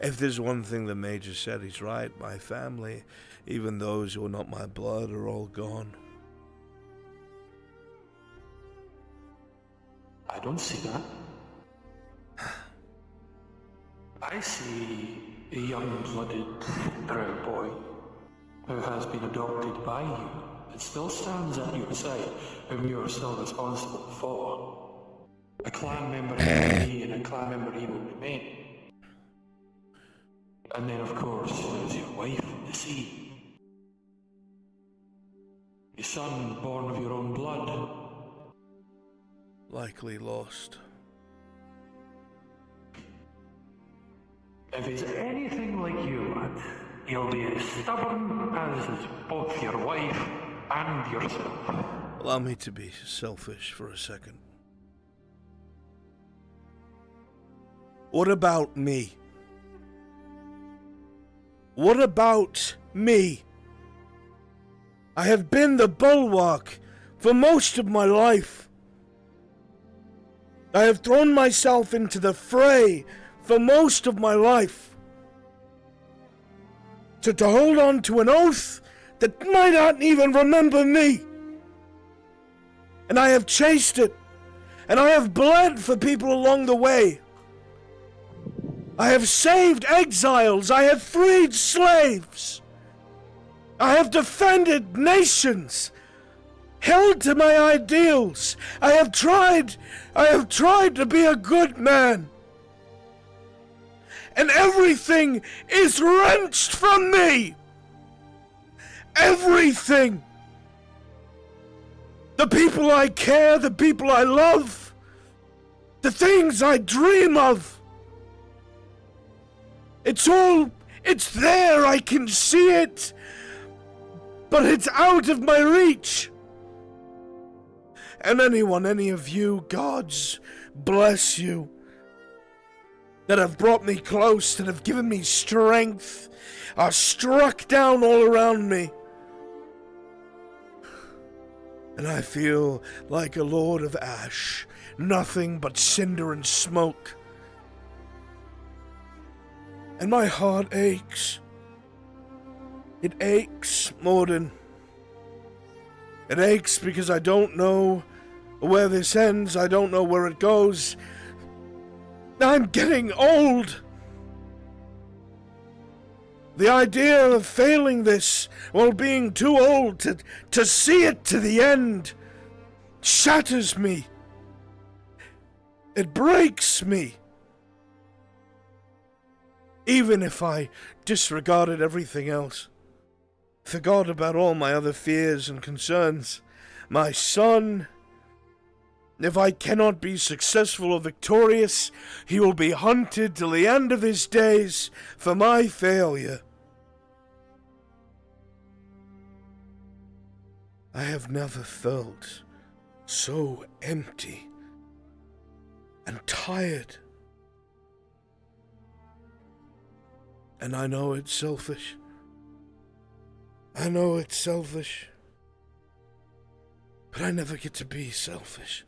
If there's one thing the Major said, he's right. My family, even those who are not my blood, are all gone. I don't see that. I see a young-blooded, proud boy who has been adopted by you and still stands at your side, whom you are still responsible for. A clan member he will be and a clan member he will remain. And then, of course, there's your wife in the sea. Your son, born of your own blood. Likely lost. If he's anything like you, lad, he'll be as stubborn as is both your wife and yourself. Allow me to be selfish for a second. What about me? What about me? I have been the bulwark for most of my life. I have thrown myself into the fray for most of my life. So to hold on to an oath that might not even remember me. And I have chased it. And I have bled for people along the way. I have saved exiles. I have freed slaves. I have defended nations. Held to my ideals. I have tried to be a good man. And everything is wrenched from me. Everything. The people I care, the people I love, the things I dream of. It's there, I can see it, but it's out of my reach. And any of you, gods bless you, that have brought me close, that have given me strength, are struck down all around me. And I feel like a lord of ash, nothing but cinder and smoke. And my heart aches. It aches, Morden. It aches because I don't know where this ends. I don't know where it goes. I'm getting old. The idea of failing this while being too old to see it to the end shatters me. It breaks me. Even if I disregarded everything else, forgot about all my other fears and concerns, my son If I cannot be successful or victorious, he will be hunted till the end of his days for my failure. I have never felt so empty and tired. And I know it's selfish. I know it's selfish. But I never get to be selfish.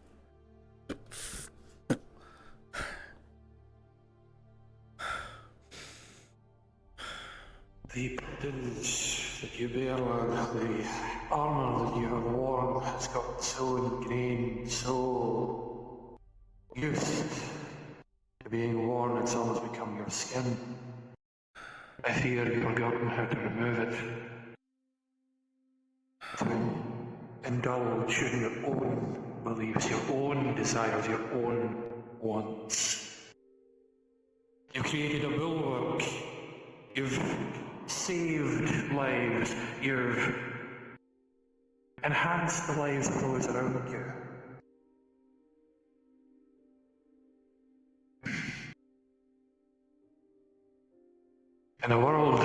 The burdens that you bear, lad, the armour that you have worn has got so ingrained, so used to being worn, it's almost become your skin. I fear you've forgotten how to remove it. To indulge in your own beliefs, your own desires, your own wants. You created a bulwark. You've saved lives. You've enhanced the lives of those around you. In a world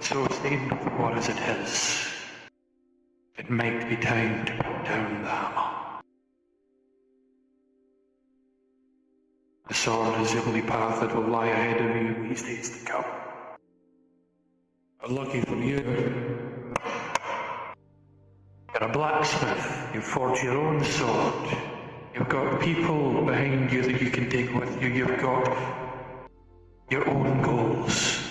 so stained with war as it is, it might be time to put down the hammer. The sword is the only path that will lie ahead of you these days to come. But lucky for you, you're a blacksmith. You forge your own sword. You've got people behind you that you can take with you. You've got your own goals.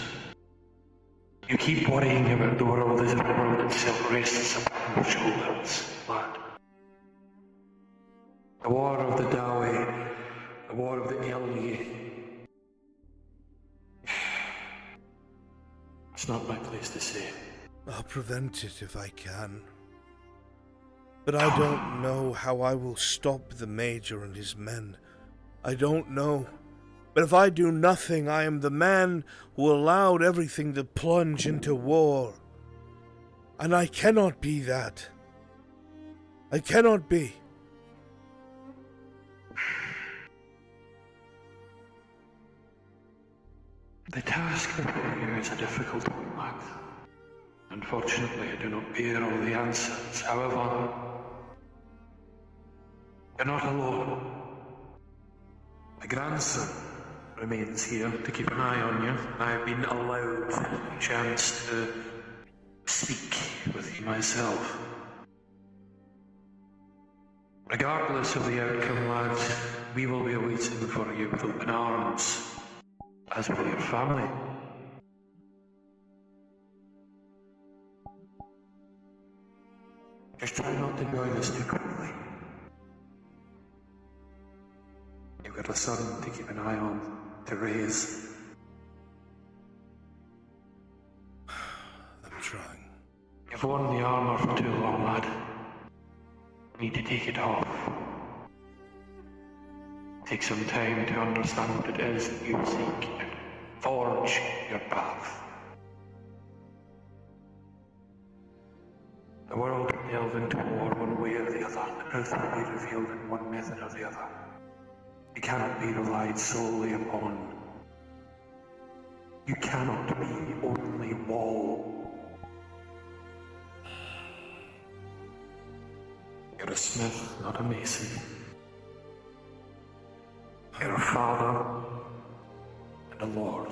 You keep worrying about the world as if the world itself rests upon your shoulders, lad. The war of the Dawi, the war of the Elgi. It's not my place to say. I'll prevent it if I can. But I don't know how I will stop the Major and his men. I don't know. But if I do nothing, I am the man who allowed everything to plunge into war. And I cannot be that. I cannot be. The task before you is a difficult one, lad. Unfortunately, I do not bear all the answers. However, you're not alone. My grandson remains here to keep an eye on you. I have been allowed a chance to speak with you myself. Regardless of the outcome, lads, we will be awaiting for you with open arms, as will your family. Just try not to join us too quickly. You've got a son to keep an eye on, to raise. I'm trying. You've worn the armour for too long, lad. You need to take it off. Take some time to understand what it is that you seek and forge your path. The world will delve into war one way or the other. The truth will be revealed in one method or the other. It cannot be relied solely upon. You cannot be the only wall. You're a smith, not a mason. You're a father and a lord.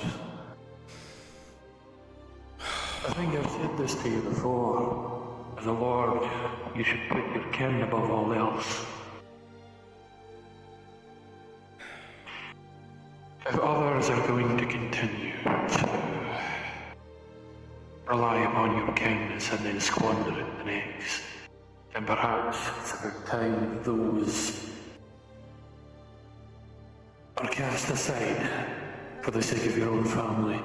I think I've said this to you before. As a lord, you should put your kin above all else. If others are going to continue to rely upon your kindness and then squander it the next, then perhaps it's about time those are cast aside for the sake of your own family.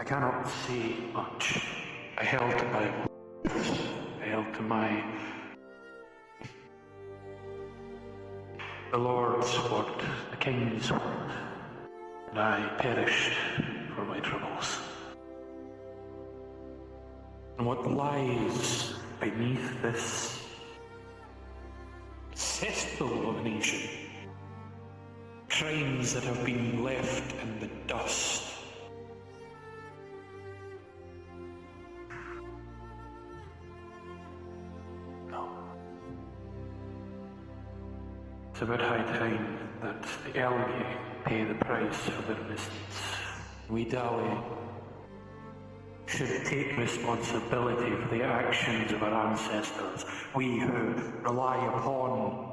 I cannot say much. I held to my words. I held to my... The Lord's word, the King's word, and I perished for my troubles. And what lies beneath this cesspool of a nation. Crimes that have been left in the dust. No. It's about high time that the Elgi pay the price for their misdeeds. We Dawi should take responsibility for the actions of our ancestors, we who rely upon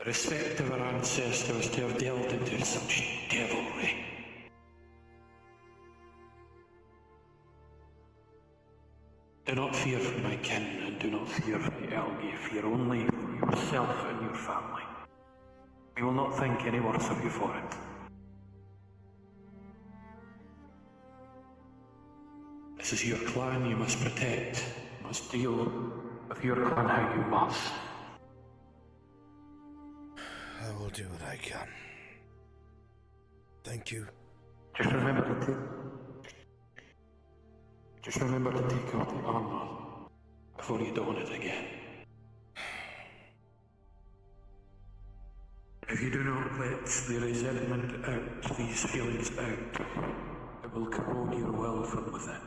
the respect of our ancestors to have delved into such devilry. Do not fear for my kin, and do not fear for the Elgi. Fear only for yourself and your family. We will not think any worse of you for it. This is your clan you must protect. You must deal with your clan how you must. I will do what I can. Thank you. Just remember to take off the armor before you don it again. If you do not let the resentment out, these feelings out, it will corrode your will from within.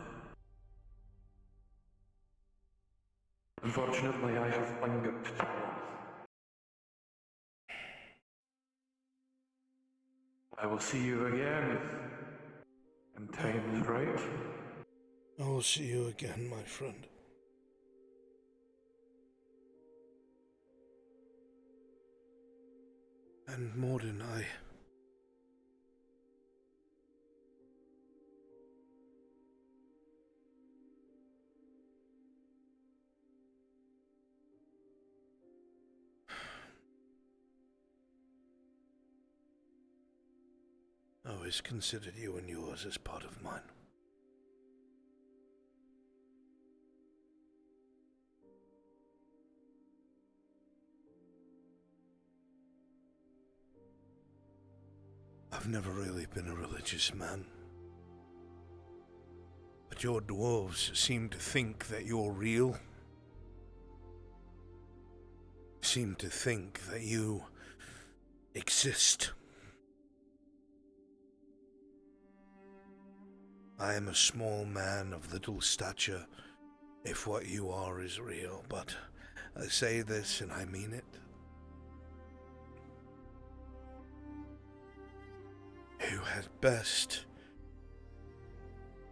Unfortunately, I have lingered too long. I will see you again when time is right. I will see you again, my friend. And Morden, I always considered you and yours as part of mine. I've never really been a religious man. But your dwarves seem to think that you're real. Seem to think that you exist. I am a small man of little stature, if what you are is real, but I say this and I mean it. You had best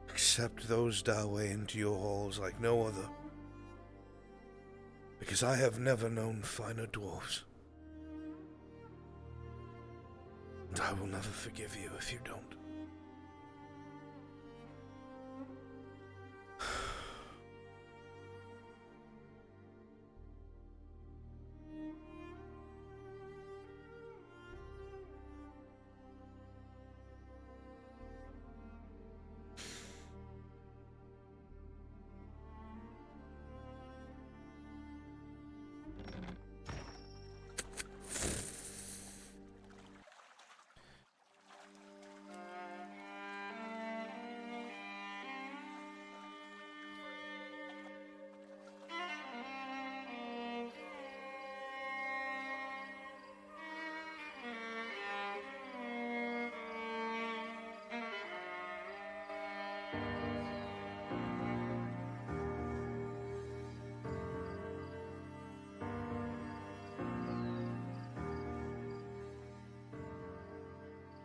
accept those Dawe into your halls like no other, because I have never known finer dwarves, and I will never forgive you if you don't.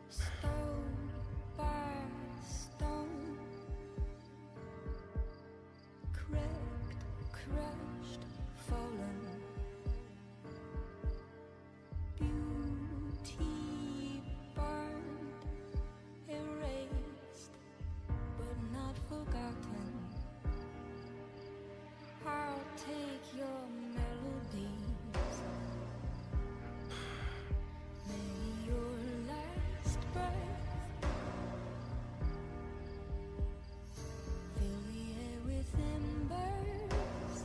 Stone by stone, cracked, crushed, fallen. Beauty burned, erased, but not forgotten. I'll take your melodies. May your last breath fill the air with embers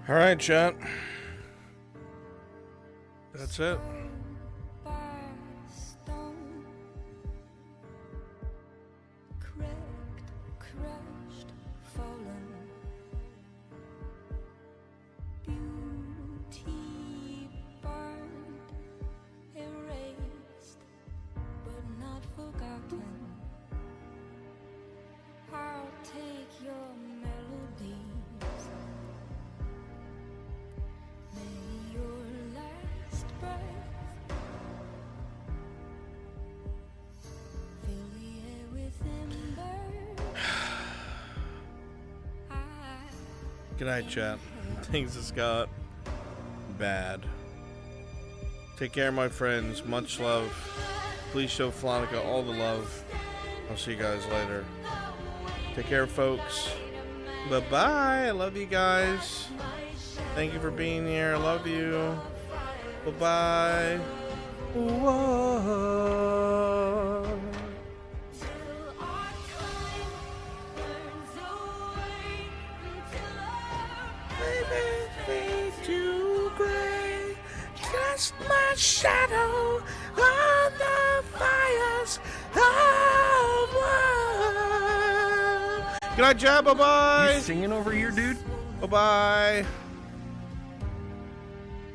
All right, chat. That's it. Crushed, fallen, beauty burned, erased, but not forgotten. I'll take your melodies. May your last breath fill the air with ember. Good night, chat. Things just got bad. Take care, my friends. Much love. Please show Flonica all the love. I'll see you guys later. Take care, folks. Bye-bye. I love you guys. Thank you for being here. I love you. Bye-bye. Whoa. To gray, cast my shadow on the fires of war. Good night, Jab. Bye bye. You singing over here, dude? Bye bye.